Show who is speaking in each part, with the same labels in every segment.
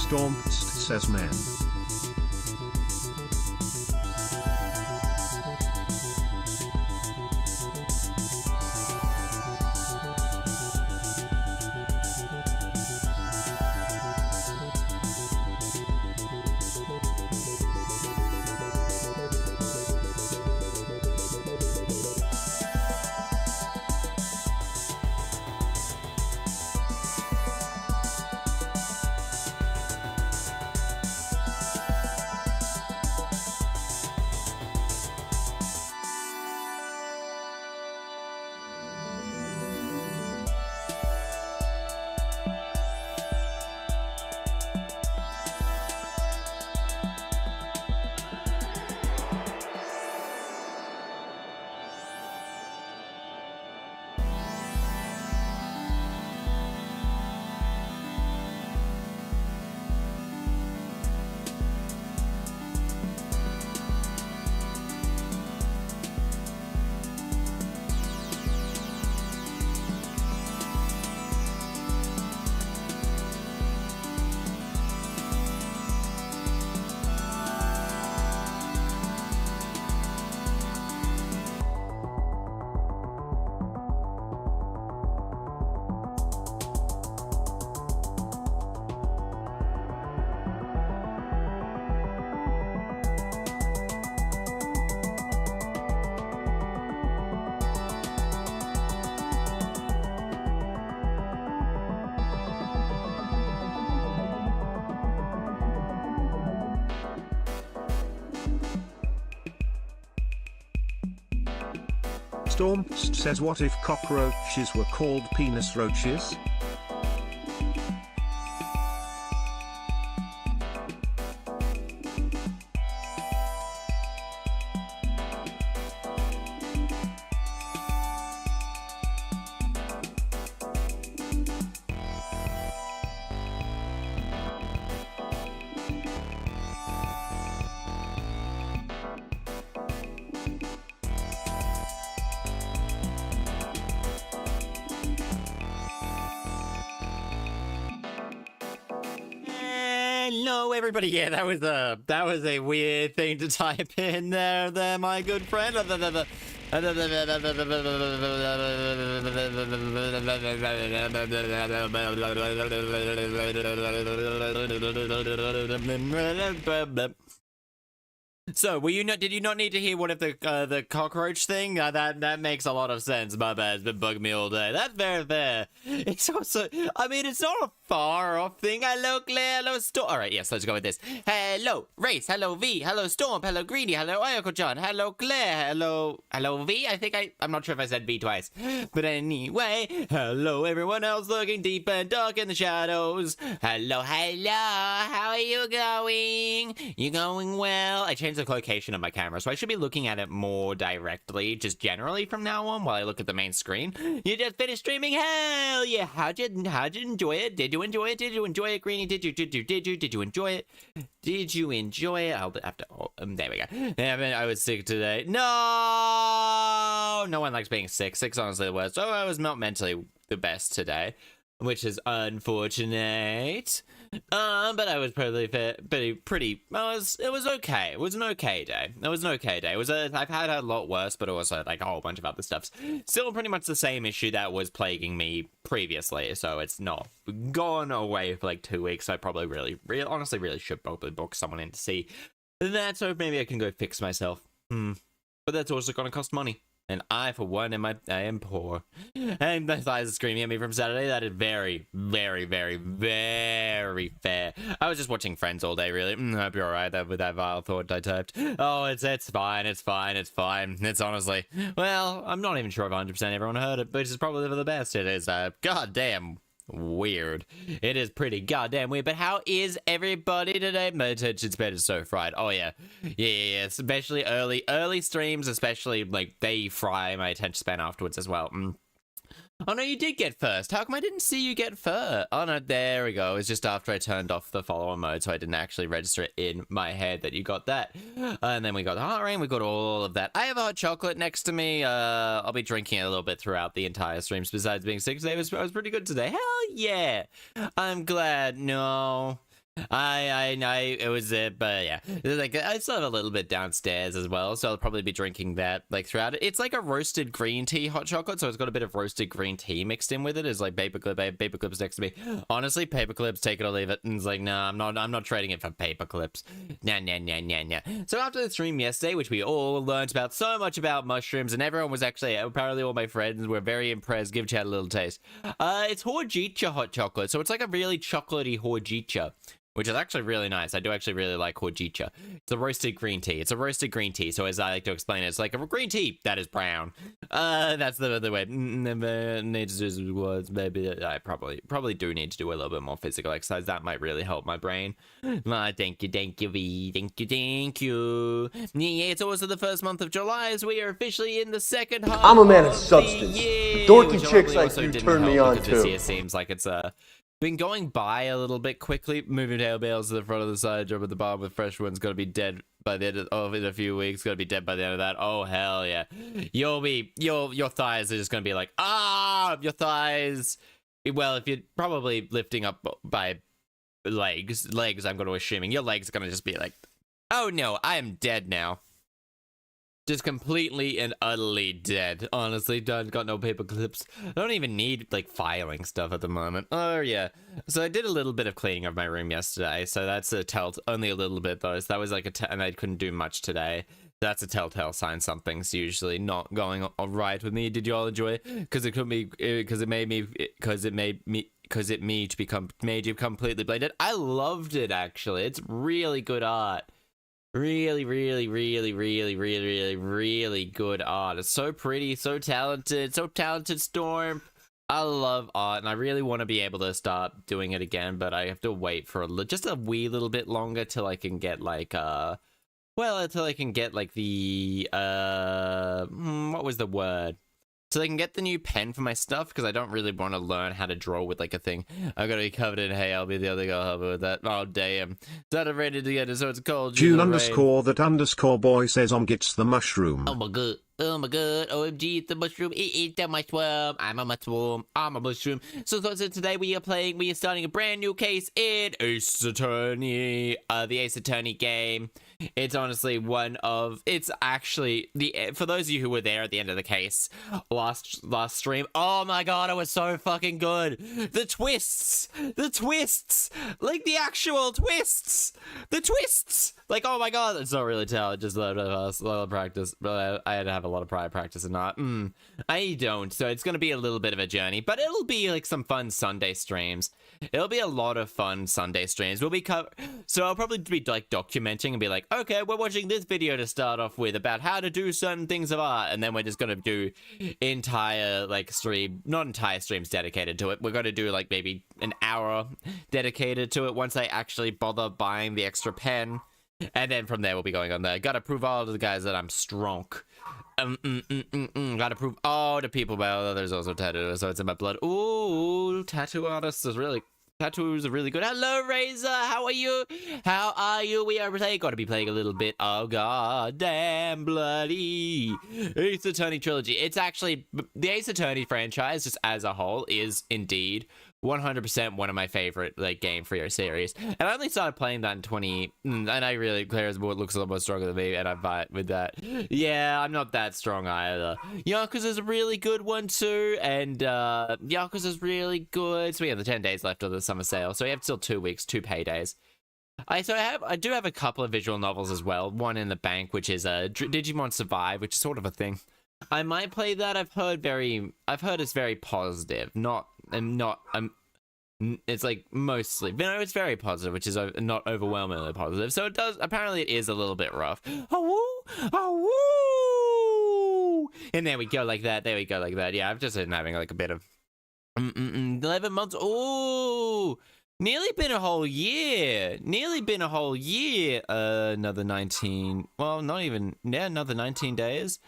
Speaker 1: Storm says man. Storm says, what if cockroaches were called penis roaches?
Speaker 2: Hello, everybody. Yeah, that was a weird thing to type in there, my good friend. So, did you not need to hear what if the cockroach thing? That makes a lot of sense. My bad, it's been bugging me all day. That's very fair. It's also, I mean, it's not a far off thing. Hello, Claire. Hello, Storm. All right, yes, let's go with this. Hello, Race. Hello, V. Hello, Storm. Hello, Greedy. Hello, Ayako John. Hello, Claire. Hello, V. I think I'm not sure if I said V twice. But anyway, hello, everyone else looking deep and dark in the shadows. Hello. How are you going? You going well? I changed the location of my camera, so I should be looking at it more directly, just generally from now on, while I look at the main screen. You just finished streaming? Hell yeah! How'd you enjoy it? Did you enjoy it? Did you enjoy it, Greenie? Did you enjoy it? Did you enjoy it? I'll have to. Oh, there we go. I was sick today. No one likes being sick. Sick's honestly the worst. So I was not mentally the best today, which is unfortunate. But I was pretty it was okay. It was an okay day. I've had a lot worse, but also like a whole bunch of other stuff. Still pretty much the same issue that was plaguing me previously, so it's not gone away for like 2 weeks. I probably honestly should probably book someone in to see that, so maybe I can go fix myself. But that's also gonna cost money. And I, for one, I am poor. And the thighs are screaming at me from Saturday. That is very, very, very, very fair. I was just watching Friends all day, really. I hope you're alright with that vile thought I typed. Oh, it's fine. It's honestly... Well, I'm not even sure if 100% everyone heard it, but it's probably for the best. It is, goddamn weird. It is pretty goddamn weird. But how is everybody today? My attention span is so fried. Oh yeah. Yeah. Especially early streams, especially like they fry my attention span afterwards as well. Oh no, you did get first. How come I didn't see you get first? Oh no, there we go. It's just after I turned off the follower mode, so I didn't actually register it in my head that you got that. And then we got the heart rain, we got all of that. I have a hot chocolate next to me. I'll be drinking it a little bit throughout the entire streams. Besides being sick today, I was pretty good today. Hell yeah! I'm glad. No. It was it, but yeah, like I still have a little bit downstairs as well, so I'll probably be drinking that like throughout it. It's like a roasted green tea hot chocolate, so it's got a bit of roasted green tea mixed in with it. It's like paperclips next to me. Honestly, paperclips, take it or leave it. And it's like, nah, I'm not trading it for paperclips. Nah. So after the stream yesterday, which we all learned about so much about mushrooms, and everyone was actually, apparently all my friends were very impressed. Give Chad a little taste. It's Horjicha hot chocolate, so it's like a really chocolatey Horjicha, which is actually really nice. I do actually really like Horjicha. It's a roasted green tea. It's a roasted green tea. So as I like to explain it, it's like a green tea that is brown. That's the way. Need to do words. Maybe I probably do need to do a little bit more physical exercise. That might really help my brain. Thank you, V. Thank you. Yeah, it's also the first month of July, as we are officially in the second half.
Speaker 3: I'm a man of substance. Dorky chicks like you turn me on too.
Speaker 2: This year seems like it's been going by a little bit quickly. Moving tail bales to the front of the side, jump at the bottom with fresh ones. Gonna be dead by the end of in a few weeks. Gonna be dead by the end of that. Oh hell yeah! Your thighs are just gonna be like your thighs. Well, if you're probably lifting up by legs, I'm gonna assuming your legs are gonna just be like, oh no, I am dead now. Just completely and utterly dead. Honestly, got no paper clips. I don't even need like filing stuff at the moment. Oh yeah. So I did a little bit of cleaning of my room yesterday. So that's a only a little bit though. So that was like and I couldn't do much today. That's a telltale sign something's usually not going all right with me. Did you all enjoy it? Because it made you completely bladed. I loved it actually. It's really good art. Really good art. It's so pretty, so talented, Storm. I love art, and I really want to be able to start doing it again, but I have to wait for just a wee little bit longer till I can get like the what was the word? So they can get the new pen for my stuff, because I don't really want to learn how to draw with like a thing. I've got to be covered in hay. I'll be the other guy help me with that. Oh damn. So I'm ready to get it, so it's cold.
Speaker 1: June_that_boy says gets the mushroom.
Speaker 2: Oh my god. OMG, it's the mushroom. Eat the mushroom. I'm a mushroom. So today we are starting a brand new case in Ace Attorney, the Ace Attorney game. It's honestly it's actually for those of you who were there at the end of the case last stream. Oh my god, it was so fucking good. The twists, like the actual twists, like oh my god, it's not really tell. It just a lot of practice, but I had to have a lot of prior practice and not. I don't, so it's gonna be a little bit of a journey, but it'll be like some fun Sunday streams. It'll be a lot of fun Sunday streams. So I'll probably be like documenting and be like, okay, we're watching this video to start off with about how to do certain things of art, and then we're just gonna do entire like not entire streams dedicated to it. We're gonna do like maybe an hour dedicated to it once I actually bother buying the extra pen, and then from there we'll be going on there. Gotta prove all to the guys that I'm strong. Gotta prove all to people. Well, there's also tattoos, so it's in my blood. Ooh, tattoo artists is really. Tattoos are really good. Hello, Razor. How are you? We are gotta be playing a little bit of goddamn bloody Ace Attorney trilogy. It's actually the Ace Attorney franchise, just as a whole, is indeed 100% one of my favorite like game for your series. And I only started playing that in 20, and I really Claire's looks a little more stronger than me, and I fight with that. Yeah, I'm not that strong either. Yakuza's a really good one too, and Yakuza's really good. So we have the 10 days left of the summer sale, so we have still 2 weeks, 2 paydays. I do have a couple of visual novels as well. One in the bank, which is Digimon Survive, which is sort of a thing. I might play that. I've heard it's very positive. It's like mostly, it's very positive, which is not overwhelmingly positive. So apparently it is a little bit rough. And there we go like that. Yeah, I've just been having like a bit of 11 months. Oh, nearly been a whole year. Another 19. Well, not even. Yeah, another 19 days.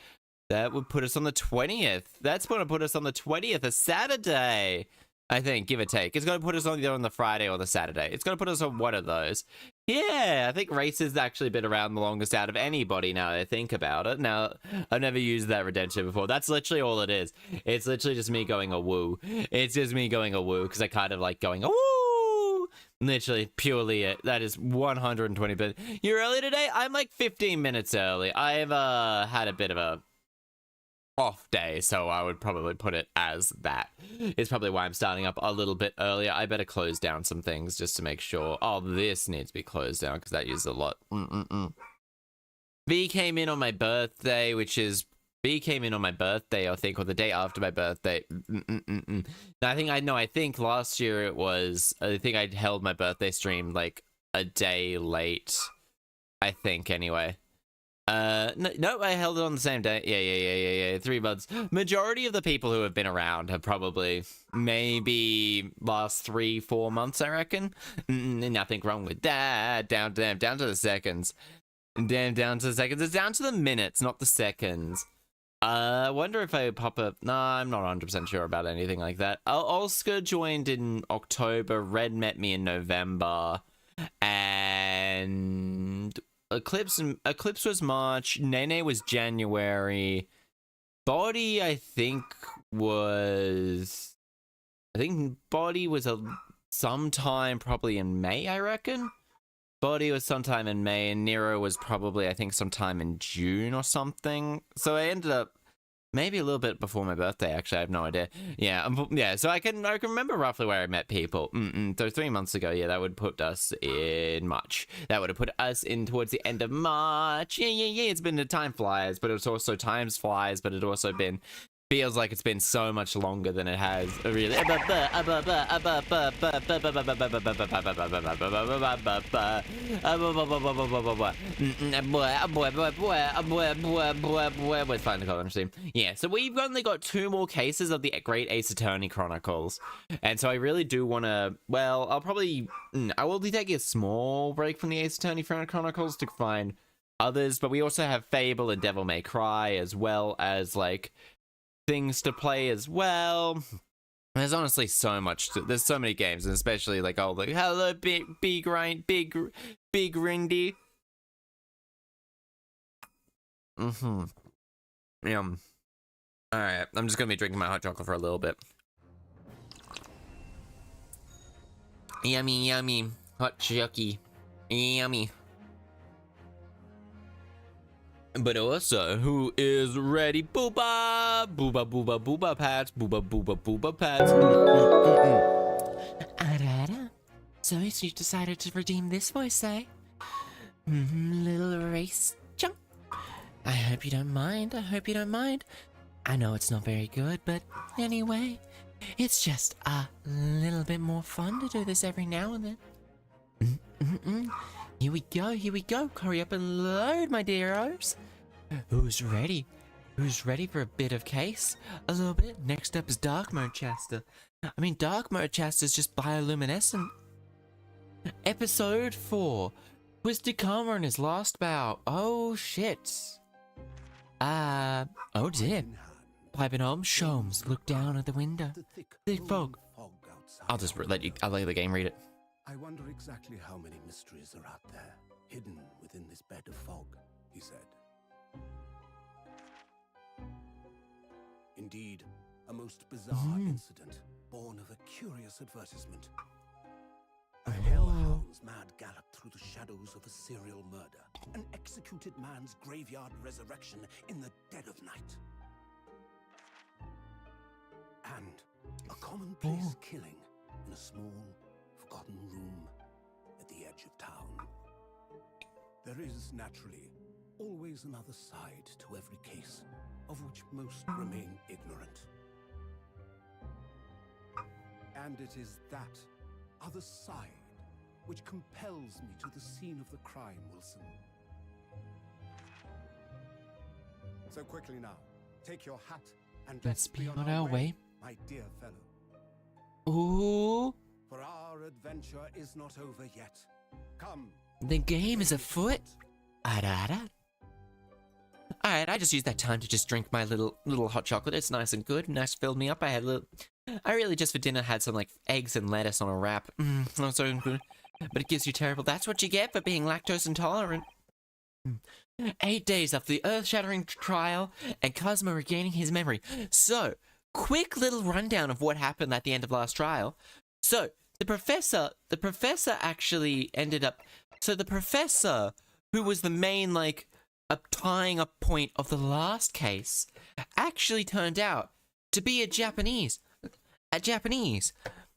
Speaker 2: That would put us on the 20th. That's going to put us on the 20th, a Saturday. I think, give or take. It's going to put us on either on the Friday or the Saturday. It's going to put us on one of those. Yeah, I think race has actually been around the longest out of anybody now that I think about it. Now, I've never used that redemption before. That's literally all it is. It's literally just me going a woo. It's just me going a woo, because I kind of like going a woo. Literally, purely it. That is 120%. You're early today? I'm like 15 minutes early. I've had a bit of a off day, so I would probably put it as that. It's probably why I'm starting up a little bit earlier. I better close down some things just to make sure. Oh, this needs to be closed down because that uses a lot. V came in on my birthday, I think, or the day after my birthday. I think last year it was, I think I held my birthday stream like a day late. I think, anyway. No, I held it on the same day. Yeah. 3 months. Majority of the people who have been around have probably maybe last 3-4 months, I reckon. Nothing wrong with that. Down to the seconds. Down to the seconds. It's down to the minutes, not the seconds. I wonder if I pop up. No, I'm not 100% sure about anything like that. Oscar joined in October. Red met me in November. And Eclipse was March. Nene was January. Body, I think was sometime probably in May, I reckon. Body was sometime in May, and Nero was probably, I think, sometime in June or something. So I ended up maybe a little bit before my birthday, actually. I have no idea. Yeah, so I can remember roughly where I met people. So 3 months ago, yeah, that would put us in March. That would have put us in towards the end of March. Yeah, it's been, time flies, but it's also times flies, but it also been, feels like it's been so much longer than it has really. Let's find the color stream. Yeah, so we've only got 2 more cases of the Great Ace Attorney Chronicles, and so I really do want to. Well, I will be taking a small break from the Ace Attorney Chronicles to find others, but we also have Fable and Devil May Cry, as well as like things to play as well. There's honestly so much there's so many games, and especially like hello big Rindy. Yum. Alright, I'm just gonna be drinking my hot chocolate for a little bit. Yummy hot chucky, yummy. But also, who is ready? Booba pats. So you decided to redeem this voice, eh? Little race chunk. I hope you don't mind. I know it's not very good, but anyway, it's just a little bit more fun to do this every now and then. Here we go. Hurry up and load, my dearos. Who's ready? For a bit of case? A little bit. Next up is Dark Mode Chaster. Dark Mode Chaster's just bioluminescent. Episode 4. Twisted Karma and his last bow. Oh, shit. Oh dear. Piping home, Sholmes, look down at the window. Thick fog. I'll let the game read it.
Speaker 4: I wonder exactly how many mysteries are out there, hidden within this bed of fog, he said. Indeed, a most bizarre incident, born of a curious advertisement. A hellhound's mad gallop through the shadows of a serial murder, an executed man's graveyard resurrection in the dead of night. And a commonplace killing in a small, forgotten room at the edge of town. There is, naturally, always another side to every case, of which most remain ignorant. And it is that other side which compels me to the scene of the crime, Wilson. So quickly now, take your hat and
Speaker 2: Let's be on our way.
Speaker 4: my dear fellow.
Speaker 2: Ooh.
Speaker 4: For our adventure is not over yet. Come.
Speaker 2: The game is afoot. Alright, I just used that time to just drink my little hot chocolate. It's nice and good. Nice, filled me up. I really just for dinner had some like eggs and lettuce on a wrap. Not so good. But it gives you terrible. That's what you get for being lactose intolerant. 8 days after the earth-shattering trial and Cosmo regaining his memory. So, quick little rundown of what happened at the end of last trial. So, the professor actually ended up. So the professor, who was the main like tying up point of the last case, actually turned out to be a Japanese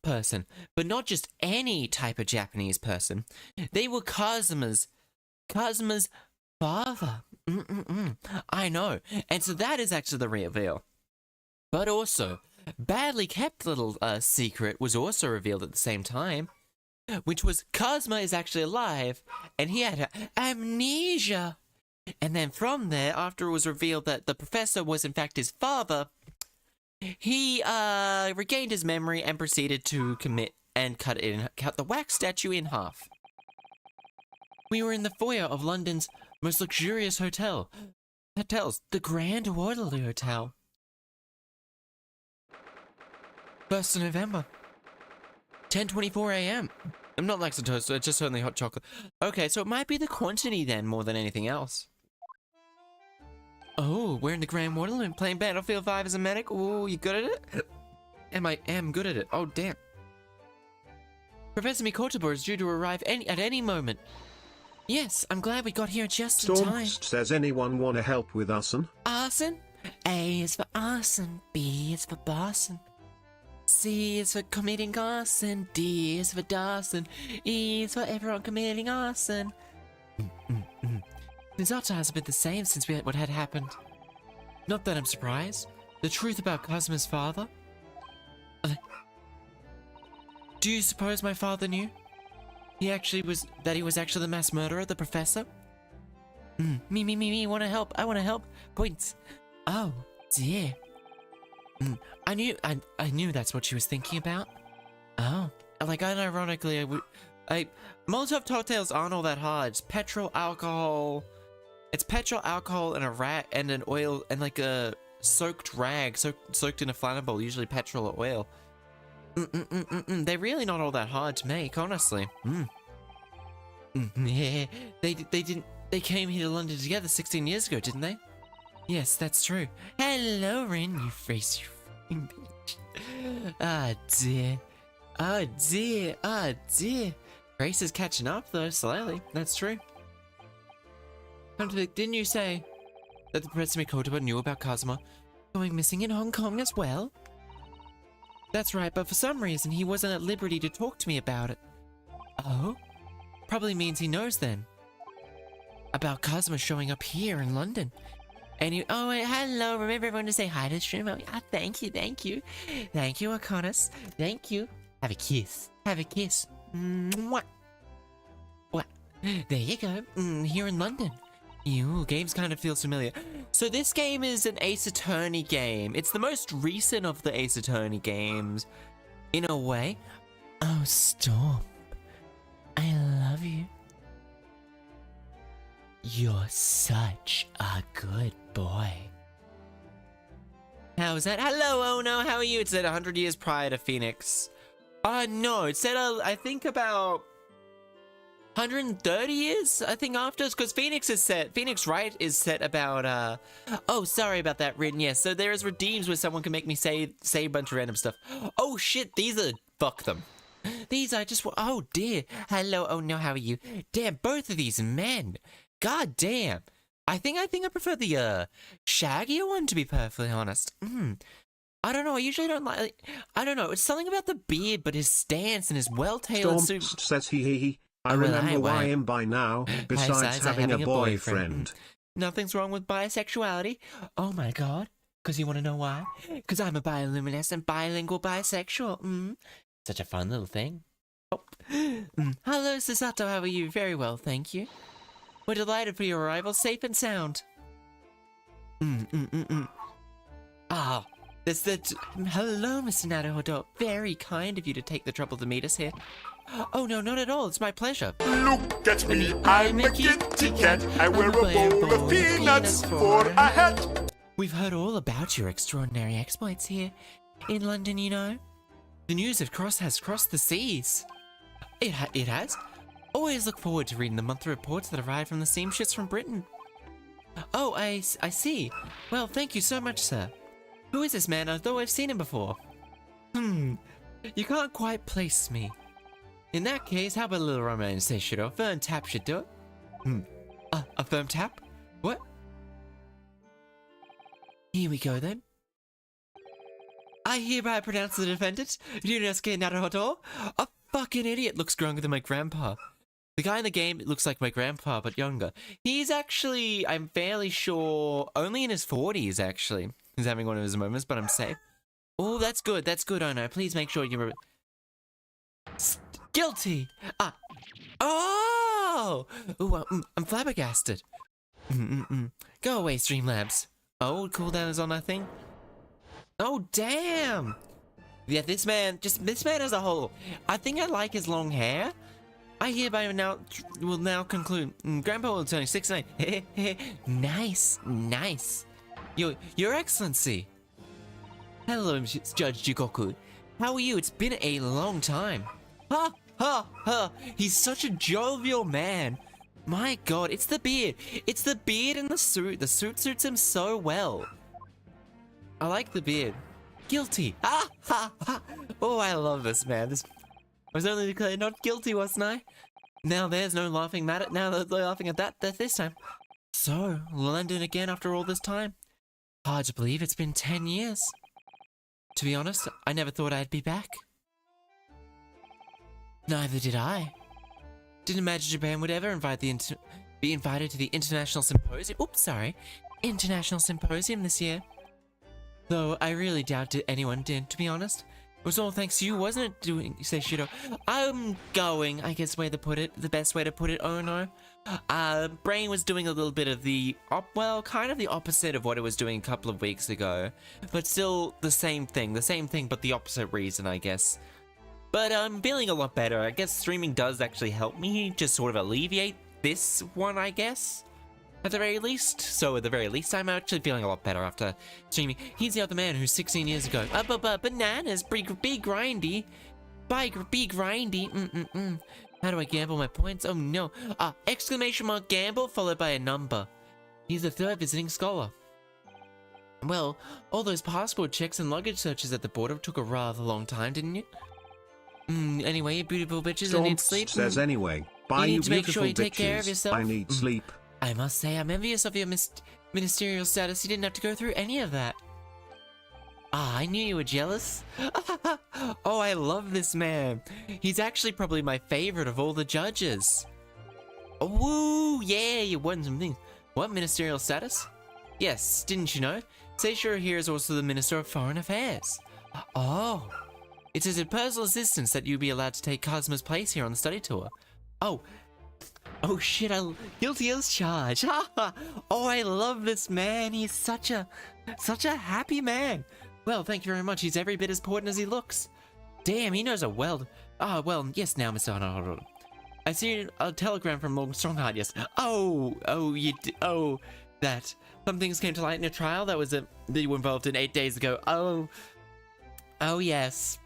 Speaker 2: person, but not just any type of Japanese person. They were Cosmo's father. I know, and so that is actually the reveal. But also, badly kept little secret was also revealed at the same time, which was Cosmo is actually alive, and he had amnesia. And then from there, after it was revealed that the professor was in fact his father, he regained his memory and proceeded to commit and cut the wax statue in half. We were in the foyer of London's most luxurious hotels, the Grand Waterloo Hotel. 1st of November, 10:24 a.m. I'm not lactose, it's just only hot chocolate. Okay, so it might be the quantity then more than anything else. Oh, we're in the Grand Waterloo playing Battlefield 5 as a medic. Oh, you good at it? I am good at it. Oh, damn. Professor MUSHcourtRoom is due to arrive at any moment. Yes, I'm glad we got here just in time.
Speaker 1: Storm says anyone want to help with arson?
Speaker 2: Arson? A is for arson, B is for Barson, C is for committing arson, D is for Dawson, E is for everyone committing arson. This ought has been the same since what had happened. Not that I'm surprised. The truth about Cosmo's father? Do you suppose my father knew? He was actually the mass murderer, the professor? Me, wanna help, I wanna help. Points. Oh, dear. I knew that's what she was thinking about. Oh, like unironically, Molotov cocktails aren't all that hard. It's petrol, alcohol. It's petrol, alcohol, and a rat, and an oil, and like a soaked rag, soaked in a flammable, usually petrol or oil. They're really not all that hard to make, honestly. Yeah, they came here to London together 16 years ago, didn't they? Yes, that's true. Hello, Rin, you face, you fucking bitch. Ah, dear. Ah, dear. Ah, dear. Grace is catching up, though, slowly. That's true. Come to think, didn't you say that the Professor MUSHcourtRoom knew about Cosmo going missing in Hong Kong as well? That's right, but for some reason, he wasn't at liberty to talk to me about it. Oh? Probably means he knows then. About Cosmo showing up here in London. And you, oh wait, hello, remember everyone to say hi to the stream? Oh, yeah, thank you. Thank you, Akonis. Thank you. Have a kiss. Have a kiss. Mwah. What? There you go. Here in London. Ew, games kind of feels familiar. So this game is an Ace Attorney game. It's the most recent of the Ace Attorney games, in a way. Oh, Storm. I love you. You're such a good boy. How is that? Hello, oh no, how are you? It said 100 years prior to Phoenix. No, it said, I think about 130 years, I think, after, because Phoenix Wright is set about, oh, sorry about that, Rin, yes, so there is redeems where someone can make me say a bunch of random stuff. Oh, shit, these are, fuck them. These are just, oh, dear. Hello, oh, no, how are you? Damn, both of these men. God damn. I think I prefer the, shaggier one, to be perfectly honest. I don't know, I usually don't like, I don't know, it's something about the beard, but his stance and his well-tailored suit.
Speaker 1: Storm says he. I remember why him by now, besides having a boyfriend.
Speaker 2: Nothing's wrong with bisexuality. Oh my god. Because you want to know why? Because I'm a bioluminescent, bilingual bisexual. Such a fun little thing. Oh. Hello, Sasato, how are you? Very well, thank you. We're delighted for your arrival, safe and sound. Ah, Hello, Mr. Naruhodo. Very kind of you to take the trouble to meet us here. Oh, no, not at all. It's my pleasure.
Speaker 5: Look at me, I'm a kitty cat. I wear a bowl of peanuts for a hat.
Speaker 2: We've heard all about your extraordinary exploits here in London, you know. The news has crossed the seas. It has? Always look forward to reading the monthly reports that arrive from the steamships from Britain. Oh, I see. Well, thank you so much, sir. Who is this man? I thought I've seen him before. You can't quite place me. In that case, how about a little romance, Seishiro? A firm tap should do it. A firm tap? What? Here we go, then. I hereby pronounce the defendant, Ryunosuke Naruhodo, a fucking idiot. Looks stronger than my grandpa. The guy in the game looks like my grandpa, but younger. He's actually, I'm fairly sure, only in his 40s, actually. He's having one of his moments, but I'm safe. Oh, that's good, Ono. Please make sure you guilty! Oh! Ooh, I'm flabbergasted. Go away, Streamlabs. Oh, cooldown is on that thing. Oh, damn! Yeah, this man as a whole. I think I like his long hair. I hereby will now conclude. Grandpa will turn 69. Nice. Your Excellency. Hello, Judge Jugoku. How are you? It's been a long time. Ha! He's such a jovial man. My god, it's the beard. It's the beard and the suit. The suit suits him so well. I like the beard. Guilty. Ha! Oh, I love this man. I was only declared not guilty, wasn't I? Now there's no laughing at it. Now they're laughing at that this time. So, London again after all this time? Hard to believe it's been 10 years. To be honest, I never thought I'd be back. Neither did I. Didn't imagine Japan would ever be invited to the International Symposium. International Symposium this year. Though I really doubted anyone did, to be honest. It was all thanks to you, wasn't it, Seishiro? I'm going, I guess the best way to put it, oh no. Brain was doing a little bit of kind of the opposite of what it was doing a couple of weeks ago. But still the same thing, but the opposite reason, I guess. But I'm feeling a lot better. I guess streaming does actually help me just sort of alleviate this one, I guess. At the very least. So at the very least, I'm actually feeling a lot better after streaming. He's the other man who 16 years ago. Bananas, be grindy. Be grindy. How do I gamble my points? Oh no. Exclamation mark gamble followed by a number. He's the third visiting scholar. Well, all those passport checks and luggage searches at the border took a rather long time, didn't you? Anyway, you beautiful bitches, I need sleep.
Speaker 1: Says anyway, bye you
Speaker 2: need to make
Speaker 1: beautiful
Speaker 2: sure you
Speaker 1: bitches,
Speaker 2: take care of yourself.
Speaker 1: I need sleep.
Speaker 2: I must say, I'm envious of your ministerial status. You didn't have to go through any of that. I knew you were jealous. Oh, I love this man. He's actually probably my favorite of all the judges. Oh, woo, yeah, you won some things. What, ministerial status? Yes, didn't you know? Seishiro here is also the Minister of Foreign Affairs. Oh. It is a personal assistance that you be allowed to take Kazuma's place here on the study tour. Oh shit, guilty as charged. Oh, I love this man. He's such a happy man. Well, thank you very much. He's every bit as important as he looks. Damn, he knows a well. Well, yes now, Mr. Honor. I see a telegram from Lord Strongheart, yes. That. Some things came to light in a trial that you were involved in 8 days ago. Oh yes.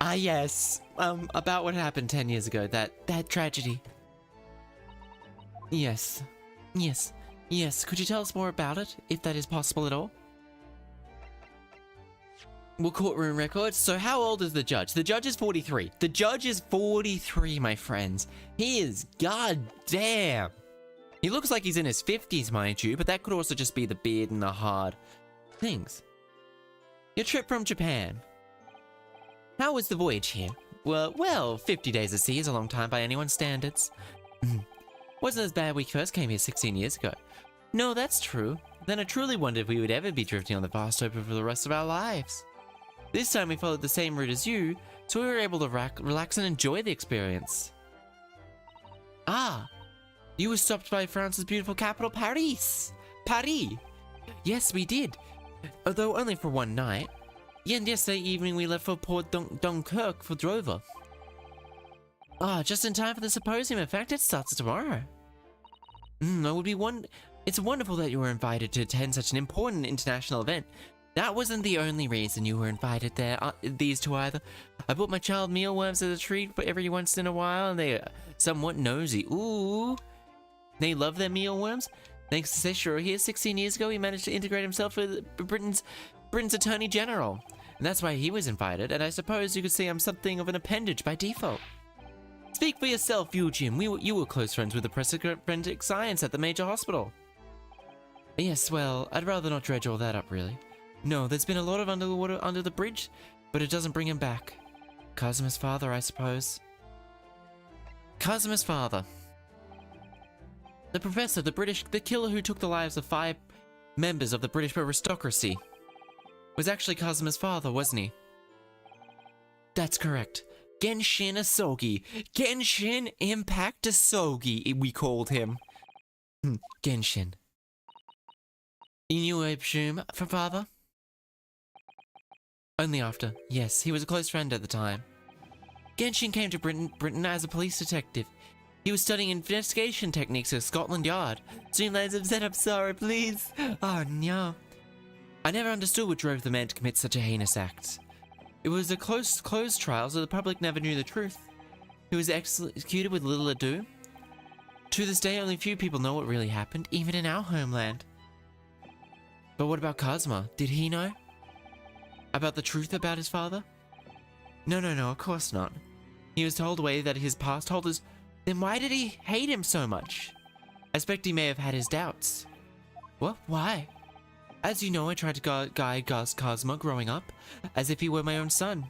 Speaker 2: Yes. About what happened 10 years ago, that tragedy. Yes. Could you tell us more about it, if that is possible at all? Well, courtroom records. So how old is the judge? The judge is 43. The judge is 43, my friends. He is goddamn. He looks like he's in his 50s, mind you, but that could also just be the beard and the hard things. Your trip from Japan. How was the voyage here? Well, 50 days at sea is a long time by anyone's standards. Wasn't as bad when we first came here 16 years ago. No, that's true. Then I truly wondered if we would ever be drifting on the vast open for the rest of our lives. This time we followed the same route as you, so we were able to relax and enjoy the experience. You were stopped by France's beautiful capital, Paris. Yes, we did. Although only for one night. Yeah, and yesterday evening we left for Port Dunkirk for Dover. Ah, just in time for the symposium. In fact, it starts tomorrow. It's wonderful that you were invited to attend such an important international event. That wasn't the only reason you were invited there, these two either. I bought my child mealworms as a treat for every once in a while, and they are somewhat nosy. Ooh. They love their mealworms. Thanks to Chaster here, 16 years ago, he managed to integrate himself with Britain's Attorney General. And that's why he was invited, and I suppose you could say I'm something of an appendage by default. Speak for yourself, Eugene. You were close friends with the professor of forensic science at the major hospital. Yes, well, I'd rather not dredge all that up, really. No, there's been a lot of underwater under the bridge, but it doesn't bring him back. Kazuma's father, I suppose. Kazuma's father. The professor, the killer who took the lives of 5 members of the British aristocracy, was actually Kazuma's father, wasn't he? That's correct. Genshin Asogi. Genshin Impact Asogi, we called him. Genshin. You knew Abshum for father? Only after. Yes, he was a close friend at the time. Genshin came to Britain as a police detective. He was studying investigation techniques at Scotland Yard. Streamlines have said I'm sorry, please. Oh, no. I never understood what drove the man to commit such a heinous act. It was a closed trial, so the public never knew the truth. He was executed with little ado. To this day, only few people know what really happened, even in our homeland. But what about Kazuma? Did he know? About the truth about his father? No, of course not. He was told away that his past told us. Then why did he hate him so much? I suspect he may have had his doubts. What? Why? As you know, I tried to guide Kazuma growing up, as if he were my own son.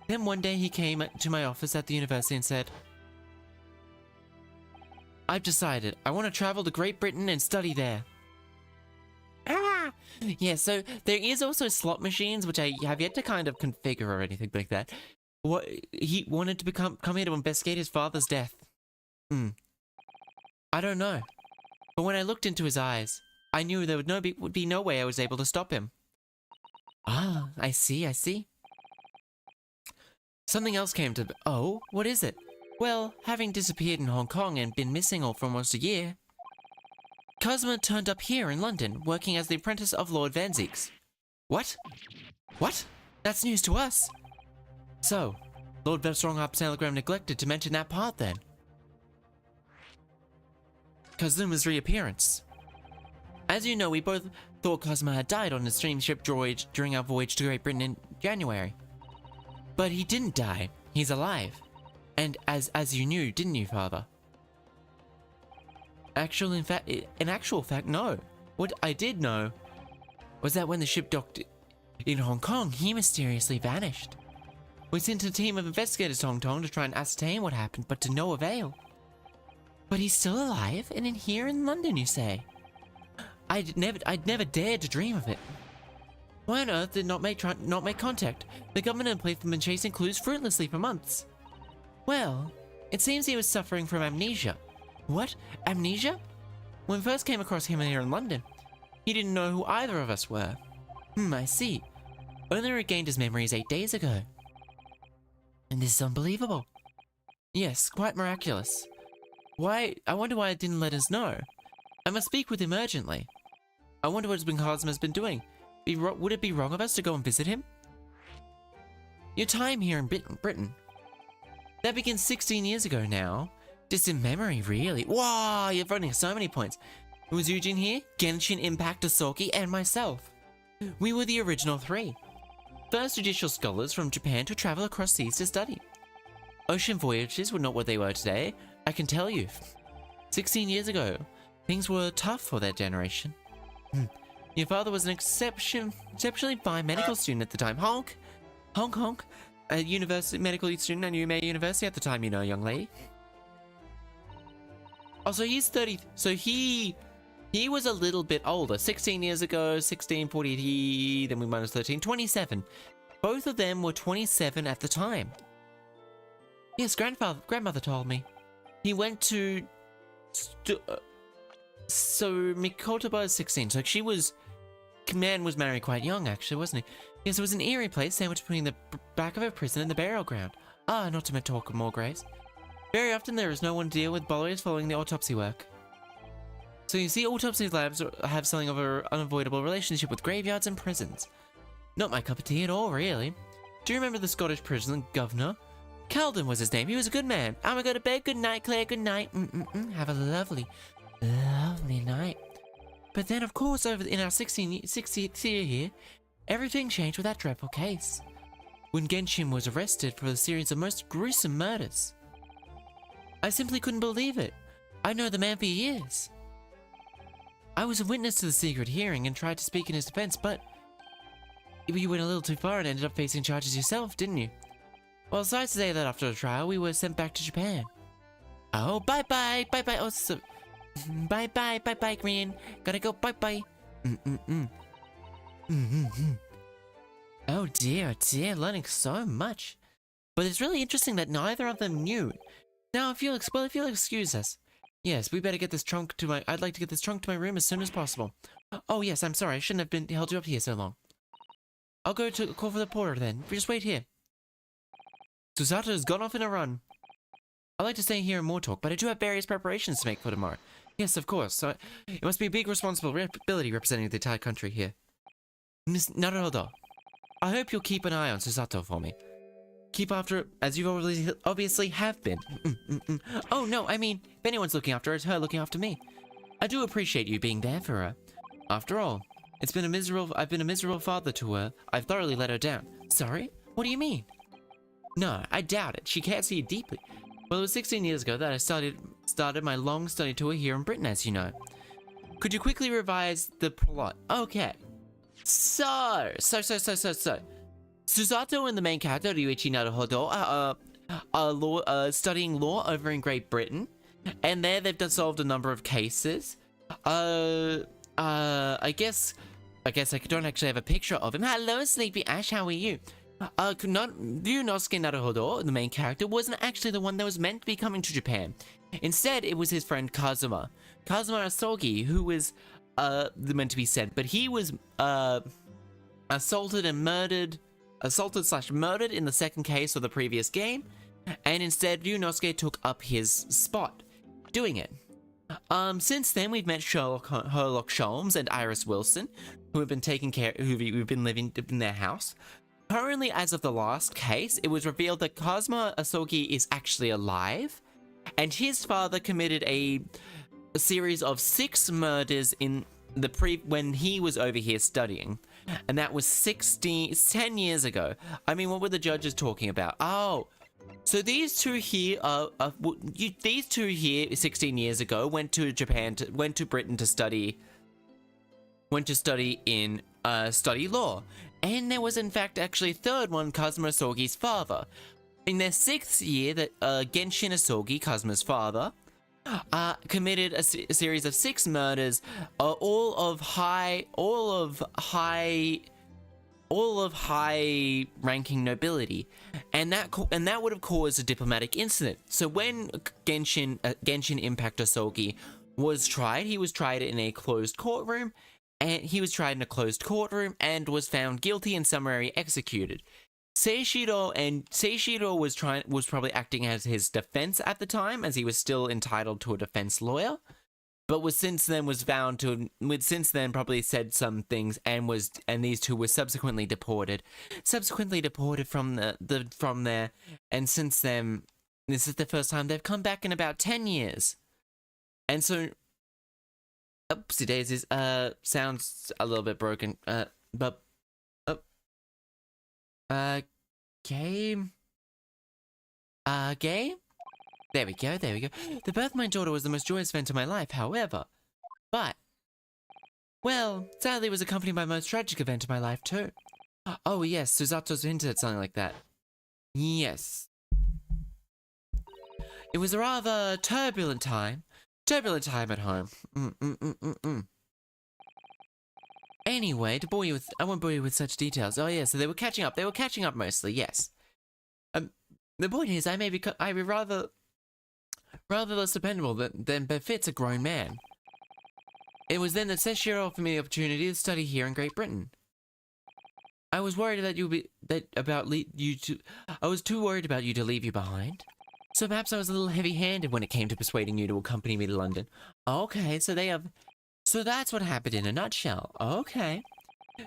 Speaker 2: Then one day he came to my office at the university and said, I've decided, I want to travel to Great Britain and study there. Ah! Yeah, so there is also slot machines, which I have yet to kind of configure or anything like that. He wanted to come here to investigate his father's death. I don't know. But when I looked into his eyes, I knew there would be no way I was able to stop him. Ah, I see. Something else came to... Oh, what is it? Well, having disappeared in Hong Kong and been missing for almost a year, Kazuma turned up here in London, working as the apprentice of Lord Van Zieks. What? What? That's news to us. So, Lord Strongharp's telegram neglected to mention that part then. Kazuma's reappearance. As you know, we both thought Kazuma had died on the steamship droid during our voyage to Great Britain in January. But he didn't die. He's alive. And as you knew, didn't you, Father? In actual fact, no. What I did know was that when the ship docked in Hong Kong, he mysteriously vanished. We sent a team of investigators to Hong Kong to try and ascertain what happened, but to no avail. But he's still alive and here in London, you say? I'd never dared to dream of it. Why on earth did not make contact? The government and police have been chasing clues fruitlessly for months. Well, it seems he was suffering from amnesia. What? Amnesia? When we first came across him here in London, he didn't know who either of us were. I see. Only regained his memories 8 days ago. And this is unbelievable. Yes, quite miraculous. Why? I wonder why it didn't let us know. I must speak with him urgently. I wonder what Kazuma's been doing. Would it be wrong of us to go and visit him? Your time here in Britain. That begins 16 years ago now. Distant memory, really. Wow, you're running so many points. It was Eugene here, Genshin Impact Asogi, and myself. We were the original 3. First judicial scholars from Japan to travel across seas to study. Ocean voyages were not what they were today, I can tell you. 16 years ago, things were tough for that generation. Your father was an exceptionally fine medical student at the time. Honk! A university medical student at UMA University at the time, you know, young lady. Also, he's 30, so he was a little bit older. 16 years ago, 16, 40, then we minus 13, 27. Both of them were 27 at the time. Yes, grandmother told me. He went to... so Mikotoba is 16, so she was man was married quite young, actually, wasn't he? Yes, it was an eerie place sandwiched between the back of a prison and the burial ground. Ah, not to talk of more graves. Very often there is no one to deal with bodies following the autopsy work. So you see, autopsy labs have something of an unavoidable relationship with graveyards and prisons. Not my cup of tea at all, really. Do you remember the Scottish prison governor? Calden was his name. He was a good man. I'ma go to bed. Good night, Claire. Good night. Have a lovely, lovely night. But then, of course, over in our 60th year here, everything changed with that dreadful case. When Genshin was arrested for a series of most gruesome murders. I simply couldn't believe it. I know the man for years. I was a witness to the secret hearing and tried to speak in his defense, but you went a little too far and ended up facing charges yourself, didn't you? Well, sorry to say that after the trial, we were sent back to Japan. Oh, bye-bye, bye-bye, oh, so... Bye-bye, bye-bye, Green. Gotta go, bye-bye. Oh dear, learning so much. But it's really interesting that neither of them knew. Now, if you'll excuse us. Yes, we better get this trunk to my... I'd like to get this trunk to my room as soon as possible. Oh, yes, I'm sorry. I shouldn't have held you up here so long. I'll go to call for the porter then. Just wait here. Susato's gone off in a run. I'd like to stay here and more talk, but I do have various preparations to make for tomorrow. Yes, of course. So it must be a big responsibility representing the entire country here. Miss Naruhodo, I hope you'll keep an eye on Susato for me. Keep after it, as you obviously have been. Oh no, I mean, if anyone's looking after her, it's her looking after me. I do appreciate you being there for her. After all, I've been a miserable father to her. I've thoroughly let her down. Sorry? What do you mean? No, I doubt it. She cares for you deeply. Well, it was 16 years ago that I started my long study tour here in Britain, as you know. Could you quickly revise the plot? Okay. So. Susato and the main character, Ryuichi Naruhodo, are studying law over in Great Britain. And there they've solved a number of cases. I guess I don't actually have a picture of him. Hello, Sleepy Ash, how are you? Ryunosuke Naruhodo, the main character, wasn't actually the one that was meant to be coming to Japan. Instead, it was his friend Kazuma Asogi, who was meant to be sent, but he was assaulted and murdered in the second case of the previous game, and instead Ryunosuke took up his spot doing it. Since then, we've met Sherlock Holmes and Iris Wilson, who've been living in their house. Currently, as of the last case, it was revealed that Kazuma Asogi is actually alive, and his father committed a series of 6 murders in when he was over here studying, and that was 10 years ago. I mean, what were the judges talking about? Oh, so these two here 16 years ago went to Britain to study law. And there was in fact actually a third one, Kazuma Asogi's father. In their 6th year, that Genshin Asogi, Kazuma's father, committed a series of 6 murders, all of high ranking nobility, and that would have caused a diplomatic incident. So when Genshin Impact Asogi was tried, he was tried in a closed courtroom. And was found guilty and summarily executed. Seishiro was probably acting as his defense at the time, as he was still entitled to a defense lawyer, but since then probably said some things, and these two were subsequently deported from there, and since then this is the first time they've come back in about 10 years, and so. Oopsie daisies, sounds a little bit broken, but, game? Game? There we go. The birth of my daughter was the most joyous event of my life, however, sadly it was accompanied by the most tragic event of my life, too. Oh, yes, Susato's hinted at something like that. Yes. It was a rather turbulent time at home. Anyway, I won't bore you with such details. Oh yeah, so they were catching up mostly, yes. The point is, I may be rather less dependable than befits a grown man. It was then that Chaster offered me the opportunity to study here in Great Britain. I was worried that I was too worried about you to leave you behind. So perhaps I was a little heavy-handed when it came to persuading you to accompany me to London. Okay, so that's what happened in a nutshell. Okay.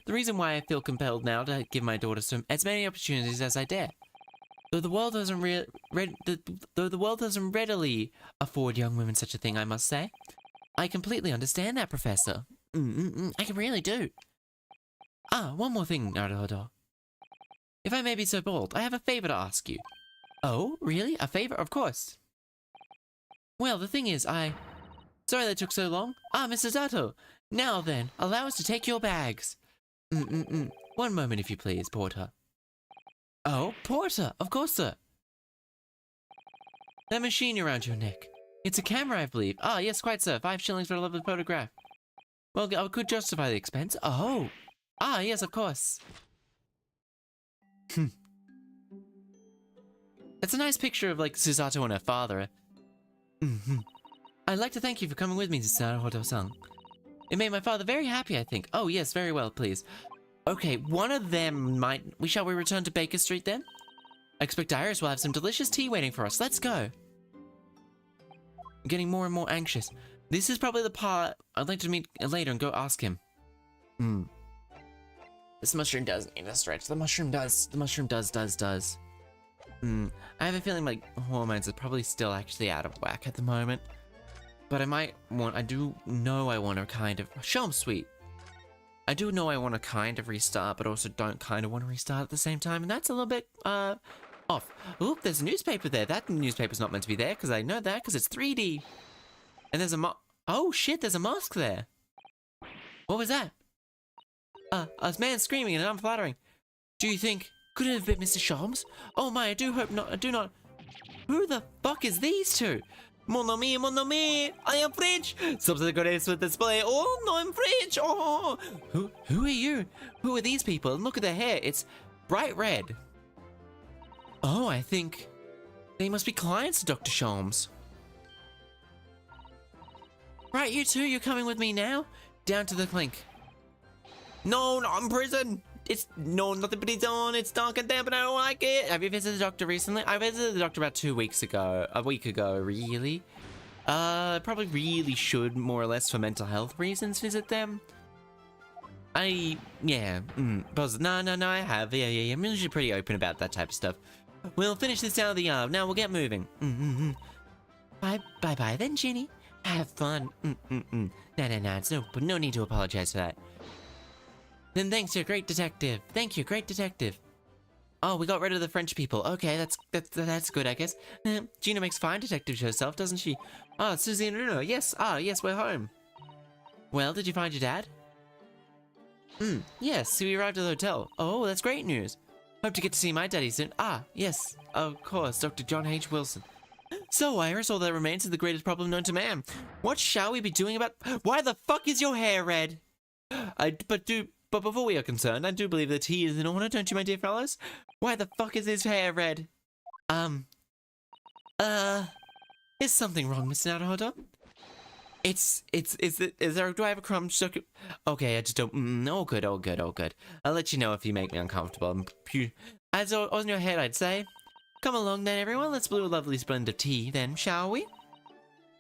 Speaker 2: The reason why I feel compelled now to give my daughter as many opportunities as I dare. Though the world doesn't readily afford young women such a thing, I must say. I completely understand that, Professor. I can really do. One more thing, Naruhodo. If I may be so bold, I have a favor to ask you. Oh, really? A favor? Of course. Well, the thing is, Sorry that took so long. Mr. Zato. Now then, allow us to take your bags. One moment, if you please, Porter. Oh, Porter! Of course, sir. That machine around your neck. It's a camera, I believe. Yes, quite, sir. 5 shillings for a lovely photograph. Well, I could justify the expense. Oh! Yes, of course. It's a nice picture of, like, Susato and her father. I'd like to thank you for coming with me to Naruhodo-san. It made my father very happy, I think. Oh, yes, very well, please. Okay, one of them might... Shall we return to Baker Street, then? I expect Iris will have some delicious tea waiting for us. Let's go. I'm getting more and more anxious. This is probably the part I'd like to meet later and go ask him. This mushroom does need a stretch. The mushroom does. The mushroom does. I have a feeling like hormones are probably still actually out of whack at the moment. But I do know I want to kind of... Show 'em sweet. I do know I want to kind of restart, but also don't kind of want to restart at the same time. And that's a little bit, off. Oop, there's a newspaper there. That newspaper's not meant to be there, because I know that, because it's 3D. And there's a oh shit, there's a mask there. What was that? A man screaming and unflattering. Do you think... Could it have been Mr. Sholmes? Oh my, I do hope not. I do not... Who the fuck is these two? Mon ami, I am French. Subsequent with display. Oh no, I'm French. Oh, who are you? Who are these people? And look at their hair. It's bright red. Oh, I think they must be clients of Dr. Sholmes. Right, you two, you're coming with me now? Down to the clink. No, not in prison. It's nothing but it's on. It's dark and damp and I don't like it. Have you visited the doctor recently? I visited the doctor about 2 weeks ago. A week ago, really? Probably really should, more or less, for mental health reasons, visit them. No, I have. Yeah. I'm usually pretty open about that type of stuff. We'll finish this down at the yard. Now we'll get moving. Bye then, Ginny. Have fun. No, it's no need to apologize for that. Then thanks, you're a great detective. Thank you, great detective. Oh, we got rid of the French people. Okay, that's good, I guess. Gina makes fine detectives herself, doesn't she? Oh, Susie and Bruno. Yes. Yes, we're home. Well, did you find your dad? Yes, we arrived at the hotel. Oh, that's great news. Hope to get to see my daddy soon. Yes, of course, Dr. John H. Wilson. So, Iris, all that remains is the greatest problem known to man. What shall we be doing about... Why the fuck is your hair red? But before we are concerned, I do believe that tea is in order, don't you, my dear fellows? Why the fuck is his hair red? Is something wrong, Mr. Naruhodo? Do I have a crumb stuck? Okay, I just don't, all good. I'll let you know if you make me uncomfortable. As on your head, I'd say. Come along then, everyone, let's brew a lovely blend of tea then, shall we?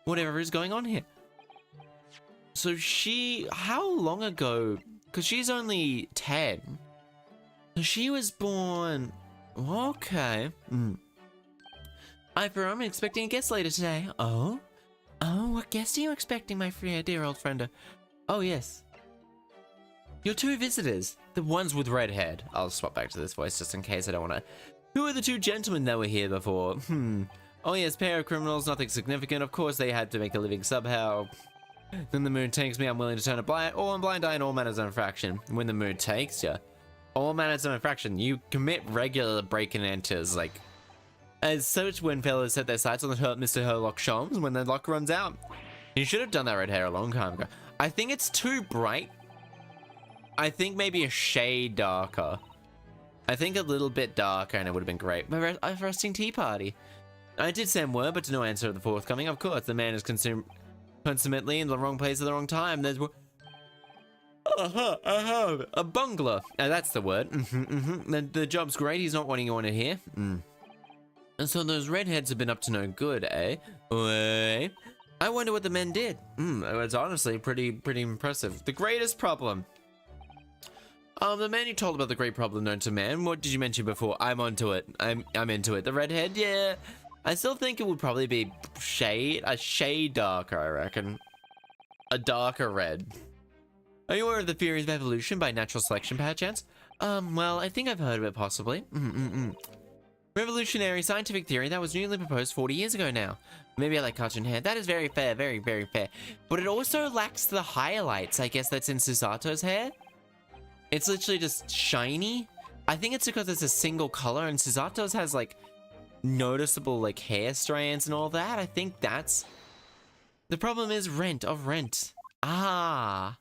Speaker 2: Whatever is going on here. So how long ago? Because she's only 10. So she was born... Okay. I'm expecting a guest later today. Oh, what guest are you expecting, my dear old friend? Oh, yes. Your 2 visitors. The ones with red hair. I'll swap back to this voice just in case I don't want to... Who are the 2 gentlemen that were here before? Oh, yes, pair of criminals, nothing significant. Of course, they had to make a living somehow. Then the mood takes me, I'm willing to turn a blind eye in all manners of infraction. When the mood takes you, all manners of infraction, you commit regular break and enters, like... As such, when fellas set their sights on the Mr. Herlock Sholmes when the lock runs out. You should have done that red hair a long time ago. I think it's too bright. I think maybe a shade darker. I think a little bit darker and it would have been great. My resting tea party. I did send word, but to no answer of the forthcoming. Of course, the man is consumed... Consummately in the wrong place at the wrong time. There's a bungler. That's the word. The job's great. He's not wanting you on it here. And so those redheads have been up to no good, eh? Wait. I wonder what the men did. It's honestly pretty impressive. The greatest problem. The man you told about the great problem known to man. What did you mention before? I'm onto it. I'm into it. The redhead, yeah. I still think it would probably be a shade darker, I reckon. A darker red. Are you aware of the theories of evolution by natural selection, perchance? Well, I think I've heard of it, possibly. Revolutionary scientific theory that was newly proposed 40 years ago now. Maybe I like cartoon hair. That is very fair, very fair. But it also lacks the highlights, I guess, that's in Susato's hair. It's literally just shiny. I think it's because it's a single color, and Susato's has, like, noticeable, like, hair strands and all that. I think that's... The problem is rent. Ah.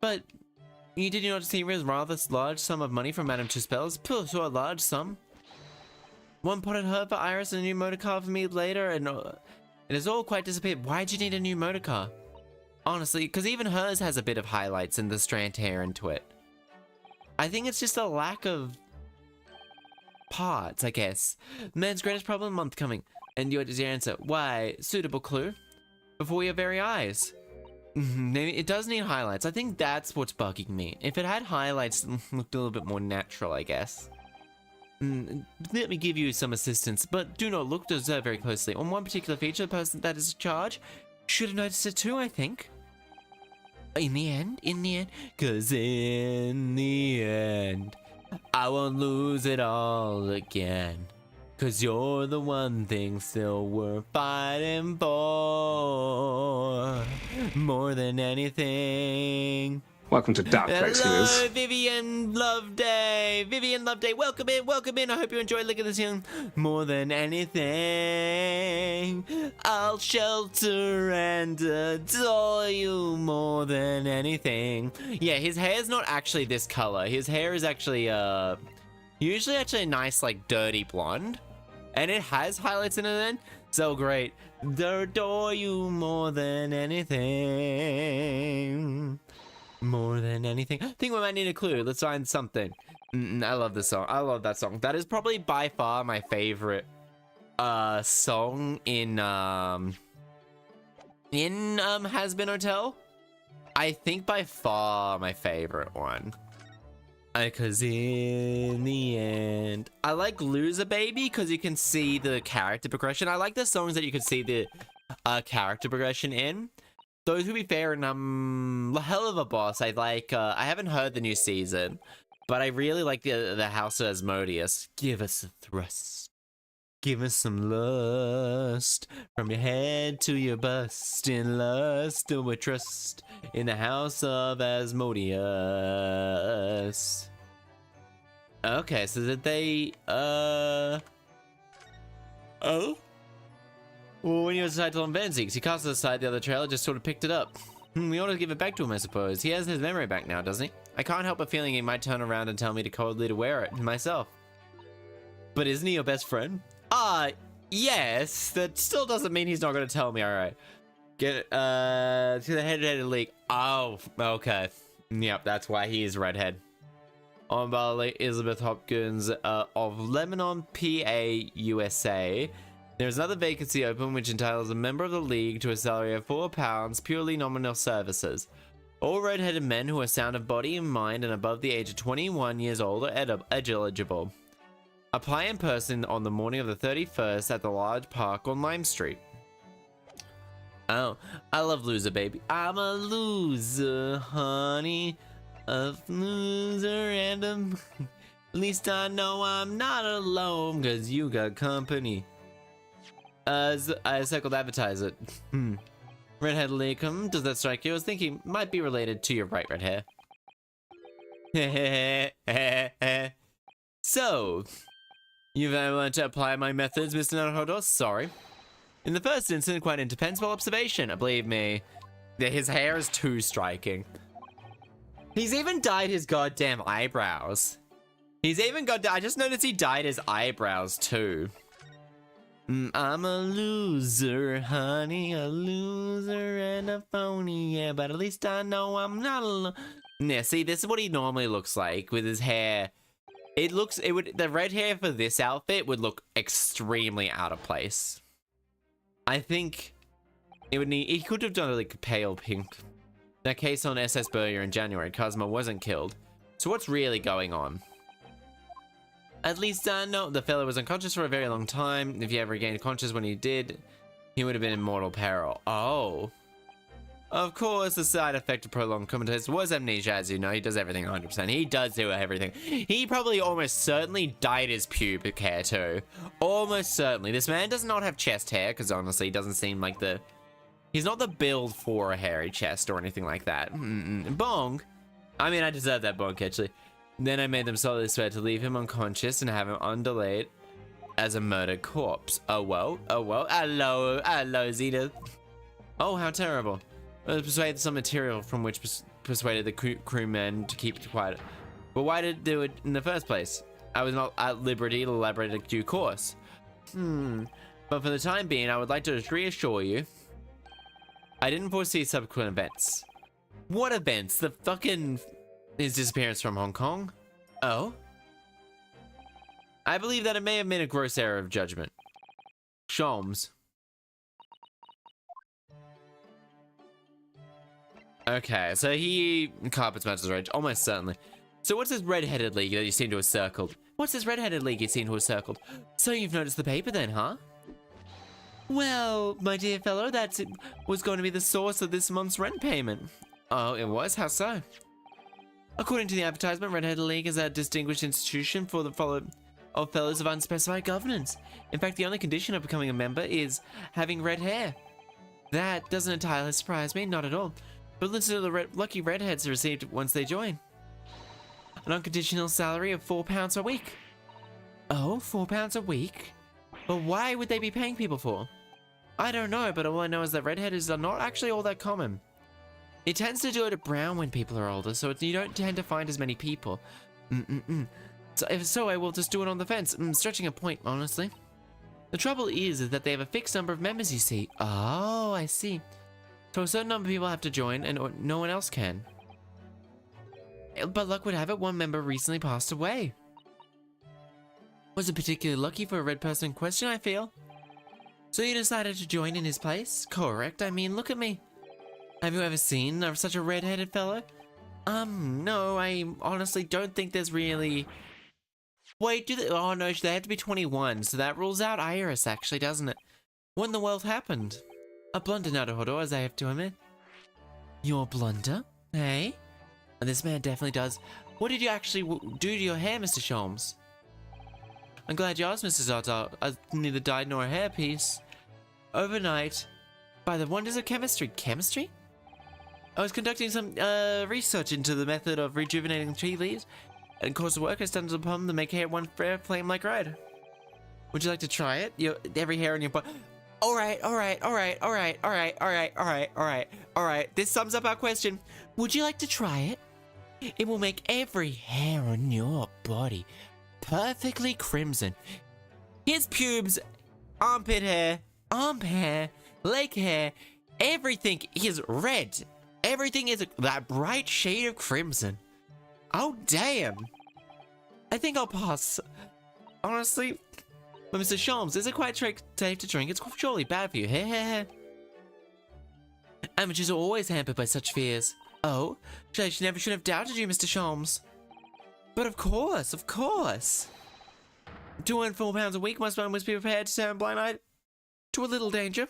Speaker 2: But... You did not see a rather large sum of money from Madame Tuspel's? Puh, so a large sum. One potted her for Iris and a new motor car for me later, and it has all quite disappeared. Why'd you need a new motor car? Honestly, because even hers has a bit of highlights and the strand hair into it. I think it's just a lack of parts, I guess. Man's greatest problem month coming. And your answer, why? Suitable clue? Before your very eyes. Maybe it does need highlights. I think that's what's bugging me. If it had highlights, it looked a little bit more natural, I guess. Let me give you some assistance, but do not look to observe very closely. On one particular feature, the person that is in charge should have noticed it too, I think. In the end, cause in the end, I won't lose it all again. Cause you're the one thing still worth fighting for. More than anything.
Speaker 6: Welcome to Dark Place,
Speaker 2: Hello, Vivian Loveday. Welcome in. I hope you enjoy looking at this young. More than anything, I'll shelter and adore you more than anything. Yeah, his hair's not actually this color. His hair is actually, usually actually a nice, like, dirty blonde. And it has highlights in it then. So great. Adore you more than anything. More than anything. I think we might need a clue. Let's find something. I love this song. I love that song. That is probably by far my favorite song in Has Been Hotel. I think by far my favorite one. Cause in the end, I like Loser Baby because you can see the character progression. I like the songs that you can see the character progression in. Though to be fair, in Hell of a Boss, I like. I haven't heard the new season, but I really like the House of Asmodeus. Give us a thrust, give us some lust, from your head to your bust. In lust do we trust, in the House of Asmodeus. Okay, so did they? Oh. Well, when he was decided on Benzies, he cast it aside the other trailer, just sort of picked it up. We ought to give it back to him, I suppose. He has his memory back now, doesn't he? I can't help but feeling he might turn around and tell me to coldly to wear it myself. But isn't he your best friend? Yes. That still doesn't mean he's not going to tell me, alright. Get it, to the head-headed league. Oh, okay. Yep, that's why he is redhead. On Barley, Elizabeth Hopkins of Lebanon, PA, USA. There's another vacancy open which entitles a member of the league to a salary of £4, purely nominal services. All red-headed men who are sound of body and mind and above the age of 21 years old are eligible. Apply in person on the morning of the 31st at the large park on Lime Street. Oh, I love Loser Baby. I'm a loser, honey. A loser and at least I know I'm not alone, cause you got company. I circled advertise it. Redhead Leacom, does that strike you? I was thinking might be related to your bright red hair. So, you've learned to apply my methods, Mr. Naruhodo? Sorry. In the first instance, quite indispensable observation. Believe me, his hair is too striking. He's even dyed his goddamn eyebrows. I just noticed he dyed his eyebrows too. I'm a loser, honey, a loser and a phony, yeah, but at least I know I'm not alone. Yeah, see, this is what he normally looks like with his hair. The red hair for this outfit would look extremely out of place. I think he could have done like pale pink. That case on SS Burger in January, Kazuma wasn't killed. So what's really going on? At least I know the fellow was unconscious for a very long time. If he ever regained conscious when he did, he would have been in mortal peril. Oh. Of course, the side effect of prolonged comatose was amnesia, as you know. He does everything 100%. He does do everything. He probably almost certainly dyed his pubic hair too. Almost certainly. This man does not have chest hair, because honestly, he doesn't seem like the... He's not the build for a hairy chest or anything like that. Bong. I mean, I deserve that bonk, actually. Then I made them solemnly swear to leave him unconscious and have him undelayed as a murdered corpse. Oh, well. Oh, well. Hello, Zenith. Oh, how terrible. I persuaded some material from which persuaded the crewmen to keep it quiet. But why did they do it in the first place? I was not at liberty to elaborate in due course. But for the time being, I would like to reassure you, I didn't foresee subsequent events. What events? The fucking... His disappearance from Hong Kong? Oh? I believe that it may have been a gross error of judgment. Sholmes. Okay, so he carpets matches rage, almost certainly. So what's this red-headed league that you seem to have circled? What's this red-headed league you seem to have circled? So you've noticed the paper then, huh? Well, my dear fellow, was going to be the source of this month's rent payment. Oh, it was? How so? According to the advertisement, Red-Headed League is a distinguished institution for the fellows of unspecified governance. In fact, the only condition of becoming a member is having red hair. That doesn't entirely surprise me, not at all. But listen to the lucky redheads received once they join. An unconditional salary of £4 a week. Oh, £4 a week? But why would they be paying people for? I don't know, but all I know is that redheads are not actually all that common. It tends to go to brown when people are older, so you don't tend to find as many people. So if so, I will just do it on the fence. Stretching a point, honestly. The trouble is that they have a fixed number of members, you see. Oh, I see. So a certain number of people have to join, and no one else can. But luck would have it, one member recently passed away. Was it particularly lucky for a red person in question, I feel? So you decided to join in his place? Correct, I mean, look at me. Have you ever seen such a red-headed fellow? No, I honestly don't think there's really... Wait, oh no, they have to be 21, so that rules out Iris, actually, doesn't it? What in the world happened? A blunder, Naruhodo, as I have to admit. Your blunder? Hey? And this man definitely does. What did you actually do to your hair, Mr. Sholmes? I'm glad you asked, Mr. Zartar. I neither dyed nor a hairpiece. Overnight, by the wonders of chemistry. Chemistry? I was conducting some research into the method of rejuvenating tea leaves, and of course the work I stumbled upon to make hair one fair flame like red. Would you like to try it? Every hair on your body. Alright. This sums up our question. Would you like to try it? It will make every hair on your body perfectly crimson. His pubes, armpit hair, arm hair, leg hair, everything is red. Everything is that bright shade of crimson. Oh, damn. I think I'll pass. Honestly. But Mr. Sholmes, is it quite safe to drink? It's surely bad for you. Amateurs are always hampered by such fears. Oh, I never should have doubted you, Mr. Sholmes. But of course. £204 a week must be prepared to turn blind-eyed to a little danger.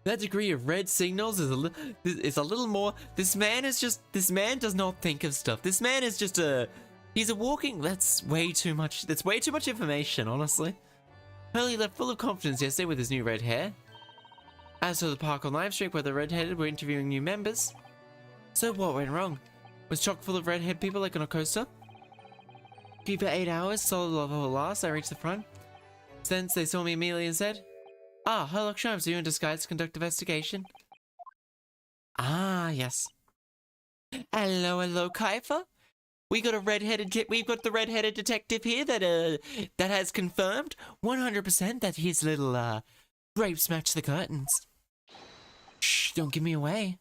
Speaker 2: That degree of red signals is a little more. This man does not think of stuff. This man is just he's a walking. That's way too much. That's way too much information, honestly. Hurley left full of confidence yesterday with his new red hair. As for the park on Live Street where the redheaded were interviewing new members. So what went wrong? Was chock full of redhead people like on a coaster? Queued for 8 hours, solid level last, I reached the front. Since they saw me immediately and said, "Ah, Herlock Sholmes, are you in disguise to conduct investigation?" Ah, yes. Hello, Kaifa. We've got the red-headed detective here that has confirmed 100% that his little grapes match the curtains. Shh, don't give me away.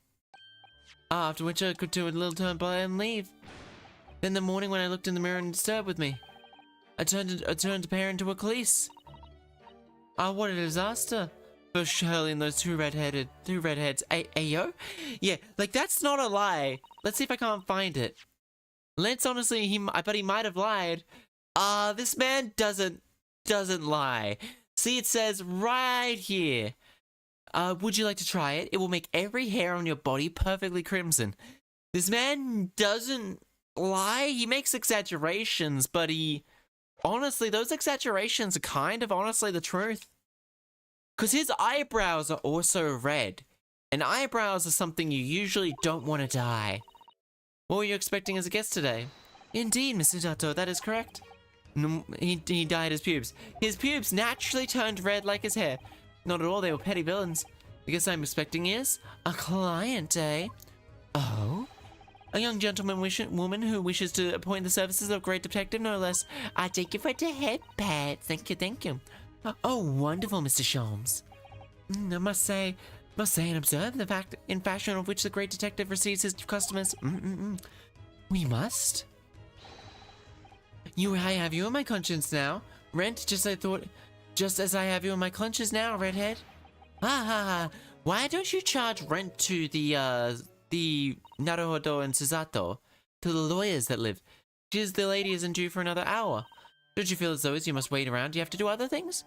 Speaker 2: After which I could do a little turn by and leave. Then the morning when I looked in the mirror and disturbed with me, I turned a pair into a Khalees. Ah, what a disaster. For Shirley and those two redheads. Ayo? Yeah, like that's not a lie. Let's see if I can't find it. Let's honestly, I bet he might have lied. This man doesn't lie. See, it says right here. Would you like to try it? It will make every hair on your body perfectly crimson. This man doesn't lie. He makes exaggerations, but honestly, those exaggerations are kind of honestly the truth. Because his eyebrows are also red. And eyebrows are something you usually don't want to dye. What were you expecting as a guest today? Indeed, Mr. Dato, that is correct. He dyed his pubes. His pubes naturally turned red like his hair. Not at all, they were petty villains. The guest I'm expecting is a client, eh? Oh? A young woman who wishes to appoint the services of a great detective, no less. I take you for the head pat. Thank you. Oh, wonderful, Mr. Sholmes. I must say and observe the fact in fashion of which the great detective receives his customers. We must. I have you on my conscience now. Rent, just as I have you on my conscience now, redhead. Why don't you charge rent to the Naruhodo and Susato, to the lawyers that live? The lady isn't due for another hour. Don't you feel as though you must wait around? Do you have to do other things?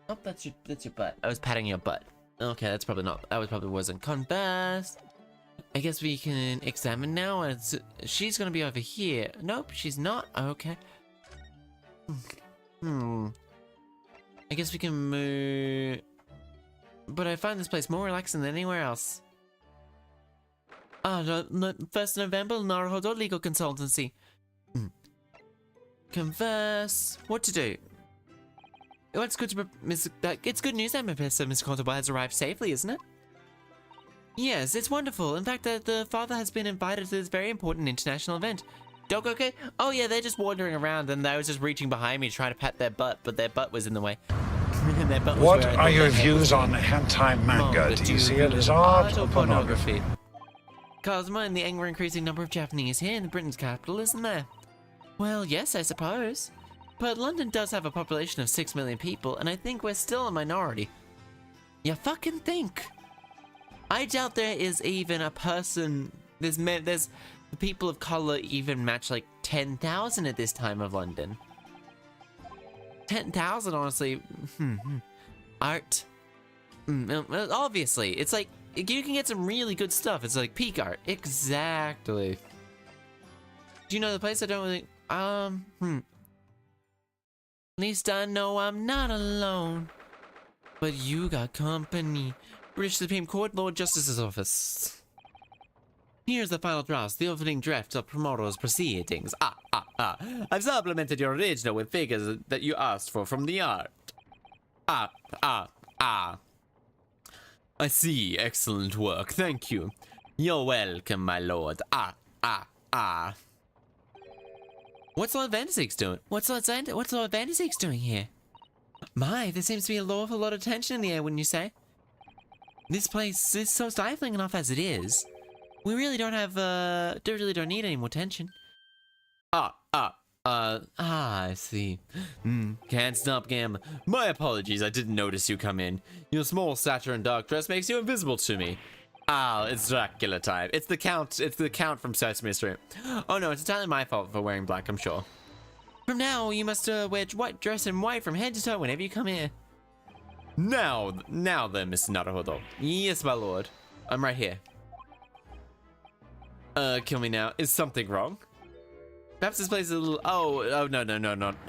Speaker 2: Oh, that's your butt. I was patting your butt. Okay, that probably wasn't. Converse. I guess we can examine now. She's gonna be over here. Nope, she's not. Okay. I guess we can move. But I find this place more relaxing than anywhere else. No, 1st November, Naruhodo Legal Consultancy. Converse. What to do? Well, it's good news that Mr. Kotoba has arrived safely, isn't it? Yes, it's wonderful. In fact, the father has been invited to this very important international event. Dog okay? Oh yeah, they're just wandering around and I was just reaching behind me trying to pat their butt, but their butt was in the way.
Speaker 6: What are your views on hentai manga? Do you see it as art or pornography?
Speaker 2: Cosmo and the ever-increasing number of Japanese here in Britain's capital, isn't there? Well, yes, I suppose. But London does have a population of 6 million people, and I think we're still a minority. You fucking think? I doubt there is even a person... There's the people of color even match like 10,000 at this time of London. 10,000, honestly. Art. Obviously, it's like, you can get some really good stuff. It's like peak art. Exactly. Do you know the place? I don't really... At least I know I'm not alone. But you got company. British Supreme Court, Lord Justice's office. Here's the final draft, the opening draft of Promoto's proceedings. I've supplemented your original with figures that you asked for from the art. I see. Excellent work. Thank you. You're welcome, my lord. What's Lord Vanderseek's doing? What's Lord Vanderseek's doing here? My, there seems to be a awful lot of tension in the air, wouldn't you say? This place is so stifling enough as it is. We really don't have, don't need any more tension. I see. Can't stop gambling. My apologies, I didn't notice you come in. Your small stature and dark dress makes you invisible to me. It's Dracula time. It's the Count from Sesame Street. Oh no, it's entirely my fault for wearing black, I'm sure. From now, you must wear dress in white from head to toe whenever you come here. Now then, Mr. Naruhodo. Yes, my lord. I'm right here. Kill me now. Is something wrong? Perhaps this place is a little... Oh, no.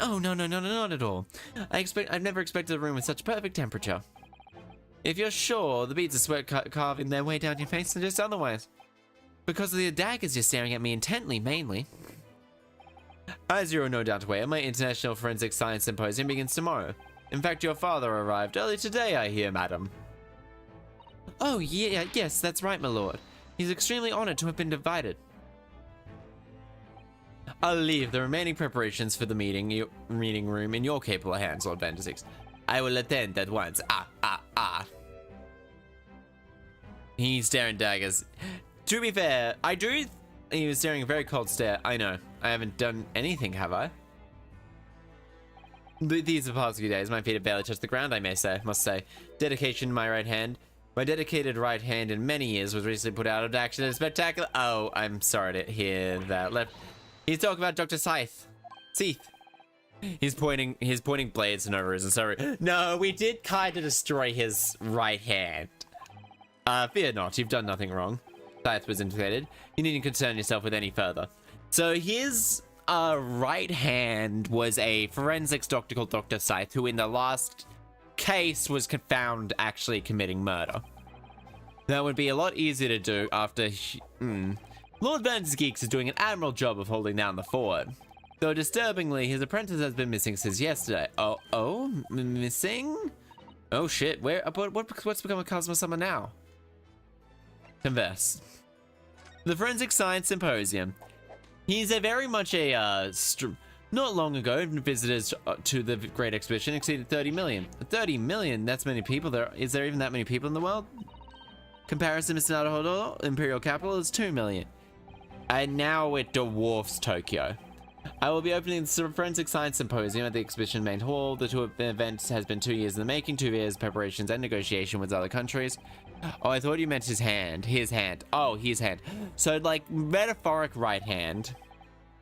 Speaker 2: Oh, no, not at all. I've never expected a room with such perfect temperature. If you're sure, the beads of sweat carving their way down your face and just otherwise. Because of the daggers you're staring at me intently, mainly. As you are no doubt aware, my International Forensic Science Symposium begins tomorrow. In fact, your father arrived early today, I hear, madam. Oh, yes, that's right, my lord. He's extremely honored to have been invited. I'll leave the remaining preparations for the meeting room in your capable hands, Lord Vandersix. I will attend at once. He's staring daggers. To be fair, he was staring a very cold stare. I know. I haven't done anything, have I? These are the past few days. My feet have barely touched the ground, I must say. Dedication to my right hand. My dedicated right hand in many years was recently put out of action in a spectacular... Oh, I'm sorry to hear that. He's talking about Dr. Seath. He's pointing blades and over his... Sorry. No, we did kind of destroy his right hand. Fear not, you've done nothing wrong. Seath was indicated. You needn't concern yourself with any further. So his right hand was a forensics doctor called Dr. Seath, who in the last case was found actually committing murder. That would be a lot easier to do after... Lord Vandersgeeks is doing an admirable job of holding down the fort. Though disturbingly, his apprentice has been missing since yesterday. Missing? Oh shit, what's become of Cosmo Summer now? Converse. The Forensic Science Symposium. He's very much a, not long ago, visitors to the Great Exhibition exceeded 30 million. 30 million? That's many people. Is there even that many people in the world? Comparison, Mr. Naruhodo, Imperial Capital is 2 million. And now it dwarfs Tokyo. I will be opening the Forensic Science Symposium at the exhibition main hall. The tour event has been 2 years in the making, 2 years preparations and negotiation with other countries. Oh, I thought you meant his hand. His hand. Oh, his hand. So, like, metaphoric right hand.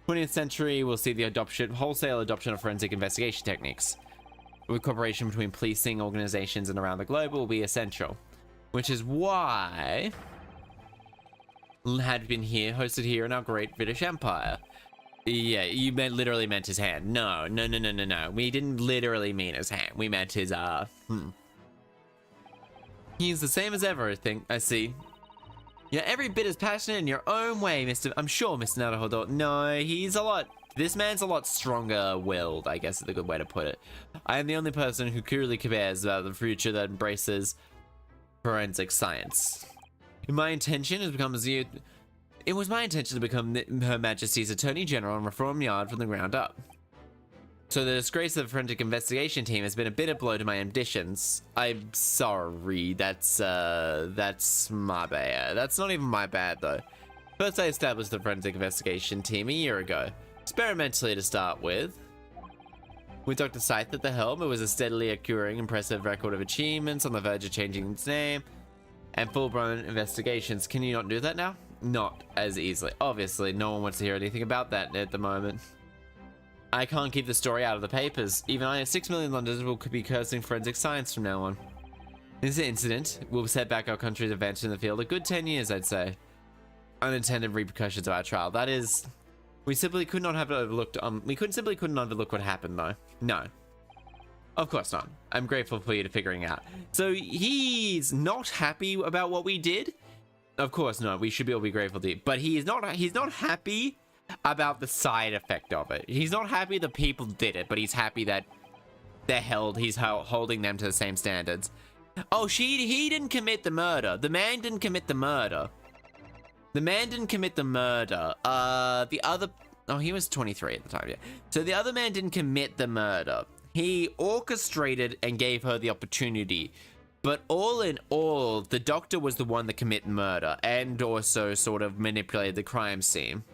Speaker 2: 20th century will see the wholesale adoption of forensic investigation techniques. With cooperation between policing organizations and around the globe will be essential. Which is why... had been hosted here in our great British Empire. Yeah, you literally meant his hand. No. We didn't literally mean his hand. We meant his, He's the same as ever, I see. You're every bit as passionate in your own way, I'm sure, Mr. Naruhodo. No, this man's a lot stronger-willed, I guess is the good way to put it. I am the only person who truly cares about the future that embraces forensic science. My intention has become It was my intention to become Her Majesty's Attorney General and reform Yard from the ground up. So the disgrace of the forensic investigation team has been a bitter blow to my ambitions. I'm sorry, that's my bad. That's not even my bad though. First I established the forensic investigation team a year ago, experimentally to start with. With Dr. Seath at the helm, it was a steadily accruing impressive record of achievements on the verge of changing its name and full-blown investigations. Can you not do that now? Not as easily. Obviously, no one wants to hear anything about that at the moment. I can't keep the story out of the papers. Even I, 6 million Londoners will be cursing forensic science from now on. This incident will set back our country's advance in the field a good 10 years, I'd say. Unintended repercussions of our trial. That is... We simply could not have overlooked... couldn't overlook what happened, though. No. Of course not. I'm grateful for you to figuring out. So, he's not happy about what we did? Of course not. We should be able to be grateful to you. But he's not happy about the side effect of it. He's not happy the people did it, but he's happy that he's holding them to the same standards. Oh, he didn't commit the murder. The man didn't commit the murder. Oh, he was 23 at the time, yeah. So the other man didn't commit the murder. He orchestrated and gave her the opportunity. But all in all, the doctor was the one that committed murder and also sort of manipulated the crime scene.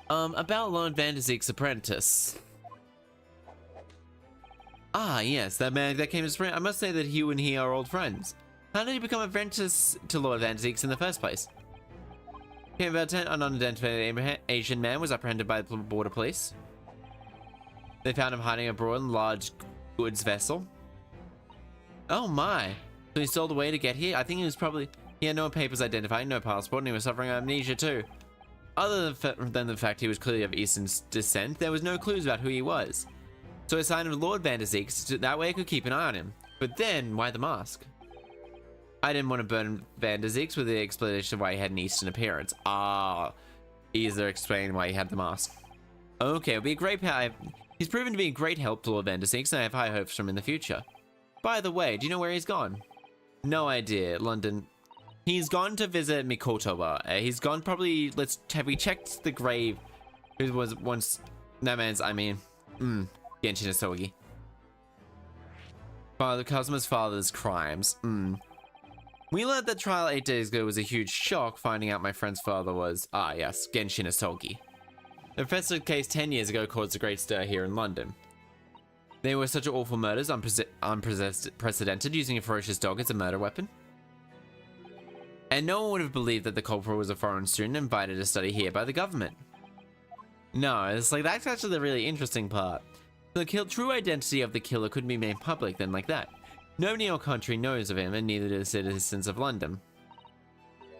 Speaker 2: About Lord Vandersgeek's apprentice. Ah, yes, that man that came as friend. I must say that you and he are old friends. How did he become apprentice to Lord Vandersgeek's in the first place? Came about 10, an unidentified Asian man was apprehended by the border police. They found him hiding abroad in a large goods vessel. Oh my. So he stole away to get here? I think he had no papers identifying, no passport, and he was suffering amnesia too. Other than the fact he was clearly of Eastern descent, there was no clues about who he was. So I signed with Lord Vandersgeek's, that way I could keep an eye on him. But then, why the mask? I didn't want to burn Vandersgeek's with the explanation of why he had an Eastern appearance. Ah, easier explain why he had the mask. Okay, it'll be a great he's proven to be a great help to Lord Vandersgeek's, and I have high hopes from him in the future. By the way, do you know where he's gone? No idea. London. He's gone to visit Mikoto. He's gone probably, have we checked the grave? Who was once, no man's, I mean, Genshin Isogi. Father, Kazuma's father's crimes, We learned that trial 8 days ago was a huge shock, finding out my friend's father was, yes, Genshin Isogi. The professor case 10 years ago caused a great stir here in London. They were such awful murders, unprecedented, using a ferocious dog as a murder weapon. And no one would have believed that the culprit was a foreign student invited to study here by the government. No, it's like, that's actually the really interesting part. The true identity of the killer couldn't be made public then like that. Nobody in our country knows of him, and neither do the citizens of London.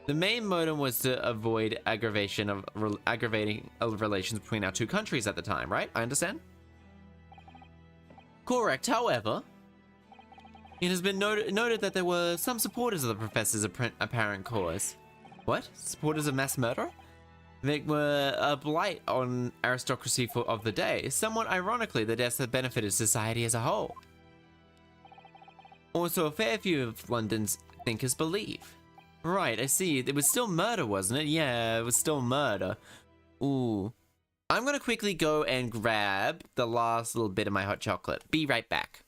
Speaker 2: The main motive was to avoid aggravating of relations between our two countries at the time, right? I understand? Correct, however, it has been noted that there were some supporters of the professor's apparent cause. What? Supporters of mass murder? They were a blight on aristocracy of the day. Somewhat ironically, the deaths have benefited society as a whole. Also, a fair few of London's thinkers believe. Right, I see. It was still murder, wasn't it? Yeah, it was still murder. Ooh. I'm gonna quickly go and grab the last little bit of my hot chocolate. Be right back.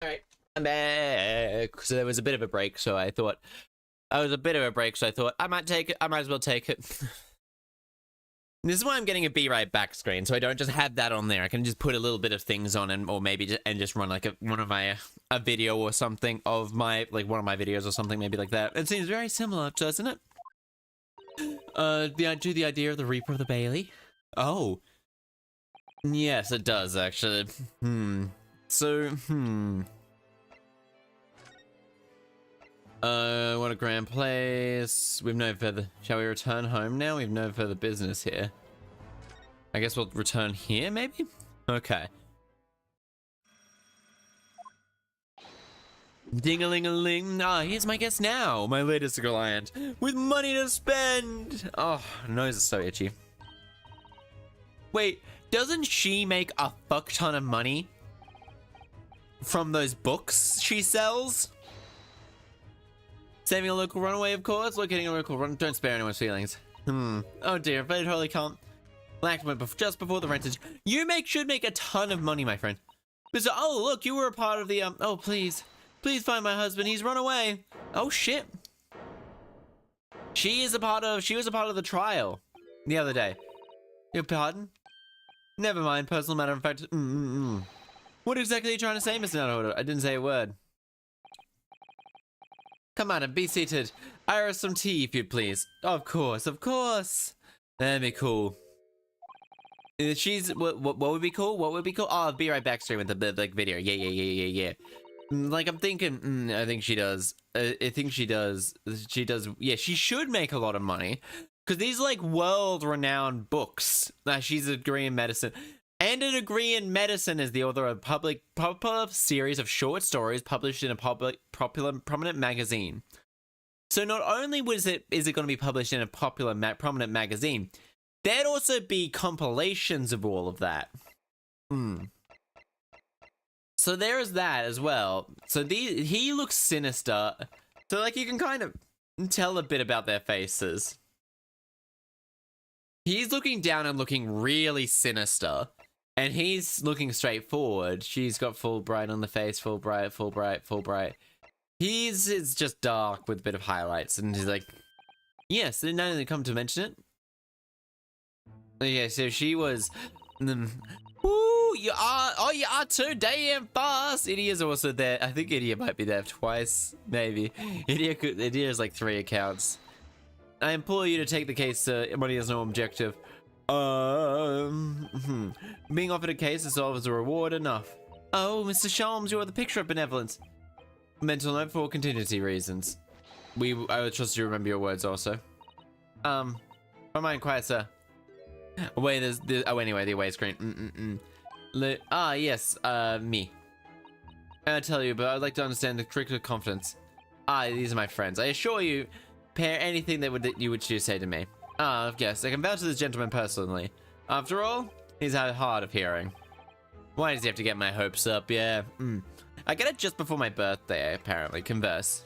Speaker 2: Alright, I'm back. So there was a bit of a break, so I thought I might take it. I might as well take it. This is why I'm getting a be right back screen, so I don't just have that on there. I can just put a little bit of things on, or maybe just run like a video or something of my one of my videos or something, maybe like that. It seems very similar, doesn't it? The idea of the Reaper of the Bailey. Oh, yes, it does actually. So, what a grand place. We've no further. Shall we return home now? We've no further business here. I guess we'll return here, maybe? Okay. Ding-a-ling-a-ling. Here's my guest now. My latest client. With money to spend. Oh, nose is so itchy. Wait, doesn't she make a fuck ton of money from those books she sells? Saving a local runaway, of course. Locating a local run. Don't spare anyone's feelings. Oh dear, if I totally can't. Lacked just before the rentage. You should make a ton of money, my friend. Because, oh look, you were a part of the oh please find my husband. He's run away. Oh shit. She was a part of the trial the other day. Your pardon? Never mind. Personal matter of fact. What exactly are you trying to say, Mr. Naruto? I didn't say a word. Come on and be seated. Iris some tea, if you'd please. Of course, of course. That'd be cool. She's what would be cool? What would be cool? Oh, I'll be right back stream with the video. Yeah. Like I'm thinking, I think she does. I think she does. She does. Yeah, she should make a lot of money because these like world-renowned books. She's a degree in medicine. And a degree in medicine as the author of a popular series of short stories published in a prominent magazine. So not only is it going to be published in a prominent magazine, there'd also be compilations of all of that. So there is that as well. So he looks sinister. So like you can kind of tell a bit about their faces. He's looking down and looking really sinister. And he's looking straight forward. She's got full bright on the face, full bright, full bright, full bright. It's just dark with a bit of highlights. And he's like, yes, didn't I come to mention it? Okay, so she was... Ooh, you are too damn fast. Idia's also there. I think Idia might be there twice, maybe. Idia has like 3 accounts. I implore you to take the case, sir. Money has no objective. Being offered a case to solve is a reward enough. Oh, Mr. Shalms, you are the picture of benevolence. Mental note for contingency reasons. I would trust you to remember your words also. Don't mind, quiet, sir. Wait, anyway, the away screen. Yes, me. I tell you, but I'd like to understand the trick of confidence. These are my friends. I assure you, pair anything that you would choose to say to me. Yes, I can vouch to this gentleman personally. After all, he's hard of hearing. Why does he have to get my hopes up? Yeah, I get it just before my birthday, apparently. Converse.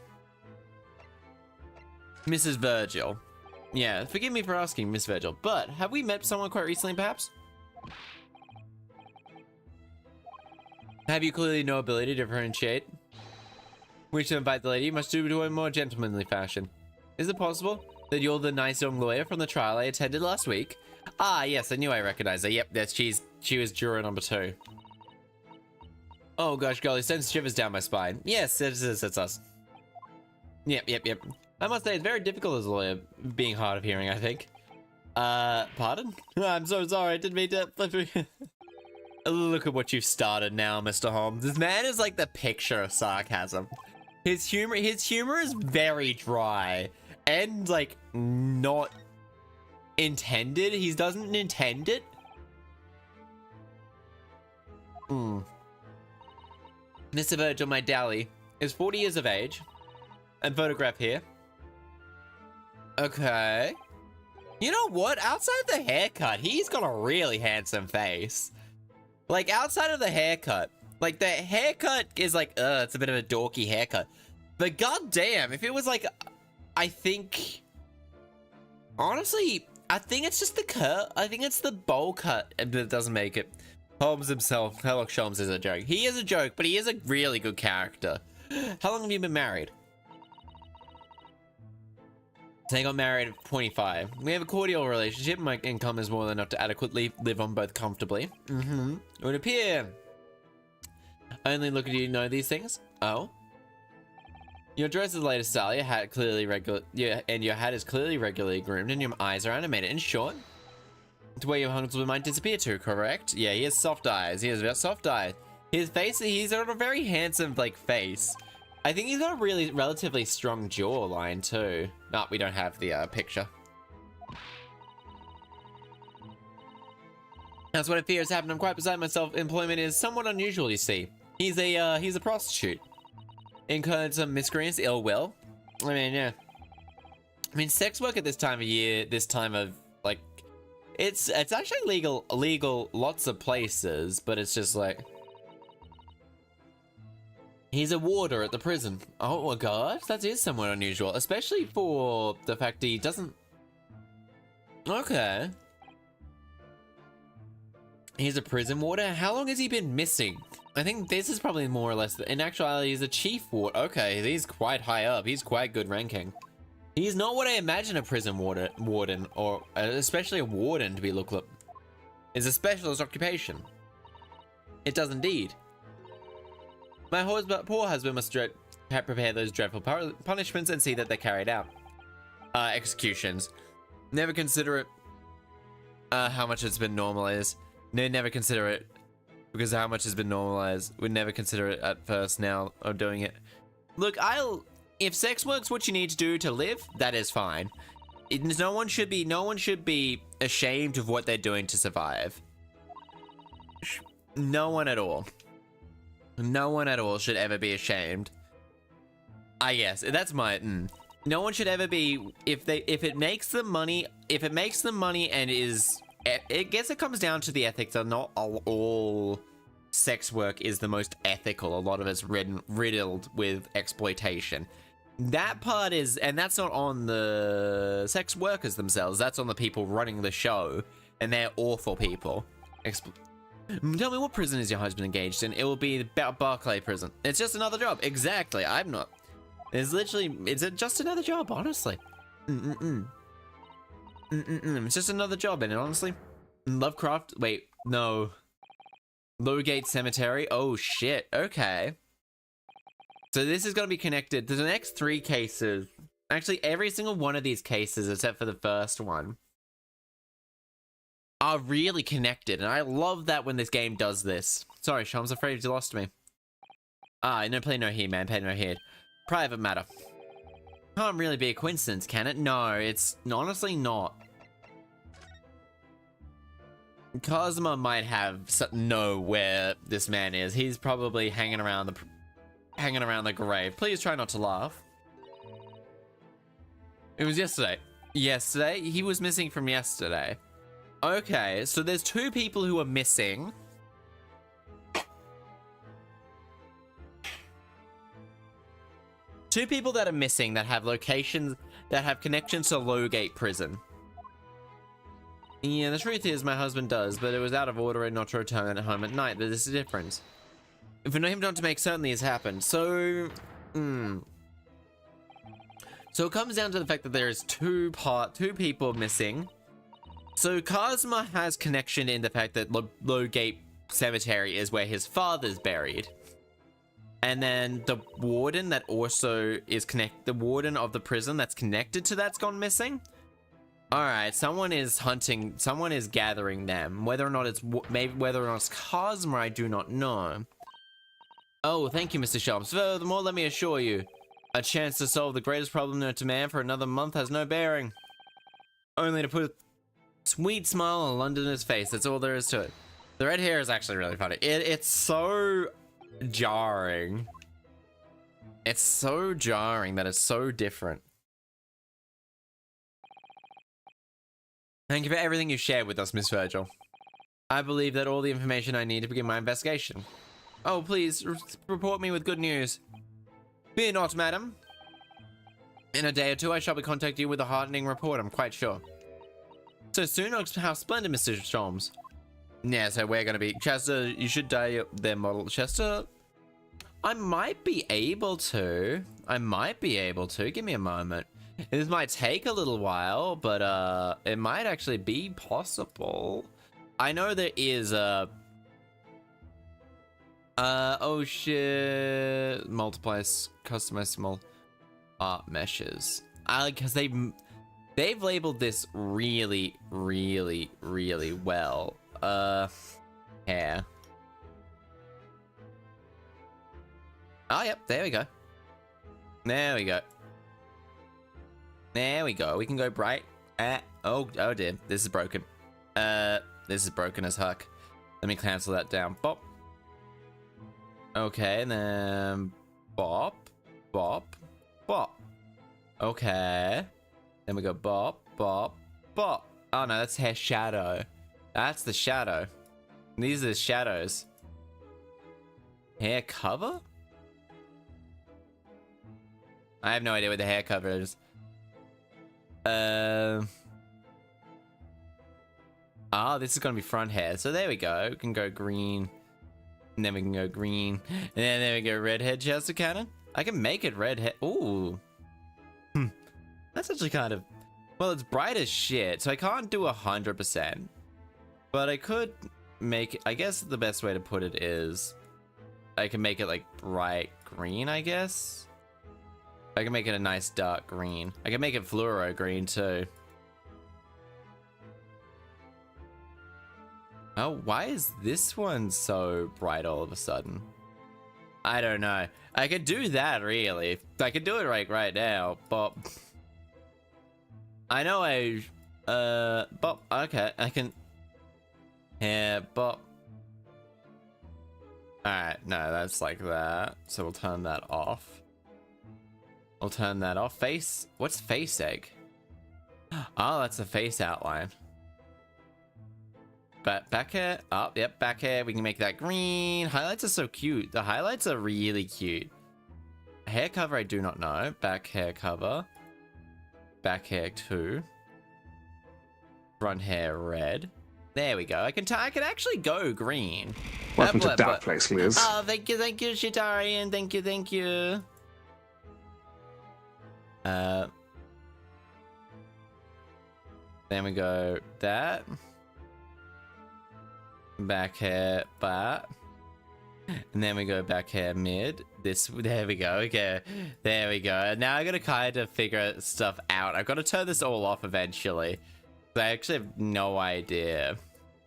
Speaker 2: Mrs. Virgil. Yeah, forgive me for asking, Miss Virgil, but have we met someone quite recently, perhaps? Have you clearly no ability to differentiate? Wish to invite the lady, you must do it in a more gentlemanly fashion. Is it possible that you're the nice young lawyer from the trial I attended last week? Yes, I knew I recognized her. Yep, she was juror number 2. Oh gosh, golly, sends shivers down my spine. Yes, it's us. Yep. I must say, it's very difficult as a lawyer, being hard of hearing, I think. Pardon? I'm so sorry, I didn't mean to... Look at what you've started now, Mr. Holmes. This man is like the picture of sarcasm. His humor is very dry. And, like, not intended. He doesn't intend it. Mr. Virgil, my dally, is 40 years of age. And photograph here. Okay. You know what? Outside the haircut, he's got a really handsome face. Like, outside of the haircut. Like, the haircut is like, it's a bit of a dorky haircut. But goddamn, if it was like, I think... Honestly, I think it's just the cut. I think it's the bowl cut that doesn't make it. Holmes himself, Sherlock Holmes is a joke. He is a joke, but he is a really good character. How long have you been married? They got married at 25. We have a cordial relationship. My income is more than enough to adequately live on both comfortably. It would appear. Only look at you know these things. Oh. Your dress is the latest style. Your hat clearly and your hat is clearly regularly groomed, and your eyes are animated. In short, to where your husband might disappear to. Correct? Yeah, he has soft eyes. He has soft eyes. His face. He's got a very handsome like face. I think he's got a really relatively strong jawline too. No, we don't have the picture. That's what I fear has happened. I'm quite beside myself. Employment is somewhat unusual, you see. He's a prostitute. Incurred some miscreants, ill will. I mean, yeah. I mean, sex work at this time of year, this time of like, it's actually legal lots of places, but it's just like. He's a warder at the prison. Oh my gosh, that is somewhat unusual, especially for the fact he doesn't... Okay. He's a prison warder? How long has he been missing? I think this is probably more or less... In actuality, he's a chief warder. Okay, he's quite high up. He's quite good ranking. He's not what I imagine a prison warden, or especially a warden to be looked up. Is a specialist occupation. It does indeed. My poor husband must prepare those dreadful punishments and see that they're carried out. Executions. Never consider it how much it's been normalized. No, never consider it because how much has been normalized. We'd never consider it at first now of doing it. Look, if sex work's what you need to do to live, that is fine. No one should be ashamed of what they're doing to survive. No one at all. No one at all should ever be ashamed. I guess that's my no one should ever be if it makes them money and is I guess it comes down to the ethics of not all sex work is the most ethical. A lot of it's riddled with exploitation. That part is, and that's not on the sex workers themselves, that's on the people running the show, and they're awful people. Tell me, what prison is your husband engaged in? It will be Barclay prison. It's just another job. Exactly. I'm not. It's literally, it's just another job, honestly. It's just another job, and honestly, Lovecraft, wait, no. Lowgate Cemetery, oh shit, okay. So this is going to be connected to the next 3 cases. Actually, every single one of these cases, except for the first one, are really connected, and I love that when this game does this. Sorry, Sean, I'm afraid you lost me. Ah, no play, no heed, man, play no heed. Private matter. Can't really be a coincidence, can it? No, it's honestly not. Cosma might know where this man is. He's probably hanging around the grave. Please try not to laugh. It was yesterday. Yesterday? He was missing from yesterday. Okay, so there's 2 people who are missing. Two people that are missing that have locations, that have connections to Lowgate Prison. Yeah, the truth is my husband does, but it was out of order and not to return at home at night. But this is the difference. If we know him not to make certain this happened, so... So it comes down to the fact that there is two people missing. So Kazuma has connection in the fact that Lowgate Cemetery is where his father's buried. And then the warden that also is the warden of the prison that's connected to that's gone missing. Alright, someone is hunting, someone is gathering them. Whether or not it's, whether or not it's Kazuma, I do not know. Oh, thank you, Mr. Shelps. Furthermore, let me assure you, a chance to solve the greatest problem known to man for another month has no bearing. Only to put a sweet smile on Londoner's face, that's all there is to it. The red hair is actually really funny. It's so jarring. It's so jarring that it's so different. Thank you for everything you shared with us, Miss Virgil. I believe that all the information I need to begin my investigation. Oh, please, report me with good news. Fear not, madam. In a day or two, I shall be contacting you with a heartening report, I'm quite sure. So soon? How splendid, Mr. Storms. Yeah, so we're gonna be... Chaster, you should dye their model. Chaster? I might be able to. Give me a moment. This might take a little while, but it might actually be possible. I know there is a... oh shit. Multiplies, customize small art meshes. Because they've labeled this really, really, really well. Hair. Oh, yep, there we go. There we go. There we go. We can go bright. Oh dear. This is broken. This is broken as heck. Let me cancel that down. Bop. Okay, and then bop, bop, bop. Okay. Then we go bop, bop, bop. Oh no, that's hair shadow. That's the shadow. These are the shadows. Hair cover? I have no idea what the hair cover is. Oh, this is gonna be front hair. So there we go. We can go green. And then we can go green. And then there we go, redhead Chester cannon. I can make it redhead. Ooh. That's actually kind of... Well, it's bright as shit, so I can't do 100%. But I could make it... I guess the best way to put it is... I can make it like bright green, I guess? I can make it a nice dark green. I can make it fluoro green too. Oh, why is this one so bright all of a sudden? I don't know. I could do that, really. I could do it right now, but... I know but, okay, I can... Yeah, but... Alright, no, that's like that. So we'll turn that off. We'll turn that off. Face... What's face egg? Oh, that's a face outline. back hair up. Yep, back hair. We can make that green. Highlights are so cute. The highlights are really cute. Hair cover, I do not know. Back hair cover. Back hair 2. Front hair red. There we go. I can actually go green.
Speaker 5: Welcome to that place, Liz.
Speaker 2: Oh, thank you, Shitarian. Thank you. Then we go that. Back hair, but. And then we go back hair mid. There we go. Okay. There we go. Now I gotta kind of figure stuff out. I've got to turn this all off eventually. I actually have no idea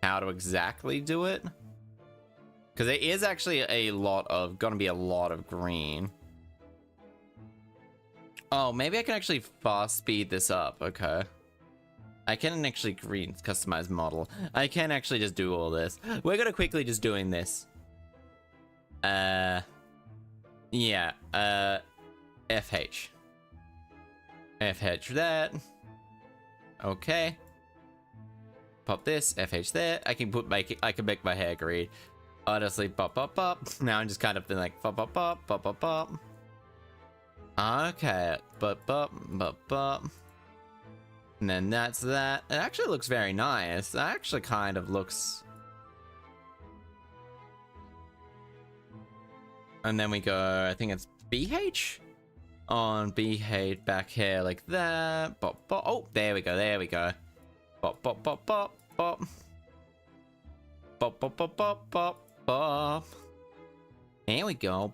Speaker 2: how to exactly do it. Because there is actually gonna be a lot of green. Oh, maybe I can actually fast speed this up. Okay. I can actually green customize model. I can actually just do all this. We're gonna quickly just doing this. Yeah. FH. FH that. Okay. Pop this. FH there. I can make my hair green. Honestly, pop. Now I'm just kind of like pop. Okay. Pop. And then that's that. It actually looks very nice. It actually kind of looks. And then we go, I think it's BH? On BH, back hair like that. Pop. Oh, there we go. Pop. Pop. There we go.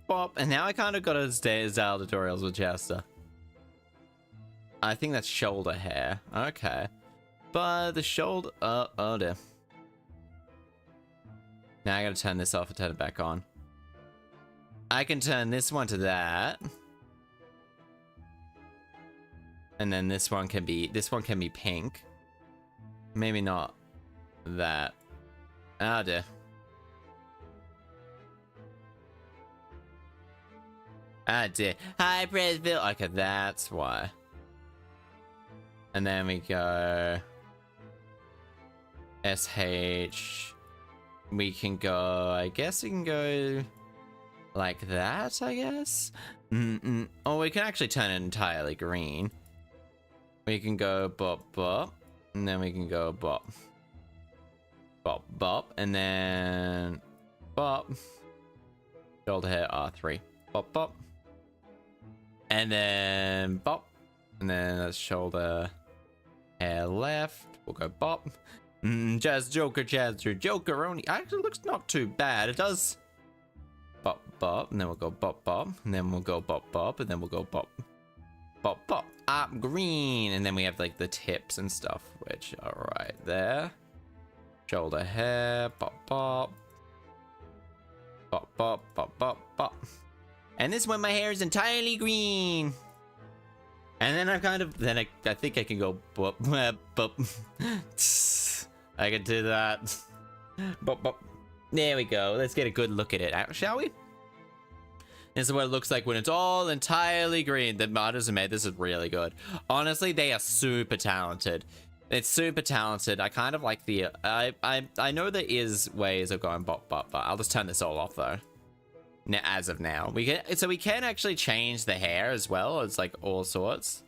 Speaker 2: Pop. And now I kind of got to stay Zal tutorials with Chaster. I think that's shoulder hair. Okay. But the shoulder... oh dear. Now I gotta turn this off and turn it back on. I can turn this one to that. And then this one can be pink. Maybe not that. Oh dear. Ah dear. Hi, Presville. Okay, that's why. And then we go SH. We can go, I guess we can go like that, I guess. Oh, we can actually turn it entirely green. We can go bop. And then we can go bop. Bop. And then bop. Shoulder hair R3. Bop. And then bop. And then that's shoulder hair left. We'll go bop. Jazz Joker only actually looks not too bad. It does bop, and then we'll go bop, and then we'll go bop, and then we'll go bop. Up green, and then we have like the tips and stuff, which are right there. Shoulder hair, bop. And this one, my hair is entirely green. And then I think I can go bop. I can do that. Bop. There we go. Let's get a good look at it, shall we? This is what it looks like when it's all entirely green. The artists who made this is really good. Honestly, they are super talented. It's super talented. I kind of like the... I know there is ways of going bop, but I'll just turn this all off though. As of now, we can actually change the hair as well. It's like all sorts,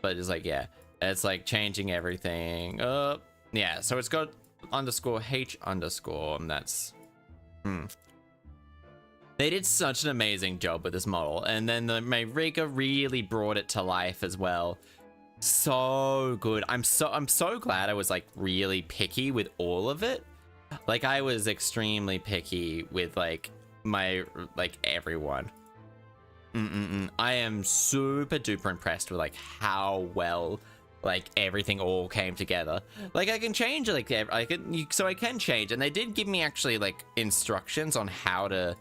Speaker 2: but it's like, yeah, it's like changing everything. Yeah, so it's got _H_, and that's they did such an amazing job with this model. And then the Marika really brought it to life as well. So good. I'm so glad I was like really picky with all of it. Like I was extremely picky with like everyone. I am super duper impressed with like how well like everything all came together. Like I can change like I can change, and they did give me actually like instructions on how to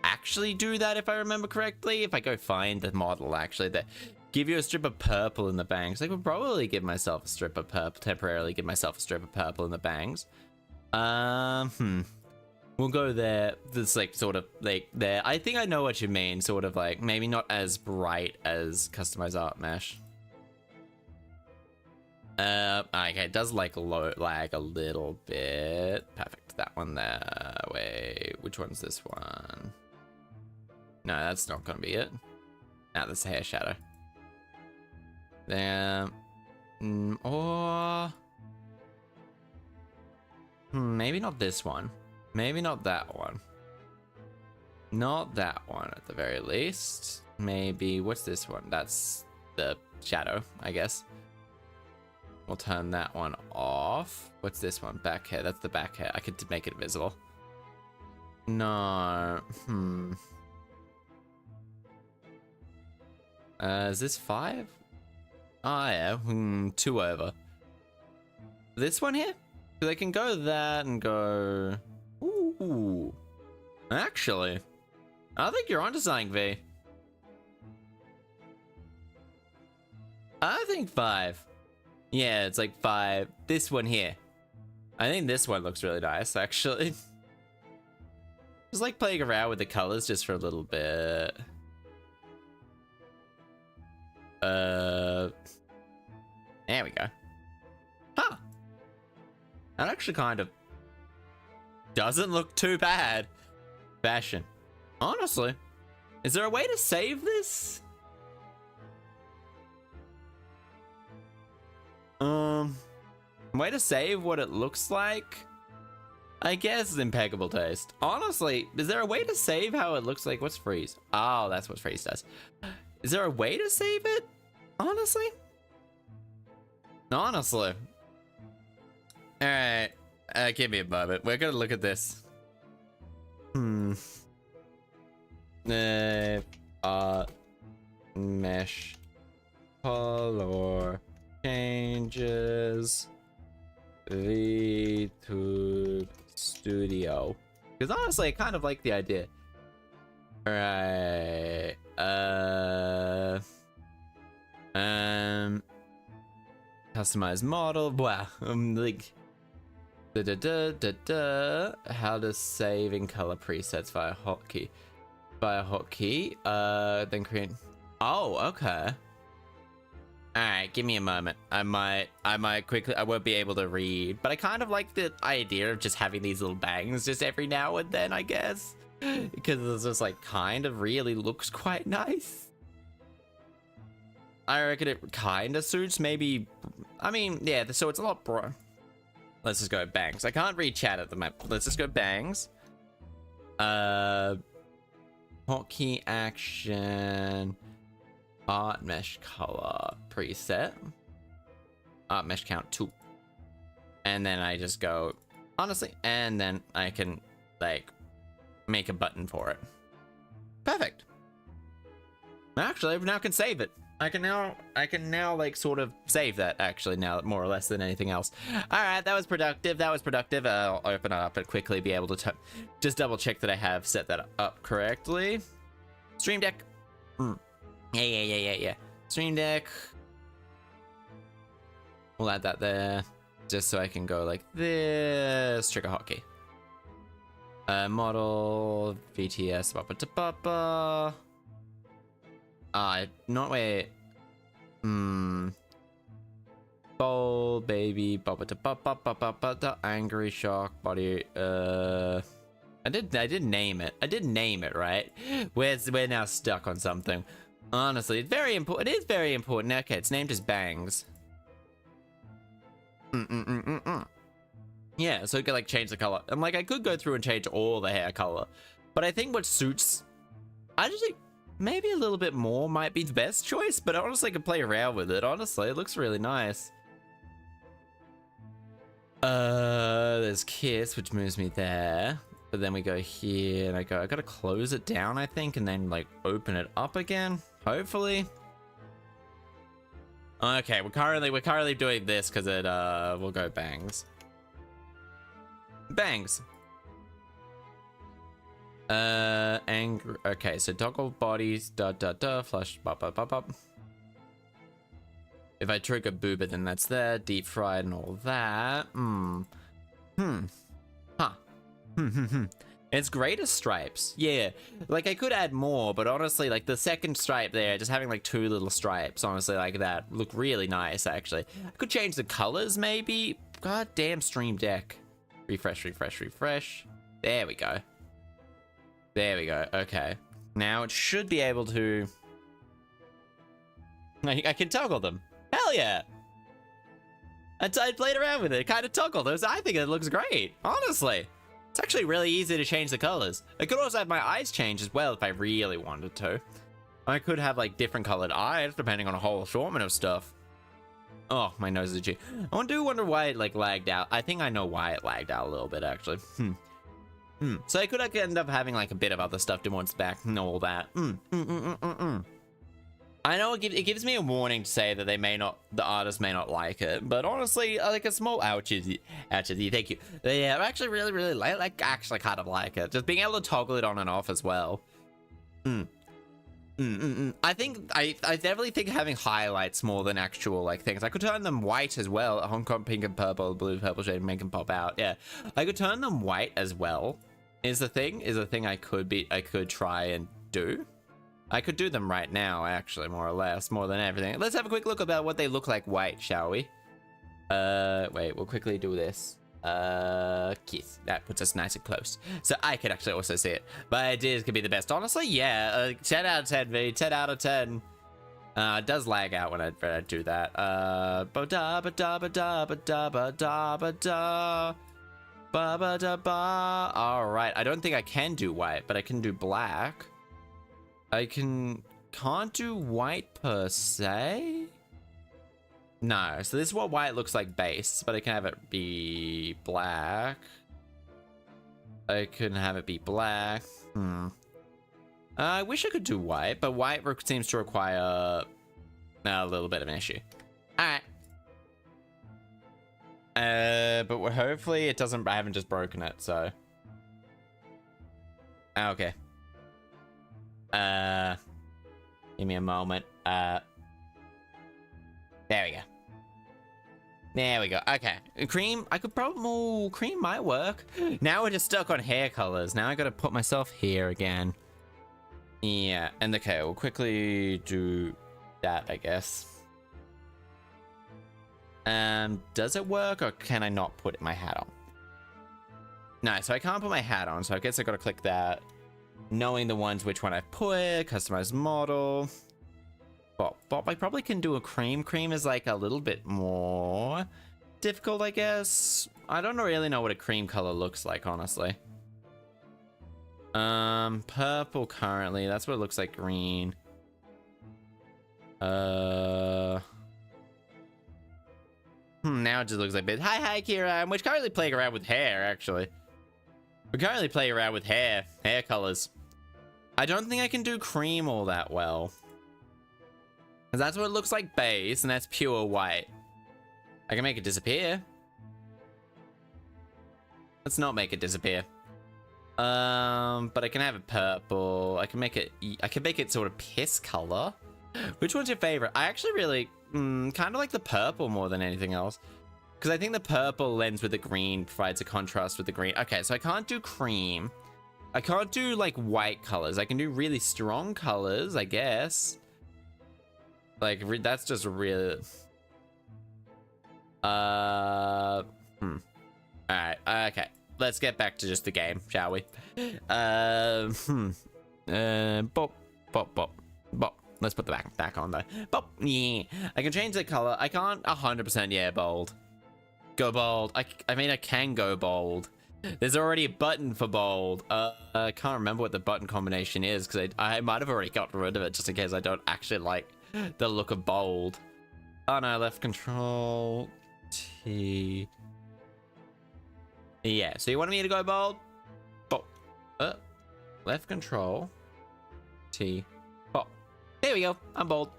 Speaker 2: actually do that, if I remember correctly. If I go find the model, actually, that give you a strip of purple in the bangs. I could probably give myself a strip of purple, temporarily give myself a strip of purple in the bangs. We'll go there. This like sort of like there. I think I know what you mean. Sort of like maybe not as bright as Customize Art Mesh. Okay, it does like lag a little bit. Perfect. That one there. Wait, which one's this one? No, that's not gonna be it. Nah, that's the hair shadow. There. Or maybe not this one. Maybe not that one. Not that one at the very least. Maybe, what's this one? That's the shadow, I guess. We'll turn that one off. What's this one? Back hair. That's the back hair. I could make it visible. No. Is this 5? Oh yeah. 2 over. This one here? Because I can go that and go... Ooh. Actually, I think you're onto something, V. I think 5. Yeah, it's like 5. This one here. I think this one looks really nice, actually. Just like playing around with the colors just for a little bit. There we go. Huh. That actually kind of doesn't look too bad. Fashion. Honestly. Is there a way to save this? Way to save what it looks like? I guess impeccable taste. Honestly, is there a way to save how it looks like? What's freeze? Oh, that's what freeze does. Is there a way to save it? Honestly? Honestly. Alright. Give me a moment. We're gonna look at this. Mesh color changes VTube Studio. Because honestly, I kind of like the idea. Alright. Customize model. Wow. Like. How to save in color presets via hotkey. Then create. Oh, okay. Alright, give me a moment. I might quickly, I won't be able to read, but I kind of like the idea of just having these little bangs just every now and then, I guess. Because it's just like kind of really looks quite nice. I reckon it kind of suits maybe, I mean, yeah, so it's a lot broader. Let's just go bangs. I can't read chat at the moment. Let's just go bangs. Hotkey action. Art mesh color preset. Art mesh count 2. And then I just go, honestly, and then I can like make a button for it. Perfect. Actually, I now can save it. I can now like sort of save that actually now more or less than anything else. All right, that was productive. I'll open it up and quickly be able to just double check that I have set that up correctly. Stream Deck. Yeah. Stream Deck. We'll add that there just so I can go like this. Trigger hotkey. Model VTS. Not wait. Bowl baby. Angry shock body. I did name it. I did name it, right? We're now stuck on something. Honestly, it's very important. It is very important. Okay, it's named as bangs. Yeah, so you can like change the color. And like I could go through and change all the hair color, but I think what suits, I just think maybe a little bit more might be the best choice. But honestly, I can play around with it. Honestly, it looks really nice. There's kiss, which moves me there. But then we go here, and I gotta close it down, I think, and then like open it up again. Hopefully. Okay, we're currently doing this because it we'll go bangs. Bangs. Angry. Okay, so toggle bodies. Flush. Bop. If I trigger boober, then that's there. Deep fried and all that. Huh. It's great as stripes. Yeah, like I could add more, but honestly, like the second stripe there, just having like 2 little stripes, honestly, like that, look really nice, actually. I could change the colors, maybe. God damn Stream Deck. Refresh, refresh, refresh. There we go. There we go. Okay. Now it should be able to... I can toggle them. Hell yeah! I played around with it, kind of toggled those. I think it looks great, honestly. It's actually really easy to change the colors. I could also have my eyes change as well if I really wanted to. I could have like different colored eyes depending on a whole assortment of stuff. Oh, my nose is itchy. I do wonder why it like lagged out. I think I know why it lagged out a little bit actually. So I could like, end up having like a bit of other stuff towards back and all that. I know it gives me a warning to say that the artist may not like it, but honestly, like a small ouchie, thank you. Yeah, I actually really actually kind of like it. Just being able to toggle it on and off as well. I think, I definitely think having highlights more than actual like things. I could turn them white as well. Hong Kong pink and purple, blue, purple shade, make them pop out. Yeah, I could turn them white as well. Is a thing I could try and do. I could do them right now, actually, more or less, more than everything. Let's have a quick look about what they look like white, shall we? Wait, we'll quickly do this. Kiss. That puts us nice and close. So I could actually also see it. But ideas could be the best. Honestly, yeah, 10 out of 10, V. 10 out of 10. It does lag out when I do that. Alright, I don't think I can do white, but I can do black. I can't do white per se. No, so this is what white looks like base, but I can have it be black. I can have it be black. I wish I could do white, but white seems to require a little bit of an issue. Alright. But hopefully it doesn't, I haven't just broken it, so. Okay. Give me a moment. There we go. There we go. Okay. Cream, I could probably... cream might work. Now we're just stuck on hair colors. Now I gotta put myself here again. Yeah, and okay, we'll quickly do that, I guess. Does it work, or can I not put my hat on? No, so I can't put my hat on, so I guess I gotta click that. Knowing the ones which one I've put, customize model. But I probably can do a cream. Cream is like a little bit more difficult, I guess. I don't really know what a cream color looks like, honestly. Purple currently, that's what it looks like. Green. Now it just looks like this. Hi, Kira. We're currently playing around with hair, actually. We're currently playing around with hair colors. I don't think I can do cream all that well. Because that's what it looks like base, and that's pure white. I can make it disappear. Let's not make it disappear. But I can have it purple. I can make it sort of piss color. Which one's your favorite? I actually really kind of like the purple more than anything else. Because I think the purple lens with the green provides a contrast with the green. Okay, so I can't do cream. I can't do like white colors. I can do really strong colors, I guess. Like, that's just real. Alright, okay. Let's get back to just the game, shall we? Bop, bop, bop, bop. Let's put the back on though. Bop, yeah. I can change the color. I can't 100%, yeah, bold. Go bold. I mean, I can go bold. There's already a button for bold. I can't remember what the button combination is because I might have already gotten rid of it just in case I don't actually like the look of bold. Oh no, left control T. Yeah, so you wanted me to go bold? Bold. Left control T. Bold. There we go. I'm bold.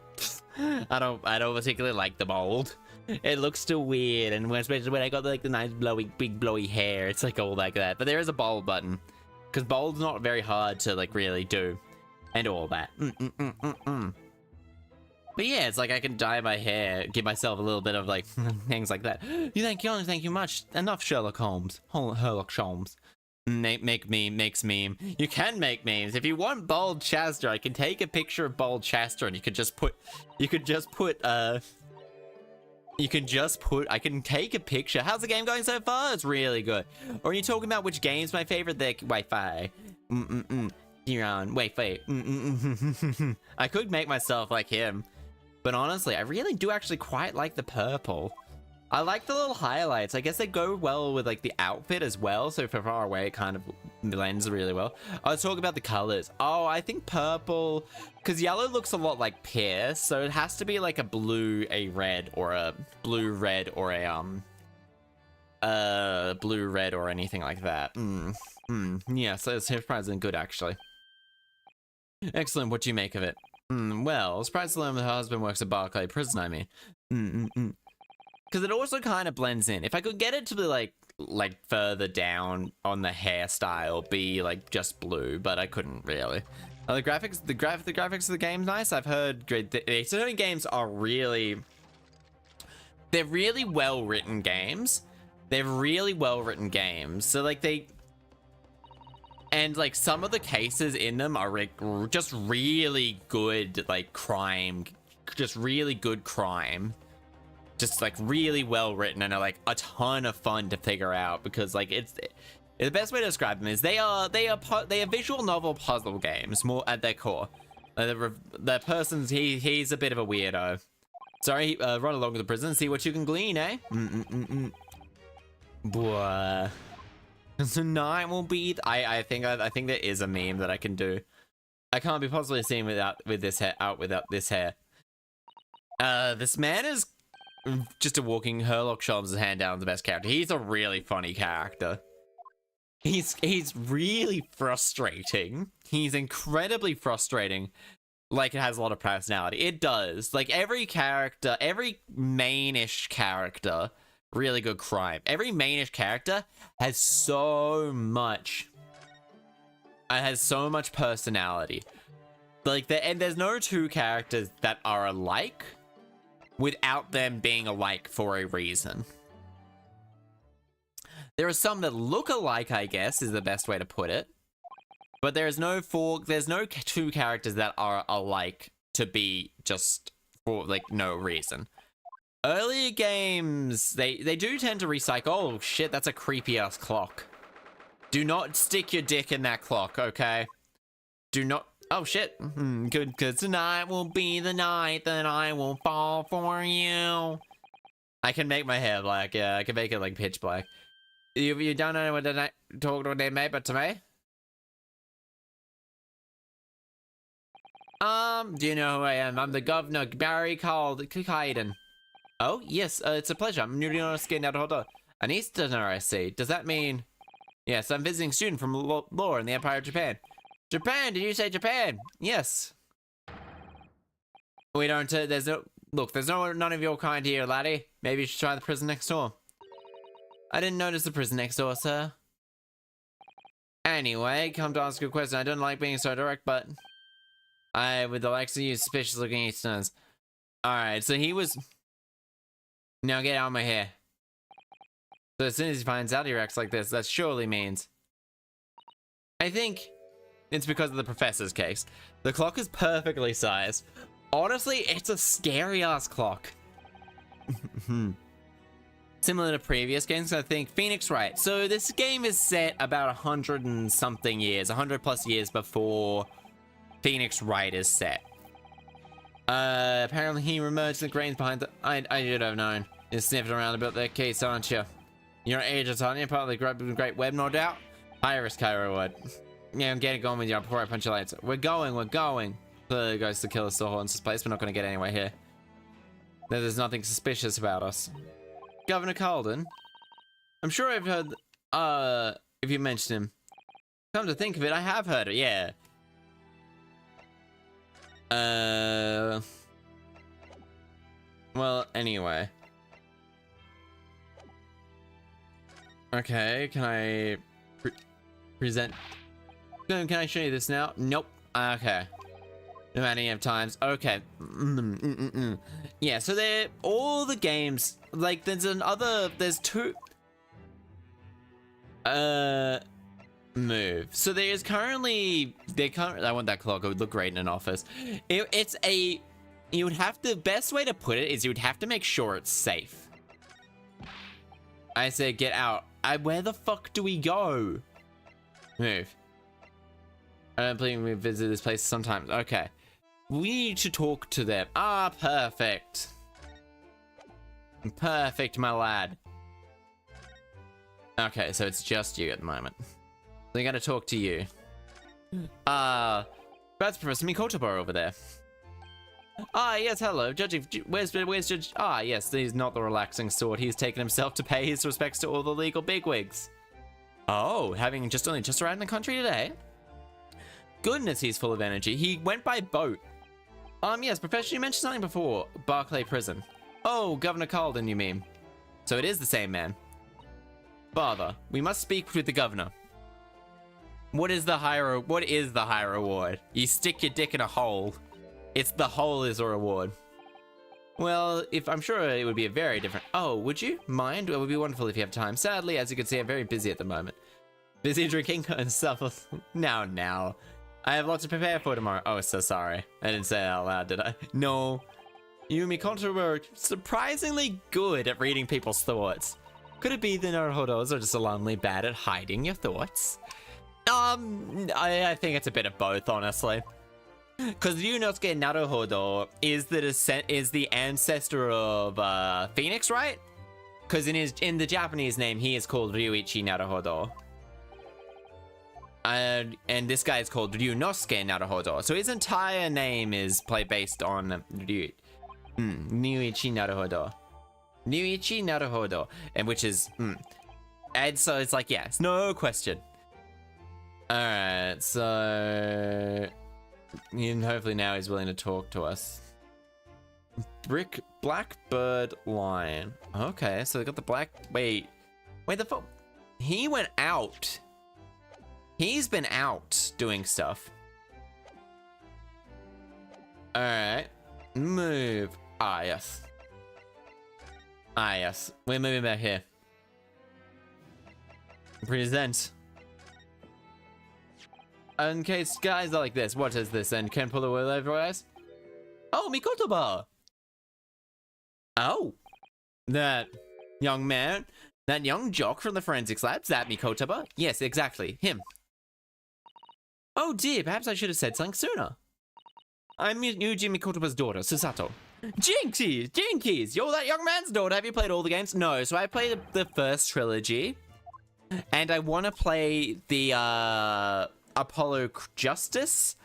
Speaker 2: I don't particularly like the bold. It looks still weird, and especially when I got like the nice big blowy hair, it's like all like that. But there is a bold button, because bold's not very hard to like really do, and all that. But yeah, it's like I can dye my hair, give myself a little bit of like things like that. Thank you much. Enough Sherlock Holmes. Sherlock Holmes. Make meme, makes meme. You can make memes. If you want bald Chaster, I can take a picture of bald Chaster and I can take a picture. How's the game going so far? It's really good. Or are you talking about which game's my favorite? The Wi-Fi. You're on Wi-Fi. I could make myself like him. But honestly, I really do actually quite like the purple. I like the little highlights. I guess they go well with like the outfit as well. So from far away, it kind of blends really well. I was talking about the colors. Oh, I think purple, because yellow looks a lot like Pierce. So it has to be like a blue, a red, or a blue, red, or a blue, red, or anything like that. Yeah, so it's surprisingly good actually. Excellent. What do you make of it? Well, surprised to learn that her husband works at Barclay Prison, I mean. Because it also kind of blends in. If I could get it to be like further down on the hairstyle, be like just blue, but I couldn't really. The graphics of the game's nice. I've heard the certain games are they're really well written games. They're really well written games. So like and like some of the cases in them are like just really good, like crime, just really good crime. Just like really well written and are like a ton of fun to figure out, because like the best way to describe them is they are visual novel puzzle games more at their core. The person's he's a bit of a weirdo. Sorry, run along with the prison, see what you can glean, eh? Boy. Tonight will be. I think there is a meme that I can do. I can't be possibly seen without this hair. This man is just a walking Herlock Sholmes' hand down the best character. He's a really funny character. He's really frustrating. He's incredibly frustrating. Like, it has a lot of personality. It does. Like, every character, every mainish character, really good crime. Every mainish character has so much personality. Like, and there's no two characters that are alike without them being alike for a reason. There are some that look alike, I guess, is the best way to put it. But there's no two characters that are alike to be just for, like, no reason. Earlier games, they do tend to recycle. Oh, shit, that's a creepy-ass clock. Do not stick your dick in that clock, okay? Do not... Oh, shit. Good, because tonight will be the night that I will fall for you. I can make my hair black, yeah. I can make it, like, pitch black. You don't know what I talked to them, but to me? Do you know who I am? I'm the governor, Barry called Hayden. Oh, yes, it's a pleasure. I'm newly on a skin out holder. An Easterner, I see. Does that mean... Yes, I'm visiting student from law in the Empire of Japan. Japan, did you say Japan? Yes. We don't, there's no, look, there's none of your kind here, laddie. Maybe you should try the prison next door. I didn't notice the prison next door, sir. Anyway, come to ask you a question. I don't like being so direct, but I would like to use suspicious looking Easterners. Alright, so he was... Now get out of my hair. So as soon as he finds out he acts like this, that surely means... I think... It's because of the professor's case. The clock is perfectly sized. Honestly, it's a scary-ass clock. Similar to previous games, I think. Phoenix Wright. So this game is set about 100 and something years, 100 plus years before Phoenix Wright is set. Apparently he emerged the grains behind the... I should have known. You're sniffing around about that case, aren't you? You're an agent, aren't you? Part of the Great Web, no doubt. High risk, high reward. Yeah, I'm getting going with you before I punch your lights. We're going. Clearly goes to kill us the Horns' place. We're not going to get anywhere here. There's nothing suspicious about us. Governor Calden? I'm sure I've heard, if you mentioned him. Come to think of it, I have heard it, yeah. Well, anyway. Okay, can I present... Can I show you this now? Nope. Okay. No matter of times. Okay. Yeah, so they're all the games. Like, there's two. Move. So there is currently, I want that clock. It would look great in an office. It's a, you would have to, best way to put it is you would have to make sure it's safe. I say get out. Where the fuck do we go? Move. I don't believe we visit this place sometimes. Okay. We need to talk to them. Ah, perfect. Perfect, my lad. Okay, so it's just you at the moment. They gotta talk to you. That's Professor MUSHcourtRoom over there. Ah, yes, hello. Where's Judge? Ah, yes, he's not the relaxing sort. He's taken himself to pay his respects to all the legal bigwigs. Oh, having only just arrived in the country today? Goodness, he's full of energy. He went by boat. Yes, Professor, you mentioned something before. Barclay Prison. Oh, Governor Carlton, you mean? So it is the same man. Father, we must speak with the governor. What is the high reward? You stick your dick in a hole. It's the hole is a reward. Well, I'm sure it would be a very different... Oh, would you mind? It would be wonderful if you have time. Sadly, as you can see, I'm very busy at the moment. Busy drinking and stuff. Now. I have lots to prepare for tomorrow. Oh, so sorry. I didn't say it out loud, did I? No. You and MUSHcourtRoom were surprisingly good at reading people's thoughts. Could it be the Naruhodos are just alarmingly bad at hiding your thoughts? I think it's a bit of both, honestly. Because Ryunosuke Naruhodo is the ancestor of Phoenix, right? Because in the Japanese name, he is called Ryuichi Naruhodo. And this guy is called Ryunosuke Naruhodo. So his entire name is based on Ryuichi Naruhodo. Ryuichi Naruhodo. And which is... And so it's like, yes, no question. Alright, so... And hopefully now he's willing to talk to us. Blackbird Lion. Okay, so they got the Wait, the fuck? He went out. He's been out doing stuff. Alright. Move. Ah, yes. We're moving back here. Present. In case guys are like this, what is this? And can pull away over eyes? Oh, Mikotoba! Oh! That young man? That young jock from the forensics labs? That Mikotoba? Yes, exactly. Him. Oh dear, perhaps I should have said something sooner. I'm Yuji Mikotoba's daughter, Susato. Jinkies! You're that young man's daughter. Have you played all the games? No, so I played the first trilogy. And I want to play the, Apollo Justice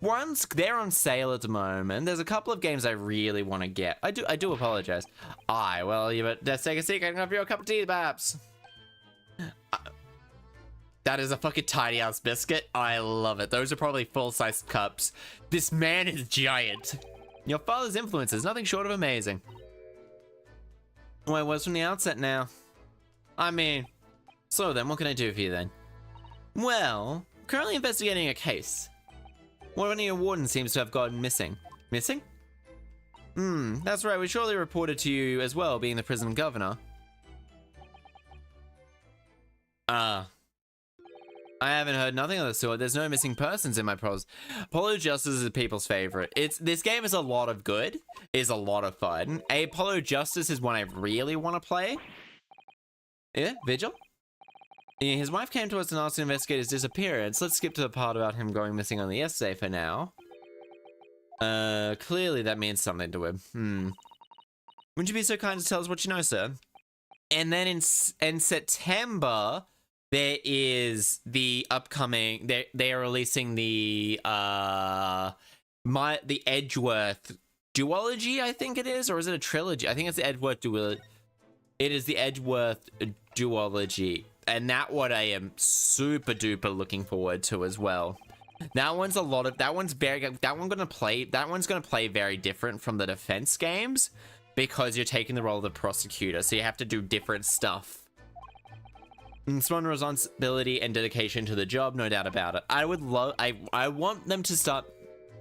Speaker 2: ones. They're on sale at the moment. There's a couple of games I really want to get. I do apologize. Well, you better take a seat. I can have you a cup of tea, perhaps. That is a fucking tiny ass biscuit. I love it. Those are probably full-sized cups. This man is giant. Your father's influence is nothing short of amazing. Well, I was from the outset now. I mean, so then, what can I do for you then? Well, currently investigating a case. One of your wardens seems to have gone missing. Missing? That's right. We surely reported to you as well, being the prison governor. I haven't heard nothing of the sort. There's no missing persons in my pros. Apollo Justice is people's favorite. This game is a lot of good. Is a lot of fun. Apollo Justice is one I really want to play. Yeah, Vigil? Yeah, his wife came to us and asked to investigate his disappearance. Let's skip to the part about him going missing on the essay for now. Clearly that means something to him. Wouldn't you be so kind to tell us what you know, sir? And then in September, there is the upcoming... They are releasing the Edgeworth duology, I think it is, or is it a trilogy? I think it's the Edgeworth duology. It is the Edgeworth duology, and that one I am super duper looking forward to as well. That one's gonna play very different from the defense games because you're taking the role of the prosecutor, so you have to do different stuff. It's one responsibility and dedication to the job, no doubt about it. I want them to start.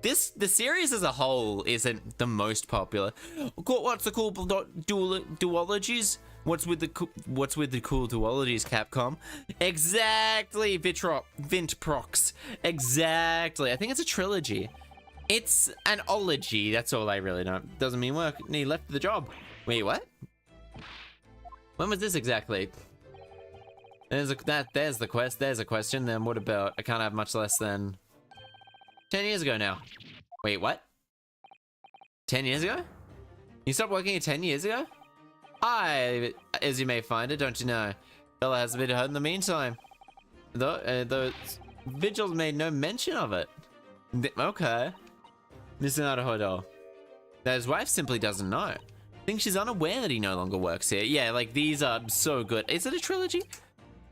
Speaker 2: The series as a whole isn't the most popular. What's the cool duologies? What's with the cool duologies, Capcom? Exactly, Vintprox. Exactly. I think it's a trilogy. It's an ology. That's all I really know. Doesn't mean work. And he left the job. Wait, what? When was this exactly? There's a question. Then what about? I can't have much less than 10 years ago now. Wait, what? 10 years ago? You stopped working here 10 years ago? As you may find it, don't you know? Fella has been hurt in the meantime. Though Vigils made no mention of it. Okay. Missing out a hotel. That his wife simply doesn't know. I think she's unaware that he no longer works here. Yeah, like these are so good. Is it a trilogy?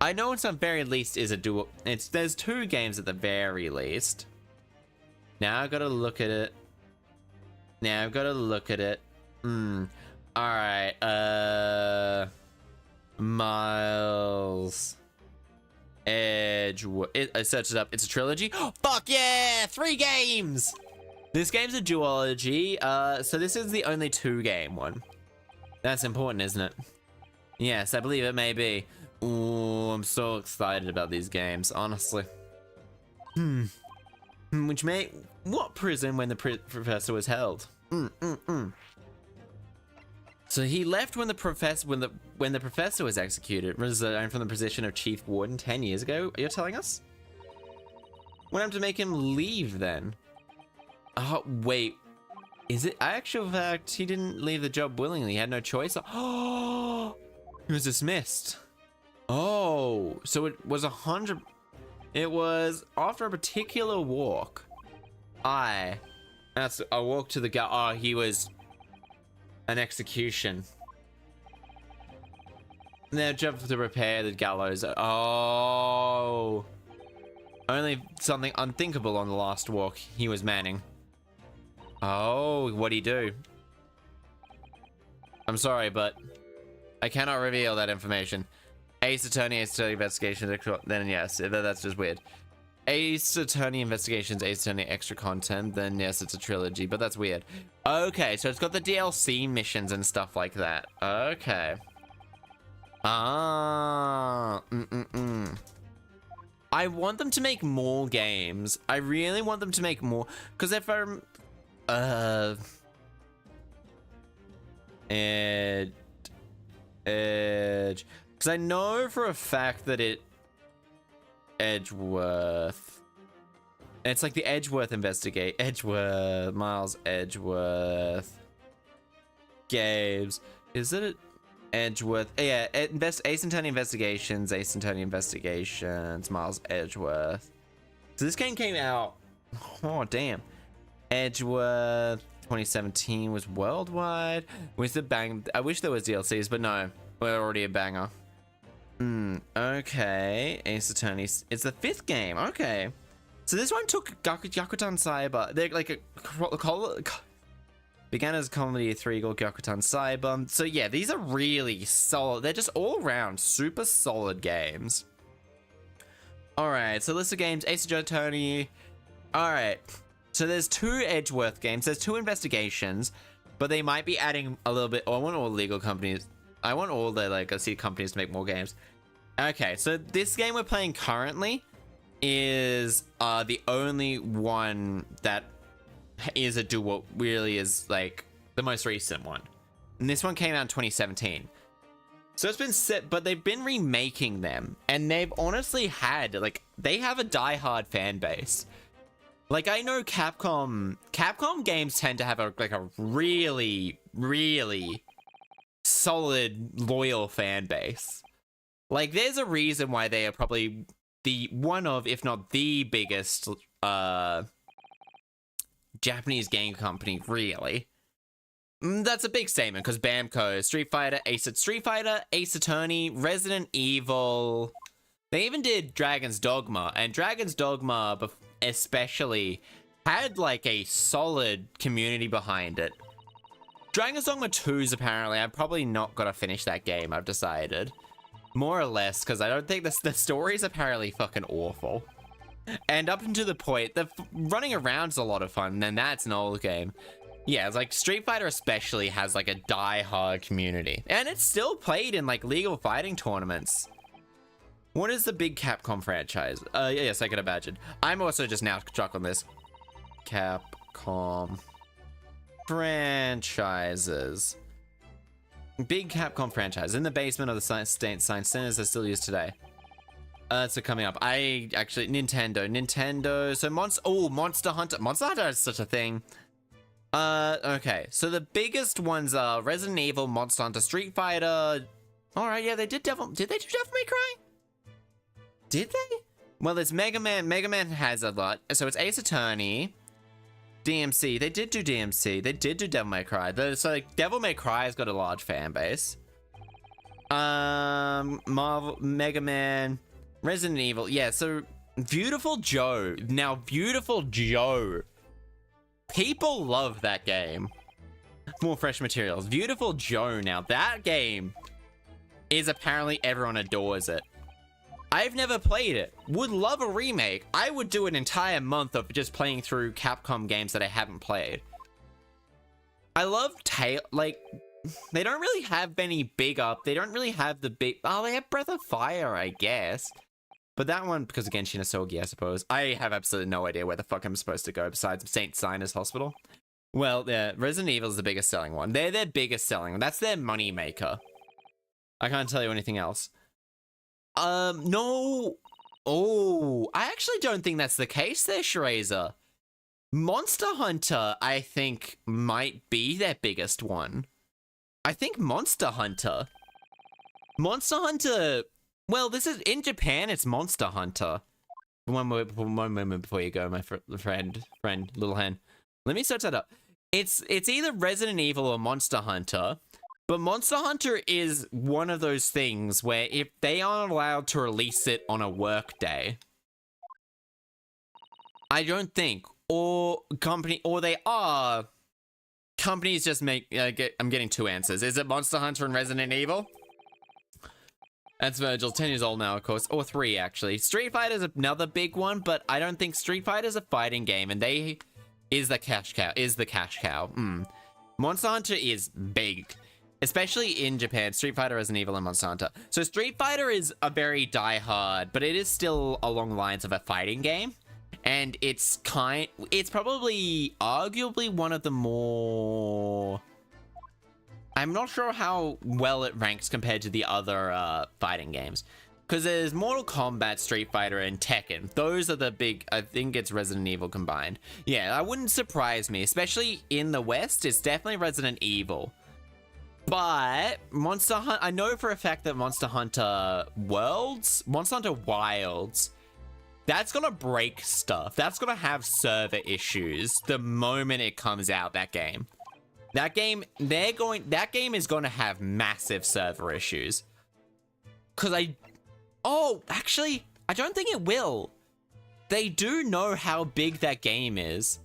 Speaker 2: I know it's at very least is a dual. There's 2 games at the very least. Now I've got to look at it. Alright, Miles Edge. I searched it up. It's a trilogy. Oh, fuck yeah! 3 games! This game's a duology. So this is the only 2 game one. That's important, isn't it? Yes, I believe it may be. Ooh, I'm so excited about these games, honestly. What prison when the professor was held? So he left when the professor was executed, resigned from the position of chief warden 10 years ago. You're telling us? What happened to make him leave then? Oh wait, is it actual fact he didn't leave the job willingly? He had no choice. Oh, he was dismissed. Oh, so it was 100. It was after a particular walk. That's a walk to the oh, he was an execution. Their job to repair the gallows. Oh, only something unthinkable on the last walk he was manning. Oh, what'd he do? I'm sorry, but I cannot reveal that information. Ace Attorney Investigations, then yes, that's just weird. Ace Attorney Investigations, Ace Attorney Extra Content, then yes, it's a trilogy, but that's weird. Okay, so it's got the DLC missions and stuff like that. Okay. I want them to make more games. I really want them to make more, because if I'm... Edge... Because I know for a fact that Edgeworth. It's like the Edgeworth Miles Edgeworth games. Is it Edgeworth? Yeah, Ace Attorney Investigations, Miles Edgeworth. So this game came out. Oh damn. Edgeworth 2017 was worldwide. Was the bang? I wish there was DLCs, but no, we're already a banger. Okay. Ace Attorney. It's the 5th game. Okay. So this one took Gyakutan Cyber. They're like began as a comedy 3 called Gyakutan Cyber. So yeah, these are really solid. They're just all around super solid games. Alright, so list of games. Ace Attorney. Alright. So there's 2 Edgeworth games. There's 2 investigations. But they might be adding a little bit. Oh, I want all legal companies. I want all the legacy companies to make more games. Okay, so this game we're playing currently is the only one that is a dual, really is like the most recent one. And this one came out in 2017. So it's been set, but they've been remaking them. And they've honestly had, they have a diehard fan base. Like, I know Capcom games tend to have a really, really solid, loyal fan base. Like, there's a reason why they are probably the one of, if not the biggest, Japanese game company, really. That's a big statement, because Bamco, Street Fighter, Ace Attorney, Resident Evil. They even did Dragon's Dogma, and Dragon's Dogma especially had a solid community behind it. Dragon's Dogma 2's apparently, I'm probably not gonna finish that game, I've decided. More or less, because I don't think the story's apparently fucking awful. And up until the point, the running around's a lot of fun, and that's an old game. Yeah, it's like Street Fighter especially has like a die-hard community. And it's still played in like legal fighting tournaments. What is the big Capcom franchise? Yes, I can imagine. I'm also just now stuck on this. Capcom franchises. Big Capcom franchise in the basement of the Science Centers are still used today. So coming up, Nintendo. So Monster Hunter. Monster Hunter is such a thing. Okay. So the biggest ones are Resident Evil, Monster Hunter, Street Fighter. All right, yeah, they did Devil. Did they do Devil May Cry? Did they? Well, there's Mega Man. Mega Man has a lot. So it's Ace Attorney. DMC, they did do DMC. They did do Devil May Cry. So like, Devil May Cry has got a large fan base. Marvel, Mega Man, Resident Evil. Yeah, so Beautiful Joe. Now, Beautiful Joe. People love that game. More fresh materials. Beautiful Joe. Now, that game is apparently everyone adores it. I've never played it. Would love a remake. I would do an entire month of just playing through Capcom games that I haven't played. I love like, they don't really have any big up. They don't really have the big... Oh, they have Breath of Fire, I guess. But that one, because again, Shinasogi, I suppose. I have absolutely no idea where the fuck I'm supposed to go besides St. Sinus Hospital. Well, yeah, Resident Evil is the biggest selling one. They're their biggest selling one. That's their money maker. I can't tell you anything else. No. Oh, I actually don't think that's the case there, Shrazer. Monster Hunter, I think, might be their biggest one. I think Monster Hunter. Well, this is in Japan, it's Monster Hunter. One moment before you go, my friend, little hen. Let me search that up. It's either Resident Evil or Monster Hunter. But Monster Hunter is one of those things where if they aren't allowed to release it on a work day, I don't think, or they are, companies just make, I'm getting two answers. Is it Monster Hunter and Resident Evil? That's Virgil, 10 years old now, of course, or 3 actually. Street Fighter is another big one, but I don't think Street Fighter is a fighting game, and is the cash cow. Monster Hunter is big. Especially in Japan, Street Fighter, Resident Evil, and Monster Hunter. So Street Fighter is a very die-hard, but it is still along the lines of a fighting game. And it's probably arguably one of the more... I'm not sure how well it ranks compared to the other fighting games. Because there's Mortal Kombat, Street Fighter, and Tekken. Those are the big... I think it's Resident Evil combined. Yeah, that wouldn't surprise me. Especially in the West, it's definitely Resident Evil. But Monster Hunter, I know for a fact that Monster Hunter Wilds, that's gonna break stuff. That's gonna have server issues the moment it comes out, that game. That game is gonna have massive server issues. Actually, I don't think it will. They do know how big that game is.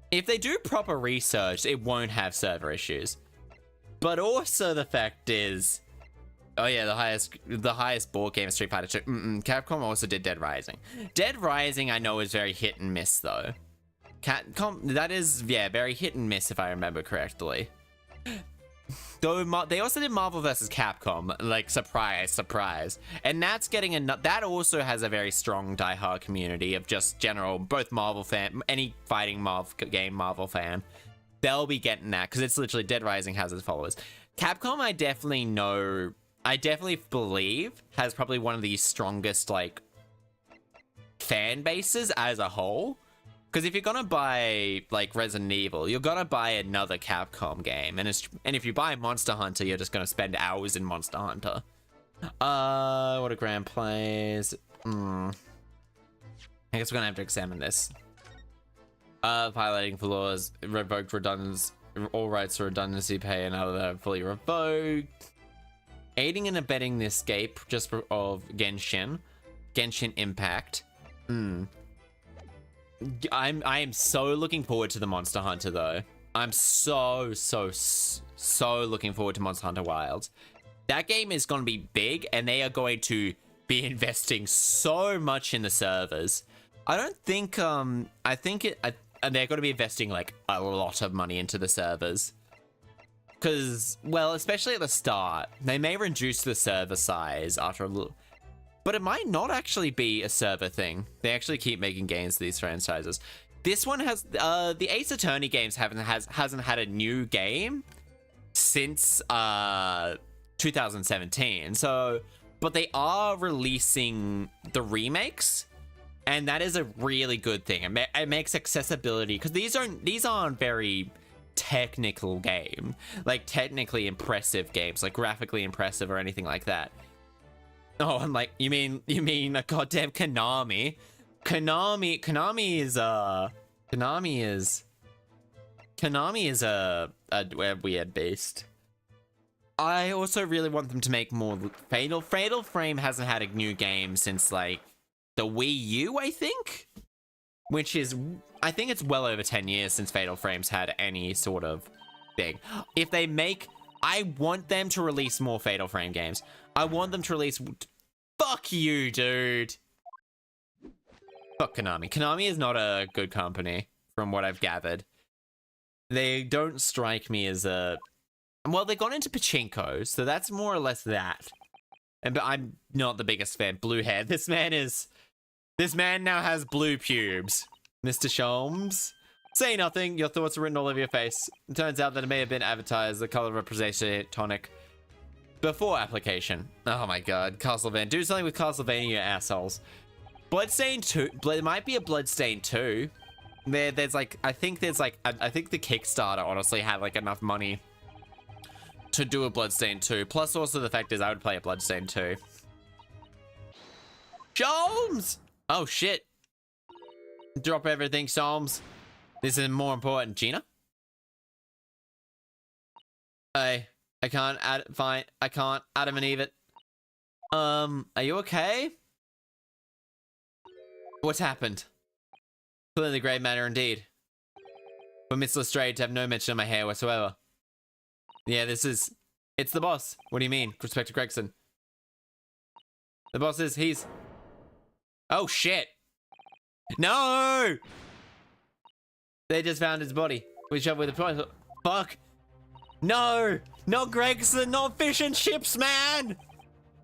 Speaker 2: If they do proper research, it won't have server issues. But also the fact is, oh yeah, the highest board game is Street Fighter 2. Capcom also did Dead Rising. Dead Rising I know is very hit and miss though. That is, yeah, very hit and miss if I remember correctly. Though they also did Marvel vs. Capcom, like surprise. And that's getting that also has a very strong diehard community of just general, both Marvel fan, any fighting Marvel fan. They'll be getting that because it's literally Dead Rising has its followers. Capcom, I definitely believe has probably one of the strongest like fan bases as a whole. Because if you're gonna buy like Resident Evil, you're gonna buy another Capcom game, and if you buy Monster Hunter, you're just gonna spend hours in Monster Hunter. What a grand plays. I guess we're gonna have to examine this. Violating flaws, revoked redundancy, all rights for redundancy pay and other fully revoked. Aiding and abetting the escape of Genshin Impact. I am so looking forward to the Monster Hunter though. I'm so looking forward to Monster Hunter Wilds. That game is going to be big, and they are going to be investing so much in the servers. I don't think I and they're going to be investing like a lot of money into the servers. Because, well, especially at the start, they may reduce the server size after a little, but it might not actually be a server thing. They actually keep making games to these franchises. This one has, the Ace Attorney games hasn't had a new game since 2017. So, but they are releasing the remakes, and that is a really good thing. It makes accessibility, because these aren't very technical game, like technically impressive games, like graphically impressive or anything like that. Oh, I'm like, you mean a goddamn Konami? Konami is a weird beast. I also really want them to make more Fatal Frame hasn't had a new game since like the Wii U, I think, which is, I think it's well over 10 years since Fatal Frame's had any sort of thing. If they make, I want them to release more Fatal Frame games. I want them to release, fuck you, dude. Fuck Konami. Konami is not a good company, from what I've gathered. They don't strike me as a, well, they got into pachinko, so that's more or less that. But I'm not the biggest fan. Blue hair. This man now has blue pubes. Mr. Sholmes? Say nothing. Your thoughts are written all over your face. It turns out that it may have been advertised the color representation tonic before application. Oh my god. Castlevania. Do something with Castlevania, you assholes. Bloodstained 2. There might be a Bloodstained 2. There's like, I think the Kickstarter honestly had like enough money to do a Bloodstained 2. Plus also the fact is I would play a Bloodstained 2. Sholmes! Oh shit. Drop everything, Sholmes. This is more important. Gina? I can't add, fine. I can't Adam and Eve it. Are you okay? What's happened? Clearly grave matter indeed. For Miss Lestrade to have no mention of my hair whatsoever. Yeah, it's the boss. What do you mean? Respect to Gregson. The boss is, he's... Oh shit. No! They just found his body. We shoved with a prize. Fuck. No! Not Gregson, not fish and chips, man!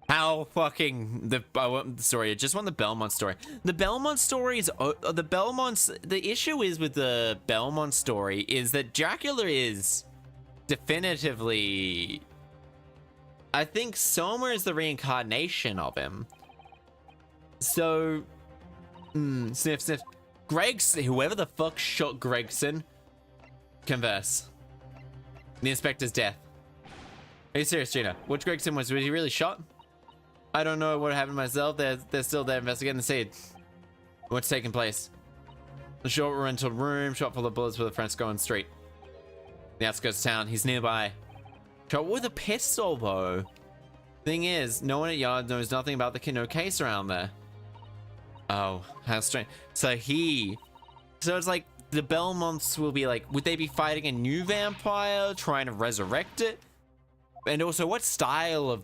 Speaker 2: How fucking I want the story. I just want the Belmont story. The Belmont story is the issue is with the Belmont story is that Dracula is definitively, I think Soma is the reincarnation of him. So sniff sniff. Whoever the fuck shot Gregson, converse. The inspector's death. Are you serious, Gina? Which Gregson was he really shot? I don't know what happened myself. They're still there investigating the scene. What's taking place? The short rental room, shot full of bullets with a French-going street. The outskirts of town. He's nearby. Shot with a pistol, though. Thing is, no one at Yard knows nothing about the Kino case around there. Oh, how strange. So it's like the Belmonts will be like, would they be fighting a new vampire, trying to resurrect it? And also, what style?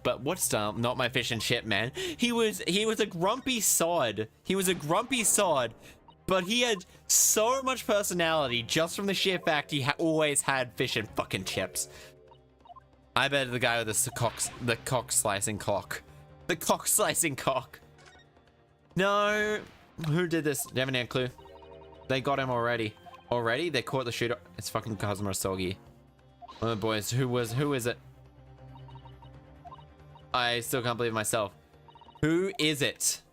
Speaker 2: Not my fish and chip, man. He was a grumpy sod. He was a grumpy sod, but he had so much personality just from the sheer fact he always had fish and fucking chips. I bet the guy with the cock slicing cock. The cock slicing cock. No. Who did this? Do you have any clue? They got him already. Already? They caught the shooter. It's fucking Cosmo Sogi. One of the boys. Who is it? I still can't believe myself. Who is it?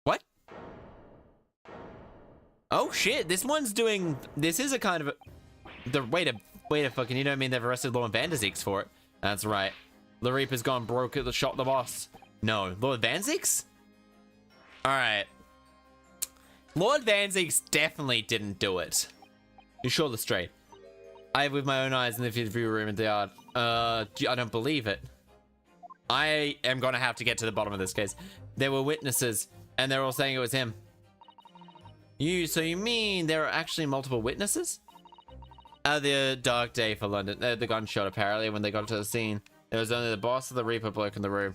Speaker 2: What? Oh shit, this one's doing, this is a kind of wait a fucking, you don't mean they've arrested Lord Van der Zeeks for it? That's right. The Reaper's gone broke at the shot the boss. No, Lord Van Zeeks? Alright. Lord Van Zeeks definitely didn't do it. You sure the straight? I have with my own eyes in the view room at the yard. I don't believe it. I am gonna have to get to the bottom of this case. There were witnesses, and they're all saying it was him. So you mean there are actually multiple witnesses? The dark day for London. The gunshot, apparently, when they got to the scene. There was only the boss of the Reaper bloke in the room.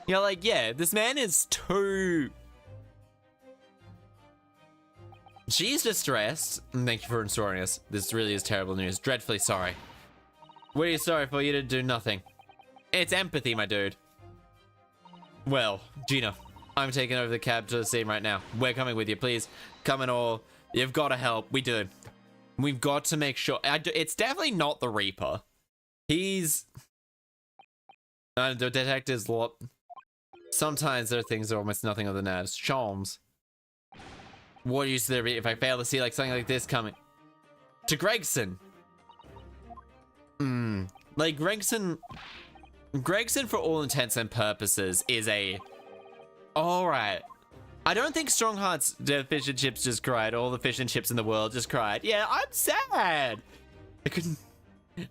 Speaker 2: You're like, yeah, this man is too... She's distressed. Thank you for informing us. This really is terrible news. Dreadfully sorry. What are you sorry for? You didn't do nothing. It's empathy, my dude. Well, Gina, I'm taking over the cab to the scene right now. We're coming with you, please. Come and all. You've got to help. We do. We've got to make sure. It's definitely not the Reaper. He's... the detective's lot. Sometimes there are things that are almost nothing other than nerves. Charms. What use there be if I fail to see like something like this coming? To Gregson. Like Gregson for all intents and purposes is a... Alright. I don't think Strong Heart's fish and chips just cried. All the fish and chips in the world just cried. Yeah, I'm sad. I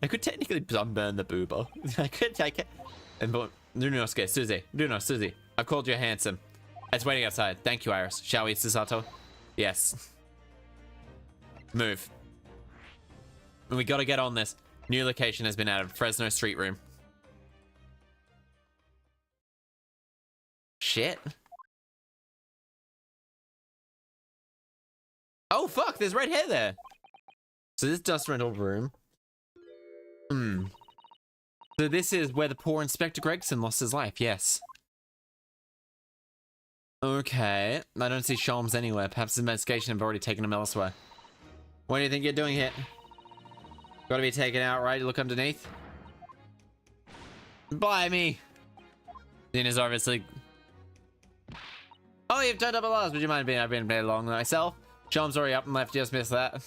Speaker 2: could technically sunburn the boober. I could. And but Runosuke, Susie. I've called you handsome. It's waiting outside. Thank you, Iris. Shall we, Susato? Yes. Move. We gotta get on this. New location has been added. Fresno Street Room. Shit. Oh fuck, there's red hair there. So this dust rental room. So this is where the poor Inspector Gregson lost his life, yes. Okay, I don't see Sholmes anywhere. Perhaps the investigation have already taken him elsewhere. What do you think you're doing here? Gotta be taken out, right? Look underneath. Blimey. Dina's obviously... Oh, you've turned up at last. Would you mind being... I've been very long myself. Sholmes already up and left. Just missed that. And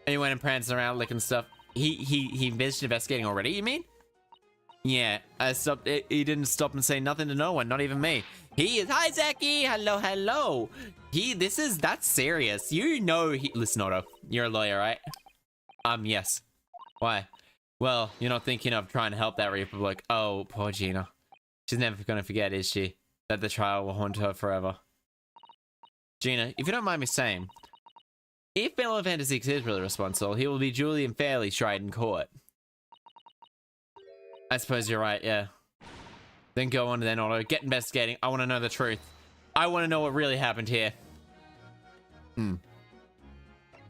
Speaker 2: he went and pranced around licking stuff. He finished investigating already, you mean? Yeah, I stopped. He didn't stop and say nothing to no one, not even me. He is. Hi, Zaki. Hello, hello. That's serious. You know listen, Otto, you're a lawyer, right? Yes. Why? Well, you're not thinking of trying to help that Republic. Oh, poor Gina. She's never gonna forget, is she? That the trial will haunt her forever. Gina, if you don't mind me saying, if Final Fantasy VI is really responsible, he will be duly and fairly tried in court. I suppose you're right, yeah. Then go on to then Otto. Get investigating. I want to know the truth. I want to know what really happened here.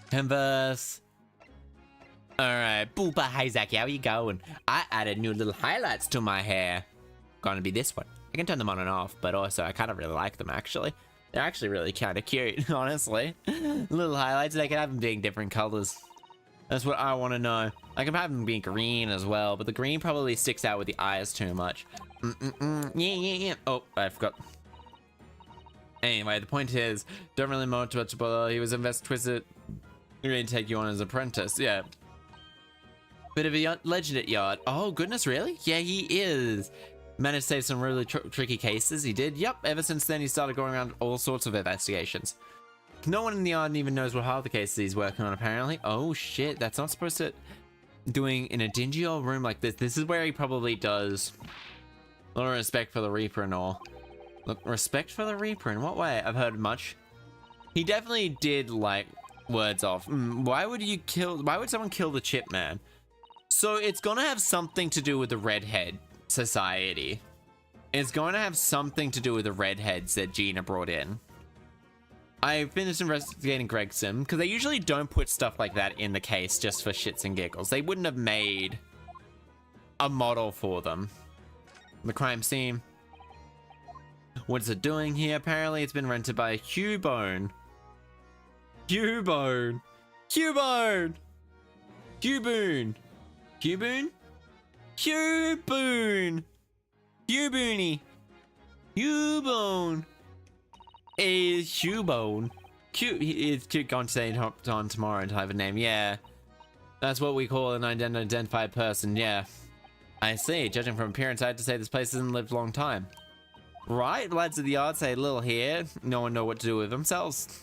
Speaker 2: Converse. Alright. Boopa, hi Zaki, how you going? I added new little highlights to my hair. Gonna be this one. I can turn them on and off, but also I kind of really like them actually. They're actually really kind of cute, honestly. Little highlights, they can have them being different colors. That's what I want to know. I can have them being green as well, but the green probably sticks out with the eyes too much. Yeah. Oh, I forgot. Anyway, the point is, don't really know too much about he was twisted. He really take you on as apprentice, yeah. Bit of a legend at Yard. Oh, goodness, really? Yeah, he is. Managed to save some really tricky cases. He did. Yep. Ever since then, he started going around all sorts of investigations. No one in the yard even knows what half the cases he's working on, apparently. Oh, shit. That's not supposed to... Doing in a dingy old room like this. This is where he probably does... A lot of respect for the Reaper and all. Look, respect for the Reaper? In what way? I've heard much. He definitely did, like, words off. Why would someone kill the Chip Man? So, it's gonna have something to do with the Redhead Society. It's going to have something to do with the redheads that Gina brought in. I finished investigating Gregson because they usually don't put stuff like that in the case just for shits and giggles. They wouldn't have made a model for them. The crime scene. What is it doing here? Apparently it's been rented by Cubone. Cubone. Cubone. Cubone. Cubone. Cubone. Cubone. Cubone. Is Cubone. It's going to say on tomorrow type of name. Yeah. That's what we call an unidentified person. Yeah. I see. Judging from appearance, I had to say this place hasn't lived a long time. Right? Lads of the yard say a little here. No one know what to do with themselves.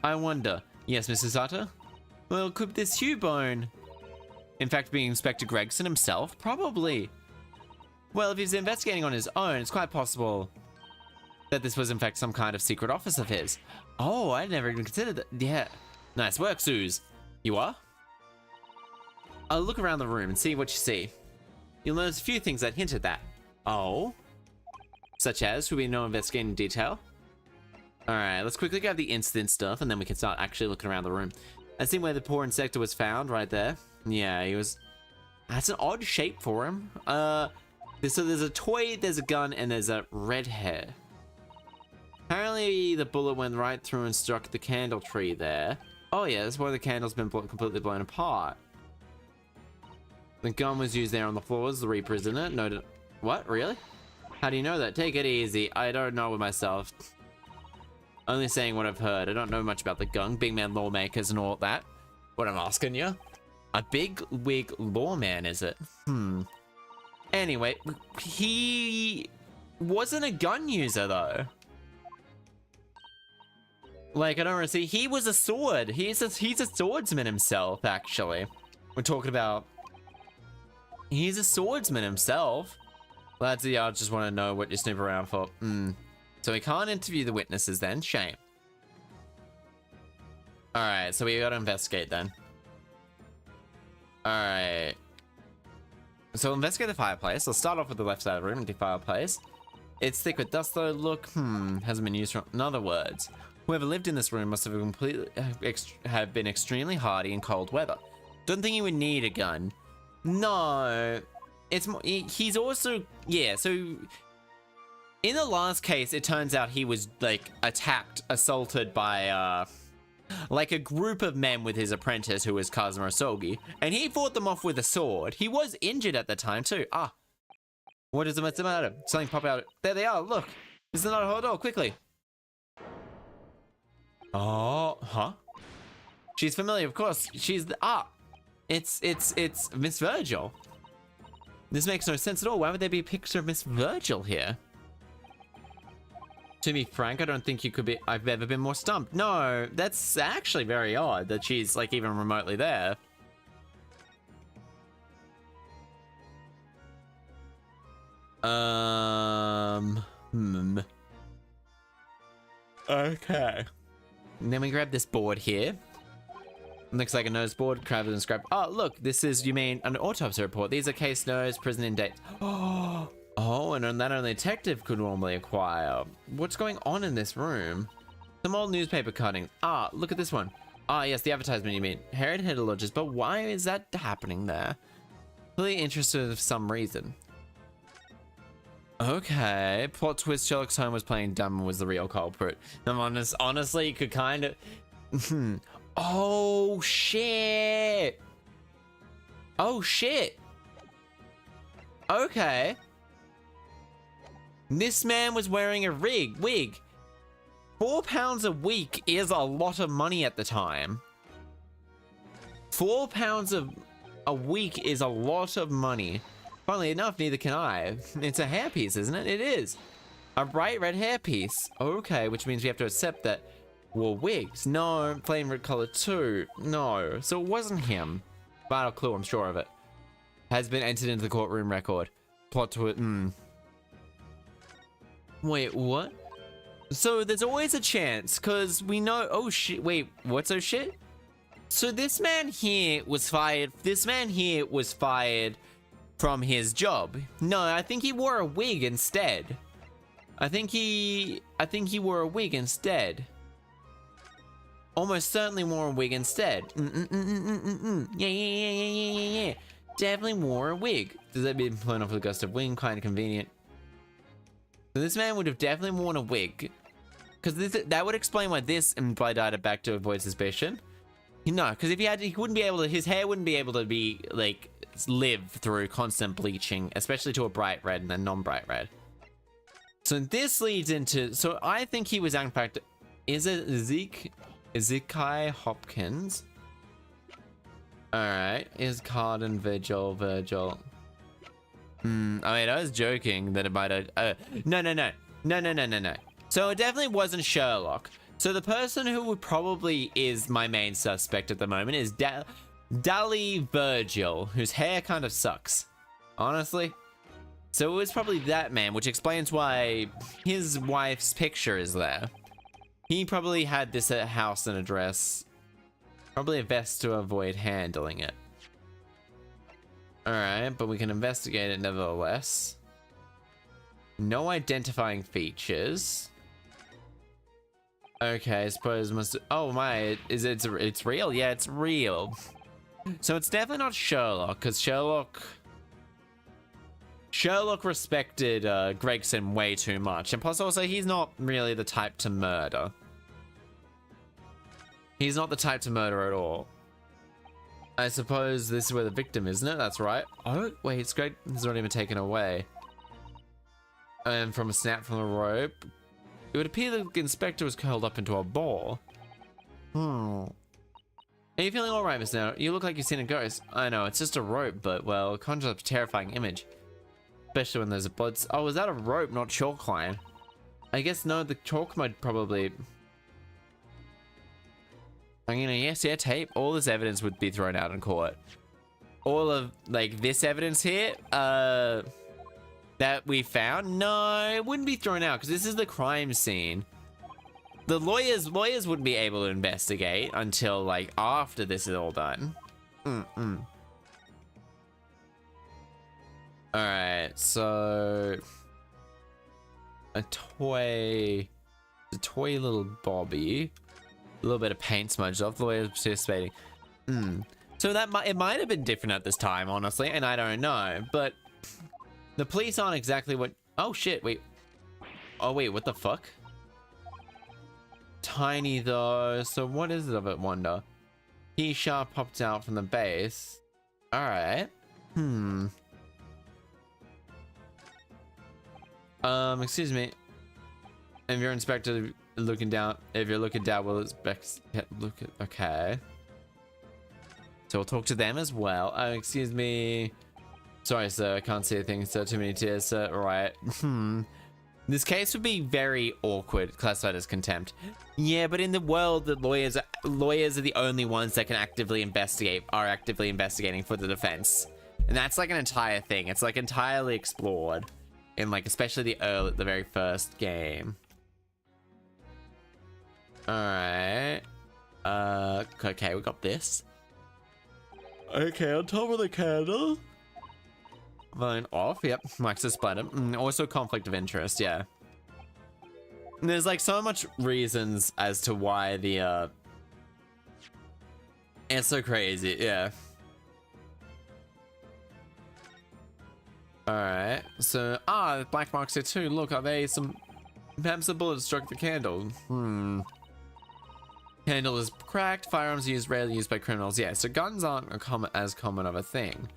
Speaker 2: I wonder. Yes, Mrs. Sutter? Well, could this Cubone in fact be Inspector Gregson himself? Probably. Well, if he's investigating on his own, it's quite possible that this was in fact some kind of secret office of his. Oh, I never even considered that. Yeah. Nice work, Suze. You are? I'll look around the room and see what you see. You'll notice a few things that hint at that. Oh. Such as, who we know investigating in detail. Alright, let's quickly grab the incident stuff and then we can start actually looking around the room. I see where the poor insector was found, right there. Yeah, he was... That's an odd shape for him. So there's a toy, there's a gun, and there's a red hair. Apparently the bullet went right through and struck the candle tree there. Oh yeah, that's why the candle's been completely blown apart. The gun was used there on the floors, the Reaper is in it. Noted. What? Really? How do you know that? Take it easy. I don't know it myself. Only saying what I've heard. I don't know much about the gun, big man lawmakers and all that. What I'm asking you? A big wig lawman, is it? Anyway, he wasn't a gun user though. Like, I don't really see. He was a sword. He's a swordsman himself, actually. We're talking about... He's a swordsman himself. Lads, I just want to know what you snoop around for. So we can't interview the witnesses then. Shame. Alright, so we gotta investigate then. Alright. So investigate the fireplace. Let's start off with the left side of the room, the fireplace. It's thick with dust though. Look, hasn't been used for... In other words, whoever lived in this room must have have been extremely hardy in cold weather. Don't think he would need a gun. No. It's more... He's also... Yeah, so... In the last case, it turns out he was, like, attacked, assaulted by, like a group of men with his apprentice who was Kazuma Sogi, and he fought them off with a sword. He was injured at the time, too. Ah. What is the matter? Something pop out. There they are, look. This is not a whole door, quickly. Oh, huh? She's familiar, of course. She's the... Ah. It's Miss Virgil. This makes no sense at all. Why would there be a picture of Miss Virgil here? To be frank, I don't think I've ever been more stumped. No, that's actually very odd that she's, like, even remotely there. Okay. And then we grab this board here. Looks like a nose board, crowded and scrapped. Oh, look, this is, you mean, an autopsy report. These are case notes, prison in date. Oh, and that only a detective could normally acquire. What's going on in this room? Some old newspaper cuttings. Ah, look at this one. Ah, yes, the advertisement you mean. Heritage Lodges, but why is that happening there? Really interested for some reason. Okay, plot twist, Sherlock Holmes was playing dumb and was the real culprit. I'm honest, honestly, you could kind of... Oh, shit! Oh, shit! Okay. This man was wearing a wig. £4 a week is a lot of money at the time. £4 a week is a lot of money. Funnily enough, neither can I. It's a hairpiece, isn't it? It is. A bright red hairpiece. Okay, which means we have to accept that wore wigs. No, flame red color too. No, so it wasn't him. Final clue, I'm sure of it. Has been entered into the courtroom record. Plot to it. Wait, what? So there's always a chance, because we know... Oh, shit. Wait, what's oh, shit? So this man here was fired... This man here was fired from his job. No, I think he wore a wig instead. I think he wore a wig instead. Almost certainly wore a wig instead. Yeah. Definitely wore a wig. Does that mean blown off with a gust of wind? Kind of convenient. So this man would have definitely worn a wig. Because that would explain why this implied died back to avoid suspicion. No, because if he wouldn't be able to, his hair wouldn't be able to be, like, live through constant bleaching, especially to a bright red and a non-bright red. So this leads into, so I think he was in fact, is it Ezekiel Hopkins? Alright, is Carden Virgil. I mean, I was joking that it might have, no. So it definitely wasn't Sherlock. So the person who probably is my main suspect at the moment is Dally Virgil, whose hair kind of sucks, honestly. So it was probably that man, which explains why his wife's picture is there. He probably had this at house and address. Probably a vest to avoid handling it. Alright, but we can investigate it nevertheless. No identifying features. Okay, I suppose must. Oh my, it's real? Yeah, it's real. So it's definitely not Sherlock, because Sherlock respected Gregson way too much, and plus also he's not really the type to murder. He's not the type to murder at all. I suppose this is where the victim, isn't it? That's right. Oh wait, it's great. It's not even taken away. And from a snap from the rope, it would appear the inspector was curled up into a ball. Are you feeling alright, Miss Now? You look like you've seen a ghost. I know, it's just a rope, but, well, it conjures up a terrifying image. Especially when there's a blood... Oh, is that a rope, not chalk line? I guess, no, the chalk might probably... I'm gonna guess, yeah, tape. All this evidence would be thrown out in court. All of, like, this evidence here, that we found? No, it wouldn't be thrown out, because this is the crime scene. The lawyers wouldn't be able to investigate until, like, after this is all done. Alright, so... A toy little Bobby. A little bit of paint smudged off. The lawyers participating. So it might have been different at this time, honestly, and I don't know, but... The police aren't exactly what... Oh shit, wait. Oh wait, what the fuck? Tiny though, so what is it of it, wonder? Key sharp popped out from the base. Alright. Excuse me. If you're inspector looking down, well, it's okay. So we'll talk to them as well. Excuse me. Sorry, sir, I can't see a thing, sir. Too many tears, sir. Right. This case would be very awkward, classified as contempt. Yeah, but in the world that lawyers are the only ones that can actively investigate, are actively investigating for the defense. And that's like an entire thing. It's like entirely explored in like, especially the very first game. Alright. Okay, we got this. Okay, on top of the candle. Volume off, yep. Max is spider. Also conflict of interest, yeah. And there's like so much reasons as to why the it's so crazy, yeah. Alright, so black marks here too. Look, are they some perhaps the bullet struck the candle? Candle is cracked, firearms rarely used by criminals. Yeah, so guns aren't as common of a thing.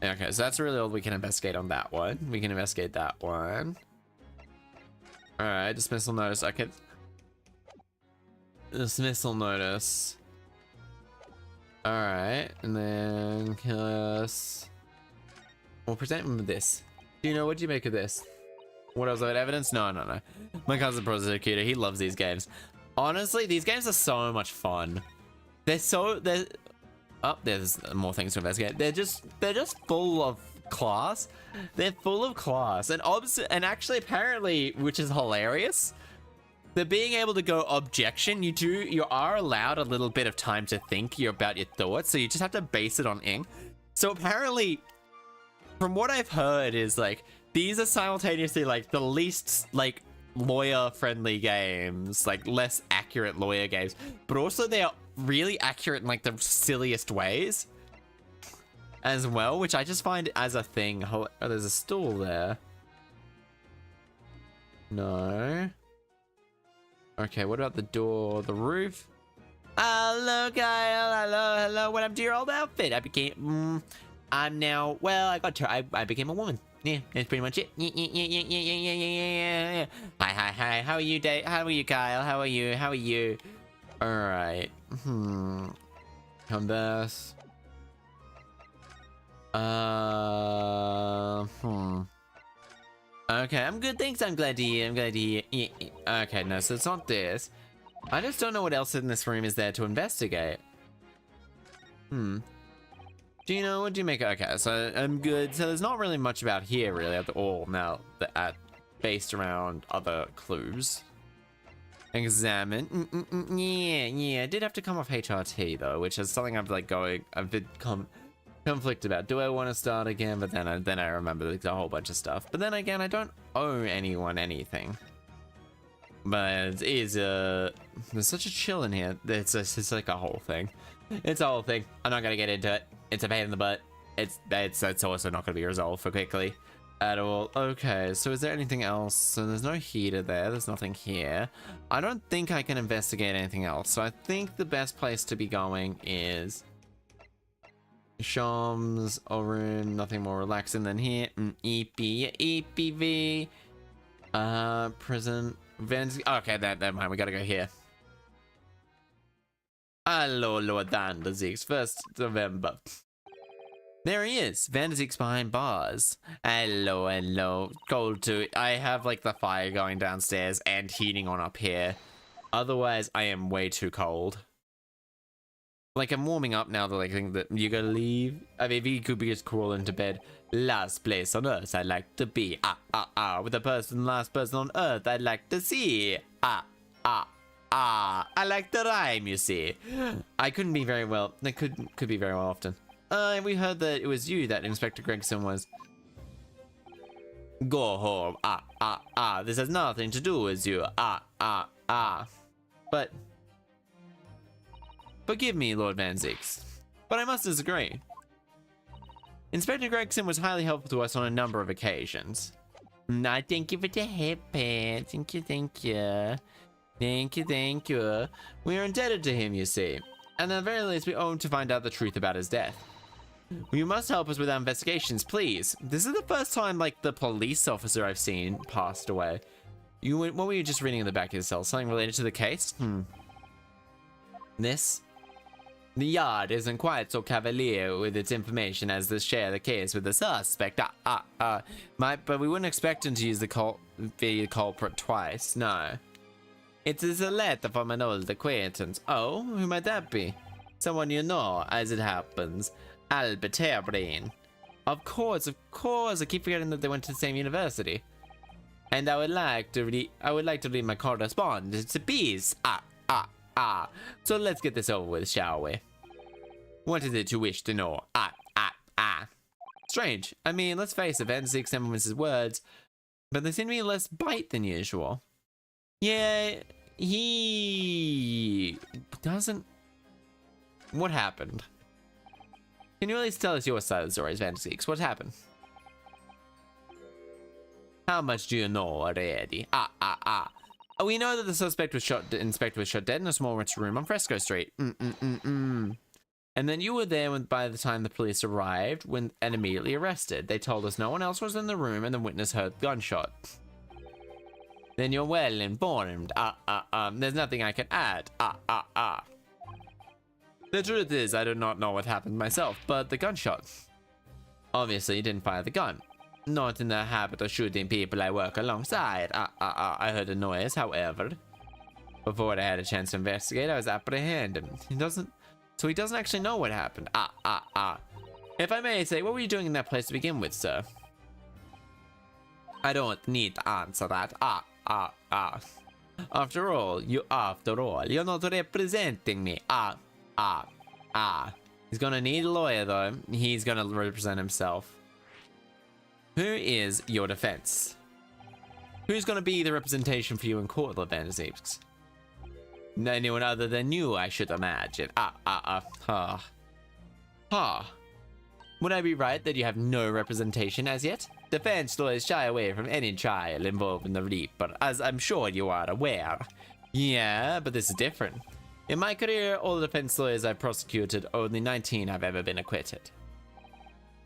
Speaker 2: Okay, so that's really all we can investigate on that one. We can investigate that one. Alright, dismissal notice. Okay. Dismissal notice. Alright, and then kill us. We'll present him with this. Do you know, what do you make of this? What else? Evidence? No. My cousin prosecutor, he loves these games. Honestly, these games are so much fun. Oh, there's more things to investigate. They're just full of class. They're full of class and actually apparently, which is hilarious, they're being able to go objection. You are allowed a little bit of time to think about your thoughts, so you just have to base it on ing. So apparently, from what I've heard, is like these are simultaneously like the least like lawyer-friendly games, like less accurate lawyer games, but also they are really accurate in like the silliest ways as well, which I just find as a thing. Oh, there's a stool there. No. Okay, what about the door, the roof? Hello, Kyle. Hello. What happened to your old outfit? I became I'm now, well, I became a woman. Yeah, that's pretty much it. Yeah. Hi. How are you, Dave? How are you, Kyle? How are you? Alright. Converse. Okay, I'm good, thanks. I'm glad to hear. Yeah. Okay, no, so it's not this. I just don't know what else in this room is there to investigate. Do you know, what do you make? Okay, so I'm good. So there's not really much about here really at all now that based around other clues. Examine. Yeah. I did have to come off HRT though, which is something I've been conflicted about, do I want to start again? But then I remember like, a whole bunch of stuff. But then again, I don't owe anyone anything. But there's such a chill in here. It's like a whole thing. It's a whole thing. I'm not gonna get into it. It's a pain in the butt. It's also not gonna be resolved for quickly at all. Okay, so is there anything else? So there's no heater there. There's nothing here. I don't think I can investigate anything else. So I think the best place to be going is Shams or room. Nothing more relaxing than here. EPV. Prison. Okay, never mind. We gotta go here. Hello, Lord Vanderzeeks. 1st November. There he is. Vanderzeeks behind bars. Hello, hello. Cold too. I have like the fire going downstairs and heating on up here. Otherwise, I am way too cold. Like, I'm warming up now that I think that you gotta leave. I mean, you could be just crawling to bed. Last place on earth I'd like to be. With the last person on earth I'd like to see. I like the rhyme, you see. I couldn't be very well. I could be very well often. We heard that it was you that Inspector Gregson was. Go home. This has nothing to do with you. But forgive me, Lord Vanzeeks, but I must disagree. Inspector Gregson was highly helpful to us on a number of occasions. I thank you for the help, thank you. Thank you. We are indebted to him, you see. And at the very least, we owe him to find out the truth about his death. You must help us with our investigations, please. This is the first time, like, the police officer I've seen passed away. What were you just reading in the back of your cell? Something related to the case? This? The yard isn't quite so cavalier with its information as to share the case with the suspect. But we wouldn't expect him to use the culprit twice, no. It is a letter from an old acquaintance. Oh, who might that be? Someone you know, as it happens. Albert Hairbrain. Of course, I keep forgetting that they went to the same university. And I would like to read my correspondence to peace. So let's get this over with, shall we? What is it you wish to know? Strange. I mean, let's face it, Vanderzeeks implements his words, but they seem to be less bite than usual. Yeah, he doesn't. What happened? Can you at least tell us your side of the story, Vanderzeeks? What happened? How much do you know already? We know that the suspect was shot. The inspector was shot dead in a small room on Fresco Street. And then you were there by the time the police arrived, and immediately arrested. They told us no one else was in the room, and the witness heard the gunshot. Then you're well informed. There's nothing I can add. The truth is, I do not know what happened myself, but the gunshot. Obviously, you didn't fire the gun. Not in the habit of shooting people I work alongside. I heard a noise, however. Before I had a chance to investigate, I was apprehended. He doesn't actually know what happened. If I may say, what were you doing in that place to begin with, sir? I don't need to answer that. After all, you're not representing me. He's gonna need a lawyer, though. He's gonna represent himself. Who is your defense? Who's gonna be the representation for you in court, Lord Vanderzeeks? Anyone other than you, I should imagine. Would I be right that you have no representation as yet? Defense lawyers shy away from any trial involving the Reaper, as I'm sure you are aware. Yeah, but this is different. In my career, all the defense lawyers I've prosecuted, only 19 have ever been acquitted.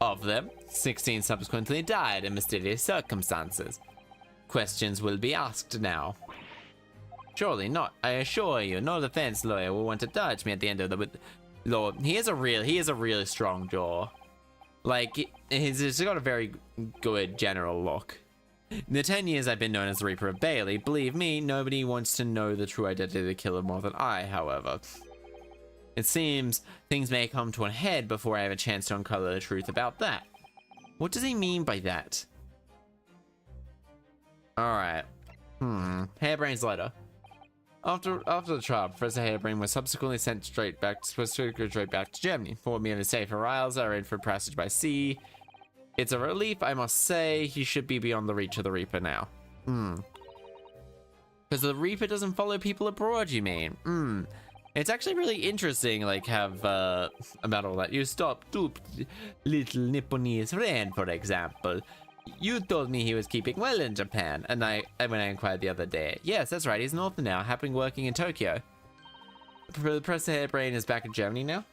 Speaker 2: Of them, 16 subsequently died in mysterious circumstances. Questions will be asked now. Surely not. I assure you, no defense lawyer will want to touch me at the end of the law. He has a really strong jaw. Like, he's got a very good general look. In the 10 years I've been known as the Reaper of Bailey, believe me, nobody wants to know the true identity of the killer more than I, however. It seems things may come to a head before I have a chance to uncover the truth about that. What does he mean by that? Alright. Hairbrain's letter. After the trial, Professor Harebrain was subsequently sent straight back to Germany. 4 million safe arrivals are in for passage by sea. It's a relief, I must say. He should be beyond the reach of the Reaper now. Because the Reaper doesn't follow people abroad, you mean? It's actually really interesting, like, have, about all that. You stopped, little Nipponese friend, for example. You told me he was keeping well in Japan, and when I inquired the other day. Yes, that's right, he's an author now, happily working in Tokyo. Professor Harebrain is back in Germany now?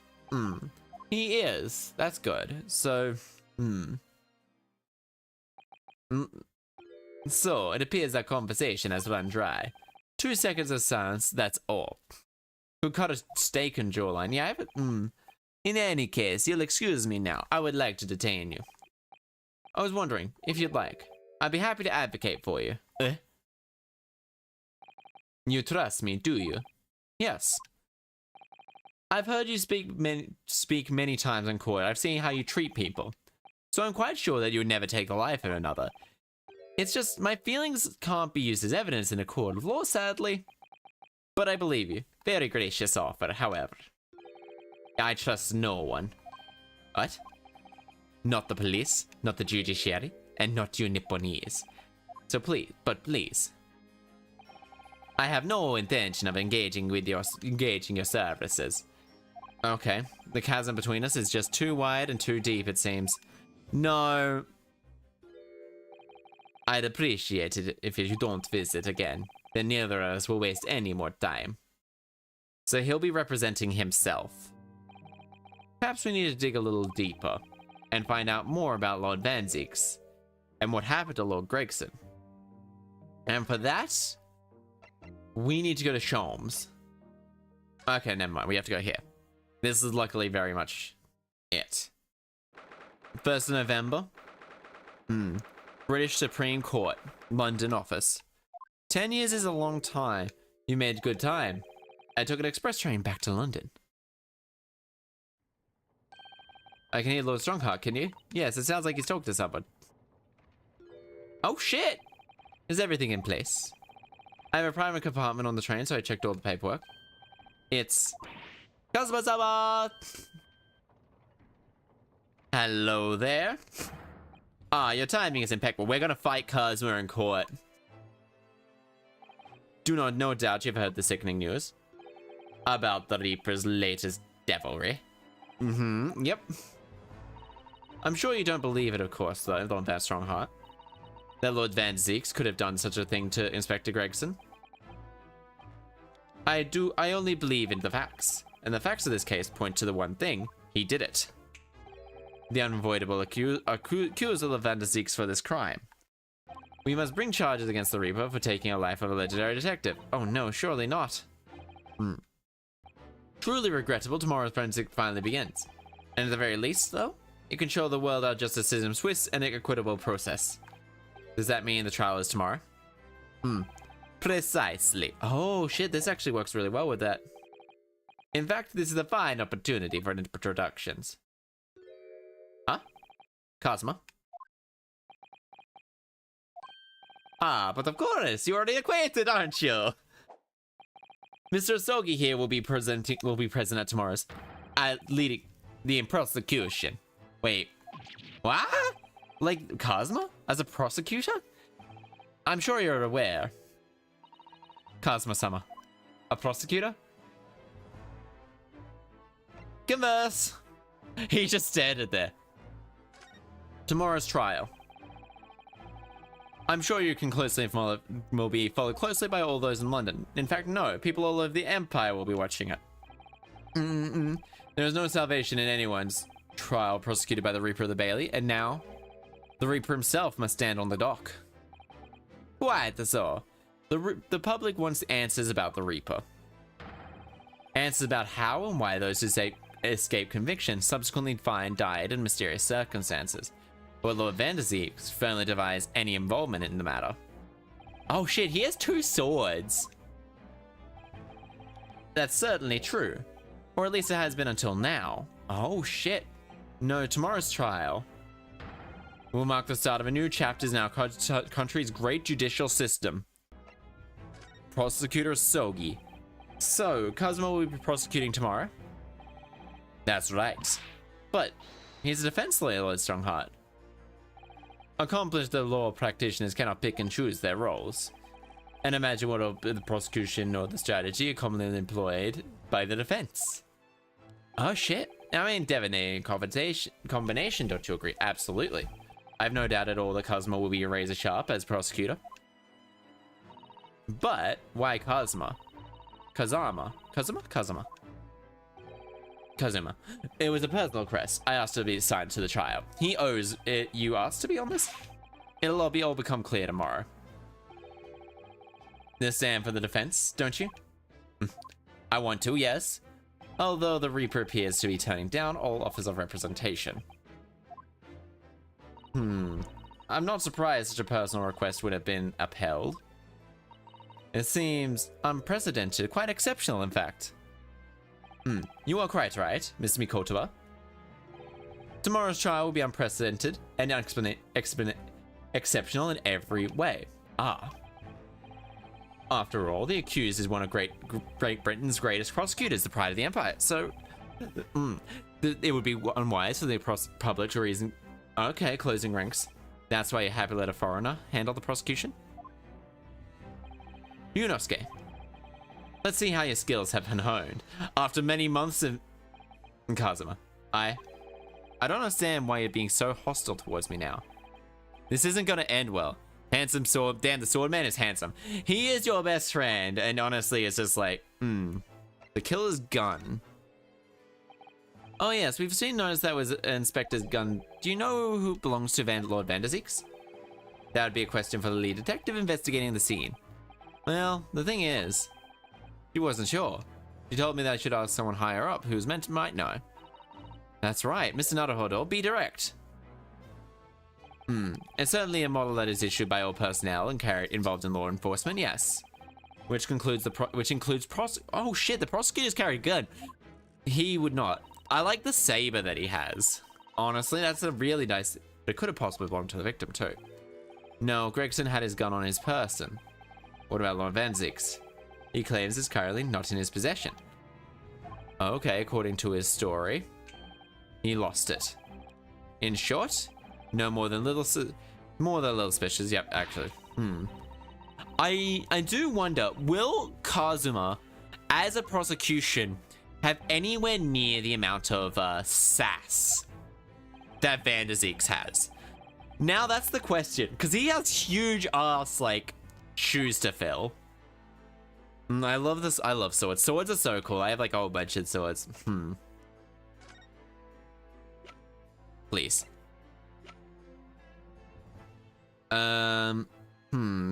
Speaker 2: He is. That's good. So, So, it appears that conversation has run dry. 2 seconds of silence, that's all. Who cut a steak and jawline? Yeah, I have it. In any case, you'll excuse me now. I would like to detain you. I was wondering, if you'd like, I'd be happy to advocate for you. You trust me, do you? Yes. I've heard you speak many times in court. I've seen how you treat people. So I'm quite sure that you would never take the life of another. It's just, my feelings can't be used as evidence in a court of law, sadly. But I believe you. Very gracious offer, however. I trust no one. What? Not the police, not the judiciary, and not you Nipponese. So please, please. I have no intention of engaging your services. Okay, the chasm between us is just too wide and too deep, it seems. No. I'd appreciate it if you don't visit again. Then neither of us will waste any more time. So he'll be representing himself. Perhaps we need to dig a little deeper and find out more about Lord Van Zieks and what happened to Lord Gregson. And for that, we need to go to Sholmes. Okay, never mind. We have to go here. This is luckily very much it. 1st of November. British Supreme Court, London office. 10 years is a long time. You made good time. I took an express train back to London. I can hear Lord Strongheart, can you? Yes, it sounds like he's talking to someone. Oh shit! Is everything in place? I have a private compartment on the train, so I checked all the paperwork. It's... Kazuma-sama! Hello there. Ah, your timing is impeccable. We're gonna fight Kazuma in court. No doubt you've heard the sickening news about the Reaper's latest devilry. Yep. I'm sure you don't believe it, of course, though, Lord Van Strongheart. That Lord Van Zieks could have done such a thing to Inspector Gregson. I only believe in the facts. And the facts of this case point to the one thing. He did it. The unavoidable accusal of Van Zieks for this crime. We must bring charges against the Reaper for taking the life of a legendary detective. Oh no, surely not. Truly regrettable, tomorrow's forensic finally begins. And at the very least, though, it can show the world our justice system swift and equitable process. Does that mean the trial is tomorrow? Precisely. Oh shit, this actually works really well with that. In fact, this is a fine opportunity for introductions. Huh? Kazuma? Ah, but of course, you're already acquainted, aren't you? Mr. Sogi here will be present at tomorrow's leading the prosecution. Wait, what? Like Kazuma as a prosecutor? I'm sure you're aware. Kazuma-sama, a prosecutor? Converse. He just stared at there. Tomorrow's trial. I'm sure you can will be followed closely by all those in London. In fact, no, people all over the Empire will be watching it. There is no salvation in anyone's trial prosecuted by the Reaper of the Bailey, and now the Reaper himself must stand on the dock. Quite so. The public wants answers about the Reaper. Answers about how and why those who escape conviction subsequently died in mysterious circumstances. But Lord Van Zieks firmly denies any involvement in the matter. Oh shit, he has 2 swords! That's certainly true. Or at least it has been until now. Oh shit. No, tomorrow's trial will mark the start of a new chapter in our country's great judicial system. Prosecutor Sogi. So, Kazuma will be prosecuting tomorrow? That's right. But he's a defense lawyer with strong heart. Accomplished law practitioners cannot pick and choose their roles. And imagine what the prosecution or the strategy are commonly employed by the defense. Oh shit. I mean, devastating combination, don't you agree? Absolutely. I have no doubt at all that Kazuma will be razor sharp as prosecutor. But why Kazuma? Kazuma. It was a personal request. I asked to be assigned to the trial. He owes it. You asked to be on this? It'll all become clear tomorrow. This stand for the defense, don't you? I want to, yes. Although the Reaper appears to be turning down all offers of representation. I'm not surprised such a personal request would have been upheld. It seems unprecedented, quite exceptional in fact. You are quite right, Mr. MUSHcourtRoom. Tomorrow's trial will be unprecedented and exceptional in every way. After all, the accused is one of Great Britain's greatest prosecutors, the pride of the empire. So, it would be unwise for the public to reason. Okay, closing ranks. That's why you're happy to let a foreigner handle the prosecution? Yunosuke, let's see how your skills have been honed. After many months of... Kazuma, I don't understand why you're being so hostile towards me now. This isn't gonna end well. Handsome sword, damn, the sword man is handsome. He is your best friend, and honestly, it's just like, the killer's gun. Oh yes, we've seen notice that was Inspector's gun. Do you know who belongs to Lord Vanderzeeks? That would be a question for the lead detective investigating the scene. Well, the thing is, she wasn't sure. She told me that I should ask someone higher up who's might know. That's right, Mr. Naruhodo, be direct. It's certainly a model that is issued by all personnel and involved in law enforcement, yes. Which includes oh shit, the prosecutors carry a gun. He would not. I like the saber that he has. Honestly, that's a really nice. It could have possibly belonged to the victim too. No, Gregson had his gun on his person. What about Lord Vanderzeeks? He claims it's currently not in his possession. Okay, according to his story, he lost it. In short, no more than little suspicious. Yep, actually. I do wonder, will Kazuma, as a prosecution, have anywhere near the amount of sass that Vanderzeeks has? Now that's the question, because he has huge ass like shoes to fill. I love this. I love swords. Swords are so cool. I have like a whole bunch of swords. Please.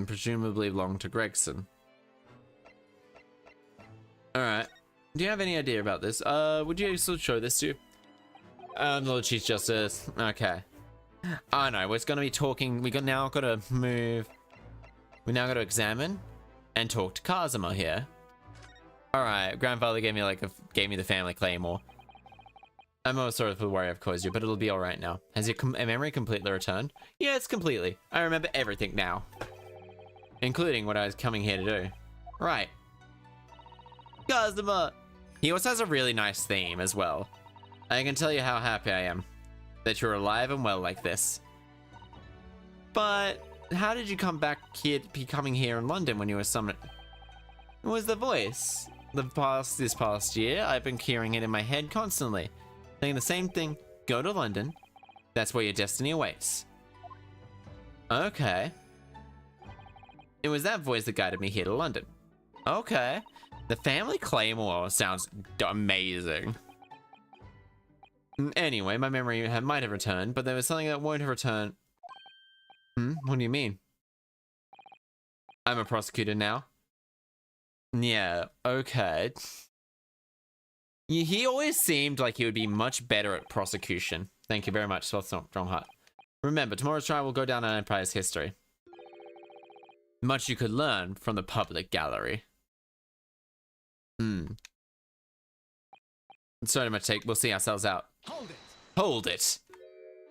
Speaker 2: Presumably belong to Gregson. Alright. Do you have any idea about this? Would you still show this to? Lord Chief Justice. Okay. Oh no, we're gonna be talking. We now gotta move. We now gotta examine and talk to Kazuma here. Alright, grandfather gave me the family claymore. I'm most sorry for the worry I've caused you, but it'll be alright now. Has your memory completely returned? Yes, completely. I remember everything now. Including what I was coming here to do. Right. Kazuma! He also has a really nice theme as well. I can tell you how happy I am that you're alive and well like this. But how did you come back here, coming here in London when you were summoned? It was the voice. This past year, I've been hearing it in my head constantly. Saying the same thing, go to London, that's where your destiny awaits. Okay. It was that voice that guided me here to London. Okay. The family claymore sounds amazing. Anyway, my memory might have returned, but there was something that won't have returned. What do you mean? I'm a prosecutor now. Yeah, okay. He always seemed like he would be much better at prosecution. Thank you very much, Strongheart. Remember, tomorrow's trial will go down in Empire's history. Much you could learn from the public gallery. So much take. We'll see ourselves out.
Speaker 4: Hold it!
Speaker 2: Hold it!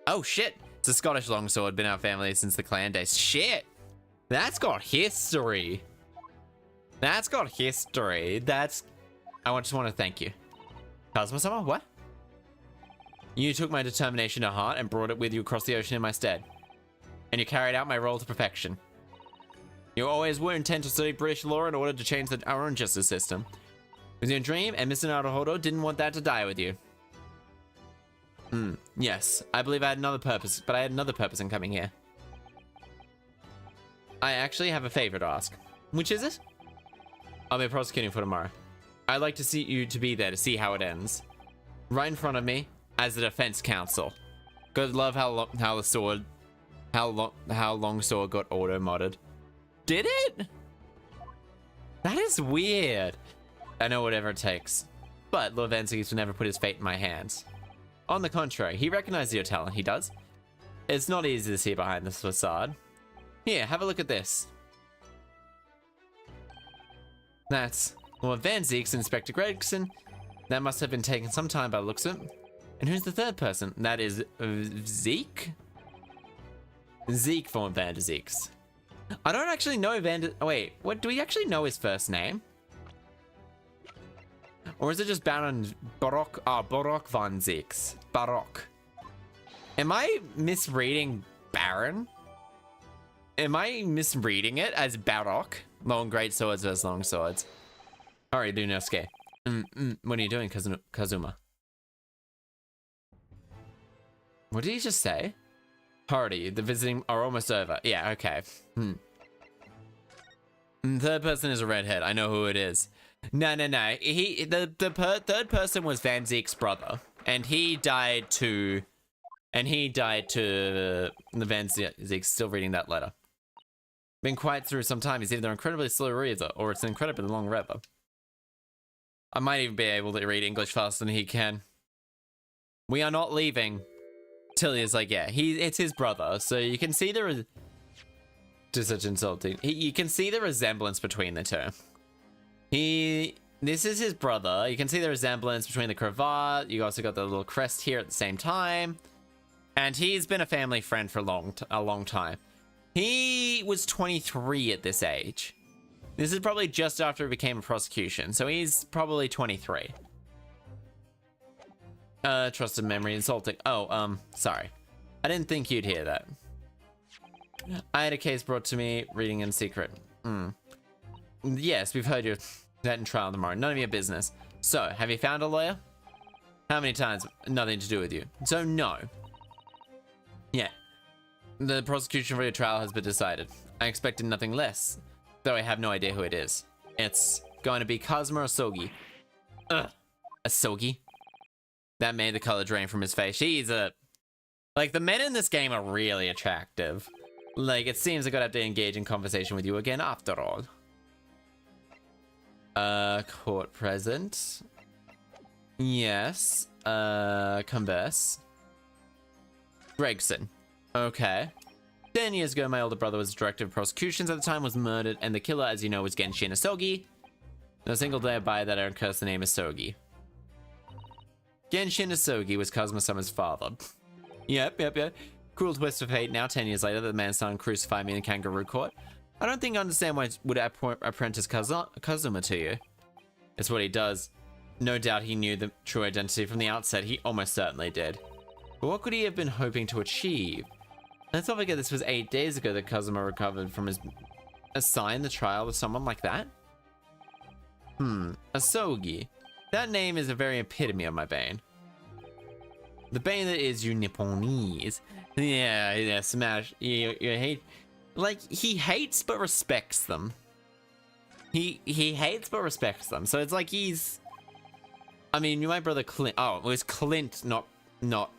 Speaker 2: Oh shit! It's a Scottish longsword, been our family since the clan days. Shit! That's got history! That's got history. I just want to thank you. Kazuma-sama, what? You took my determination to heart and brought it with you across the ocean in my stead. And you carried out my role to perfection. You always were intent to study British law in order to change our own justice system. It was your dream, and Mr. Naruhodo didn't want that to die with you. Yes, I believe I had another purpose, but I had another purpose in coming here. I actually have a favor to ask. Which is it? I'll be prosecuting for tomorrow. I'd like to see you to be there to see how it ends. Right in front of me, as the defense counsel. Good love how long sword got auto modded. Did it? That is weird. I know whatever it takes. But Lord Van Ziggs will never put his fate in my hands. On the contrary, he recognizes your talent, he does. It's not easy to see behind this facade. Here, have a look at this. That's Lord Van Ziggs and Inspector Gregson. That must have been taken some time by the looks of it. And who's the third person? That is Zeke? Zeke from Van Ziggs. I don't actually know wait, what do we actually know his first name? Or is it just Baron Baroque? Baroque Van Ziggs. Baroque. Am I misreading Baron? Am I misreading it as Baroque? Long great swords versus long swords. Alright, Lunosuke. What are you doing, Kazuma? What did he just say? Party, the visiting are almost over. Yeah, okay. Third person is a redhead. I know who it is. No. The third person was Van Zieck's brother, and he died to the Van Zieck. Still reading that letter. Been quiet through some time. He's either incredibly slow reader or it's an incredibly long reader. I might even be able to read English faster than he can. We are not leaving. Tilly is like, yeah, it's his brother, so you can see just such insulting. You can see the resemblance between the two. This is his brother. You can see the resemblance between the cravat. You also got the little crest here at the same time. And he's been a family friend for a long time. He was 23 at this age. This is probably just after it became a prosecution, so he's probably 23. Trusted memory insulting. Oh, sorry. I didn't think you'd hear that. I had a case brought to me, reading in secret. Yes, we've heard you're set in trial tomorrow. None of your business. So, have you found a lawyer? How many times? Nothing to do with you. So, no. Yeah. The prosecution for your trial has been decided. I expected nothing less, though I have no idea who it is. It's going to be Kazuma Asogi. Ugh. Asogi? That made the color drain from his face. Like, the men in this game are really attractive. Like, it seems like I'd have to engage in conversation with you again after all. Court present. Yes. Converse. Gregson. Okay. 10 years ago, my older brother was director of prosecutions at the time, was murdered, and the killer, as you know, was Genshin Asogi. No single day by that I don't curse the name Asogi. Genshin Asogi was Kazuma-sama's father. Yep. Cruel twist of fate. Now, 10 years later, the man's son crucified me in a kangaroo court. I don't think I understand why would apprentice Kazuma to you. It's what he does. No doubt he knew the true identity from the outset. He almost certainly did. But what could he have been hoping to achieve? Let's not forget this was 8 days ago that Kazuma recovered from his... Assign the trial with someone like that? Asogi. That name is a very epitome of my bane. The bane that is you Nipponese. Yeah, smash. You hate... Like, he hates but respects them. He hates but respects them. So it's like he's... I mean, my brother Clint... Oh, it was Clint, not...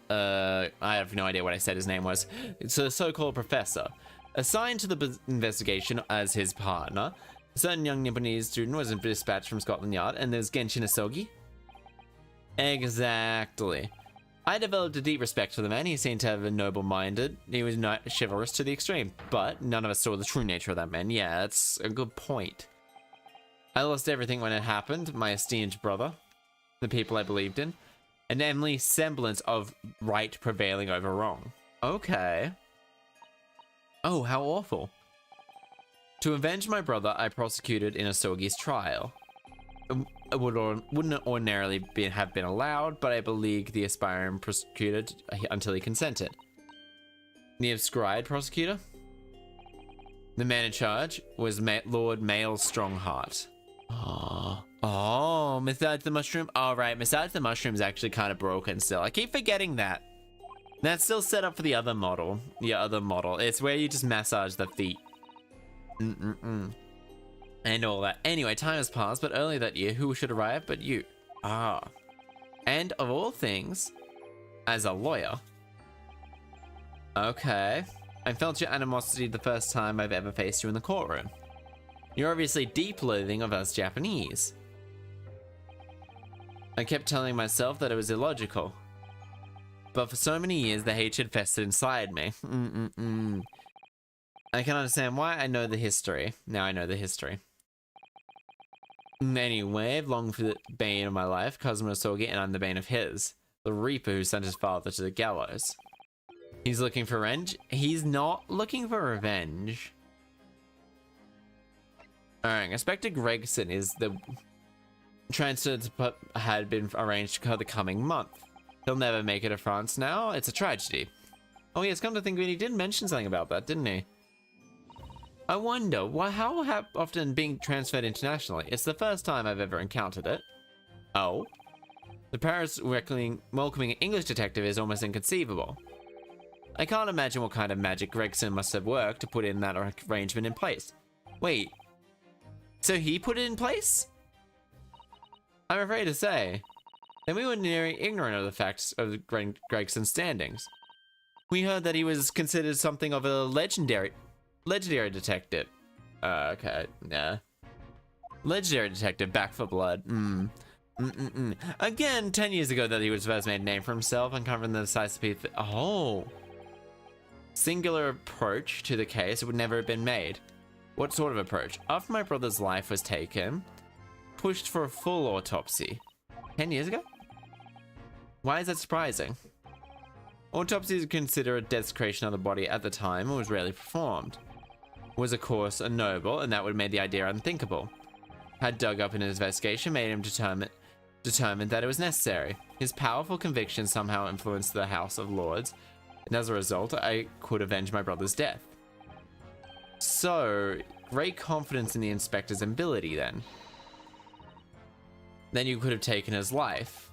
Speaker 2: I have no idea what I said his name was. It's a so-called professor. Assigned to the investigation as his partner, a certain young Nipponese student was dispatched from Scotland Yard, and there's Genshin Asogi. Exactly. I developed a deep respect for the man. He seemed to have a noble-minded. He was not chivalrous to the extreme, but none of us saw the true nature of that man. Yeah, that's a good point. I lost everything when it happened. My esteemed brother, the people I believed in, and Emily's semblance of right prevailing over wrong. Okay. Oh, how awful. To avenge my brother, I prosecuted in Asogi's trial. It wouldn't ordinarily have been allowed, but I beleaguered the aspiring prosecutor until he consented. The abscribed prosecutor? The man in charge was Lord Mail Strongheart. Oh, Besides the Mushroom? Oh, right, Besides the Mushroom is actually kind of broken still. I keep forgetting that. That's still set up for the other model. It's where you just massage the feet. And all that. Anyway, time has passed, but earlier that year, who should arrive but you? And of all things, as a lawyer. Okay. I felt your animosity the first time I've ever faced you in the courtroom. You're obviously deep loathing of us Japanese. I kept telling myself that it was illogical. But for so many years, the hatred festered inside me. I can understand why. I know the history. Now I know the history. Anyway, I've longed for the bane of my life, Kazuma Sogi, and I'm the bane of his. The Reaper who sent his father to the gallows. He's looking for revenge? He's not looking for revenge. Alright, Inspector Gregson is the transfer had been arranged for the coming month. He'll never make it to France now. It's a tragedy. Oh yes, come to think of it, he did mention something about that, didn't he? I wonder, how often being transferred internationally? It's the first time I've ever encountered it. Oh? The Paris welcoming an English detective is almost inconceivable. I can't imagine what kind of magic Gregson must have worked to put in that arrangement in place. Wait. So he put it in place? I'm afraid to say. Then we were nearly ignorant of the facts of Gregson's standings. We heard that he was considered something of a legendary detective. Okay, yeah. Legendary detective, back for blood. Again, 10 years ago that he was first made a name for himself, uncovering the decisive piece. Oh. Singular approach to the case would never have been made. What sort of approach? After my brother's life was taken, pushed for a full autopsy. 10 years ago? Why is that surprising? Autopsies are considered a desecration of the body at the time and was rarely performed. Was of course a noble, and that would have made the idea unthinkable. Had dug up in his investigation made him determined that it was necessary. His powerful conviction somehow influenced the House of Lords, and as a result, I could avenge my brother's death. So, great confidence in the inspector's ability then. Then you could have taken his life.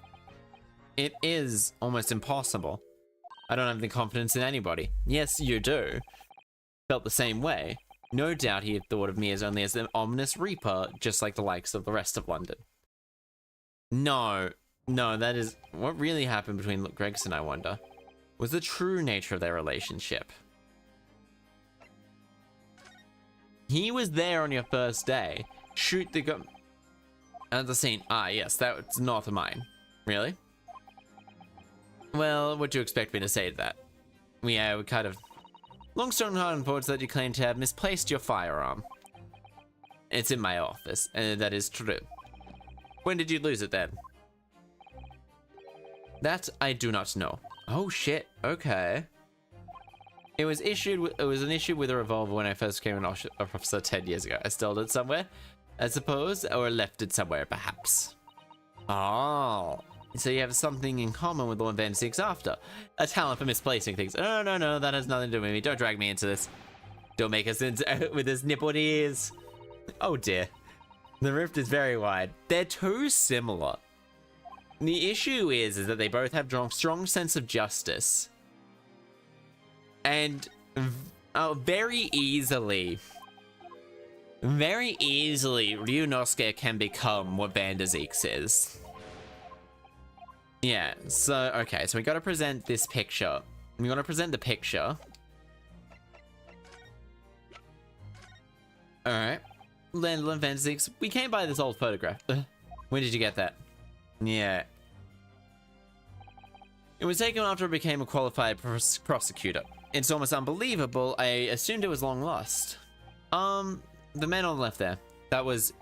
Speaker 2: It is almost impossible. I don't have the confidence in anybody. Yes, you do. Felt the same way. No doubt he had thought of me as only as an ominous reaper, just like the likes of the rest of London. No, that is... What really happened between Gregson, I wonder, was the true nature of their relationship. He was there on your first day. Shoot the gun... At the scene. Ah, yes, that's not mine. Really? Well, what do you expect me to say to that? We kind of... Long story short reports that you claim to have misplaced your firearm. It's in my office, and that is true. When did you lose it then? That I do not know. Oh shit, okay. It was an issue with a revolver when I first became an officer 10 years ago. I stole it somewhere, I suppose, or left it somewhere, perhaps. Oh, so you have something in common with Lord Van Six after. A talent for misplacing things. No, that has nothing to do with me. Don't drag me into this. Don't make us with his nippled ears. Oh dear. The rift is very wide. They're too similar. The issue is that they both have strong sense of justice. And very easily, Ryunosuke can become what Van der Zeeks is. Yeah, so, okay, so we gotta present this picture. We gotta present the picture. Alright. Landlord Van der Zeeks, we came by this old photograph. When did you get that? Yeah. It was taken after I became a qualified prosecutor. It's almost unbelievable. I assumed it was long lost. The man on the left there. That was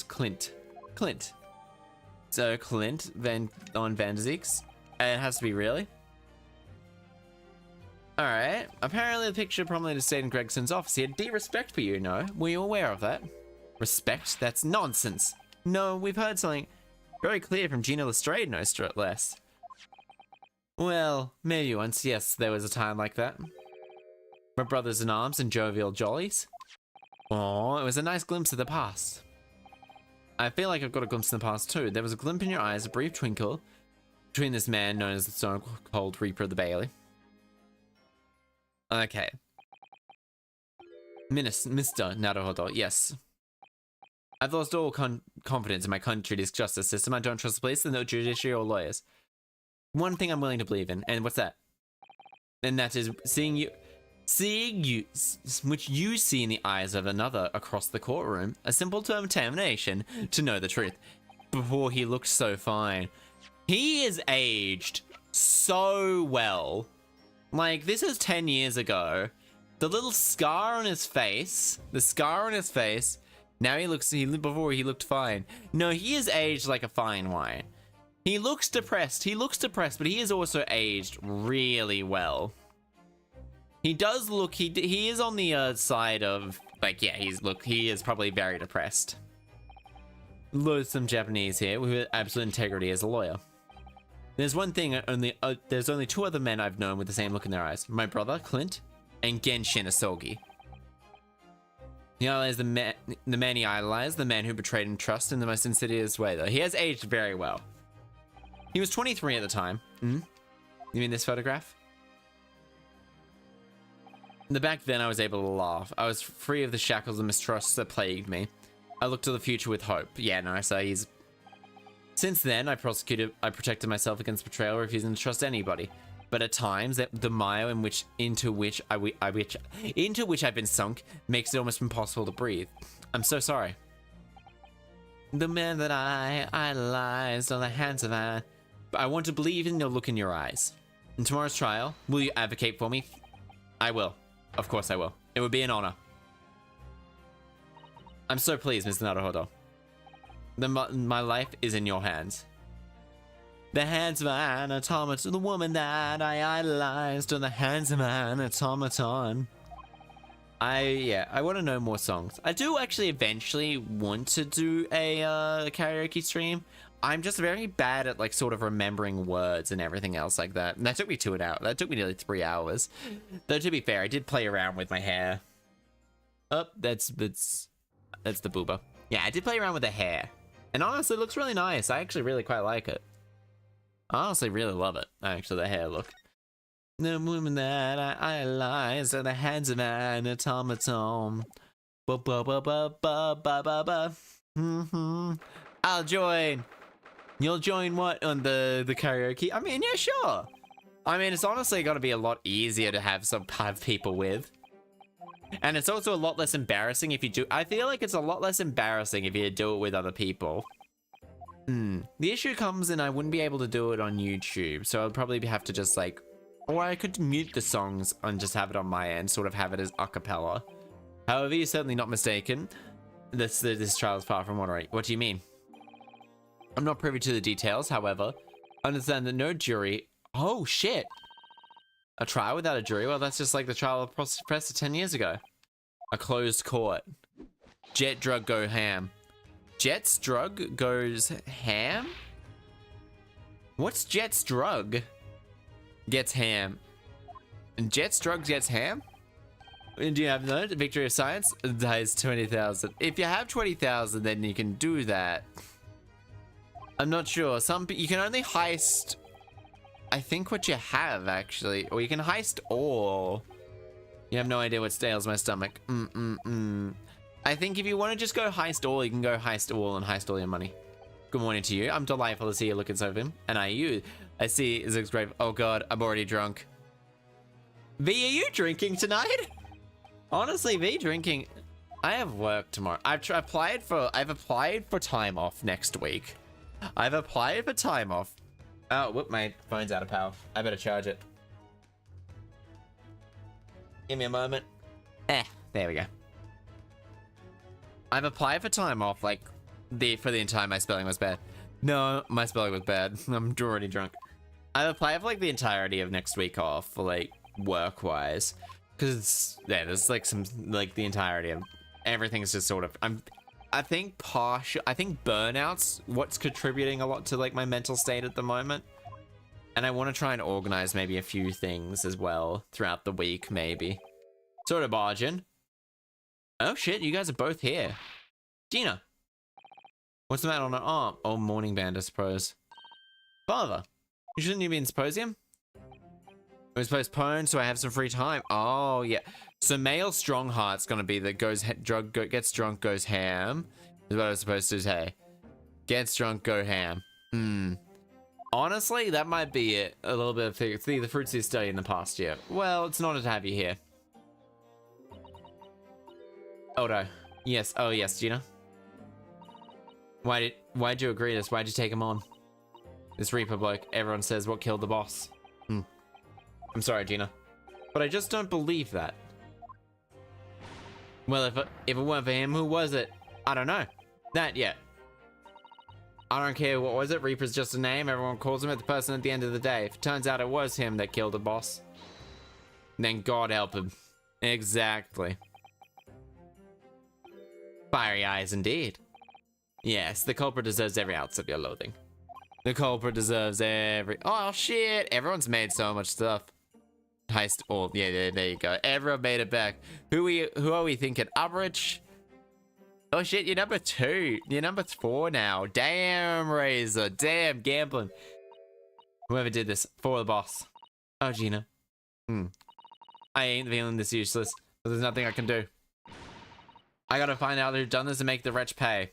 Speaker 2: Clint. So Clint on Van der Zeeks. It has to be really. Alright. Apparently the picture prominently stayed in Gregson's office. He had deep respect for you, no? Were you aware of that? Respect? That's nonsense. No, we've heard something very clear from Gina Lestrade, no less. Well, maybe once, yes, there was a time like that. My brothers in arms and jovial jollies. Oh, it was a nice glimpse of the past. I feel like I've got a glimpse of the past too. There was a glint in your eyes, a brief twinkle, between this man known as the Stone Cold Reaper of the Bailey. Okay. Mr. Naruhodo, yes. I've lost all confidence in my country's justice system. I don't trust the police, the judiciary, or lawyers. One thing I'm willing to believe in, and what's that? And that is seeing you, which you see in the eyes of another across the courtroom, a simple determination to know the truth. Before he looked so fine. He is aged so well. Like, this is 10 years ago. The little scar on his face, now he looks, before he looked fine. No, he is aged like a fine wine. He looks depressed, but he is also aged really well. He does look, he is on the side of, like, yeah, he is probably very depressed. Loathsome Japanese here with absolute integrity as a lawyer. There's one thing, there's only two other men I've known with the same look in their eyes. My brother, Clint, and Genshin Asogi. He idolized the man he idolized, the man who betrayed him trust in the most insidious way, though. He has aged very well. He was 23 at the time. You mean this photograph? Back then, I was able to laugh. I was free of the shackles and mistrusts that plagued me. I looked to the future with hope. Yeah, no, so he's... Since then, I protected myself against betrayal, refusing to trust anybody. But at times, the mire into which I've been sunk makes it almost impossible to breathe. I'm so sorry. The man that I idolized on the hands of I want to believe in the look in your eyes. In tomorrow's trial, will you advocate for me? I will. Of course I will. It would be an honor. I'm so pleased, Mr. Naruhodo. My life is in your hands. The hands of an automaton, the woman that I idolized, on the hands of an automaton. I want to know more songs. I do actually eventually want to do a karaoke stream. I'm just very bad at, like, sort of remembering words and everything else like that. And that took me that took me nearly 3 hours. Though, to be fair, I did play around with my hair. Oh, that's the booba. Yeah, I did play around with the hair. And honestly, it looks really nice. I actually really quite like it. I honestly really love it. Actually, the hair look. The woman that I idolized at the hands of an automaton. Ba ba ba ba ba ba ba ba. I'll join. You'll join what on the karaoke? I mean, yeah, sure. I mean, it's honestly got to be a lot easier to have people with. And it's also a lot less embarrassing if you do. I feel like it's a lot less embarrassing if you do it with other people. The issue comes in I wouldn't be able to do it on YouTube, so I'd probably have to just like, or I could mute the songs and just have it on my end, sort of have it as a cappella. However, you're certainly not mistaken. This trial is far from moderate. What do you mean? I'm not privy to the details, however. Understand that no jury. Oh shit! A trial without a jury? Well, that's just like the trial of Professor 10 years ago. A closed court. Jet drug go ham. Jet's drug goes ham? What's Jet's drug? Gets ham. And Jet's drug gets ham? Do you have no victory of science? Dies 20,000. If you have 20,000, then you can do that. I'm not sure. You can only heist, I think, what you have, actually. Or you can heist all. You have no idea what ails my stomach. I think if you want to just go heist all, you can go heist all and heist all your money. Good morning to you. I'm delightful to see you looking so him. And I see Zig's grave. Oh god, I'm already drunk. V, are you drinking tonight? Honestly, V, drinking. I have work tomorrow. I've applied for time off next week. I've applied for time off. Oh, whoop, my phone's out of power. I better charge it. Give me a moment. There we go. I've applied for time off, like, for the entire, my spelling was bad. No, my spelling was bad. I'm already drunk. I've applied for, like, the entirety of next week off for, like, work-wise. Because, yeah, there's like some, like the entirety of everything's just sort of, I think burnout's what's contributing a lot to like my mental state at the moment. And I want to try and organize maybe a few things as well throughout the week, maybe. Sort of bargain. Oh shit, you guys are both here. Gina. What's the matter on her arm? Oh, morning band, I suppose. Father, shouldn't you be in symposium? It was postponed, so I have some free time. Oh, yeah. So male strong heart's gonna be that gets drunk, goes ham. Is what I was supposed to say. Gets drunk, go ham. Honestly, that might be it. A little bit of the fruits you studied in the past year. Well, it's an honor to have you here. Odo. Yes. Oh, yes, Gina. Why'd you agree to this? Why'd you take him on? This Reaper bloke, everyone says what killed the boss. I'm sorry, Gina. But I just don't believe that. Well, if it weren't for him, who was it? I don't know. That yet. I don't care what was it. Reaper's just a name. Everyone calls him the person at the end of the day. If it turns out it was him that killed the boss, then God help him. Exactly. Fiery eyes indeed. Yes, the culprit deserves every ounce of your loathing. The culprit deserves every... Oh, shit! Everyone's made so much stuff. Heist... Oh, yeah, there you go. Everyone made it back. Who are we thinking? Umbridge? Oh, shit, you're number 2. You're number 4 now. Damn, Razor. Damn, gambling. Whoever did this. For the boss. Oh, Gina. I ain't feeling this useless, but there's nothing I can do. I gotta find out who's done this and make the wretch pay.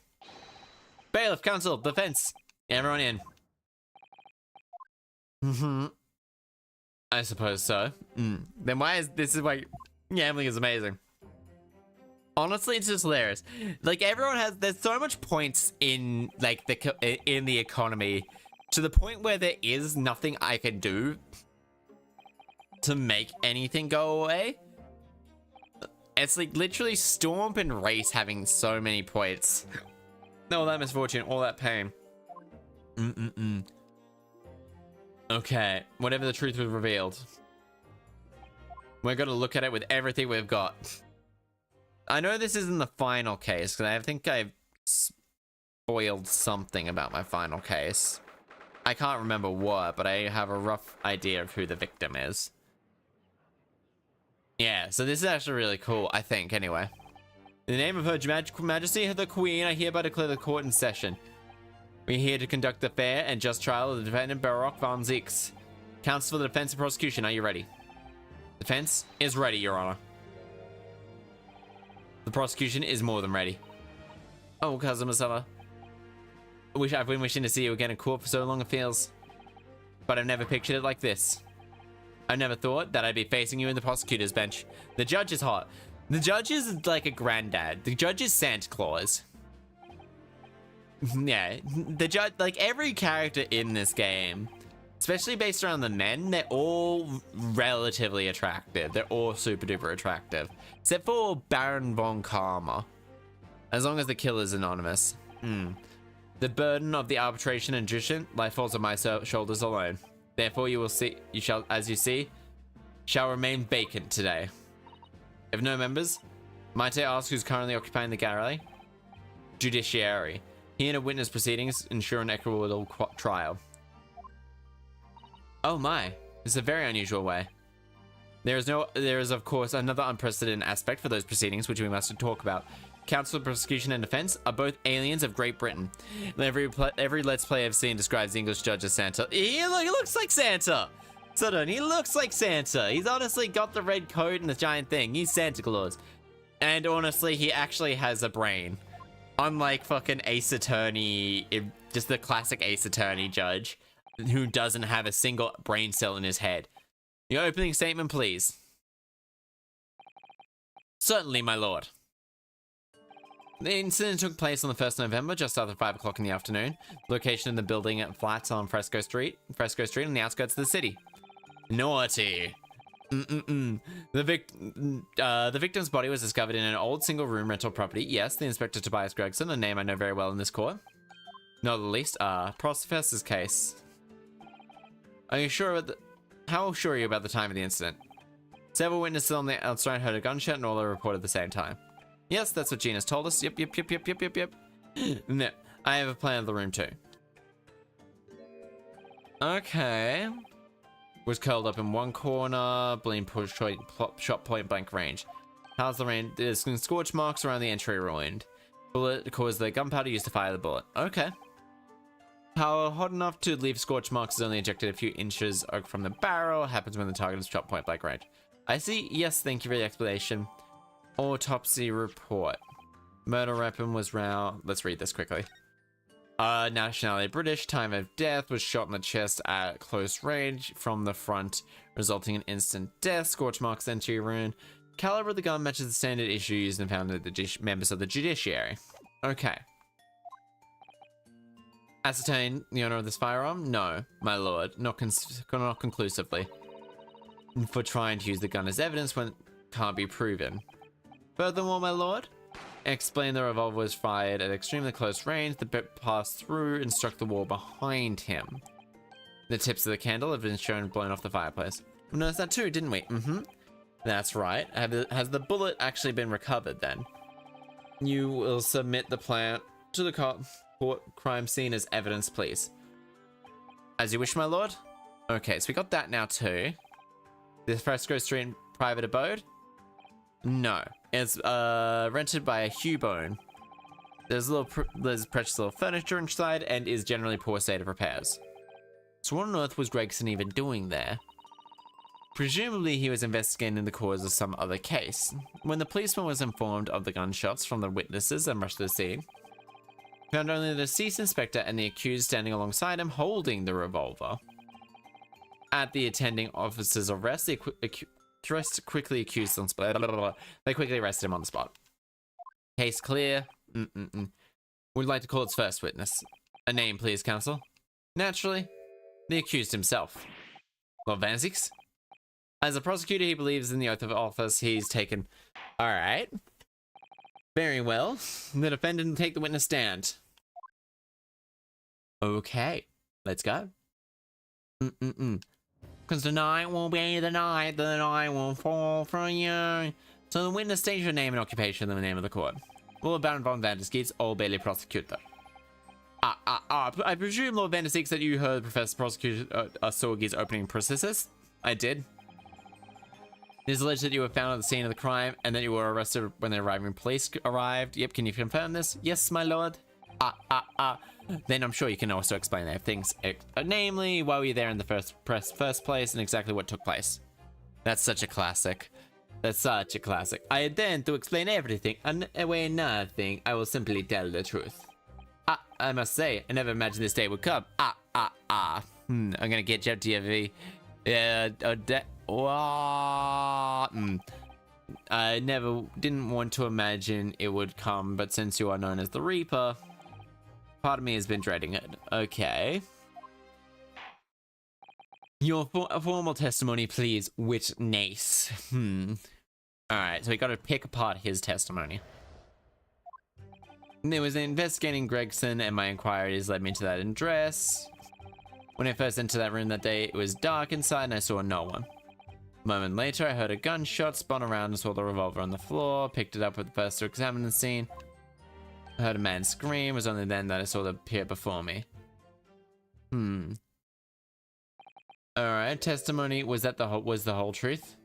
Speaker 2: Bailiff, council, defense. Everyone in. I suppose so. Then why is this why gambling is amazing? Honestly, it's just hilarious. Like everyone there's so much points in like in the economy to the point where there is nothing I can do to make anything go away. It's like literally Storm and Race having so many points. All that misfortune, all that pain. Okay, whatever the truth was revealed. We're gonna look at it with everything we've got. I know this isn't the final case, because I think I've spoiled something about my final case. I can't remember what, but I have a rough idea of who the victim is. Yeah, so this is actually really cool, I think, anyway. In the name of Her Majesty the Queen, I hereby declare the court in session. We're here to conduct the fair and just trial of the defendant Baroque von Zeeks. Counsel for the defense and prosecution, are you ready? Defense is ready, Your Honor. The prosecution is more than ready. Oh, Cousin Marcella. I've been wishing to see you again in court for so long it feels. But I've never pictured it like this. I never thought that I'd be facing you in the prosecutor's bench. The judge is hot. The judge is like a granddad. The judge is Santa Claus. Yeah, the judge, like every character in this game, especially based around the men, they're all relatively attractive. They're all super duper attractive. Except for Baron von Karma. As long as the killer's anonymous. The burden of the arbitration and judgment life falls on my shoulders alone. Therefore, you shall, as you see, shall remain vacant today. If no members, might I ask who's currently occupying the gallery? Judiciary. Here to witness proceedings, ensure an equitable trial. Oh my, this is a very unusual way. There is of course another unprecedented aspect for those proceedings which we must talk about. Counsel, prosecution, and defense are both aliens of Great Britain. Every Let's Play I've seen describes the English judge as Santa. He looks like Santa! Sudden, he looks like Santa. He's honestly got the red coat and the giant thing. He's Santa Claus. And honestly, he actually has a brain. Unlike fucking Ace Attorney, just the classic Ace Attorney judge, who doesn't have a single brain cell in his head. Your opening statement, please. Certainly, my lord. The incident took place on the 1st of November, just after 5 o'clock in the afternoon. Location in the building at flats on Fresco Street on the outskirts of the city. Naughty. The victim's body was discovered in an old single-room rental property. Yes, the Inspector Tobias Gregson, a name I know very well in this court. Not the least, Professor's case. Are you sure about how sure are you about the time of the incident? Several witnesses on the outside heard a gunshot and all are reported at the same time. Yes, that's what Gina's told us. Yep. No, I have a plan of the room too. Okay. Was curled up in one corner, being pushed shot point blank range. How's the range? There's scorch marks around the entry ruined. Bullet caused the gunpowder used to fire the bullet. Okay. Power hot enough to leave scorch marks is only ejected a few inches from the barrel. Happens when the target is shot point blank range. I see. Yes, thank you for the explanation. Autopsy report. Murder weapon was round. Let's read this quickly. Nationality British. Time of death was shot in the chest at close range from the front, resulting in instant death. Scorch marks entry ruin. Caliber of the gun matches the standard issue used and found at the members of the judiciary. Okay. Ascertain the owner of this firearm? No, my lord, not conclusively. For trying to use the gun as evidence when it can't be proven. Furthermore, my lord, explain the revolver was fired at extremely close range. The bit passed through and struck the wall behind him. The tips of the candle have been shown blown off the fireplace. We noticed that too, didn't we? That's right. Has the bullet actually been recovered then? You will submit the plan to the court crime scene as evidence, please. As you wish, my lord. Okay, so we got that now too. The Fresco Street private abode? No. It's rented by a Hubone. There's precious little furniture inside and is generally poor state of repairs. So what on earth was Gregson even doing there? Presumably he was investigating the cause of some other case. When the policeman was informed of the gunshots from the witnesses and rushed to the scene, found only the deceased inspector and the accused standing alongside him holding the revolver. At the attending officer's arrest, they quickly accused on spot. They quickly arrested him on the spot. Case clear. Would like to call its first witness. A name, please, counsel. Naturally, the accused himself. Lord Van Zix? As a prosecutor, he believes in the oath of office he's taken. Alright. Very well. The defendant will take the witness stand. Okay. Let's go. Because tonight will be the night that I will fall for you. So the witness states your name and occupation in the name of the court. Lord Baron von Vanderskeets, Old Bailey Prosecutor. I presume, Lord Vanderskeets, that you heard Professor Prosecutor Sorgi's opening processes? I did. It is alleged that you were found at the scene of the crime and that you were arrested when the arriving police arrived. Yep, can you confirm this? Yes, my lord. Then I'm sure you can also explain their things. Namely, why were you there in the first place and exactly what took place. That's such a classic. That's such a classic. I intend to explain everything and away nothing. I will simply tell the truth. I must say, I never imagined this day would come. I'm gonna get you up to your I didn't want to imagine it would come, but since you are known as the Reaper, part of me has been dreading it. Okay. Your formal testimony, please, witness. Alright, so we gotta pick apart his testimony. There was investigating Gregson, and my inquiries led me to that address. When I first entered that room that day, it was dark inside and I saw no one. A moment later, I heard a gunshot, spun around and saw the revolver on the floor, picked it up with the first to examine the scene. I heard a man scream. It was only then that I saw the appear before me. Alright, testimony, was that the whole truth?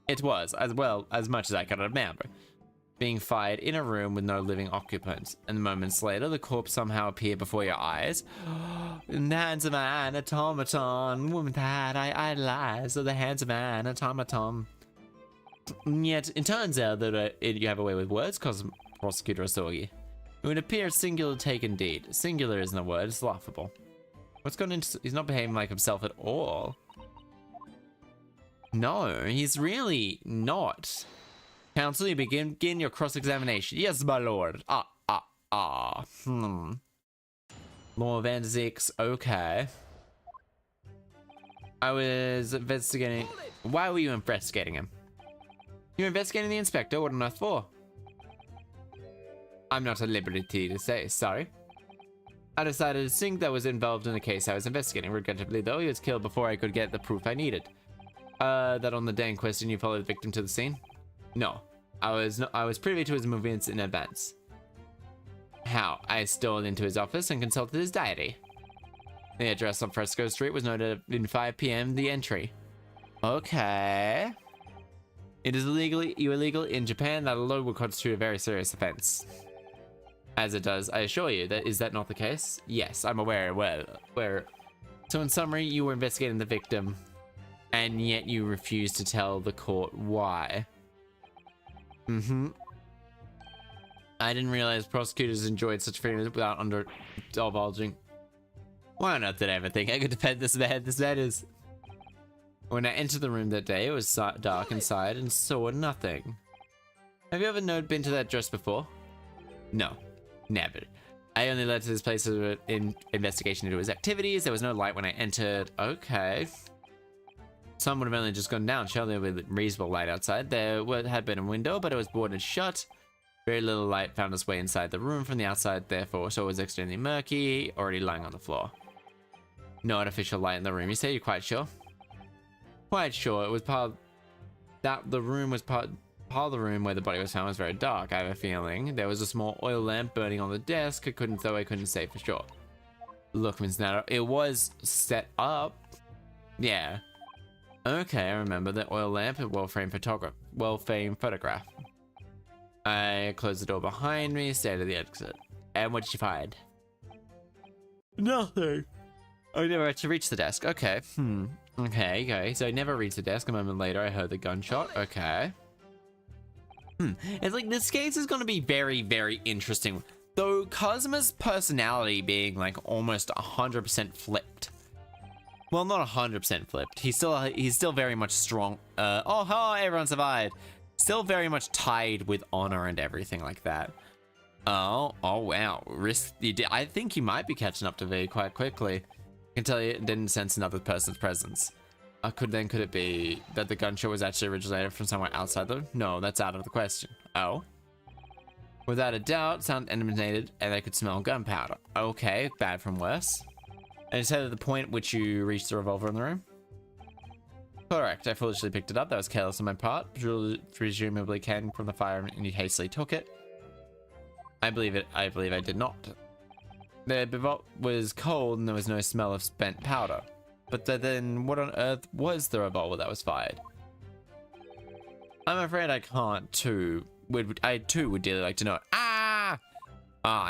Speaker 2: It was, as well, as much as I can remember. Being fired in a room with no living occupants, and moments later, the corpse somehow appeared before your eyes. In the hands of an automaton, woman that I idolize, are the hands of an automaton. Yet, it turns out that you have a way with words, Prosecutor Asogi. It would appear singular take indeed. Singular isn't a word, it's laughable. What's going into... He's not behaving like himself at all. No, he's really not. Counsel, you begin your cross-examination. Yes, my lord. Lord Van Zix, okay. I was investigating... Why were you investigating him? You were investigating the inspector, what on earth for? I'm not at liberty to say, sorry. I decided to think that was involved in the case I was investigating. Regrettably though, he was killed before I could get the proof I needed. that on the day in question you followed the victim to the scene? No. I was privy to his movements in advance. How? I stole into his office and consulted his diary. The address on Fresco Street was noted in 5 p.m. the entry. Okay. It is illegal in Japan that alone would constitute a very serious offense. As it does, I assure you, is that not the case? Yes, I'm aware. So in summary, you were investigating the victim, and yet you refused to tell the court why. I didn't realize prosecutors enjoyed such freedom without divulging. Why on earth did I ever think I could defend this man? This man is... When I entered the room that day, it was dark inside and saw nothing. Have you ever been to that address before? No, never. I only led to this place in investigation into his activities. There was no light when I entered. Okay. Sun would have only just gone down, surely with reasonable light outside. There had been a window, but it was boarded shut. Very little light found its way inside the room from the outside, therefore, so it was extremely murky, already lying on the floor. No artificial light in the room, you say? You're quite sure? Quite sure. It was part of that the room was part of the room where the body was found was very dark. I have a feeling there was a small oil lamp burning on the desk. I couldn't say for sure. Look, Miss Nato, it was set up. Yeah. Okay, I remember the oil lamp. A well-framed photograph. I closed the door behind me, stayed at the exit. And what did you find? Nothing. I never actually reached the desk. Okay. Okay. So I never reached the desk. A moment later, I heard the gunshot. Okay. It's like this case is going to be very, very interesting. Though Kazuma's personality being like almost 100% flipped. Well, not 100% flipped. He's still very much strong. Everyone survived. Still very much tied with honor and everything like that. Oh wow. I think he might be catching up to V quite quickly. I can tell you, didn't sense another person's presence. Could it be that the gunshot was actually originated from somewhere outside though? No, that's out of the question. Oh. Without a doubt, sound emanated and I could smell gunpowder. Okay, bad from worse. And you said at the point which you reached the revolver in the room? Correct, I foolishly picked it up. That was careless on my part. Presumably came from the fire and you hastily took it. I believe I did not. The revolver was cold and there was no smell of spent powder. But then what on earth was the revolver that was fired? I'm afraid I can't too. I too would dearly like to know.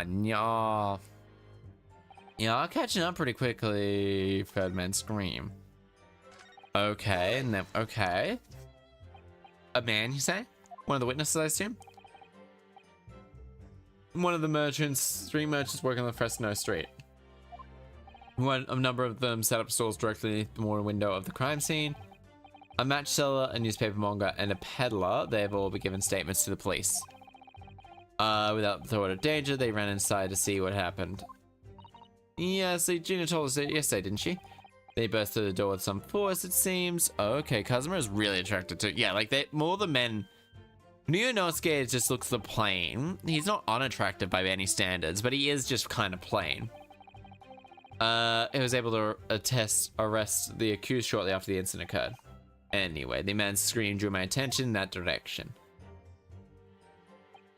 Speaker 2: No. Yeah, catching up pretty quickly. Third man scream. Okay, and then okay. A man, you say? One of the witnesses, I assume? One of the street merchants working on the Fresno Street. A number of them set up stalls directly beneath the mortar window of the crime scene. A match seller, a newspaper monger, and a peddler. They have all been given statements to the police. Without thought of danger, they ran inside to see what happened. Yes, Gina told us yesterday, didn't she? They burst through the door with some force, it seems. Oh, okay, Kazuma is really attracted to... Yeah, like, more the men... Ryunosuke just looks the plain. He's not unattractive by any standards, but he is just kind of plain. He was able to arrest the accused shortly after the incident occurred. Anyway, the man's scream drew my attention in that direction.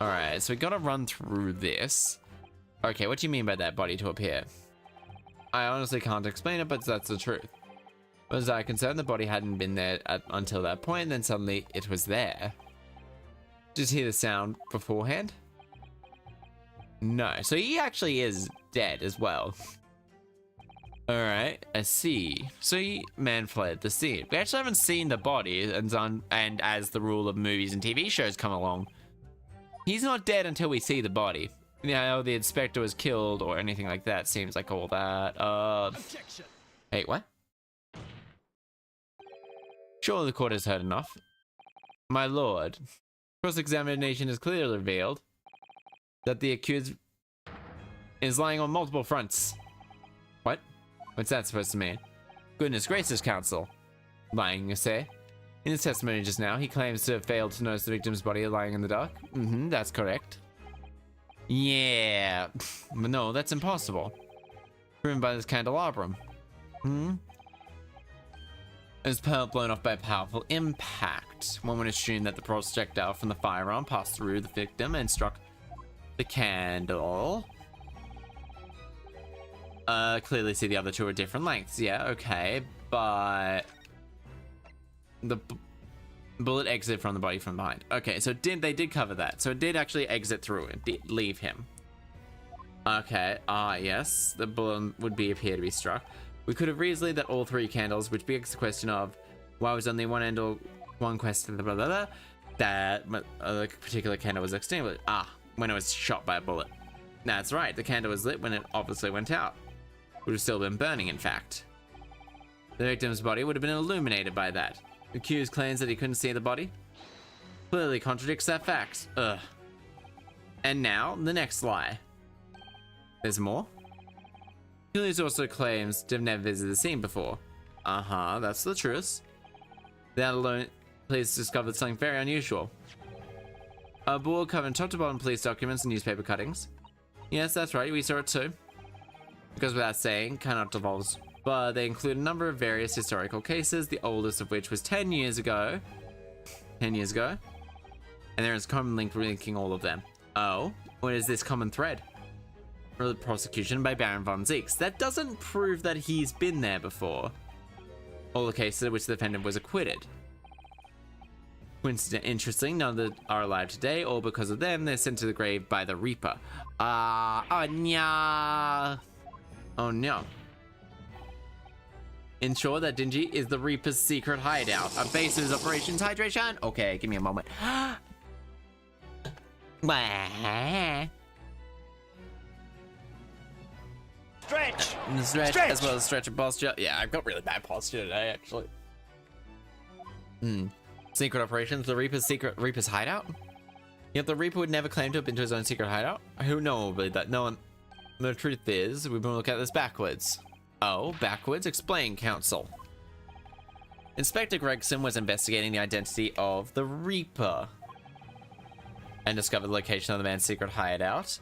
Speaker 2: Alright, so we gotta run through this. Okay, what do you mean by that body to appear? I honestly can't explain it, but that's the truth. Was I concerned the body hadn't been there until that point, and then suddenly it was there? Did you hear the sound beforehand? No, so he actually is dead as well. Alright, I see. So man fled the scene. We actually haven't seen the body, and as the rule of movies and TV shows come along, he's not dead until we see the body. You know, the inspector was killed or anything like that. Seems like all that. Objection. Hey, what? Surely the court has heard enough. My lord, cross-examination has clearly revealed that the accused is lying on multiple fronts. What? What's that supposed to mean? Goodness gracious, counsel. Lying, you say? In his testimony just now, he claims to have failed to notice the victim's body lying in the dark. That's correct. Yeah, but no, that's impossible. Proven by this candelabrum. It was blown off by a powerful impact. One would assume that the projectile from the firearm passed through the victim and struck the candle. Clearly see the other two are different lengths. Yeah, okay, but the bullet exited from the body from behind. Okay, so they did cover that. So it did actually exit through and did leave him. Okay, yes, the bullet would appear to be struck. We could have reasoned that all three candles, which begs the question of why was only one end or one question, blah, blah, blah, that a particular candle was extinguished. When it was shot by a bullet. That's right, the candle was lit when it obviously went out. Would have still been burning, in fact. The victim's body would have been illuminated by that. The accused claims that he couldn't see the body. Clearly contradicts that fact. Ugh. And now, the next lie. There's more? Achilles also claims to have never visited the scene before. That's the truth. That alone, police discovered something very unusual. A board covering top to bottom police documents and newspaper cuttings. Yes, that's right, we saw it too. Because without saying, cannot divulge, but they include a number of various historical cases, the oldest of which was 10 years ago. 10 years ago. And there is a common link linking all of them. Oh, what is this common thread? Early prosecution by Baron von Zeeks. That doesn't prove that he's been there before. All the cases in which the defendant was acquitted. Coincident, interesting, none that are alive today, or because of them, they're sent to the grave by the Reaper. Oh no. Ensure that Dingy is the Reaper's secret hideout. A base of his operations hydration. Okay, give me a moment.
Speaker 5: Stretch!
Speaker 2: Stretch, as well as stretch and posture. Yeah, I've got really bad posture today, actually. Secret operations, the Reaper's hideout? Yet the Reaper would never claim to have been to his own secret hideout. Who knows believe that? No one. The truth is, we've been looking at this backwards. Oh, backwards? Explain, Counsel. Inspector Gregson was investigating the identity of the Reaper and discovered the location of the man's secret hideout.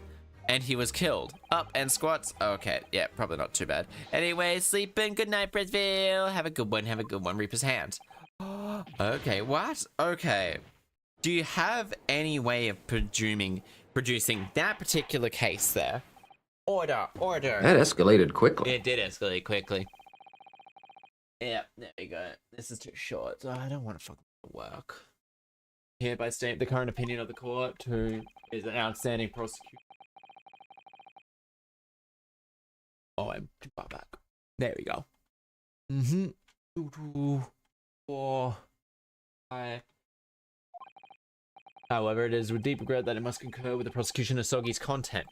Speaker 2: And he was killed. Up and squats. Okay, yeah, probably not too bad. Anyway, sleeping. Good night, Brazil. Have a good one. Have a good one. Reaper's hand. Okay, what? Okay. Do you have any way of producing that particular case there? Order.
Speaker 3: That escalated quickly.
Speaker 2: It did escalate quickly. Yeah, there we go. This is too short, so I don't want to fucking work. Hereby state the current opinion of the court to is an outstanding prosecution. Oh, I'm too far back. There we go. 2, 2, 4, 5. However, it is with deep regret that it must concur with the prosecution of Sogi's content.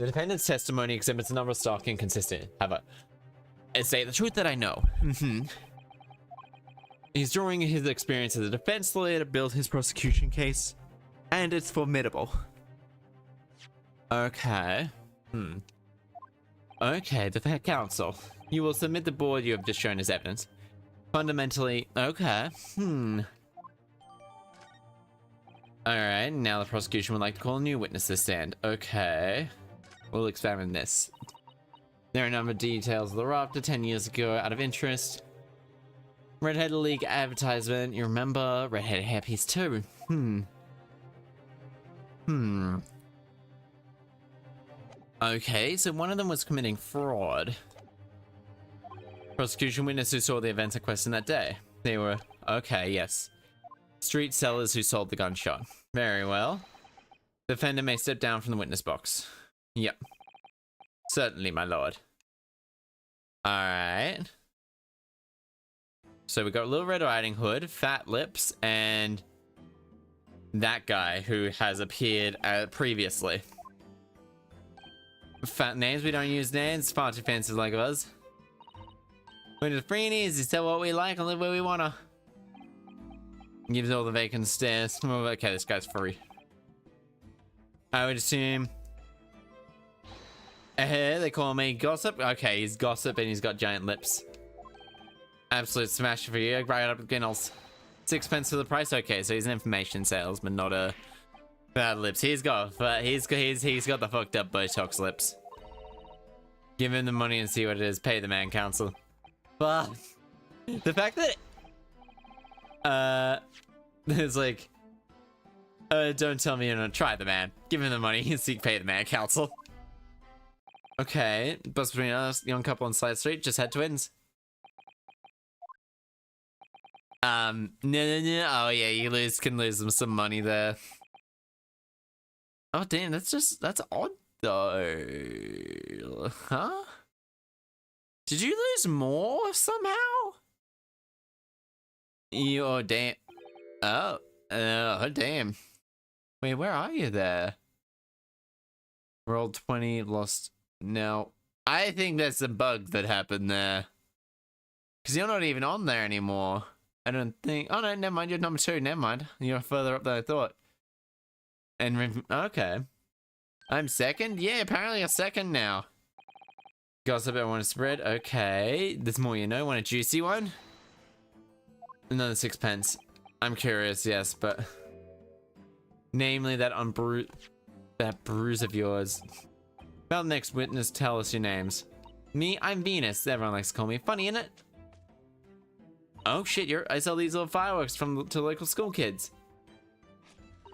Speaker 2: The defendant's testimony exhibits a number of stark inconsistent. However, I say the truth that I know. He's drawing his experience as a defense lawyer to build his prosecution case, and it's formidable. Okay. Okay, the counsel. You will submit the board you have just shown as evidence. Fundamentally, okay. Alright, now the prosecution would like to call a new witness to the stand. Okay. We'll examine this. There are a number of details of the raptor 10 years ago out of interest. Redhead League advertisement, you remember? Redhead hairpiece too. Okay, so one of them was committing fraud. Prosecution witness who saw the events in question that day. They were, okay, yes. Street sellers who sold the gunshot. Very well. Defendant may step down from the witness box. Yep. Certainly, my lord. Alright. So we got Little Red Riding Hood, Fat Lips, and that guy who has appeared previously. Fat names, we don't use names, far too fancy like us. We're just free and easy, sell what we like and live where we wanna. Gives all the vacant stares. Oh, okay, this guy's free. I would assume. They call me Gossip. Okay, he's Gossip and he's got giant lips. Absolute smash for you. Right up with Ginnels. 6 pence for the price. Okay, so he's an information salesman, not a bad lips. He's got the fucked up Botox lips. Give him the money and see what it is. Pay the man, counsel. But The fact that it's like don't tell me you're gonna try the man. Give him the money and seek pay the man council. Okay, bus between us, young couple on Slide Street, just head twins. No. Oh yeah, you can lose them some money there. Oh damn, that's odd though. Huh? Did you lose more somehow? Oh damn. Oh damn. Wait, where are you there? Rolled 20, lost. No, I think that's a bug that happened there. Because you're not even on there anymore. I don't think. Oh no, never mind. You're number 2. Never mind. You're further up than I thought. And okay, I'm second. Yeah, apparently you're second now. Gossip, I want to spread. Okay, there's more you know. Want a juicy one? Another 6 pence. I'm curious, yes, but namely that bruise of yours. About the next witness, tell us your names. Me, I'm Venus. Everyone likes to call me. Funny, innit? Oh shit, I sell these little fireworks to local school kids.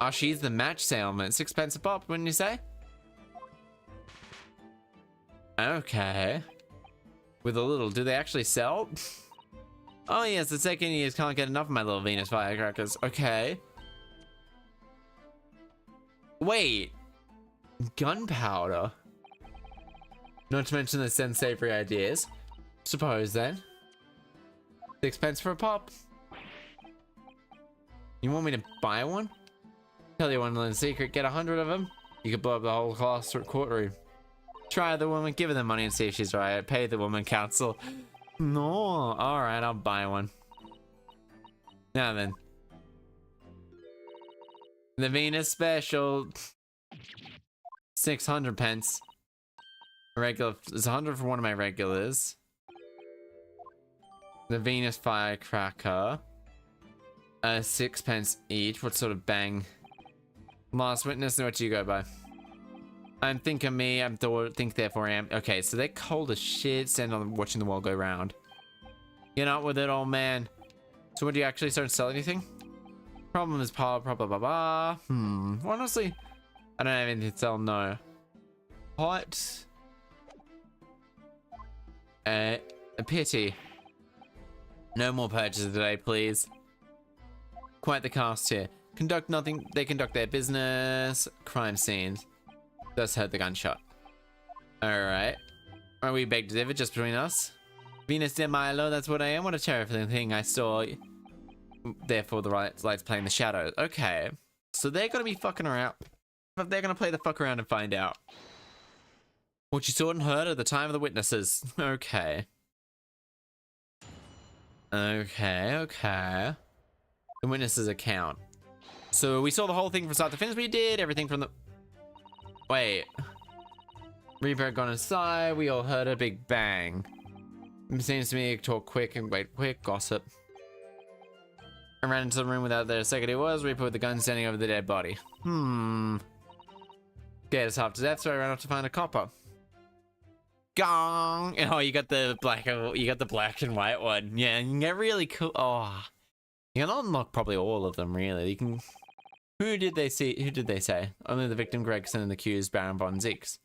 Speaker 2: Oh, she's the match salesman. 6 pence a pop, wouldn't you say? Okay. With a little, do they actually sell? Oh yes, the second years can't get enough of my little Venus firecrackers. Okay. Wait. Gunpowder. Not to mention the savory ideas. Suppose then. 6 pence for a pop. You want me to buy one? Tell you one little secret, get 100 of them. You could blow up the whole class courtroom. Try the woman, give her the money and see if she's right. Pay the woman council. No, alright, I'll buy one. Now then. The Venus special. 600 pence. Regular, it's 100 for one of my regulars. The Venus firecracker. 6 pence each. What sort of bang? Last witness, what do you go by? I'm thinking me, I'm think therefore I am. Okay, so they're cold as shit, standing on watching the world go round. You're not with it, old man. So would you actually start to sell anything? Problem is blah blah blah blah. Honestly, I don't have anything to sell, no. Hot. A pity. No more purchases today, please. Quite the cast here. Conduct nothing, they conduct their business. Crime scenes. Just heard the gunshot. Alright. Are we beg to differ just between us? Venus de Milo, that's what I am. What a terrifying thing I saw. Therefore, the lights play in the shadows. Okay. So they're gonna be fucking around. But they're gonna play the fuck around and find out. What you saw and heard at the time of the witnesses. Okay. Okay. The witnesses account. So we saw the whole thing from start to finish. We did everything from the... Wait. Reaper gone inside. We all heard a big bang. It seems to me talk quick and wait quick. Gossip. I ran into the room without their second it was. Reaper with the gun standing over the dead body. Scared us half to death, so I ran off to find a copper. Gong! Oh, you got the black and white one. Yeah, you can get really cool. Oh, you can unlock probably all of them. Really, you can. Who did they see? Who did they say? Only the victim, Gregson, and the accused, Baron von Zeeks.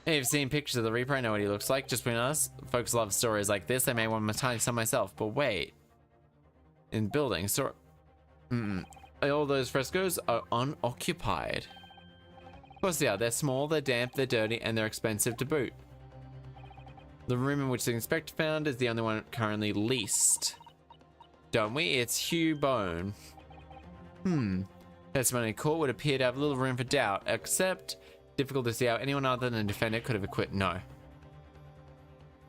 Speaker 2: Hey, you've seen pictures of the Reaper. I know what he looks like. Just between us, folks love stories like this. I may want to tell some myself, but wait. In buildings, so all those frescoes are unoccupied. Of course they are. They're small, they're damp, they're dirty, and they're expensive to boot. The room in which the inspector found is the only one currently leased. Don't we? It's Hugh Bone. Testimony in court would appear to have little room for doubt, except difficult to see how anyone other than the defendant could have acquitted. No.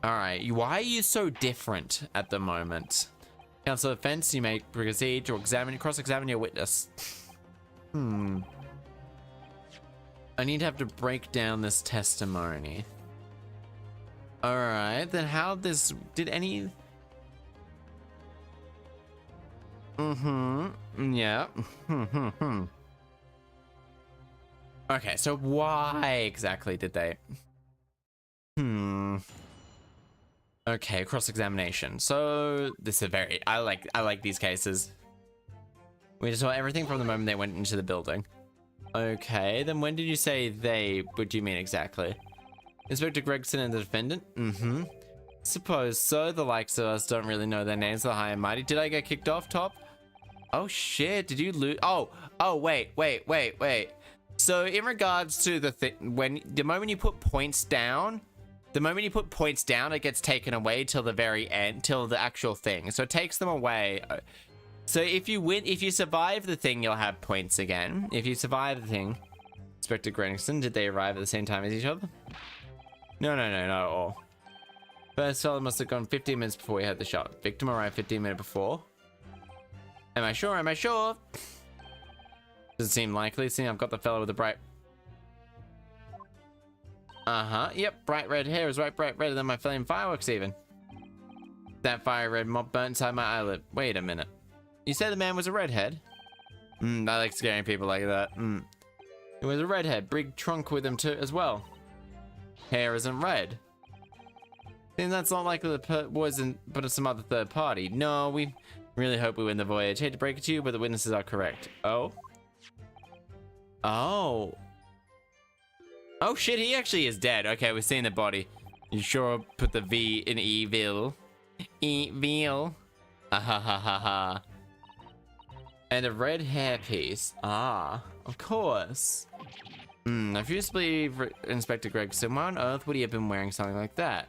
Speaker 2: Alright, why are you so different at the moment? Counsel of offense, you may proceed to cross-examine your witness. I need to have to break down this testimony. Alright, then how did any... Yeah. Okay, so why exactly did they... Okay, cross-examination. So this is very I like these cases. We just saw everything from the moment they went into the building. Okay, then when did you say they? What do you mean exactly? Inspector Gregson and the defendant? Mm-hmm. Suppose so. The likes of us don't really know their names. The high and mighty. Did I get kicked off top? Oh shit! Did you lose? Oh, wait. So in regards to the thing, the moment you put points down, it gets taken away till the very end, till the actual thing. So it takes them away. So if you survive the thing, you'll have points again. If you survive the thing, Inspector Gregson, did they arrive at the same time as each other? No, not at all. First fellow must have gone 15 minutes before we had the shot. Victim arrived 15 minutes before. Am I sure? Doesn't seem likely, seeing I've got the fellow with the bright... Yep, bright red hair is bright redder than my flame fireworks even. That fire red mob burnt inside my eyelid. Wait a minute. You said the man was a redhead? I like scaring people like that. He was a redhead, big trunk with him too as well. Hair isn't red. Seems that's not likely the poison, but some other third party. No, we really hope we win the voyage. Hate to break it to you, but the witnesses are correct. Oh shit, he actually is dead. Okay, we've seen the body. You sure put the V in evil. Evil. Ha. And a red hairpiece. Of course. I refuse to believe Inspector Gregson. Why on earth would he have been wearing something like that?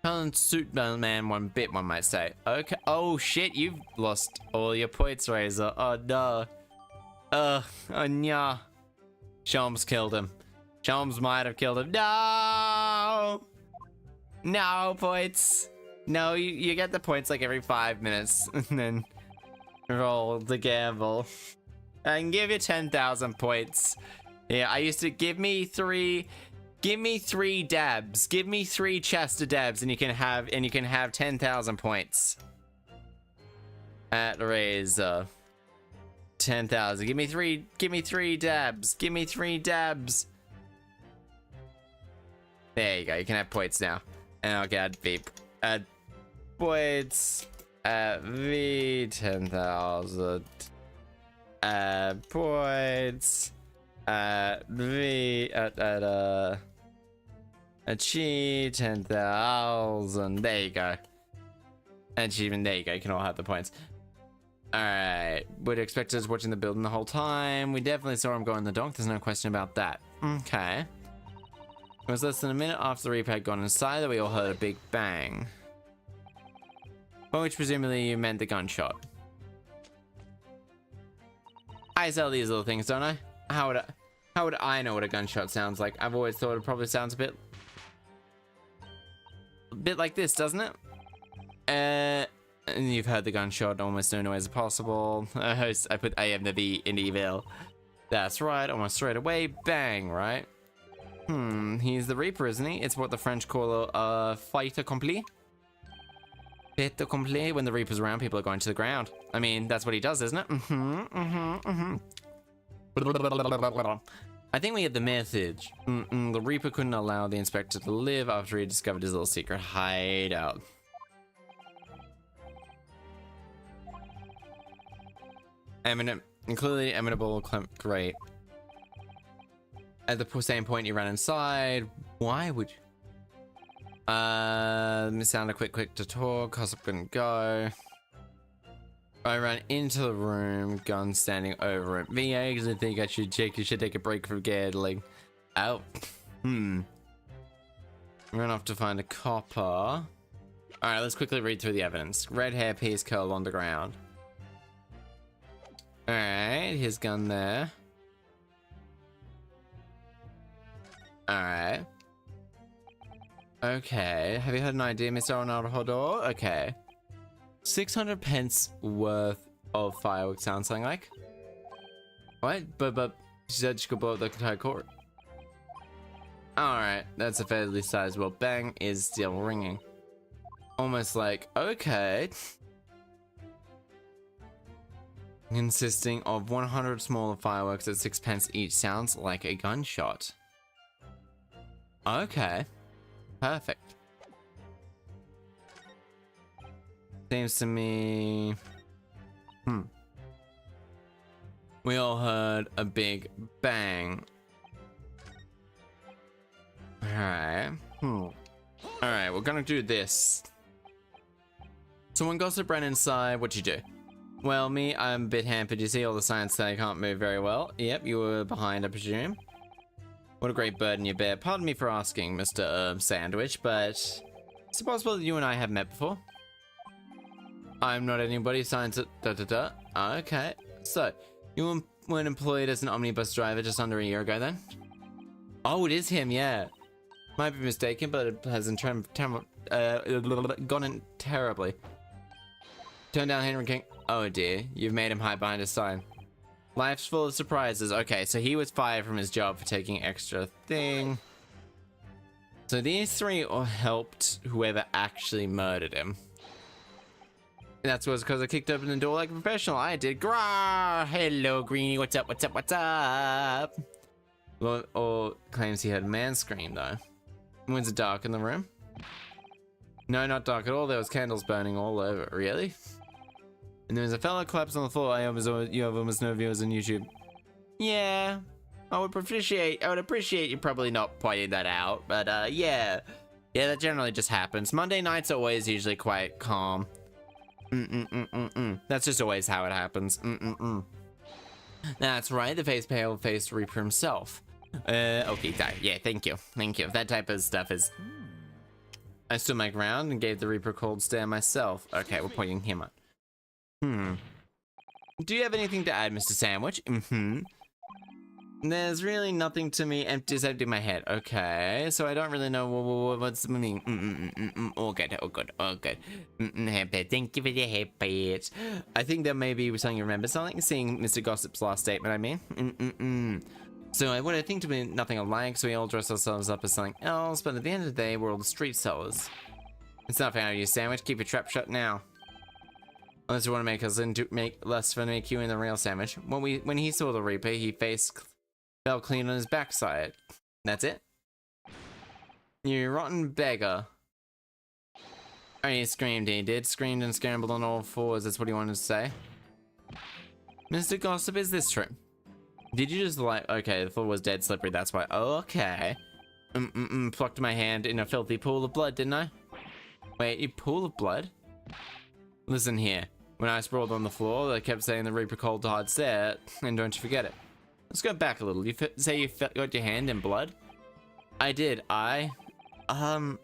Speaker 2: Talent suit man one bit, one might say. Okay. Oh shit, you've lost all your points, Razor. Oh no. Oh yeah. Sholmes killed him. Sholmes might have killed him. No! No points. No, you get the points like every 5 minutes and then roll the gamble. I can give you 10,000 points. Yeah, I used to give me three dabs. Give me 3 Chaster dabs and you can have 10,000 points. At Razor. 10,000. Give me three dabs. Give me 3 dabs. There you go. You can have points now. And I'll get add points at V 10,000. Add points at V at achieve 10,000. There you go. Achievement. There you go. You can all have the points. Alright, would expect us watching the building the whole time. We definitely saw him go in the dock, there's no question about that. Okay. It was less than a minute after the Reaper had gone inside that we all heard a big bang. By which presumably you meant the gunshot. I sell these little things, don't I? How would I know what a gunshot sounds like? I've always thought it probably sounds a bit like this, doesn't it? And you've heard the gunshot, almost no noise possible. I put I am the V in evil. That's right, almost straight away. Bang, right? He's the Reaper, isn't he? It's what the French call a fait accompli. Fait accompli. When the Reaper's around, people are going to the ground. I mean, that's what he does, isn't it? I think we get the message. The Reaper couldn't allow the Inspector to live after he discovered his little secret hideout. Eminent, clearly amenable, great. At the same point you ran inside, why would you? Sounded quick to talk, cause I couldn't go. I ran into the room, gun standing over it. VA, because I think you should take a break from gambling. Out. Ran off to find a copper. Alright, let's quickly read through the evidence. Red hair piece curled on the ground. Alright, his gun there. Alright. Okay, have you had an idea, Mr. Ronaldo? Okay. 600 pence worth of fireworks sounds something like. What? But she said she could blow up the entire court. Alright, that's a fairly sizable bang is still ringing. Almost like, okay. Consisting of 100 smaller fireworks at 6 pence each sounds like a gunshot. Okay. Perfect. Seems to me... We all heard a big bang. Alright. Alright, we're gonna do this. So when Gossip ran inside, what'd you do? Well, me, I'm a bit hampered. You see all the signs that I can't move very well. Yep, you were behind, I presume. What a great burden you bear. Pardon me for asking, Mr. Sandwich, but is it possible that you and I have met before? I'm not anybody, signs it, Okay, so, you weren't employed as an omnibus driver just under a year ago then? Oh, it is him, yeah. Might be mistaken, but it hasn't gone in terribly. Turn down Henry King. Oh dear, you've made him hide behind a sign. Life's full of surprises. Okay, so he was fired from his job for taking extra thing. So these three all helped whoever actually murdered him. And that's because I kicked open the door like a professional. I did. Grah! Hello, Greenie. What's up? What's up? What's up? Well, or claims he heard a man scream though. Was it dark in the room? No, not dark at all. There was candles burning all over. Really? And there was a fellow collapsed on the floor. You have almost no viewers on YouTube. Yeah, I would appreciate you probably not pointing that out, but yeah, that generally just happens. Monday nights are always usually quite calm. That's just always how it happens. That's right, the pale-faced Reaper himself. Okay, yeah, thank you. That type of stuff is. I stood my ground and gave the Reaper a cold stare myself. Okay, we're pointing him out. Do you have anything to add, Mr. Sandwich? There's really nothing to me. Just empty my head. Okay, so I don't really know what's the meaning. All good. Thank you for the habit. I think there may be something you remember something. Seeing Mr. Gossip's last statement, I mean. So what I think to be nothing alike, so we all dress ourselves up as something else, but at the end of the day, we're all the street sellers. It's not fair to you, Sandwich. Keep your trap shut now. Unless you want to make us make less fun, make you in the real Sandwich. When he saw the Reaper, he fell clean on his backside. That's it. You rotten beggar. Oh, he screamed. He did. Screamed and scrambled on all fours. That's what he wanted to say. Mr. Gossip, is this true? Did you just okay, the floor was dead slippery, that's why. Oh, okay. Plucked my hand in a filthy pool of blood, didn't I? Wait, a pool of blood? Listen here. When I sprawled on the floor, they kept saying the Reaper called hard stare, and don't you forget it. Let's go back a little. You say you got your hand in blood? I did.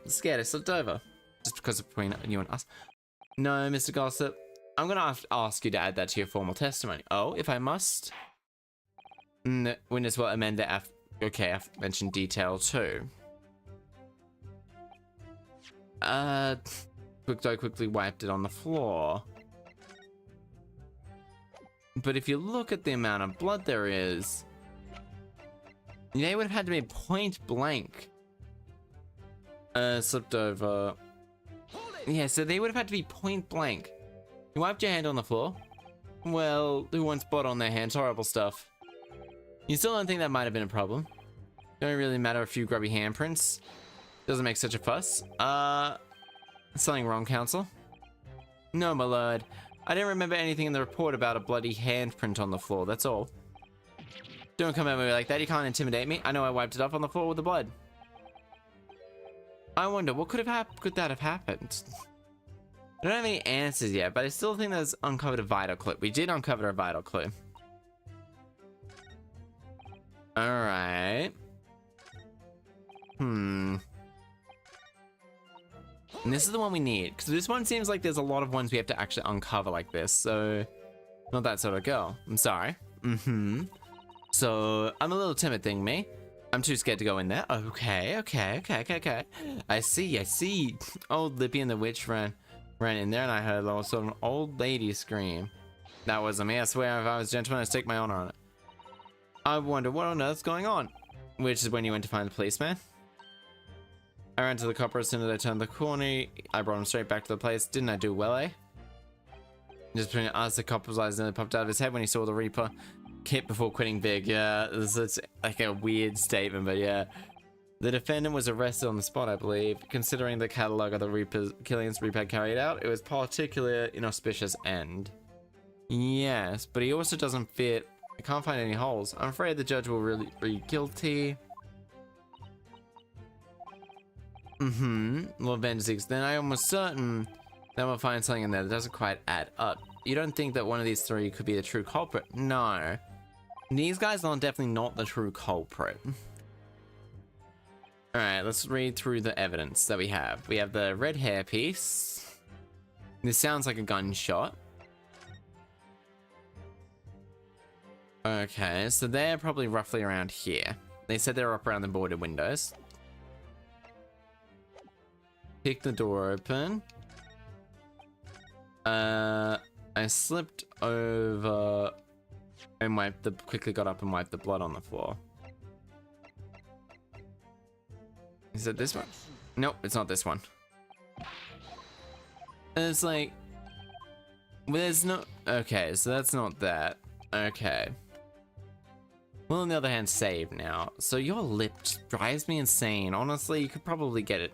Speaker 2: Scared I slipped over. Just because of between you and us. No, Mr. Gossip. I'm gonna have to ask you to add that to your formal testimony. Oh, if I must? Witness will amend the okay, I've mentioned detail too. I quickly wiped it on the floor. But if you look at the amount of blood there is, they would have had to be point blank. Slipped over. Yeah, so they would have had to be point blank. You wiped your hand on the floor? Well, who wants blood on their hands? Horrible stuff. You still don't think that might have been a problem? Don't really matter a few grubby handprints. Doesn't make such a fuss. Something wrong, Counsel? No, my lord. I didn't remember anything in the report about a bloody handprint on the floor, that's all. Don't come at me like that, you can't intimidate me. I know I wiped it off on the floor with the blood. I wonder, what could that have happened? I don't have any answers yet, but I still think there's uncovered a vital clue. We did uncover a vital clue. Alright. And this is the one we need, because this one seems like there's a lot of ones we have to actually uncover like this, so... Not that sort of girl. I'm sorry. So, I'm a little timid thing, me. I'm too scared to go in there. Okay. I see. Old Lippy and the witch ran in there, and I heard a sort of an old lady scream. That wasn't me, I swear if I was a gentleman, I'd stake my honor on it. I wonder what on earth's going on? Which is when you went to find the policeman. I ran to the copper as soon as I turned the corner. I brought him straight back to the place. Didn't I do well, eh? Just between us, the copper's eyes nearly popped out of his head when he saw the Reaper. Kit before quitting big. Yeah, it's like a weird statement, but yeah. The defendant was arrested on the spot, I believe. Considering the catalogue of the killings Reaper had carried out, it was particularly inauspicious end. Yes, but he also doesn't fit. I can't find any holes. I'm afraid the judge will really be guilty. Lord Vandersix, then I'm almost certain that we'll find something in there that doesn't quite add up. You don't think that one of these three could be the true culprit? No. These guys are definitely not the true culprit. Alright, let's read through the evidence that we have. We have the red hair piece. This sounds like a gunshot. Okay, so they're probably roughly around here. They said they're up around the boarded windows. Pick the door open. I slipped over and quickly got up and wiped the blood on the floor. Is it this one? Nope, it's not this one. It's like, there's no, okay, so that's not that. Okay. Well, on the other hand, save now. So your lip drives me insane. Honestly, you could probably get it.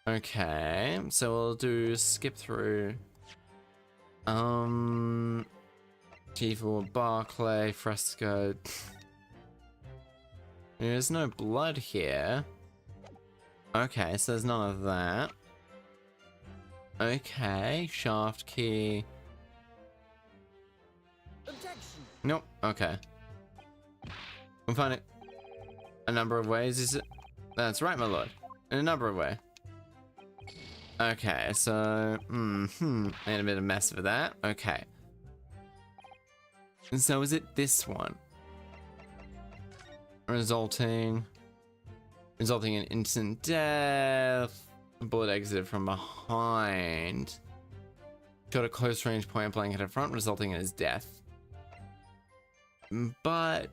Speaker 2: Okay, so we'll do skip through. Chief or Barclay, Fresco. There's no blood here. Okay, so there's none of that. Okay, shaft key.
Speaker 7: Objection.
Speaker 2: Nope, okay. We'll find it a number of ways, is it? That's right, my lord. In a number of ways. Okay, so, made a bit of mess of that. Okay. So is it this one? Resulting in instant death. Bullet exited from behind. Shot a close range point blank at the front, resulting in his death. But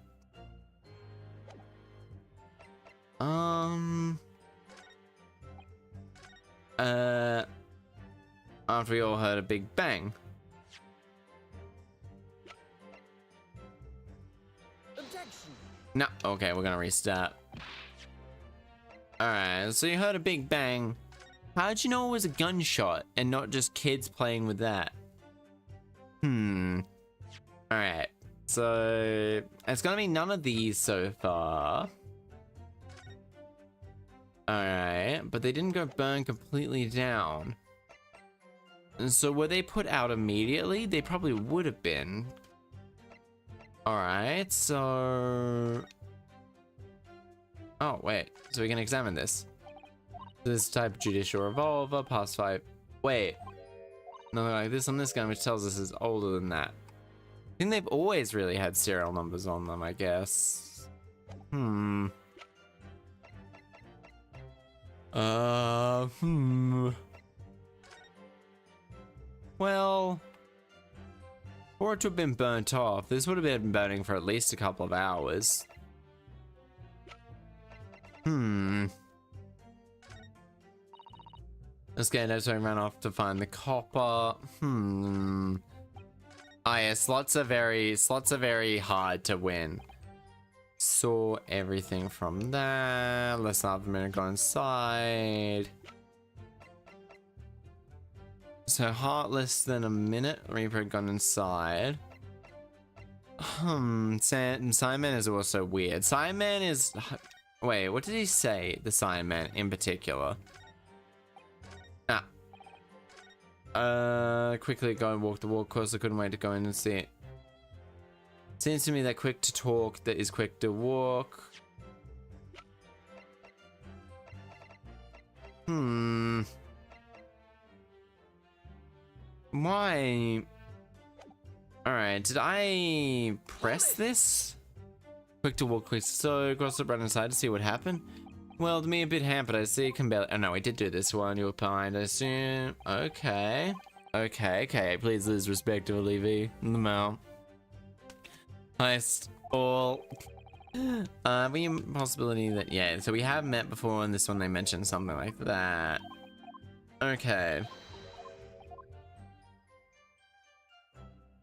Speaker 2: after we all heard a big bang.
Speaker 7: Objection.
Speaker 2: No, okay, we're gonna restart. Alright, so you heard a big bang. How'd you know it was a gunshot and not just kids playing with that? Alright, so it's gonna be none of these so far. Alright, but they didn't go burn completely down. And so were they put out immediately? They probably would have been. Alright, so... Oh, wait. So we can examine this. This type of judicial revolver, past 5... Wait. Nothing like this on this gun, which tells us it's older than that. I think they've always really had serial numbers on them, I guess. Well... For it to have been burnt off, this would have been burning for at least a couple of hours. Let's get it, so I ran off to find the copper. Ah, yeah, slots are very hard to win. Saw everything from there. Less than half a minute, go inside. So heartless than a minute. Reaper had gone inside. Simon is also weird. Simon is... Wait, what did he say? The Simon in particular. Quickly go and walk the walk. Of course, I couldn't wait to go in and see it. Seems to me that quick to talk, that is quick to walk. Why? Alright, did I press this? Quick to walk, quick. So, cross the run inside to see what happened. Well, to me a bit hampered, I see. Can barely. Oh no, we did do this one. You were behind, I assume. Okay. Okay. Please lose respect to Olivia. In the mouth. Heist. All. We possibility that, yeah, so we have met before in this one. They mentioned something like that. Okay.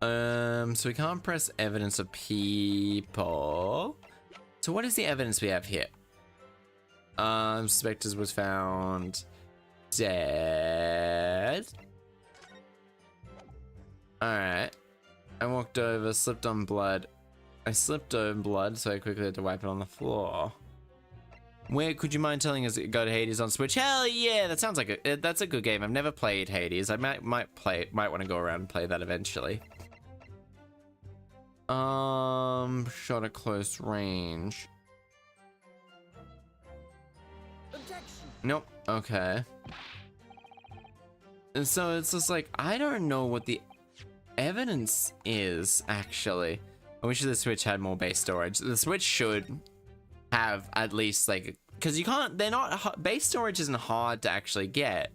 Speaker 2: So we can't press evidence of people. So So what is the evidence we have here? Suspectus was found dead. Alright. I walked over, slipped on blood. I slipped on blood, so I quickly had to wipe it on the floor. Where could you mind telling us it got Hades on Switch? Hell yeah, that sounds like that's a good game. I've never played Hades. I might want to go around and play that eventually. Shot at close range.
Speaker 7: Objection.
Speaker 2: Nope. Okay. And so it's just like, I don't know what the evidence is, actually. I wish the Switch had more base storage. The Switch should have at least, like, because you can't, they're not, base storage isn't hard to actually get.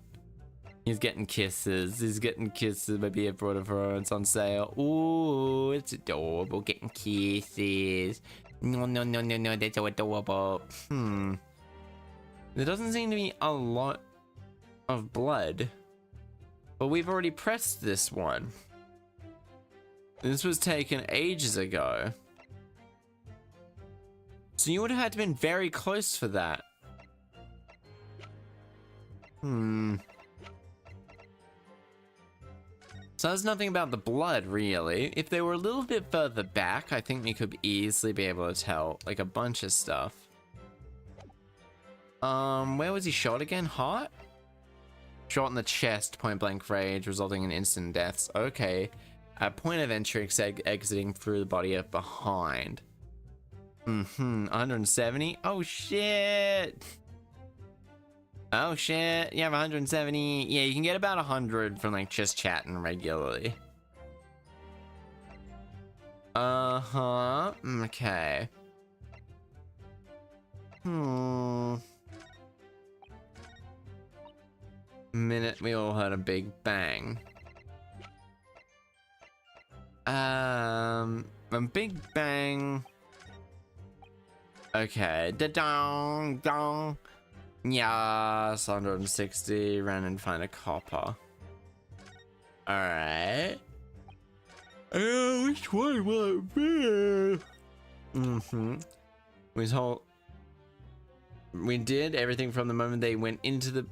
Speaker 2: He's getting kisses. He's getting kisses. Maybe I brought it for her. It's on sale. Ooh, it's adorable. Getting kisses. No, no, no, no, no. That's so adorable. There doesn't seem to be a lot of blood. But we've already pressed this one. This was taken ages ago. So you would have had to been very close for that. So there's nothing about the blood, really. If they were a little bit further back, I think we could easily be able to tell, like, a bunch of stuff. Where was he shot again? Heart? Shot in the chest, point blank range, resulting in instant deaths. Okay. At point of entry, exiting through the body of behind. 170? Oh, shit! Oh shit, you have 170. Yeah, you can get about 100 from like just chatting regularly. Okay. Minute we all heard a big bang. A big bang. Okay, da-dong, dong. Yes, 160, ran and find a copper. Alright. Which one will it be? We did everything from the moment they went into the...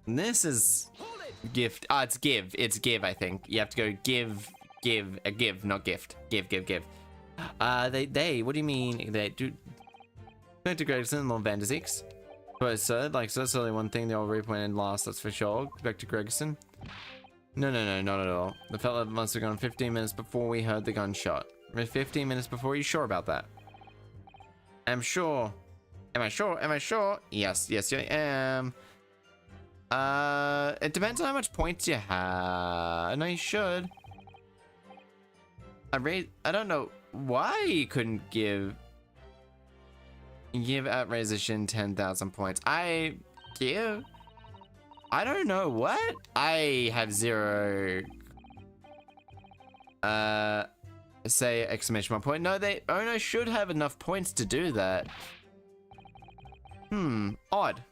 Speaker 2: This is... Gift. Ah, it's give. It's give, I think. You have to go give, not gift. Give. They, what do you mean? They do. Back to Gregson, Lord Vandazix. But sir, like, so that's only one thing. They all reap when last, that's for sure. Back to Gregson. No, not at all. The fella must have gone 15 minutes before we heard the gunshot. 15 minutes before, are you sure about that? I'm sure. Am I sure? Yes, I am. It depends on how much points you have. No, you should. I don't know why you couldn't give Outraisation 10,000 points. I don't know what. I have 0. Say exclamation mark point. No, Ono should have enough points to do that. Odd.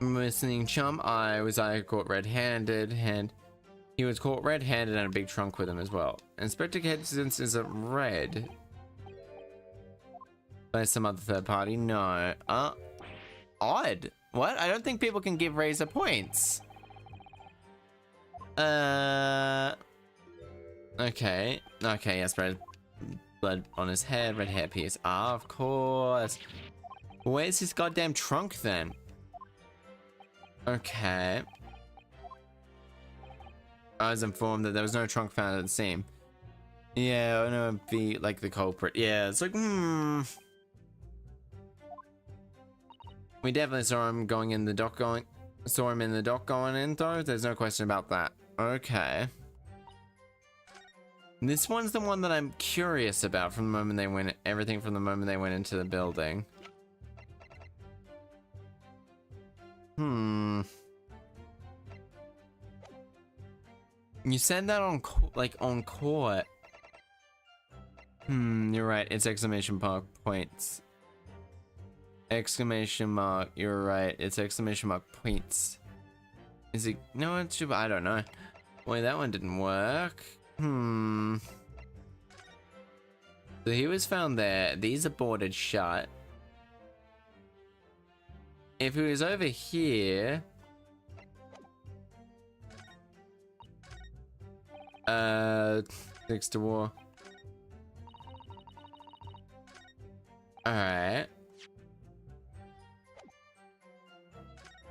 Speaker 2: Listening chum, I caught red-handed, and he was caught red-handed and a big trunk with him as well. Inspector Headsens is a red. By some other third party? No. Odd. What? I don't think people can give Razor points. Okay, yes, blood on his head, red hair piece. Ah, of course. Where's his goddamn trunk then? Okay. I was informed that there was no trunk found at the scene. Yeah, I know it'd be like the culprit. Yeah, it's like, We definitely saw him going in the dock going in though. There's no question about that. Okay. This one's the one that I'm curious about from the moment they went, everything from the moment they went into the building. You said that on court. You're right. It's exclamation mark points. Exclamation mark. You're right. It's exclamation mark points. Is he? No, it should. I don't know. Wait, that one didn't work. So he was found there. These are boarded shut. If he was over here. Next to war. Alright.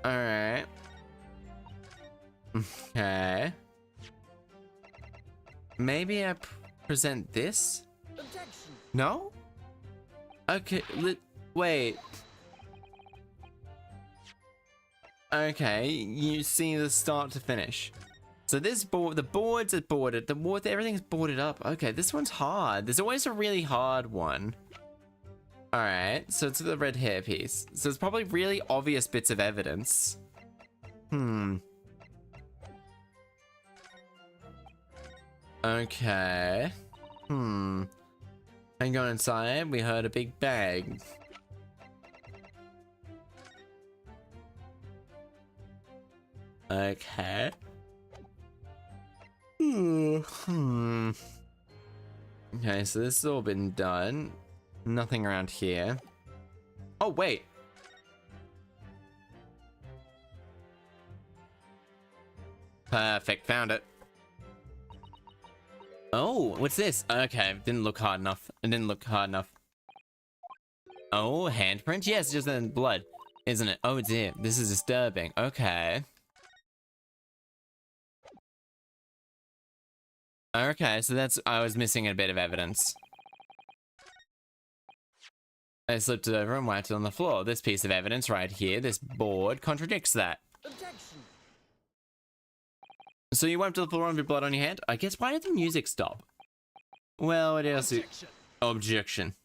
Speaker 2: Alright. Okay. Maybe I present this?
Speaker 7: Objection.
Speaker 2: No? Okay, wait. Okay, you see the start to finish. So this board, the boards are boarded, everything's boarded up. Okay, this one's hard. There's always a really hard one. Alright, so it's the red hair piece. So it's probably really obvious bits of evidence. Okay. Hang on inside, we heard a big bang. Okay. Okay, so this has all been done. Nothing around here. Oh, wait. Perfect, found it. Oh, what's this? Okay, didn't look hard enough. It didn't look hard enough. Oh, handprint? Yes, just in blood, isn't it? Oh dear, this is disturbing. Okay. Okay, so that's, I was missing a bit of evidence. I slipped it over and wiped it on the floor. This piece of evidence right here, this board, contradicts that.
Speaker 7: Objection.
Speaker 2: So you wiped the floor with your blood on your hand? I guess, why did the music stop? Well, it is... Objection.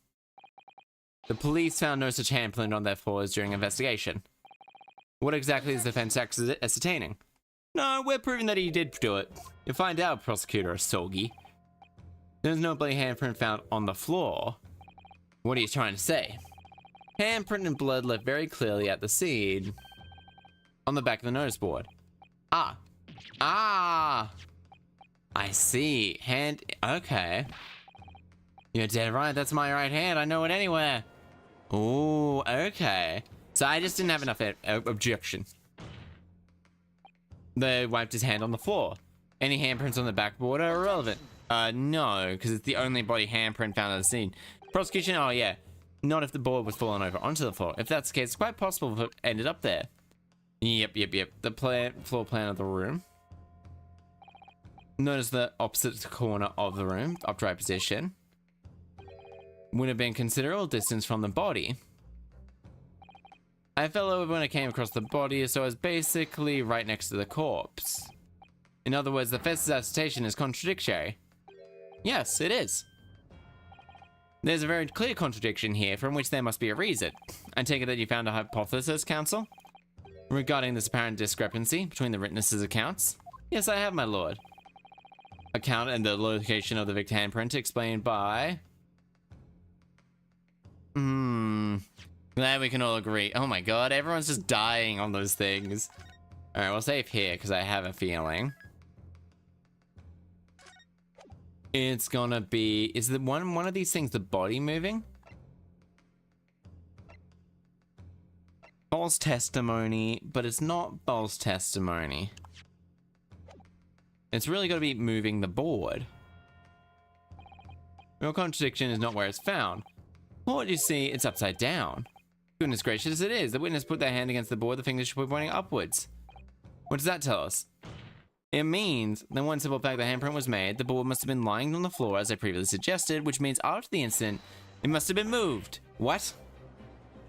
Speaker 2: The police found no such handprint on their floors during investigation. What exactly is the defense ascertaining? No, we're proving that he did do it. You'll find out, Prosecutor Sogi. There's no bloody handprint found on the floor. What are you trying to say? Handprint and blood left very clearly at the scene. On the back of the notice board. Ah. Ah! I see. Hand... Okay. You're dead right, that's my right hand. I know it anywhere. Ooh, okay. So I just didn't have enough objection. They wiped his hand on the floor. Any handprints on the backboard are irrelevant. No, because it's the only body handprint found at the scene. Prosecution, oh yeah. Not if the board was fallen over onto the floor. If that's the case, it's quite possible if it ended up there. Yep. The floor plan of the room. Notice the opposite corner of the room, upright position. Would have been considerable distance from the body. I fell over when I came across the body, so I was basically right next to the corpse. In other words, the first assertion is contradictory. Yes, it is. There's a very clear contradiction here, from which there must be a reason. I take it that you found a hypothesis, counsel? Regarding this apparent discrepancy between the witnesses' accounts? Yes, I have, my lord. Account and the location of the victim handprint explained by... Glad we can all agree. Oh my god, everyone's just dying on those things. Alright, we'll save here, because I have a feeling. It's gonna be... Is the one of these things the body moving? False testimony, but it's not false testimony. It's really gotta be moving the board. Real contradiction is not where it's found. What you see, it's upside down. Goodness gracious, it is. The witness put their hand against the board, the fingers should be pointing upwards. What does that tell us? It means that one simple fact the handprint was made, the board must have been lying on the floor as I previously suggested, which means after the incident, it must have been moved. What?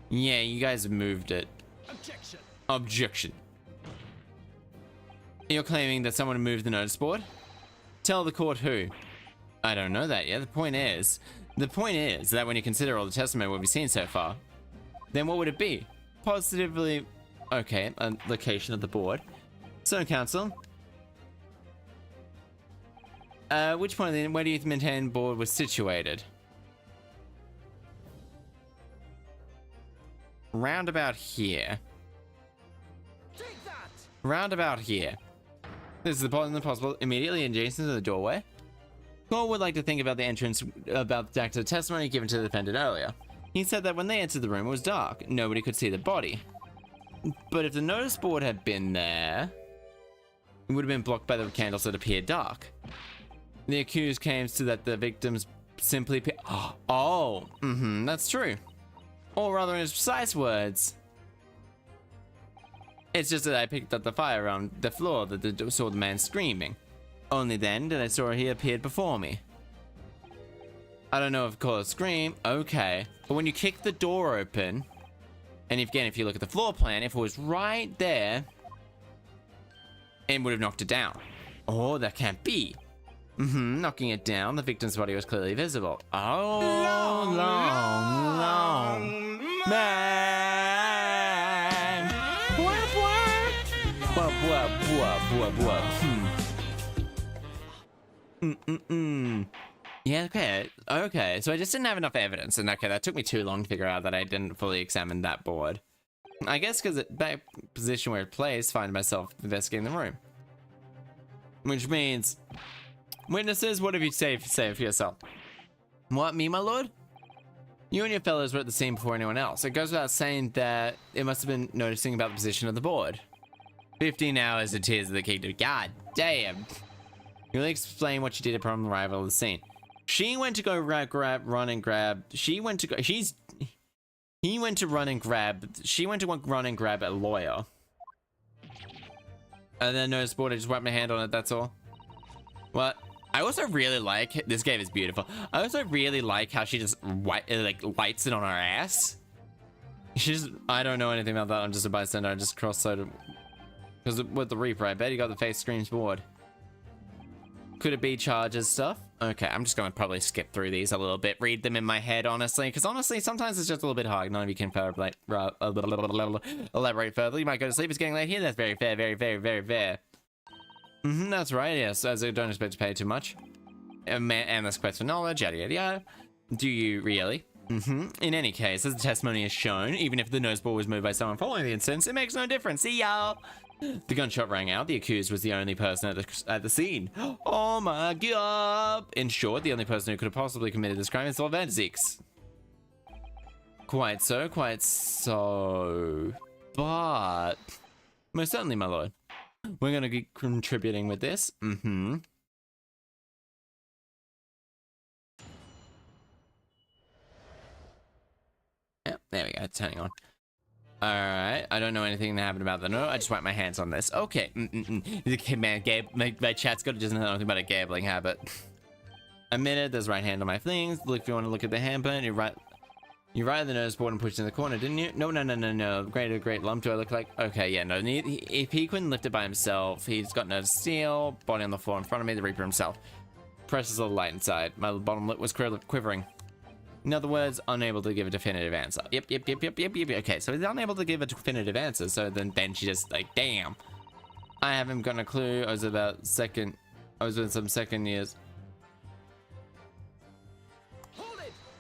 Speaker 2: Yeah, you guys moved it.
Speaker 7: Objection.
Speaker 2: Objection. You're claiming that someone moved the notice board? Tell the court who. I don't know that yet. The point is that when you consider all the testimony we've seen so far, then what would it be? Positively, okay, a location of the board. So, counsel, which point then, where do you maintain the board was situated? Round about here.
Speaker 7: Take that.
Speaker 2: Round about here. This is the possible immediately adjacent to the doorway. Cole would like to think about the entrance about the active testimony given to the defendant earlier. He said that when they entered the room, it was dark. Nobody could see the body. But if the notice board had been there, it would have been blocked by the candles that appeared dark. The accused claims to that the victims simply that's true. Or rather, in his precise words, it's just that I picked up the fire around the floor that saw the man screaming. Only then did I saw he appeared before me. I don't know if call it a scream, okay. But when you kick the door open, and again, if you look at the floor plan, if it was right there, it would have knocked it down. Oh, that can't be. Knocking it down, the victim's body was clearly visible. Oh, long man. Yeah, okay. So I just didn't have enough evidence, and okay, that took me too long to figure out that I didn't fully examine that board. I guess because at back position where it placed, find myself investigating the room. Which means, witnesses, what have you say for yourself? What, me, my lord? You and your fellows were at the scene before anyone else. It goes without saying that it must have been noticing about the position of the board. 15 hours of Tears of the Kingdom. God damn. You'll explain what you did upon arrival of the scene. He went to run and grab a lawyer. And then notice board, I just wiped my hand on it, that's all. What? I also really like, this game is beautiful. I also really like how she just lights it on her ass. I don't know anything about that, I'm just a bystander, I just cross-sided. Because with the Reaper, I bet he got the face screams board. Could it be charges stuff? Okay, I'm just going to probably skip through these a little bit, read them in my head, honestly, because honestly, sometimes it's just a little bit hard. None of you can elaborate further. You might go to sleep, it's getting late here. That's very fair, very, very, very fair. That's right, yes, as I don't expect to pay too much. Endless quest for knowledge, yada, yada, yada. Do you really? In any case, as the testimony has shown, even if the noseball was moved by someone following the incident, it makes no difference. See y'all! The gunshot rang out. The accused was the only person at the scene. Oh my god! In short, the only person who could have possibly committed this crime is Sylvanzix. Quite so, quite so. But most certainly, my lord. We're gonna be contributing with this. Yeah, there we go. It's turning on. Alright, I don't know anything that happened about the note. I just wiped my hands on this. Okay. Man, my chat's got to just know nothing about a gambling habit. Admitted, there's right hand on my things. Look, if you want to look at the handprint, you write the notice board and push it in the corner, didn't you? No. Great lump, do I look like? Okay, yeah, no. If he couldn't lift it by himself, he's got nerve of steel, body on the floor in front of me, the Reaper himself. Presses a little light inside. My bottom lip was quivering. In other words, unable to give a definitive answer. Yep. Okay, so he's unable to give a definitive answer, so then she just like, damn. I haven't got a clue. I was in some second years.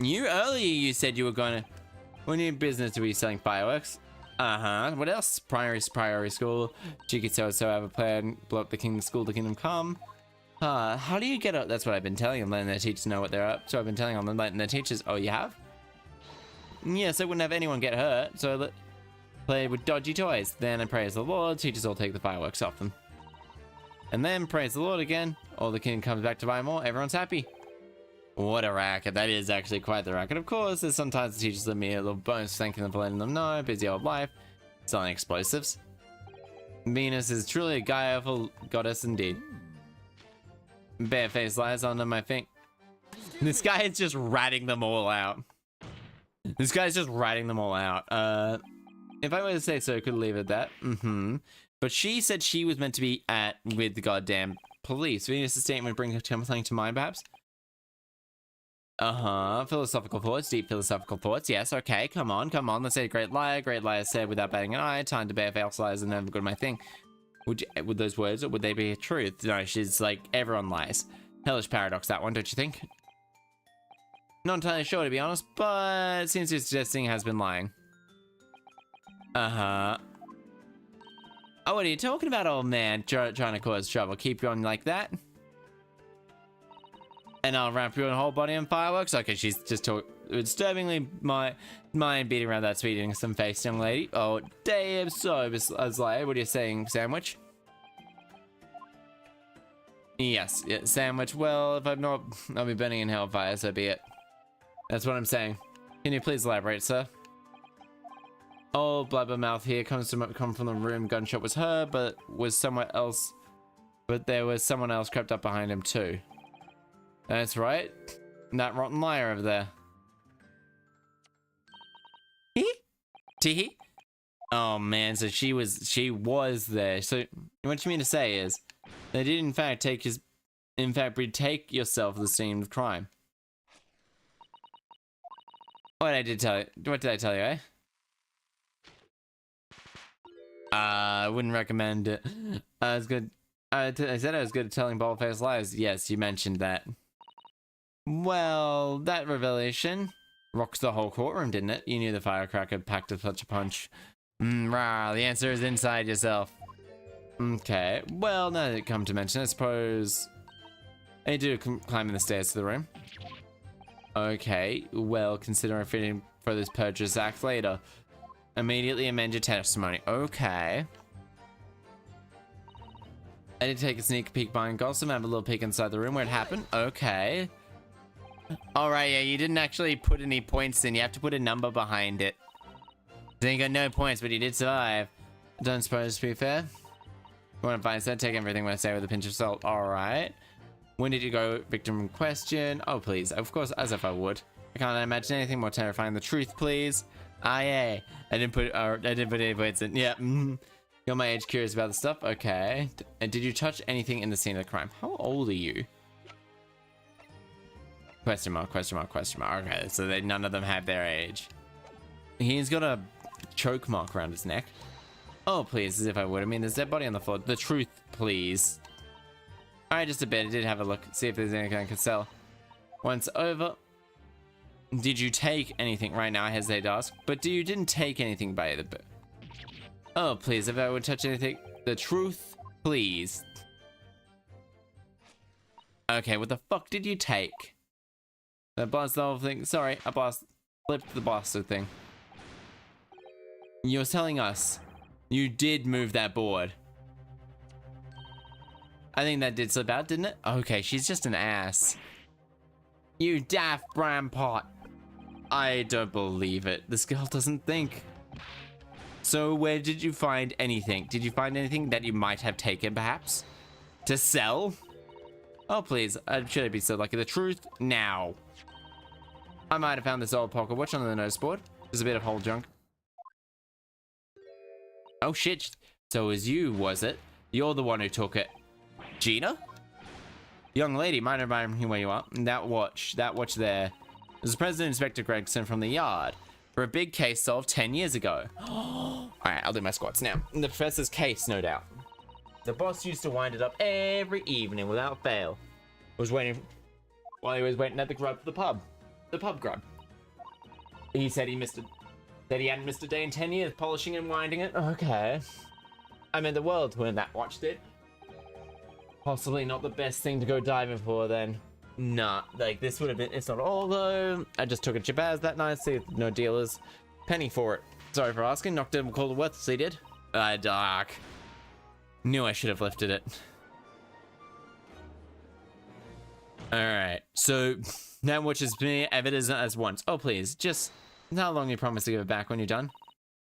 Speaker 2: Earlier you said you were gonna, when you're in business to be selling fireworks. What else? Primary school. Cheeky so have a plan, blow up the kingdom school, the kingdom come. How do you get up? That's what I've been telling them, letting their teachers know what they're up. So I've been telling them, letting their teachers. Oh, you have? Yes, I wouldn't have anyone get hurt. So I played with dodgy toys. Then I praise the Lord. Teachers all take the fireworks off them. And then praise the Lord again. All the kingdom comes back to buy more. Everyone's happy. What a racket. That is actually quite the racket. Of course, there's sometimes the teachers let me a little bonus thanking them for letting them know. Busy old life. Selling explosives. Venus is truly a guileful goddess indeed. Barefaced lies under my feet. This guy is just ratting them all out. If I were to say so, I could leave it at that. But she said she was meant to be with the goddamn police. Venus' statement brings something to mind, perhaps? Philosophical thoughts, deep philosophical thoughts. Yes, okay, come on. Let's say great liar said without batting an eye. Time to bear false lies and never good my thing. Would those words, or would they be a truth? No, she's like, everyone lies. Hellish paradox, that one, don't you think? Not entirely sure, to be honest, but seems to be suggesting has been lying. Oh, what are you talking about, old man? Trying to cause trouble. Keep going like that. And I'll wrap your whole body in fireworks? Okay, she's just disturbingly mind beating around that sweet eating some face, young lady. Oh, damn, so I was like, what are you saying, sandwich? Yes, yeah, sandwich. Well, if I'm not, I'll be burning in hellfire, so be it. That's what I'm saying. Can you please elaborate, sir? Oh, blabbermouth here come from the room. Gunshot was her, but was somewhere else. But there was someone else crept up behind him too. That's right. That rotten liar over there. Hee? Teehee? Oh man, so she was there. So what you mean to say is, they did in fact retake yourself the scene of crime. What did I tell you, eh? I wouldn't recommend it. I said I was good at telling bald-faced lies. Yes, you mentioned that. Well, that revelation rocked the whole courtroom, didn't it? You knew the firecracker packed such a punch. Rah, the answer is inside yourself. Okay, well, now that it come to mention, I suppose I need to climb the stairs to the room. Okay, well, consider fitting for this perjurous act later. Immediately amend your testimony. Okay. I did take a sneak peek behind Gotham, have a little peek inside the room where it happened. Okay. Alright, yeah, you didn't actually put any points in. You have to put a number behind it. Then you got no points, but you did survive. Don't suppose to be fair. Want advice? I'd take everything when I say with a pinch of salt. Alright. When did you go? Victim in question. Oh, please. Of course, as if I would. I can't imagine anything more terrifying. The truth, please. Ah, yeah. I didn't put any points in. Yeah. You're my age curious about the stuff. Okay. And did you touch anything in the scene of the crime? How old are you? Question mark, question mark, question mark. Okay, so none of them have their age. He's got a choke mark around his neck. Oh, please, as if I would. I mean, there's dead body on the floor. The truth, please. Alright, just a bit. I did have a look. See if there's anything I could sell. Once over. Did you take anything? Right now, I hesitate to ask. But you didn't take anything by the book. Oh, please, if I would touch anything. The truth, please. Okay, what the fuck did you take? I blasted the whole thing. Sorry, I flipped the bastard thing. You're telling us you did move that board. I think that did slip out, didn't it? Okay, she's just an ass. You daft bram pot. I don't believe it. This girl doesn't think. So where did you find anything? Did you find anything that you might have taken, perhaps? To sell? Oh, please. Should I be so lucky? The truth now. I might have found this old pocket watch on the notice board. There's a bit of whole junk. Oh, shit. So it was you, was it? You're the one who took it. Gina? Young lady, mind reminding me where you are. That watch there. This is President Inspector Gregson from the yard. For a big case solved 10 years ago. Alright, I'll do my squats now. The professor's case, no doubt. The boss used to wind it up every evening without fail. While he was waiting at the grub for the pub. The pub grub. He said he hadn't missed a day in 10 years polishing and winding it. Okay. I mean, the world when that watch did. Possibly not the best thing to go diving for then. Nah, like this would have been, it's not all though. I just took a Jabaz that night, see no dealers. Penny for it. Sorry for asking, knocked it and called it worthless, he did. Dark. Knew I should have lifted it. Alright, so that watch is me evidence as once. Oh please, just how long you promise to give it back when you're done?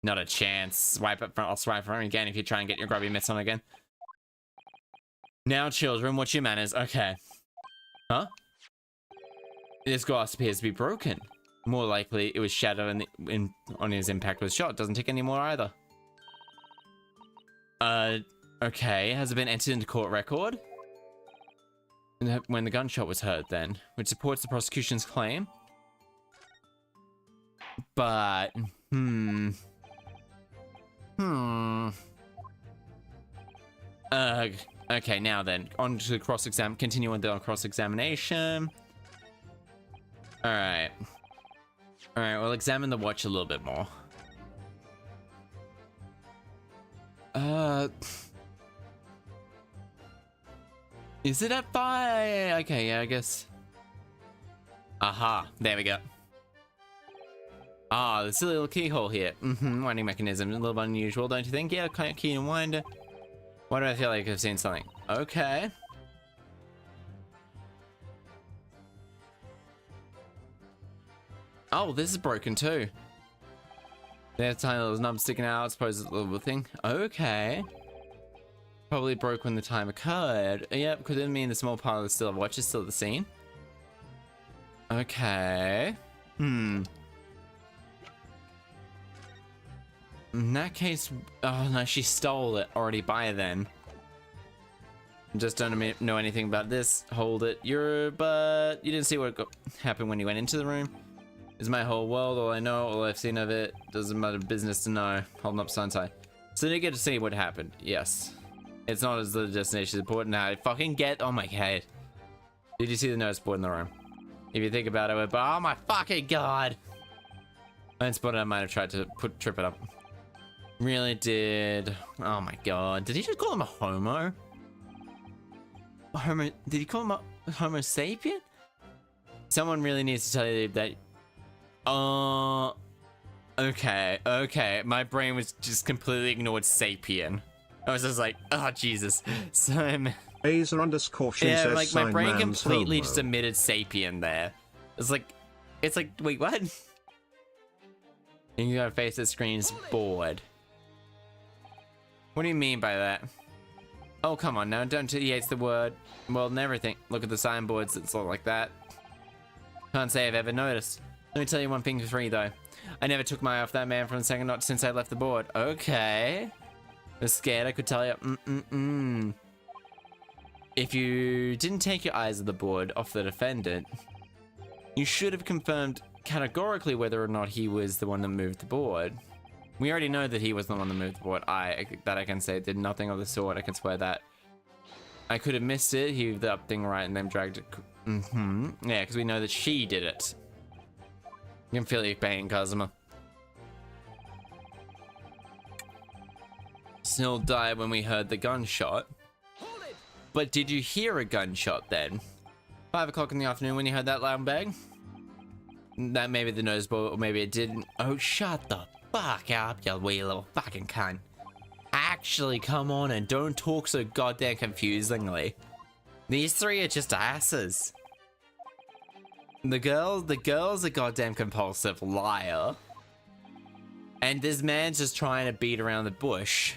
Speaker 2: Not a chance. Swipe it, I'll swipe for him again if you try and get your grubby mitts on again. Now children, what's your manners? Okay. Huh? This glass appears to be broken. More likely, it was shattered on his impact with shot. Doesn't tick anymore either. Okay. Has it been entered into court record? When the gunshot was heard, then, which supports the prosecution's claim. But, okay, now then, on to continue on the cross-examination. Alright. Alright, we'll examine the watch a little bit more. Is it at 5? Okay, yeah, I guess. Aha, there we go. Ah, the silly little keyhole here. Winding mechanism, a little bit unusual, don't you think? Yeah, kind of key and winder. Why do I feel like I've seen something? Okay. Oh, this is broken too. There's a tiny little nub sticking out, I suppose it's a little thing. Okay. Probably broke when the time occurred. Yep, could it mean the small part of the still watch is still at the scene? Okay. In that case, oh no, she stole it already by then. Just don't know anything about this. Hold it. But you didn't see what happened when you went into the room. It's my whole world. All I know, all I've seen of it. Doesn't matter business to know. Holding up Sunside. So did you get to see what happened? Yes. It's not as the destination is important. Now I fucking get. Oh my god. Did you see the notice board in the room? If you think about it, but oh my fucking god. I didn't spot it. I might have tried to trip it up. Really did. Oh my god. Did he just call him a homo? Did he call him a homo sapien? Someone really needs to tell you that. Okay. My brain was just completely ignored sapien. I was just like, oh Jesus. So
Speaker 1: Azer_Shin
Speaker 2: yeah,
Speaker 1: says
Speaker 2: like my brain
Speaker 1: Signman's
Speaker 2: completely
Speaker 1: homo.
Speaker 2: just omitted sapien there. It's like, wait, what? And you gotta face the screen's bored. What do you mean by that? Oh, come on now, don't he hates the word world and everything. Look at the signboards, it's all like that. Can't say I've ever noticed. Let me tell you one thing for free though. I never took my eye off that man from the second, not since I left the board. Okay. I was scared, I could tell you. If you didn't take your eyes off the board off the defendant, you should have confirmed categorically whether or not he was the one that moved the board. We already know that he was the one that moved the board. I can say did nothing of the sort. I can swear that. I could have missed it. He moved the up thing right and then dragged it. Yeah, because we know that she did it. You can feel your pain, Kazuma. Snill died when we heard the gunshot. But did you hear a gunshot then? 5 o'clock in the afternoon when you heard that loud bang? That may be the noticeable, or maybe it didn't. Oh, shut the fuck up, you wee little fucking cunt. Actually, come on and don't talk so goddamn confusingly. These three are just asses. The girl's a goddamn compulsive liar. And this man's just trying to beat around the bush.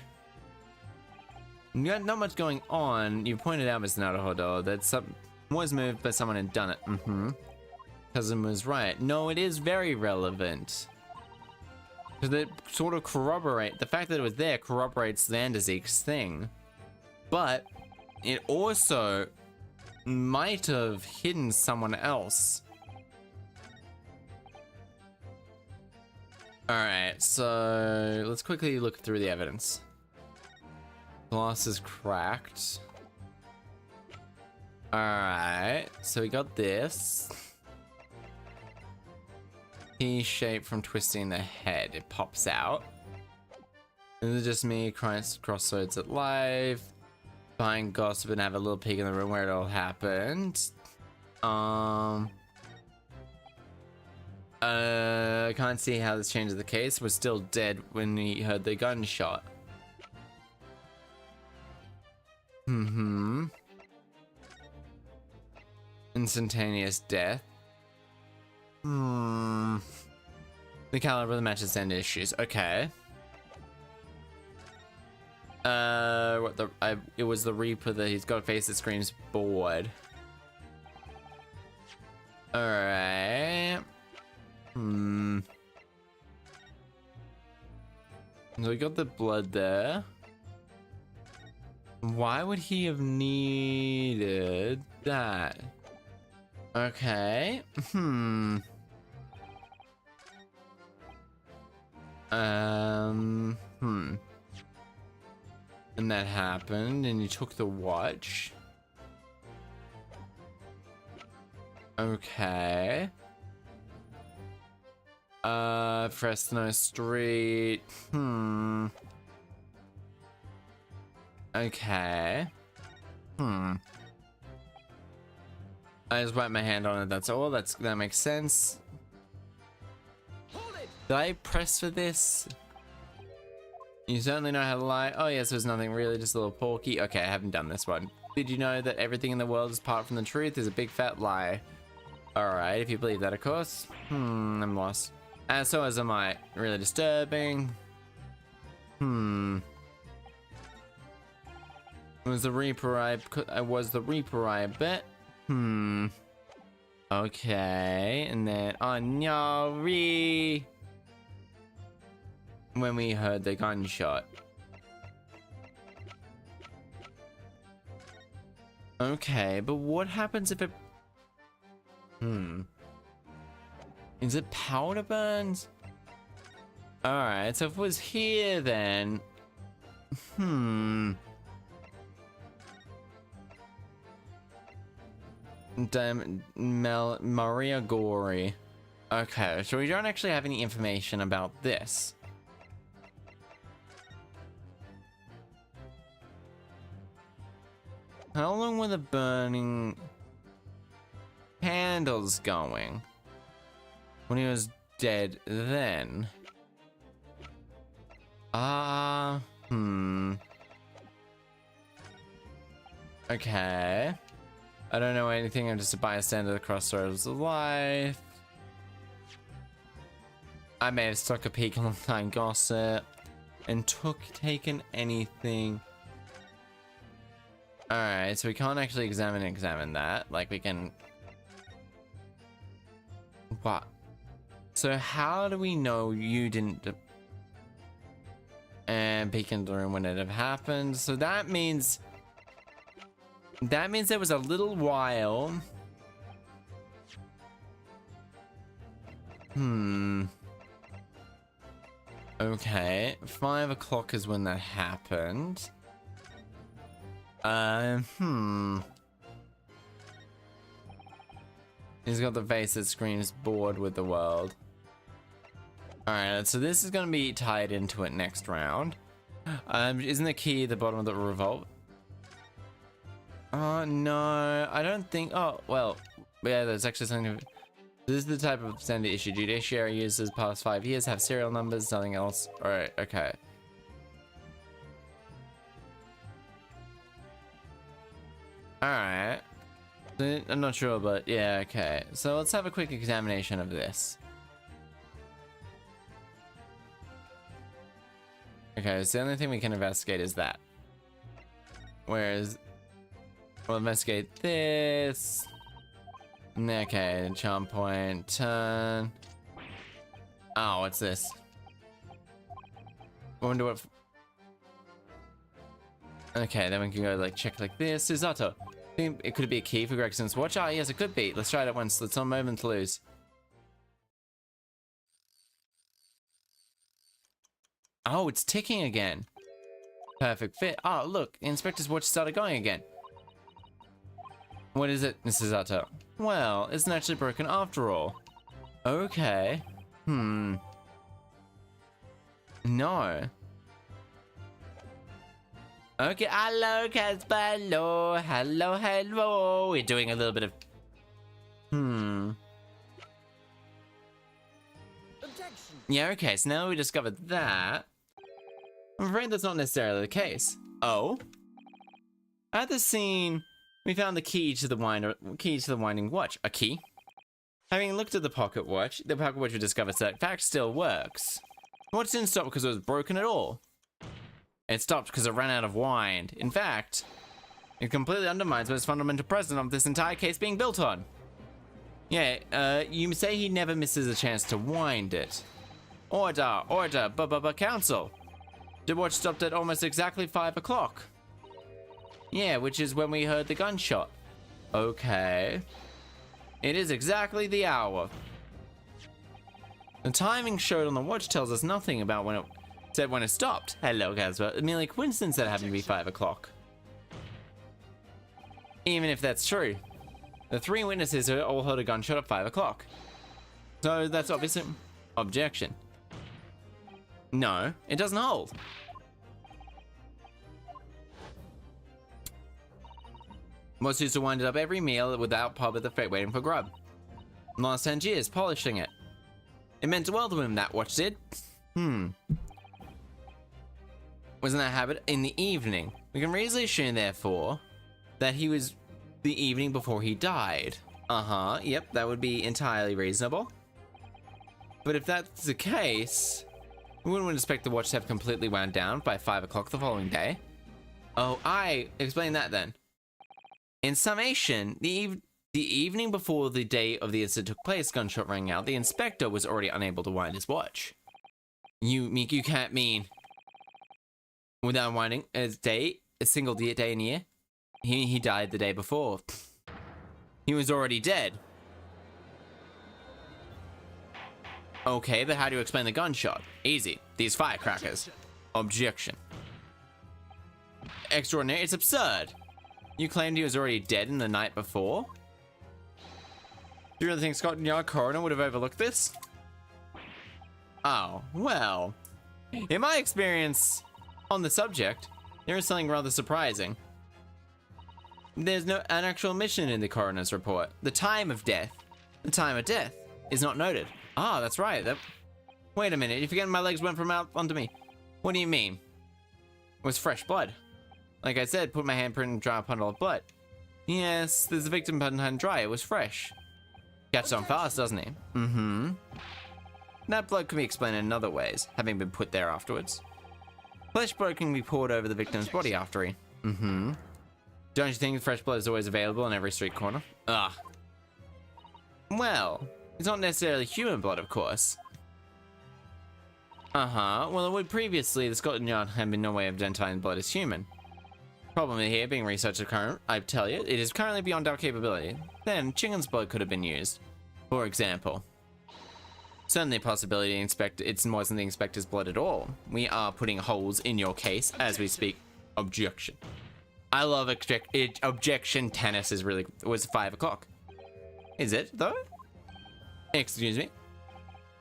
Speaker 2: Not much going on. You pointed out, Mr. Naruhodo, that some was moved, but someone had done it. Cousin was right. No, it is very relevant. Because it sort of corroborate the fact that it was there corroborates Zanderzeek's thing. But it also might have hidden someone else. Alright, so let's quickly look through the evidence. Glass is cracked. Alright, so we got this. T-shape from twisting the head. It pops out. This is just me crying crossroads at live. Behind gossip and have a little peek in the room where it all happened. I can't see how this changes the case. We're still dead when we heard the gunshot. Instantaneous death. The caliber of the matches send issues. Okay. It was the Reaper that he's got a face that screams bored. Alright. So we got the blood there. Why would he have needed that? Okay. And that happened, and you took the watch. Okay. Fresno Street. Okay. I just wiped my hand on it, that's all. That makes sense. Did I press for this? You certainly know how to lie. Oh yes, there's nothing really, just a little porky. Okay, I haven't done this one. Did you know that everything in the world is apart from the truth is a big fat lie? Alright, if you believe that, of course. I'm lost. So as am I. Really disturbing. Was the Reaper I was the Reaper, I bet. Okay, and then when we heard the gunshot. Okay, but what happens if it... Is it powder burns? Alright, so if it was here then... Maria Gory. Okay, so we don't actually have any information about this. How long were the burning candles going when he was dead then? Okay. I don't know anything, I'm just a bystander at the crossroads of life. I may have stuck a peek on online gossip and taken anything. Alright, so we can't actually examine that. Like we can... What? So how do we know you didn't... And peek in the room when it had happened? So that means... That means there was a little while... Okay, 5 o'clock is when that happened. He's got the face that screams bored with the world. Alright, so this is gonna be tied into it next round. Isn't the key at the bottom of the revolt? Oh, no, I don't think... Oh, well, yeah, there's actually something... This is the type of standard issue judiciary uses past 5 years, have serial numbers, nothing else. Alright, okay. Alright. I'm not sure, but yeah, okay. So let's have a quick examination of this. Okay, so the only thing we can investigate is that. Whereas... We'll investigate this. Okay, charm point, turn. Oh, what's this? I wonder what... Okay, then we can go like check like this. Susato. Think it could be a key for Gregson's watch. Ah, yes, it could be. Let's try it at once. Let's not moment to lose. Oh, it's ticking again. Perfect fit. Oh, look, the inspector's watch started going again. What is it, Mrs. Zato? Well, it's not actually broken after all. Okay. No. Okay, hello, Casper. Hello, hello, hello. We're doing a little bit of...
Speaker 7: Objection.
Speaker 2: Yeah, okay, so now we discovered that. I'm afraid that's not necessarily the case. Oh? At the scene, we found the key to the winding watch. A key? Having looked at the pocket watch we discovered that fact still works. The watch didn't stop because it was broken at all. It stopped because it ran out of wind. In fact, it completely undermines what is fundamental precedent of this entire case being built on. Yeah, you say he never misses a chance to wind it. Order, council. The watch stopped at almost exactly 5 o'clock. Yeah, which is when we heard the gunshot. Okay. It is exactly the hour. The timing showed on the watch tells us nothing about when it stopped. Hello, Casper. Merely coincidence that it happened to be 5 o'clock. Even if that's true, the 3 witnesses all heard a gunshot at 5 o'clock. So that's obviously... Objection. No, it doesn't hold. Watch used to wind it up every meal without pub at the fate waiting for grub. Last 10 years, polishing it. It meant well to him, that watch did. Wasn't that habit in the evening? We can reasonably assume, therefore, that he was the evening before he died. Yep, that would be entirely reasonable. But if that's the case, we wouldn't expect the watch to have completely wound down by 5 o'clock the following day. Oh, explain that then. In summation, the evening before the day of the incident took place, gunshot rang out, the inspector was already unable to wind his watch. You can't mean without winding a single day in a year? He died the day before. He was already dead. Okay, but how do you explain the gunshot? Easy. These firecrackers. Objection. Extraordinary. It's absurd. You claimed he was already dead in the night before? Do you really think Scotland Yard coroner would have overlooked this? Oh, well. In my experience on the subject, there is something rather surprising. There's an actual omission in the coroner's report. The time of death is not noted. Ah, that's right. Wait a minute, you forgetting my legs went from out onto me. What do you mean? It was fresh blood. Like I said, put my handprint and dry a puddle of blood. Yes, there's a victim hand dry. It was fresh. Catches on fast, doesn't he? That blood can be explained in other ways, having been put there afterwards. Fresh blood can be poured over the victim's body after he. Don't you think fresh blood is always available in every street corner? Ugh. Well, it's not necessarily human blood, of course. Well, it would previously, the Scotland Yard had been no way of identifying blood as human. Problem here being researched at current, I tell you, it is currently beyond our capability. Then, chicken's blood could have been used. For example. Certainly a possibility it's more than the inspector's blood at all. We are putting holes in your case as we speak. Objection. I love objection tennis was 5 o'clock. Is it, though? Excuse me.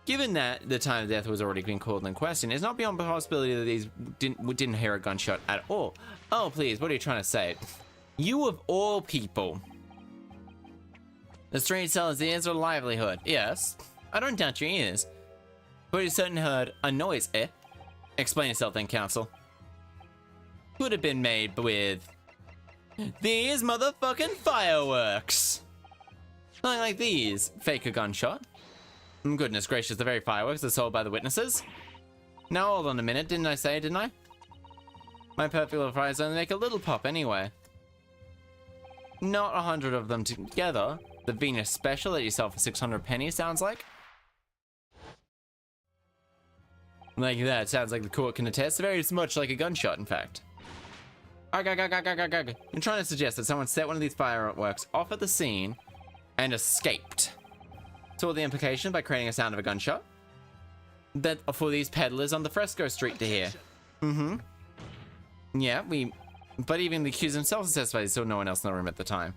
Speaker 2: Given that the time of death was already been called in question, it's not beyond the possibility that these didn't hear a gunshot at all. Oh, please, what are you trying to say? You of all people. The street seller's ears are livelihood. Yes, I don't doubt your ears. But you certainly heard a noise, eh? Explain yourself then, counsel. Could have been made with these motherfucking fireworks. Something like these. Fake a gunshot. Goodness gracious, the very fireworks are sold by the witnesses. Now hold on a minute, didn't I? My perfect little fires only make a little pop anyway. Not 100 of them together. The Venus special that you sell for 600 pennies sounds like. Like that, sounds like the court can attest. Very much like a gunshot, in fact. I'm trying to suggest that someone set one of these fireworks off at the scene and escaped. Saw the implication by creating a sound of a gunshot. That for these peddlers on the Fresco Street to hear. Yeah, but even the accused himself testified he saw no one else in the room at the time.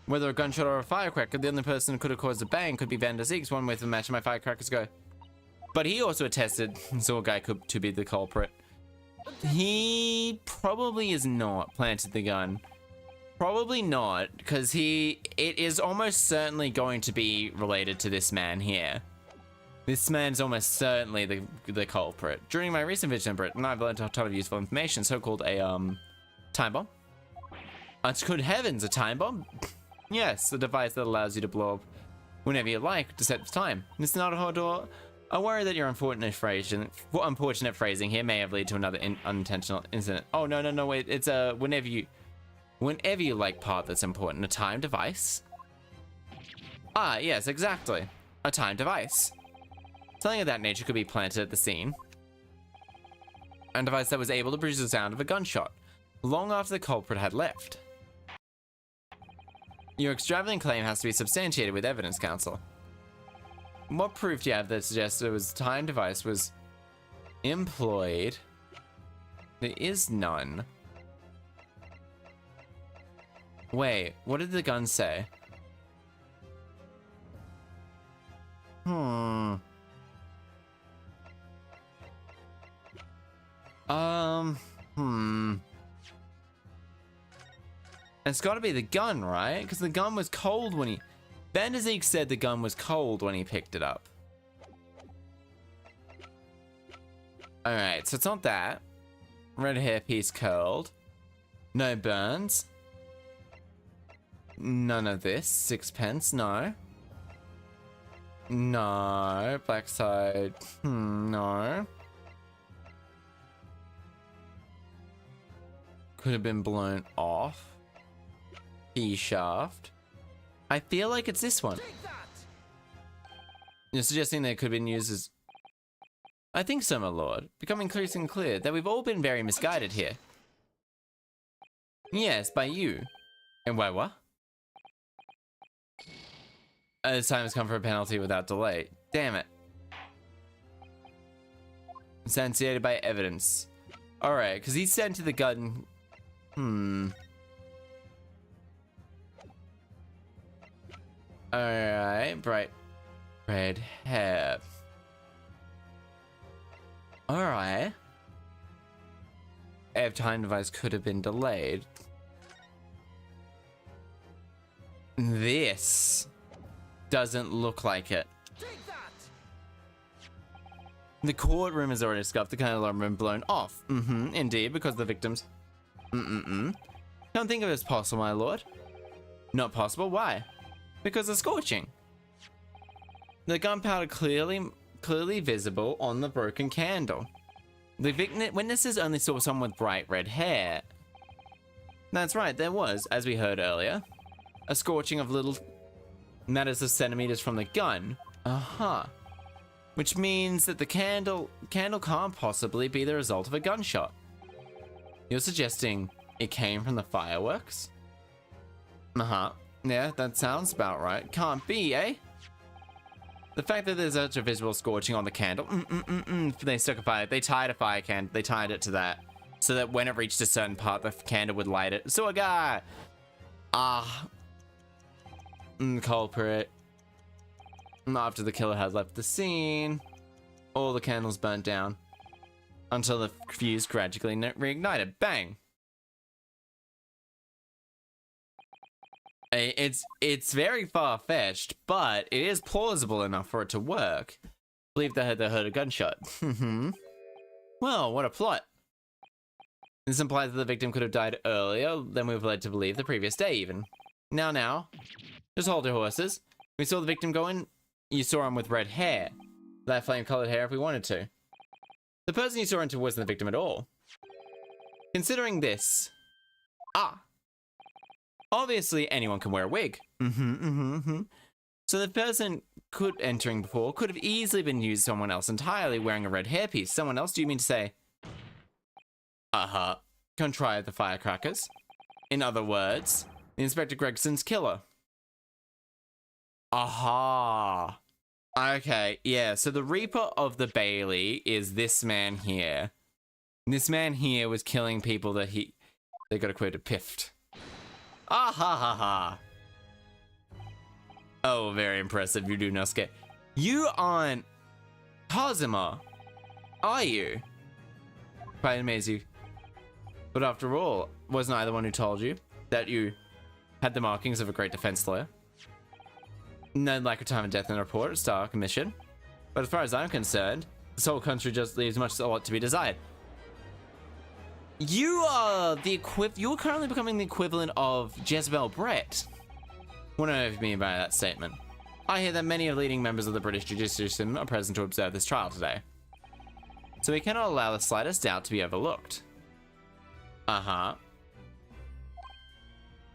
Speaker 2: Whether a gunshot or a firecracker, the only person who could have caused a bang could be Van der Zeek's. One way to match my firecrackers go. But he also attested saw a guy to be the culprit. He probably is not planted the gun. Probably not, because it is almost certainly going to be related to this man here. This man's almost certainly the culprit. During my recent visit in Britain, I've learned a ton of useful information, so-called a, time bomb. Good heavens, a time bomb? Yes, the device that allows you to blow up whenever you like to set the time. It's not a hard door. I worry that your unfortunate phrasing here may have led to another unintentional incident. Oh, no, wait, it's a whenever you like part that's important. A time device? Ah, yes, exactly. A time device. Something of that nature could be planted at the scene. A device that was able to produce the sound of a gunshot, long after the culprit had left. Your extravagant claim has to be substantiated with evidence, counsel. What proof do you have that suggests it was a time device was employed? There is none. Wait, what did the gun say? It's got to be the gun, right? Because the gun was cold when he... Van der Zee said the gun was cold when he picked it up. Alright, so it's not that. Red hairpiece curled. No burns. None of this. Sixpence, no. No. Backside, no. Could have been blown off. Key shaft. I feel like it's this one. You're suggesting that it could have been used as... I think so, my lord. Becoming increasingly clear that we've all been very misguided here. Yes, by you. And why what? This time has come for a penalty without delay. Damn it. Substantiated by evidence. Alright, because he sent to the gun... Alright, bright red hair. Alright. If time device could have been delayed. This doesn't look like it. The courtroom is already scuffed, the candelabra been blown off. Indeed, because the victims... Don't think of it as possible, my lord. Not possible, why? Because of scorching. The gunpowder clearly visible on the broken candle. The witnesses only saw someone with bright red hair. That's right, there was, as we heard earlier, a scorching of little matters of centimeters from the gun. Which means that the candle can't possibly be the result of a gunshot. You're suggesting it came from the fireworks? Yeah, that sounds about right. Can't be, eh? The fact that there's such a visible scorching on the candle, they stuck a fire, they tied a fire candle, they tied it to that, so that when it reached a certain part, the candle would light it. So a guy, culprit. After the killer has left the scene, all the candles burnt down until the fuse gradually reignited. Bang! It's very far-fetched, but it is plausible enough for it to work. I believe they heard a gunshot. Well, what a plot. This implies that the victim could have died earlier than we were led to believe the previous day even. Now, just hold your horses. We saw the victim go in. You saw him with red hair. That flame-colored hair if we wanted to. The person you saw into wasn't the victim at all. Considering this... Obviously, anyone can wear a wig. So the person could have easily been used someone else entirely wearing a red hairpiece. Someone else, do you mean to say? Contrived the firecrackers. In other words, the Inspector Gregson's killer. Okay, yeah, so the Reaper of the Bailey is this man here. This man here was killing people that they got a quote of piffed. Oh, very impressive, you do not scare. You aren't Kazuma, are you? Quite amaze you. But after all, wasn't I the one who told you that you had the markings of a great defense lawyer? No lack of time and death in the report, Star Commission. But as far as I'm concerned, this whole country just leaves much a lot to be desired. You are you're currently becoming the equivalent of Jezebel Brett. What do you mean by that statement? I hear that many leading members of the British judicial system are present to observe this trial today. So we cannot allow the slightest doubt to be overlooked.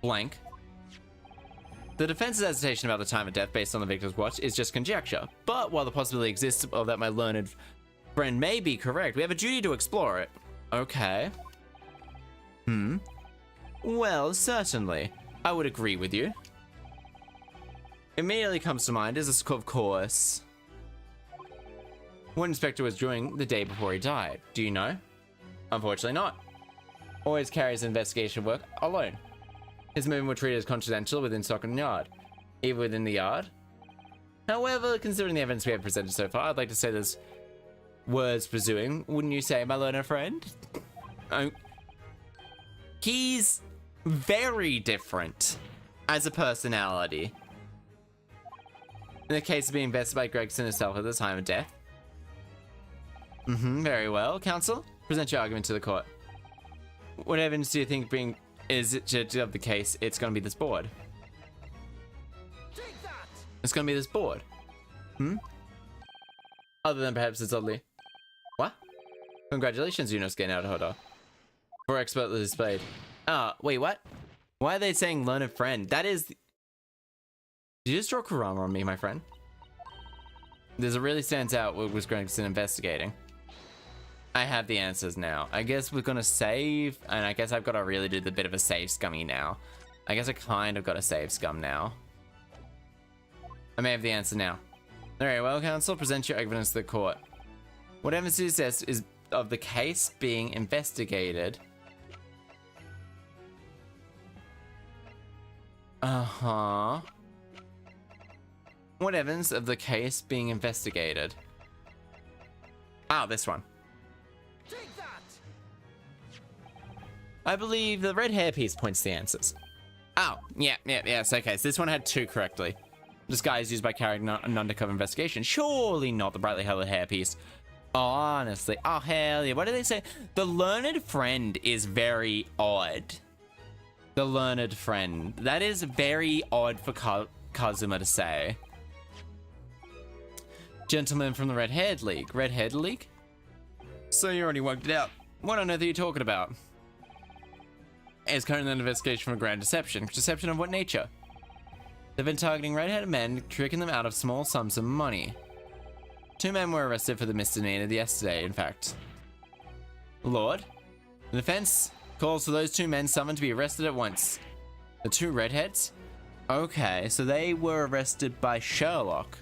Speaker 2: Blank. The defense's hesitation about the time of death based on the victim's watch is just conjecture. But while the possibility exists of that my learned friend may be correct, we have a duty to explore it. Okay. Well, certainly. I would agree with you. Immediately comes to mind is, of course, what Inspector was doing the day before he died. Do you know? Unfortunately not. Always carries investigation work alone. His movement were treated as confidential within Scotland Yard. Even within the yard. However, considering the evidence we have presented so far, I'd like to say there's words pursuing. Wouldn't you say, my learner friend? He's very different as a personality. In the case of being invested by Gregson herself at the time of death. Very well. Counsel, present your argument to the court. What evidence do you think is of the case? It's going to be this board.
Speaker 7: Take that!
Speaker 2: It's going to be this board. Other than perhaps it's oddly. What? Congratulations, Yunosuke Naruhodo. For expertly displayed. Wait, what? Why are they saying learned friend? That is... Did you just draw Kurama on me, my friend? This really stands out what was Gregson investigating. I have the answers now. I guess we're gonna save, and I guess I've got to really do the bit of a save scummy now. I guess I kind of got to save scum now. I may have the answer now. Alright, well, counsel, present your evidence to the court. What evidence is of the case being investigated? What evidence of the case being investigated? Oh, this one.
Speaker 7: Take that!
Speaker 2: I believe the red hair piece points to the answers. Oh, yes, okay, so this one had 2 correctly. Disguise used by carrying an undercover investigation. Surely not the brightly colored hair piece. Honestly, oh hell yeah, what did they say? The learned friend is very odd. The learned friend. That is very odd for Kazuma to say. Gentleman from the Red-Haired League. Red-Haired League? So you already worked it out. What on earth are you talking about? It's currently an investigation for grand deception. Deception of what nature? They've been targeting red-headed men, tricking them out of small sums of money. 2 men were arrested for the misdemeanor yesterday, in fact. Lord, the defense calls for those 2 men summoned to be arrested at once. The 2 redheads? Okay, so they were arrested by Sherlock.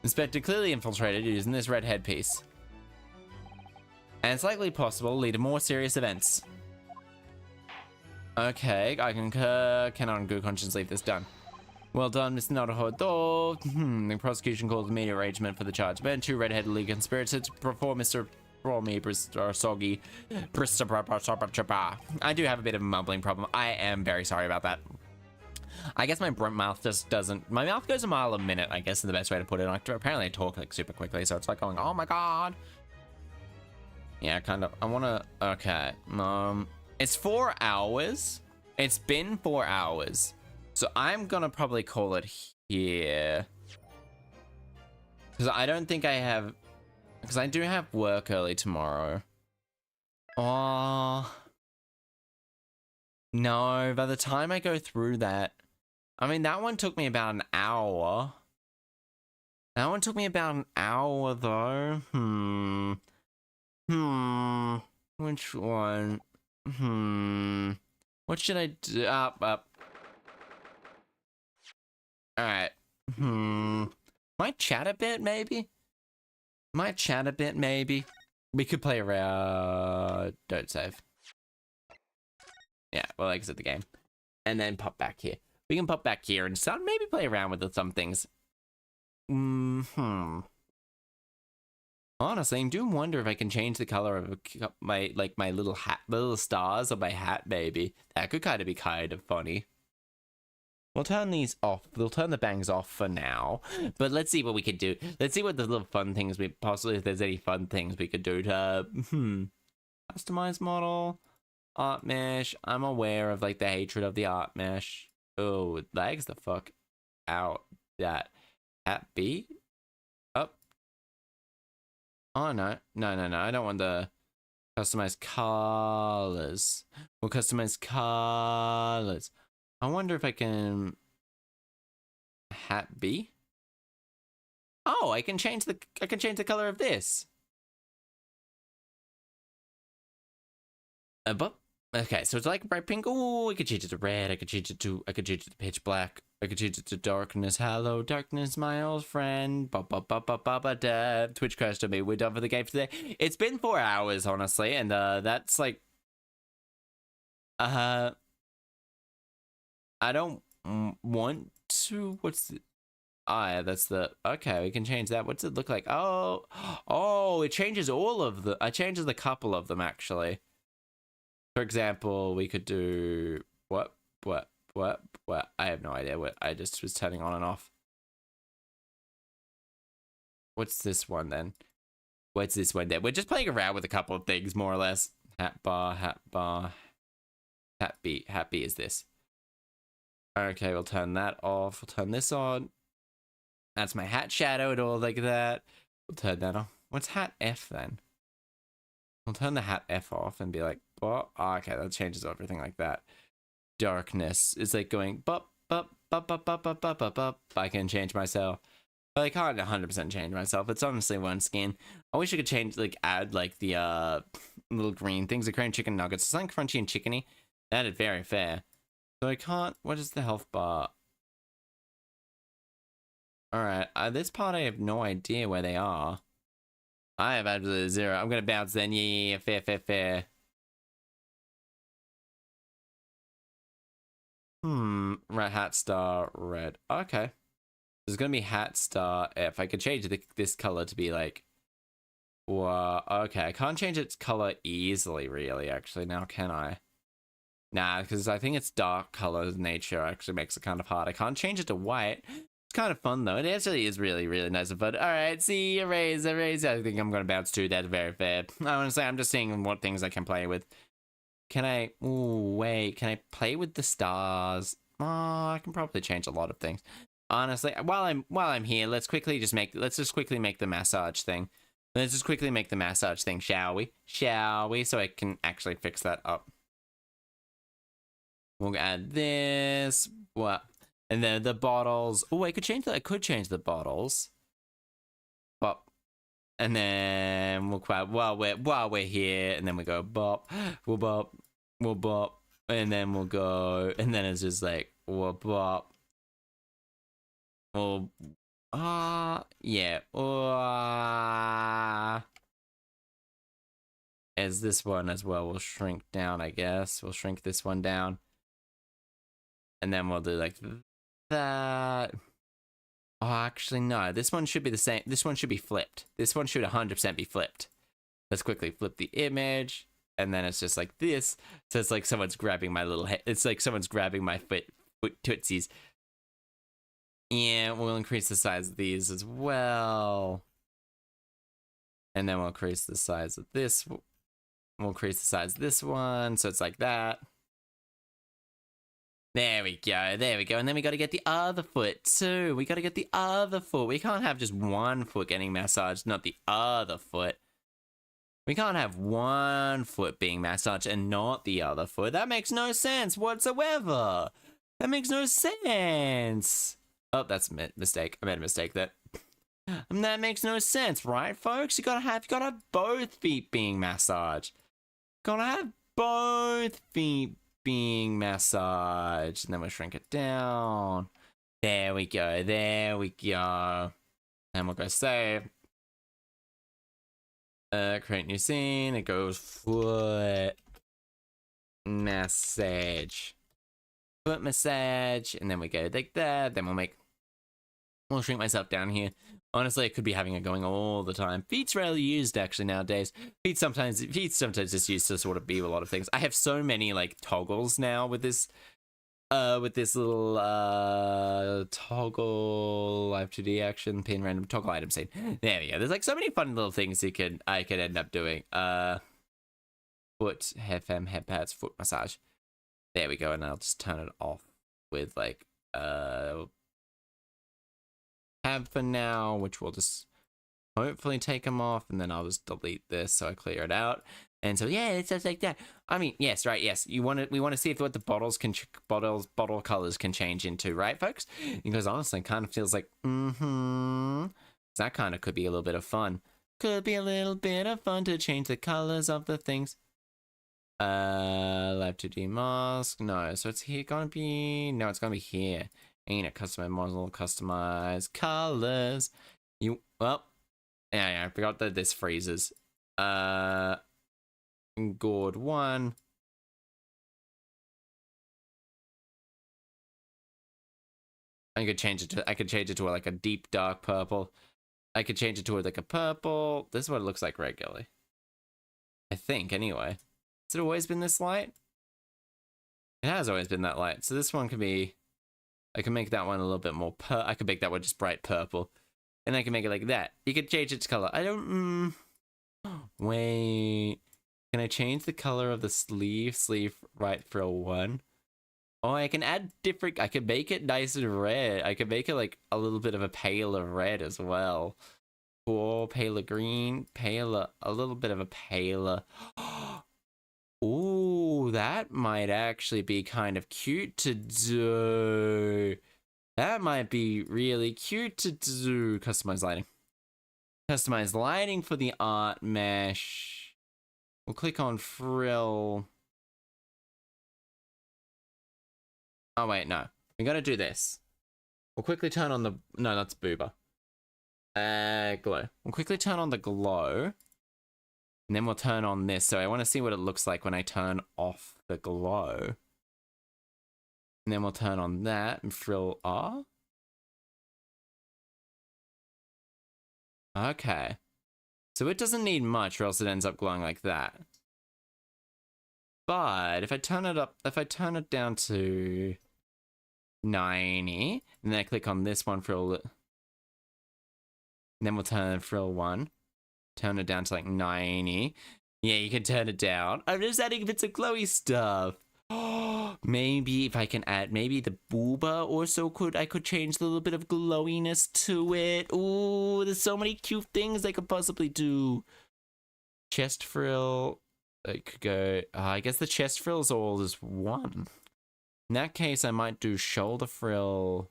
Speaker 2: Inspector clearly infiltrated using this red headpiece. And it's likely possible to lead to more serious events. Okay, I concur. Cannot on good conscience leave this done. Well done, Mr. Naruhodo. The prosecution calls immediate arrangement for the charge. Men 2 red-headed league conspirators before Mr. Soggy. I do have a bit of a mumbling problem. I am very sorry about that. I guess my mouth just doesn't... My mouth goes a mile a minute, I guess is the best way to put it. Apparently I talk like super quickly, so it's like going, oh my god. Yeah, kind of. I want to... Okay. It's 4 hours. It's been 4 hours. So I'm gonna probably call it here. Because I don't think I have... Because I do have work early tomorrow. Oh... No, by the time I go through that... I mean, that one took me about an hour. That one took me about an hour, though. Which one? What should I do? Up. Alright. Might chat a bit, maybe? We could play around... Don't save. Yeah, we'll exit the game. And then pop back here. We can pop back here and start maybe play around with some things. Honestly, I do wonder if I can change the color of my little hat, little stars on my hat, maybe. That could kind of be kind of funny. We'll turn these off. We'll turn the bangs off for now. But let's see what we can do. Let's see what the little fun things we possibly, if there's any fun things we could do to customize model. Art mesh. I'm aware of like the hatred of the art mesh. Oh, it lags the fuck out. That hat B up. Oh no. I don't want the customize colors. We'll customize colors. I wonder if I can hat B. Oh, I can change the color of this. But okay, so it's like bright pink. Oh, I could change it to red. I could change it to pitch black. I could change it to darkness. Hello, darkness, my old friend. Twitch crashed on me. We're done for the game for today. It's been 4 hours, honestly, and that's like, I don't want to. What's the? Yeah, that's the. Okay, we can change that. What's it look like? Oh, it changes all of the. It changes a couple of them actually. For example, we could do what? I have no idea what I just was turning on and off. What's this one then? What's this one then? We're just playing around with a couple of things, more or less. Hat bar, hat B is this. Okay, we'll turn that off. We'll turn this on. That's my hat shadow and all like that. We'll turn that off. What's hat F then? We'll turn the hat F off and be like, oh, okay, that changes everything like that. Darkness is like going, bup. I can change myself. But I can't 100% change myself. It's honestly one skin. I wish I could change, like, add, like, the, little green things. The green chicken nuggets. Something crunchy and chickeny. That is very fair. So I can't... What is the health bar? Alright. This part I have no idea where they are. I have absolutely zero. I'm gonna bounce then. Yeah. Fair. Right, hat star, red. Okay. There's gonna be hat star F. I could change this color to be like... Whoa, okay. I can't change its color easily, really, actually. Now, can I? Nah, because I think its dark color nature actually makes it kind of hard. I can't change it to white. It's kind of fun, though. It actually is really, really nice and fun. Alright, see, erase. I think I'm gonna bounce too. That's very fair. Honestly, I'm just seeing what things I can play with. Can I... Ooh, wait. Can I play with the stars? Oh, I can probably change a lot of things. Honestly, while I'm here, let's just quickly make the massage thing. Let's just quickly make the massage thing, shall we? So I can actually fix that up. We'll add this. What? And then the bottles. Oh, I could change that. I could change the bottles. Bop. And then we'll while we're here, and then we go bop. We'll bop. And then we'll go. And then it's just like we'll bop. Well, yeah. As this one as well will shrink down, I guess. We'll shrink this one down. And then we'll do like that. Oh, actually, no. This one should be the same. This one should be flipped. This one should 100% be flipped. Let's quickly flip the image. And then it's just like this. So it's like someone's grabbing my little head. It's like someone's grabbing my foot tootsies. Yeah, we'll increase the size of these as well. And then we'll increase the size of this. We'll increase the size of this one. So it's like that. There we go. And then we got to get the other foot too. We got to get the other foot. We can't have just one foot getting massaged, not the other foot. We can't have one foot being massaged and not the other foot. That makes no sense whatsoever. That makes no sense. Oh, that's a mistake. I made a mistake there. And that makes no sense, right, folks? You gotta have both feet being massaged. Gotta have both feet being massaged. And then we'll shrink it down. There we go. And we'll go save. Create new scene. It goes foot massage. Foot massage. And then we go like that. Then we'll shrink myself down here. Honestly, I could be having it going all the time. Feet's rarely used actually nowadays. Feet sometimes just used to sort of be a lot of things. I have so many like toggles now with this little toggle live 2D action pin random toggle item scene. There we go. There's like so many fun little things I could end up doing. Foot FM head pads, foot massage. There we go, and I'll just turn it off with like tab for now, which will just hopefully take them off, and then I'll just delete this so I clear it out. And so yeah, it's just like that. I mean, yes, right, yes. We want to see if what the bottle colors can change into, right, folks? Because honestly, it kind of feels like that kind of could be a little bit of fun. Could be a little bit of fun to change the colors of the things. Lab 2D mask. No, so it's here gonna be. No, it's gonna be here. Ain't it? Customize model, customize colors. Well, yeah, I forgot that this freezes. Gourd 1. I could change it to like a deep dark purple. I could change it to like a purple. This is what it looks like regularly. I think, anyway. Has it always been this light? It has always been that light. So this one can be, I can make that one a little bit more I can make that one just bright purple. And I can make it like that. You can change its color. I don't, wait. Can I change the color of the sleeve? Sleeve right frill 1. Oh, I can add different, I can make it nice and red. I can make it like a little bit of a paler red as well. Or paler green, paler, a little bit of a paler. Ooh, that might actually be kind of cute to do. That might be really cute to do. Customize lighting. Customize lighting for the art mesh. We'll click on frill. Oh, wait, no. We're going to do this. We'll quickly turn on the... No, that's boober. Glow. We'll quickly turn on the glow. And then we'll turn on this. So I want to see what it looks like when I turn off the glow. And then we'll turn on that and frill R. Okay. So it doesn't need much or else it ends up glowing like that. But if I turn it up, if I turn it down to 90, and then I click on this one frill, and then we'll turn frill 1, turn it down to like 90. Yeah, you can turn it down. I'm just adding bits of glowy stuff. Maybe if I can add, maybe the booba also I could change a little bit of glowiness to it. Ooh, there's so many cute things I could possibly do. Chest frill. I could go, I guess the chest frill is all as one. In that case, I might do shoulder frill.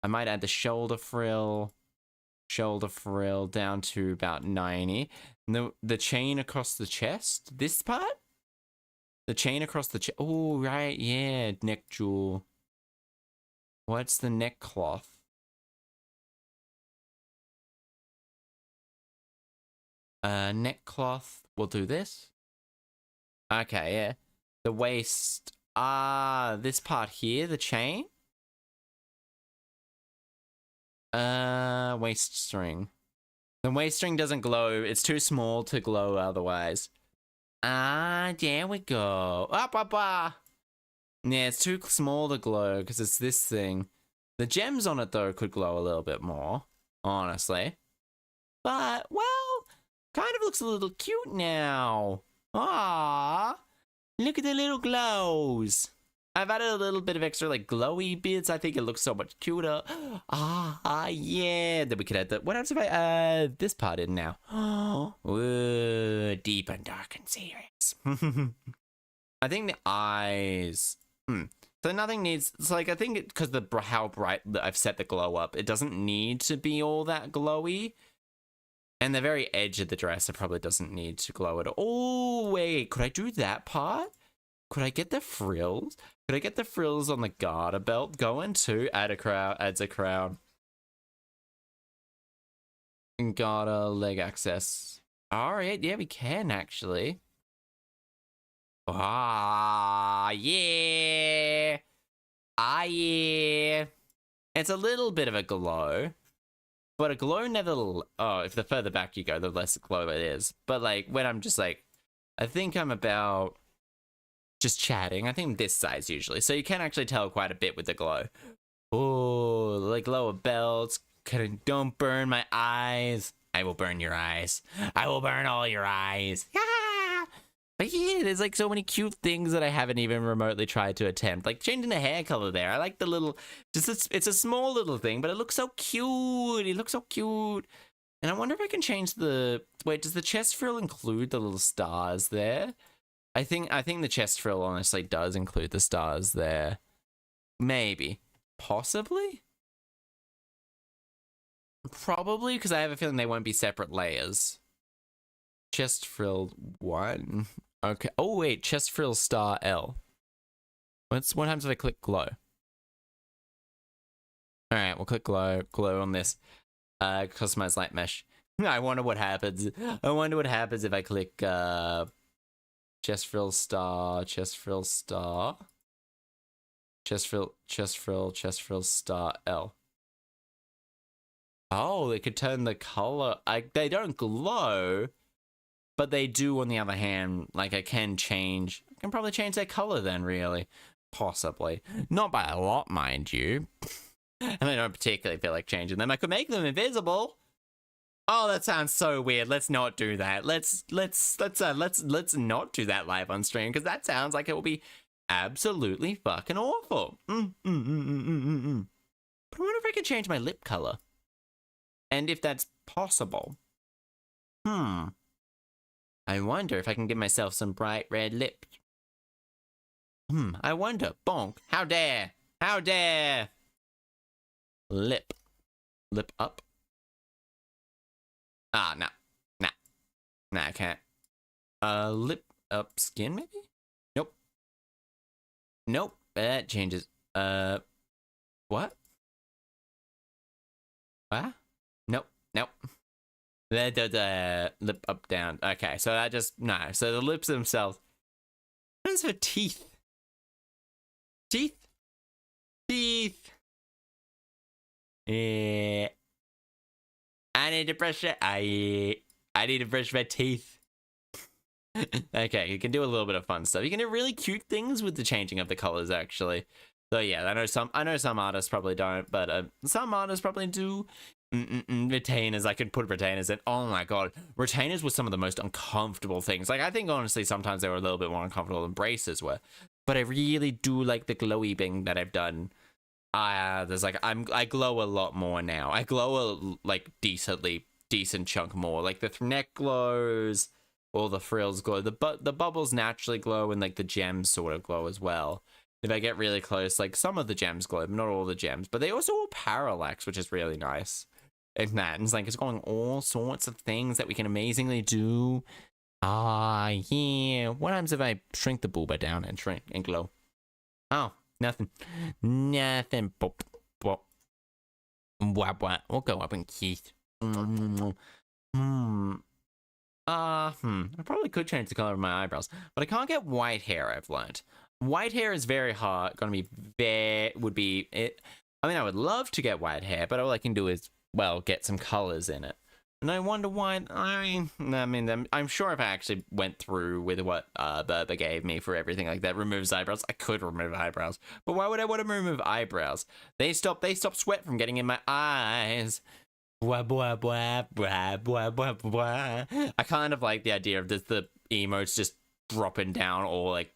Speaker 2: I might add the shoulder frill down to about 90. And the chain across the chest, this part? The chain across the chest. Oh, right, yeah, neck jewel. What's the neck cloth? Neck cloth, we'll do this. Okay, yeah. The waist, this part here, the chain. Waist string. The waist string doesn't glow, it's too small to glow otherwise. There we go. Yeah, it's too small to glow because it's this thing. The gems on it though could glow a little bit more, honestly. But, well, kind of looks a little cute now. Ah, look at the little glows. I've added a little bit of extra like glowy bits. I think it looks so much cuter. Yeah. Then we could add the, what else if I add this part in now? Ooh, deep and dark and serious. I think the eyes. So nothing needs, it's like, I think because how bright I've set the glow up, it doesn't need to be all that glowy. And the very edge of the dress, it probably doesn't need to glow at all. Oh, wait, could I do that part? Could I get the frills? Could I get the frills on the garter belt going too? Add a crown, adds a crown. And garter, leg access. Alright, yeah, we can actually. Yeah. Yeah. It's a little bit of a glow. But a glow never, if the further back you go, the less glow it is. But like, when I'm just like, I think I'm about just chatting. I think this size usually. So you can actually tell quite a bit with the glow. Oh, like lower belts. Don't burn my eyes. I will burn your eyes. I will burn all your eyes. Yeah. But yeah, there's like so many cute things that I haven't even remotely tried to attempt. Like changing the hair color there. I like the little, it's a small little thing, but it looks so cute. It looks so cute. And I wonder if I can change wait, does the chest frill include the little stars there? I think the chest frill honestly does include the stars there. Maybe. Possibly? Probably, because I have a feeling they won't be separate layers. Chest frill 1. Okay. Oh, wait. Chest frill star L. What happens if I click glow? Alright, we'll click glow. Glow on this. Customize light mesh. I wonder what happens. I wonder what happens if I click chest frill star, chest frill star. Chest frill star L. Oh, they could turn the color. They don't glow. But they do, on the other hand, like I can probably change their color then, really. Possibly. Not by a lot, mind you. And I don't particularly feel like changing them. I could make them invisible. Oh, that sounds so weird. Let's not do that. Let's not do that live on stream, because that sounds like it will be absolutely fucking awful. But I wonder if I can change my lip color. And if that's possible. I wonder if I can give myself some bright red lips. I wonder. Bonk. How dare? How dare? Lip. Lip up. Ah, nah. Nah. Nah, I can't. Lip up skin, maybe? Nope. Nope. That changes. What? What? Nope. Nope. The lip up down. Okay, so that just no. So the lips themselves. What is for teeth? Teeth. Teeth. Yeah. I need to brush it. I need to brush my teeth. Okay, you can do a little bit of fun stuff. You can do really cute things with the changing of the colors, actually. So yeah, I know some artists probably don't, but some artists probably do. Retainers, I could put retainers in. Oh my god, retainers were some of the most uncomfortable things. Like, I think honestly sometimes they were a little bit more uncomfortable than braces were, but I really do like the glowy thing that I've done. There's like I glow a lot more now. I glow a decent chunk more. Like the neck glows, all the frills glow, the bubbles naturally glow, and like the gems sort of glow as well. If I get really close, like some of the gems glow, but not all the gems. But they also all parallax, which is really nice. And that, and it's like it's going all sorts of things that we can amazingly do. Yeah. What happens if I shrink the booba down and shrink and glow? Oh, nothing. Nothing. Bop, bop. Wap, wap. We'll go up and keith. I probably could change the color of my eyebrows, but I can't get white hair, I've learned. White hair is very hard. I mean, I would love to get white hair, but all I can do is, well, get some colors in it. And I wonder why. I mean, I'm sure if I actually went through with what Berber gave me for everything like that, removes eyebrows, I could remove eyebrows. But why would I want to remove eyebrows? They stop sweat from getting in my eyes. Blah, blah, blah, blah, blah, blah, blah. I kind of like the idea of the emotes just dropping down all like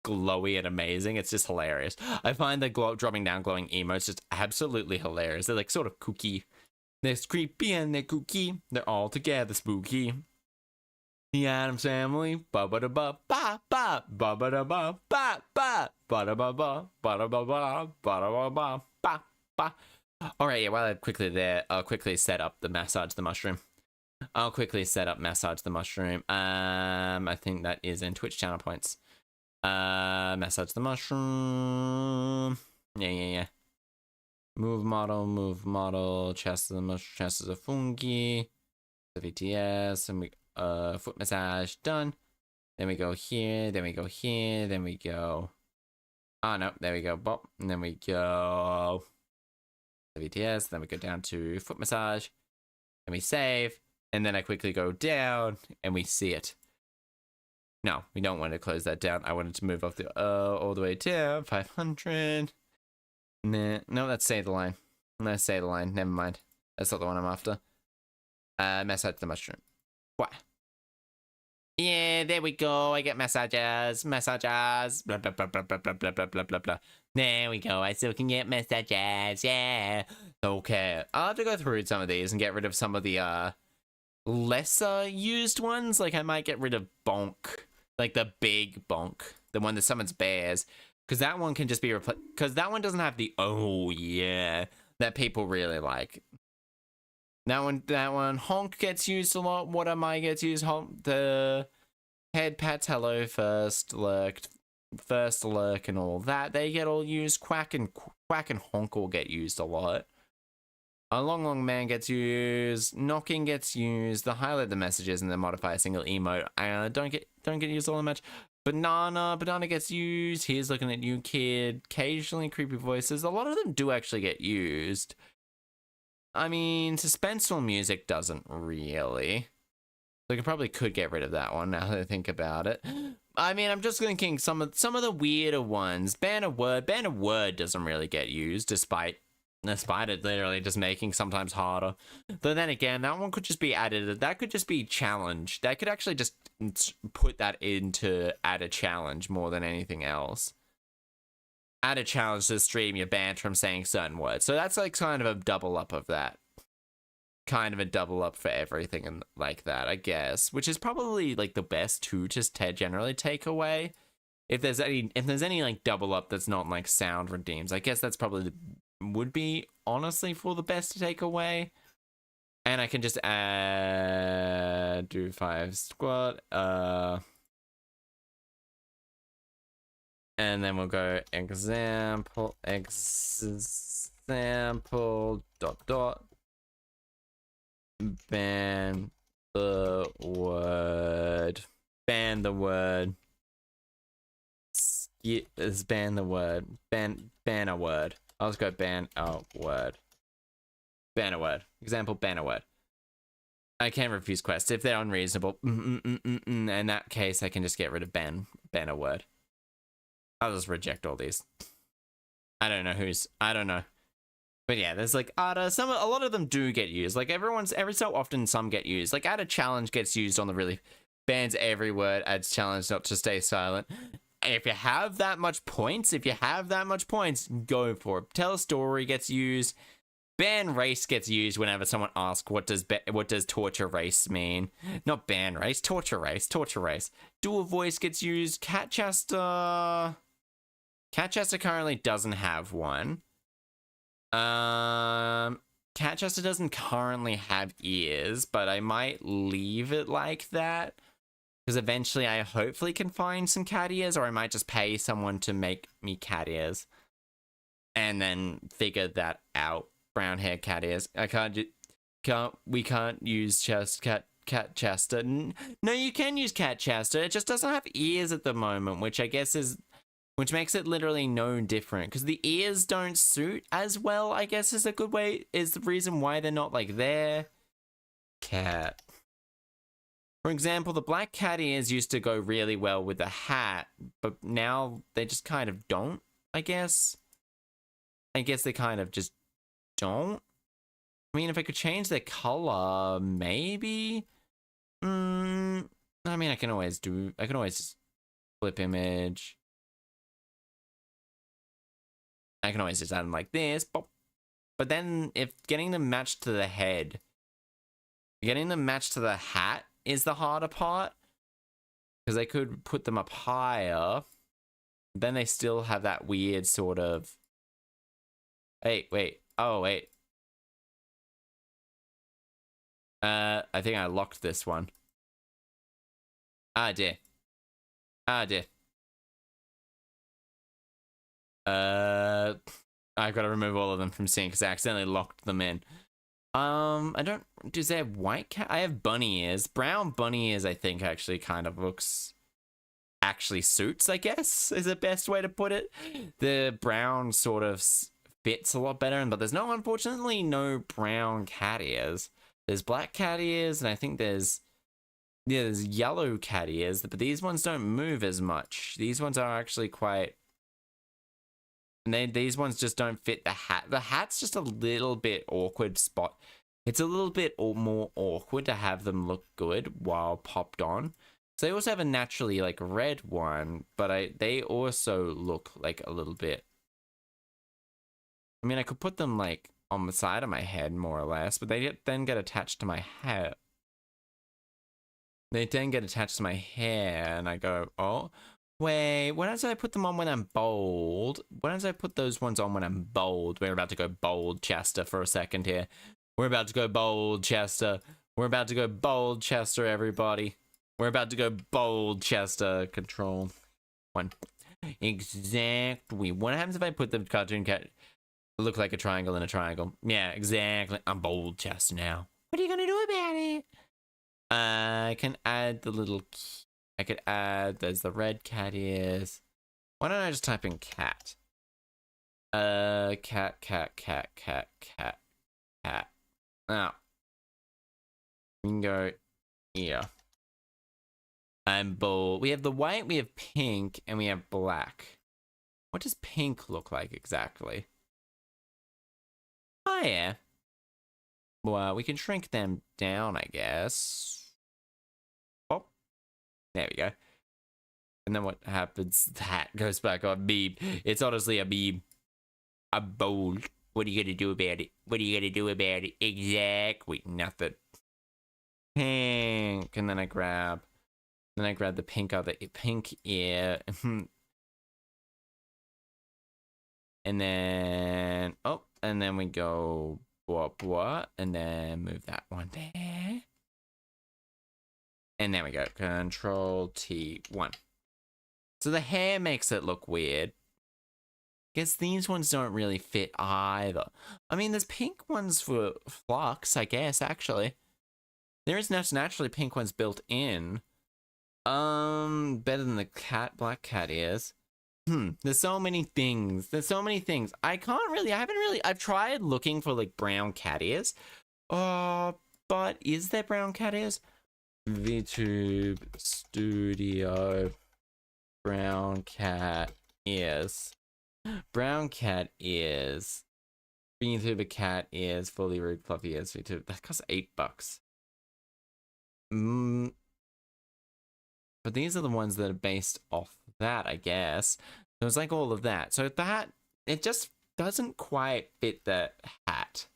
Speaker 2: glowy and amazing. It's just hilarious. I find the dropping down glowing emotes just absolutely hilarious. They're like sort of kooky. They're creepy and they're kooky. They're all together spooky. The Addams Family. Ba ba da ba ba ba ba ba da ba ba ba ba da ba ba ba da ba ba ba da ba ba ba ba. All right, yeah. While I'm quickly there, I'll quickly set up the massage the mushroom. I think that is in Twitch channel points. Massage the mushroom. Yeah. Move model, chest of the mushroom, chest of the fungi, the VTS, and we foot massage done. Then we go here, then we go here, then we go. Oh no, there we go. Bop, and then we go the VTS, then we go down to foot massage, and we save, and then I quickly go down and we see it. No, we don't want to close that down. I wanted to move off the all the way down 500. Nah, no, let's save the line. Let's save the line. Never mind. That's not the one I'm after. Massage the mushroom. What? Yeah, there we go. I get massages. Blah blah blah blah blah blah blah blah blah blah blah. There we go. I still can get massages. Yeah. Okay. I'll have to go through some of these and get rid of some of the lesser used ones. Like I might get rid of Bonk. Like the big Bonk. The one that summons bears. Because that one can just be replaced. Because that one doesn't have the oh yeah that people really like. That one. Honk gets used a lot. What am I gets used? Honk. The head pats, hello, first lurk, and all that. They get all used. Quack and honk all get used a lot. A long man gets used. Knocking gets used. The highlight the messages and then modify a single emote. Don't get used all that much. Banana gets used. Here's looking at you, kid. Occasionally creepy voices. A lot of them do actually get used. I mean, suspenseful music doesn't really. So I probably could get rid of that one now that I think about it. I mean, I'm just thinking some of the weirder ones. Ban a word doesn't really get used, despite it literally just making sometimes harder. But then again, that one could just be added. That could just be challenged. That could actually just put that into add a challenge more than anything else. Add a challenge to the stream, you're banned from saying certain words. So that's like kind of a double up of that. Kind of a double up for everything and like that, I guess. Which is probably like the best to just generally take away. If there's any like double up that's not like sound redeems, I guess that's probably would be honestly for the best to take away. And I can just add do 5 squat, and then we'll go example dot ban the word. Ban the word. Ban the word. Ban a word. I'll just go ban a word. Ban a word. Example, ban a word. I can refuse quests if they're unreasonable. In that case, I can just get rid of ban a word. I'll just reject all these. I don't know. But yeah, there's like a lot of them do get used. Like every so often some get used. Like add a challenge gets used on the really bans every word, adds challenge not to stay silent. If you have that much points, go for it. Tell a story gets used. Ban race gets used whenever someone asks what does torture race mean. Not ban race, torture race. Dual voice gets used. Chaster currently doesn't have one. Chaster doesn't currently have ears, but I might leave it like that. Because eventually I hopefully can find some cat ears, or I might just pay someone to make me cat ears. And then figure that out. Brown hair cat ears. We can't use cat Chaster. No, you can use cat Chaster. It just doesn't have ears at the moment, which I guess which makes it literally no different. Because the ears don't suit as well, I guess is the reason why they're not like there. Cat. For example, the black cat ears used to go really well with the hat, but now they just kind of don't, I guess. I guess they kind of just don't. I mean, if I could change their color, maybe? I mean, I can always just flip image. I can always just add them like this, but then if getting them matched to the head, getting them matched to the hat is the harder part, because I could put them up higher, then they still have that weird sort of, wait, oh wait, I think I locked this one. Ah dear. I've got to remove all of them from sync because I accidentally locked them in. Does they have white cat? I have bunny ears. Brown bunny ears, I think, actually kind of actually suits, I guess, is the best way to put it. The brown sort of fits a lot better, but there's unfortunately no brown cat ears. There's black cat ears, and I think there's yellow cat ears, but these ones don't move as much. These ones are actually quite... And these ones just don't fit the hat. The hat's just a little bit awkward spot. It's a little bit more awkward to have them look good while popped on. So they also have a naturally like red one, but they also look like a little bit. I mean, I could put them like on the side of my head more or less, but they then get attached to my hair. They then get attached to my hair, and I go, oh. Wait, why don't I put them on when I'm bold? Why don't I put those ones on when I'm bold? We're about to go bold, Chaster, for a second here. We're about to go bold, Chaster. We're about to go bold, Chaster, everybody. We're about to go bold, Chaster. Control. One. Exactly. What happens if I put the cartoon cat look like a triangle in a triangle? Yeah, exactly. I'm bold, Chaster, now. What are you gonna do about it? I can add the little... I could add, there's the red cat ears. Why don't I just type in cat? Cat. Now, we can go here. I'm bold. We have the white, we have pink, and we have black. What does pink look like exactly? Oh, yeah. Well, we can shrink them down, I guess. Oh, there we go. And then what happens? That goes back on beam. It's honestly a beam. A bold. What are you gonna do about it? What are you gonna do about it? Exactly nothing. Pink. And then I grab the pink other pink ear. And then and then we go what? And then move that one there. And there we go. Control T1. So the hair makes it look weird. Guess these ones don't really fit either. I mean, there's pink ones for flux, I guess, actually. There is naturally pink ones built in. Better than the black cat ears. There's so many things. I've tried looking for, like, brown cat ears. But is there brown cat ears? VTube Studio brown cat ears. Brown cat ears. VTuber cat ears. Fully rigged fluffy ears. VTuber. That costs $8. But these are the ones that are based off that, I guess. So it's like all of that. So that, it just doesn't quite fit the hat.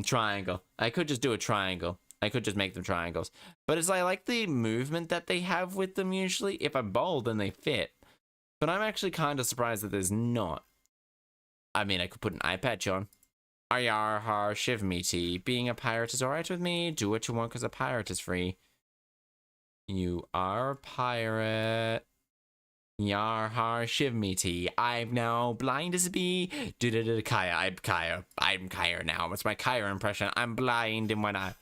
Speaker 2: Triangle. I could just do a triangle. I could just make them triangles. But it's like the movement that they have with them usually. If I'm bold, then they fit. But I'm actually kind of surprised that there's not. I mean, I could put an eye patch on. Ayarhar shiv meaty. Being a pirate is alright with me. Do what you want because a pirate is free. You are a pirate. Yarhar shiv meaty. I'm now blind as a bee. Kaya. I'm Kaya now. What's my Kaya impression? I'm blind in one eye.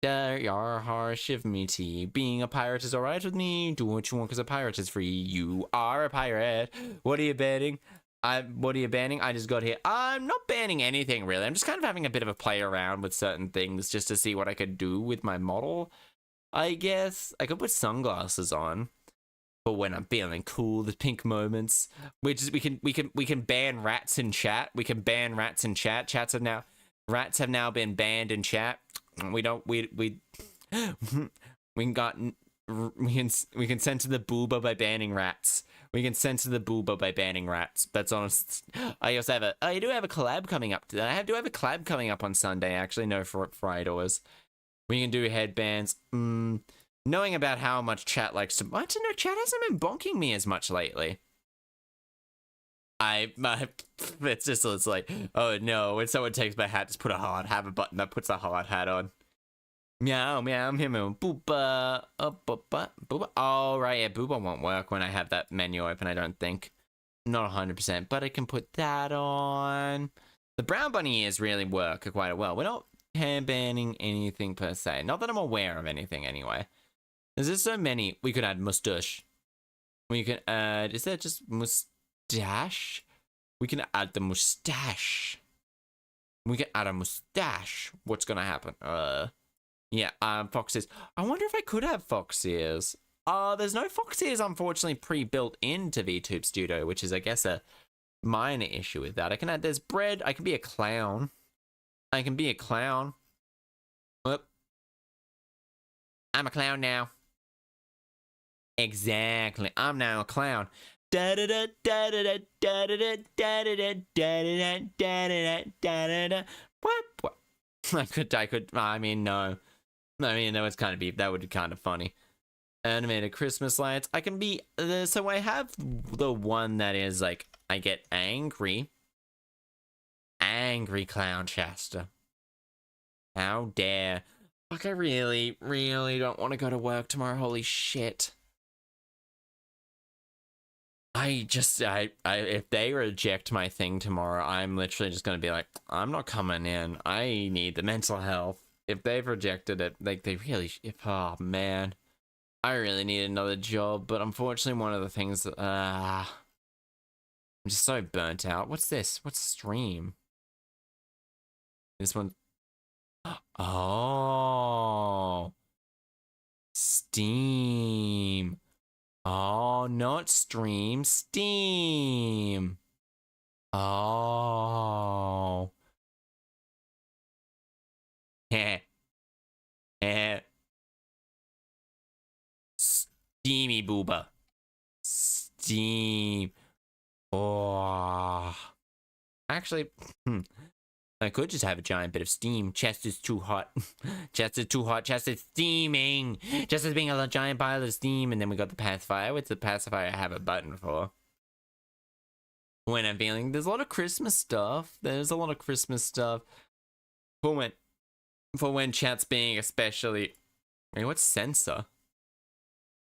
Speaker 2: Yarhar shiv meaty. Being a pirate is alright with me. Do what you want because a pirate is free. You are a pirate. What are you banning? What are you banning? I just got here. I'm not banning anything really. I'm just kind of having a bit of a play around with certain things just to see what I could do with my model. I guess I could put sunglasses on, but when I'm feeling cool, the pink moments. We can ban rats in chat. We can ban rats in chat. Rats have now been banned in chat. We can censor the booba by banning rats. We can censor the booba by banning rats. That's honest. I also have I do have a collab coming up. I do have a collab coming up on Sunday. Actually, no, for Fridays. We can do headbands. Knowing about how much chat likes to... I don't know, chat hasn't been bonking me as much lately. It's like, oh no, when someone takes my hat, just put a hard, have a button that puts a hard hat on. Meow, meow, meow, meow, booba, booba, booba. Oh, right, yeah, booba won't work when I have that menu open, I don't think. Not 100%, but I can put that on. The brown bunny ears really work quite well. We're not hair banning anything per se. Not that I'm aware of anything anyway. There's just so many. We could add mustache. We can add, is that just mustache? We can add the mustache. We can add a mustache. What's gonna happen? Yeah, fox ears. I wonder if I could have fox ears. There's no fox ears, unfortunately, pre-built into VTube Studio, which is, I guess, a minor issue with that. I can add, there's bread. I can be a clown. I can be a clown. Whoop. I'm a clown now. Exactly. I'm now a clown. Da da da da da da da da da da da da da da. What? I could. I mean, no. I mean, that would be kind of funny. Animated Christmas lights. I can be. So I have the one that is like I get angry. Angry clown Chaster. How dare. Fuck, I really, really don't want to go to work tomorrow. Holy shit. If they reject my thing tomorrow, I'm literally just going to be like, I'm not coming in. I need the mental health. If they've rejected it, like they really, oh man. I really need another job, but unfortunately one of the things that, I'm just so burnt out. What's this? What's stream? This one. Oh. Steam. Oh, not stream, Steam. Oh. Heh. Heh. Steamy booba. Steam. Oh. Actually, I could just have a giant bit of steam. Chester's too hot. Chester's too hot. Chester's steaming. Chester's being a giant pile of steam. And then we got the pacifier. What's the pacifier I have a button for? When I'm feeling, there's a lot of Christmas stuff. There's a lot of Christmas stuff. For when chat's being especially... Wait, what's censor?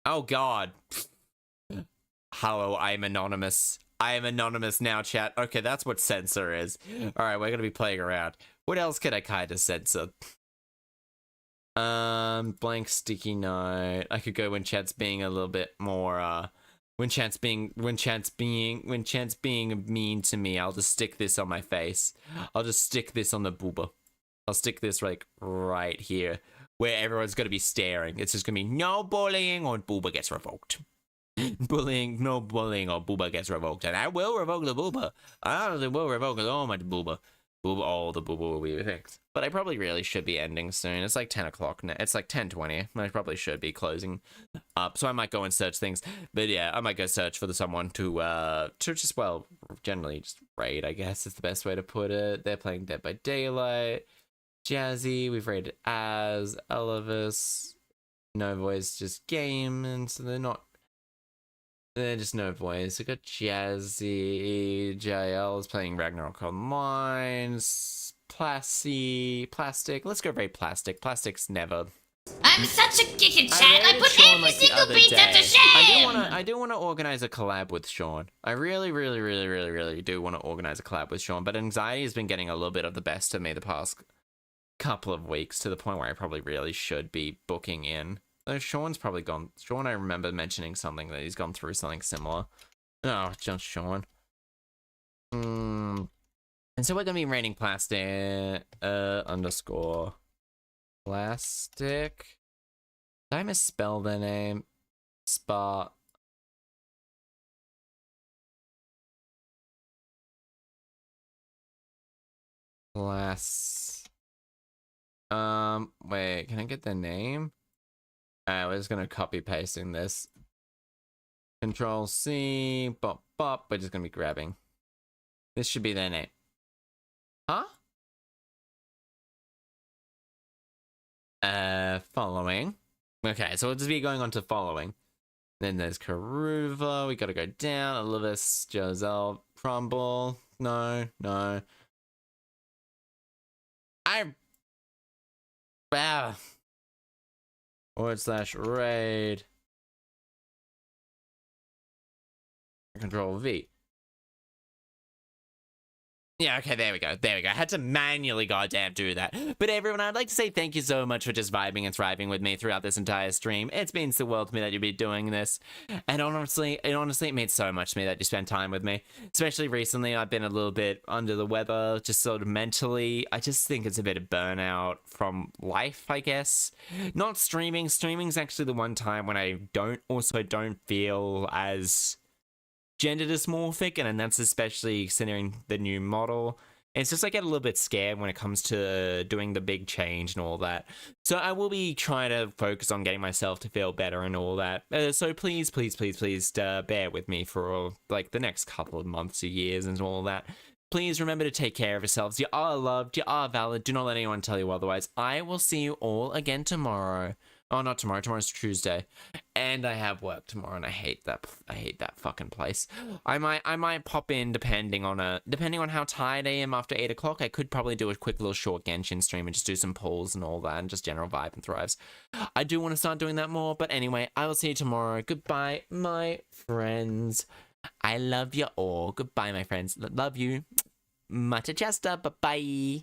Speaker 2: Oh, God. Hello, I'm anonymous. I am anonymous now, chat. Okay, that's what censor is. Alright, we're gonna be playing around. What else can I kind of censor? Blank sticky note. I could go when chat's being a little bit more, when chat's being mean to me. I'll just stick this on my face. I'll just stick this on the booba. I'll stick this, like, right here, where everyone's gonna be staring. It's just gonna be no bullying or booba gets revoked. No bullying or booba gets revoked. And I will revoke the booba. I honestly will revoke all my booba. All the booba will be fixed. But I probably really should be ending soon. It's like 10 o'clock now. It's like 10:20. I probably should be closing up. So I might go and search things. But yeah, I might go search for someone to just, well, generally just raid, I guess is the best way to put it. They're playing Dead by Daylight. Jazzy, we've raided as Elvis. No Voice, just game. And so they're just no voice. We got Jazzy. JL is playing Ragnarok Online. Plastic. Let's go very plastic. Plastic's never.
Speaker 8: I'm such a geek in chat. I put every single beat up to shame.
Speaker 2: I do want to organize a collab with Sean. I really do want to organize a collab with Sean. But anxiety has been getting a little bit of the best of me the past couple of weeks, to the point where I probably really should be booking in. Sean's probably gone. Sean, I remember mentioning something that he's gone through something similar. Oh, just Sean. And so we're gonna be rating plastic underscore plastic. Did I misspell their name? Spa. Wait, can I get their name? Alright, we're just gonna copy pasting this. Control C, bop bop. We're just gonna be grabbing. This should be their name. Huh? Following. Okay, so we'll just be going on to following. Then there's Karuva. We gotta go down. Olivis, Joselle, Crumble. No. /raid. Control V. Yeah, okay, there we go. I had to manually goddamn do that. But everyone, I'd like to say thank you so much for just vibing and thriving with me throughout this entire stream. It's means the world to me that you'd be doing this. And honestly, it means so much to me that you spend time with me. Especially recently, I've been a little bit under the weather, just sort of mentally. I just think it's a bit of burnout from life, I guess. Not streaming. Streaming's actually the one time when I don't feel as gender dysmorphic, and that's especially considering the new model. It's just I get a little bit scared when it comes to doing the big change and all that. So I will be trying to focus on getting myself to feel better and all that. So please bear with me for like the next couple of months or years and all that. Please remember to take care of yourselves. You are loved. You are valid. Do not let anyone tell you otherwise. I will see you all again tomorrow. Oh, not tomorrow. Tomorrow's Tuesday, and I have work tomorrow, and I hate that fucking place. I might pop in depending on how tired I am after 8 o'clock. I could probably do a quick little short Genshin stream and just do some polls and all that, and just general vibe and thrives. I do want to start doing that more, but anyway, I will see you tomorrow. Goodbye, my friends. I love you all. Goodbye, my friends. Love you. Mata Chaster. Bye bye.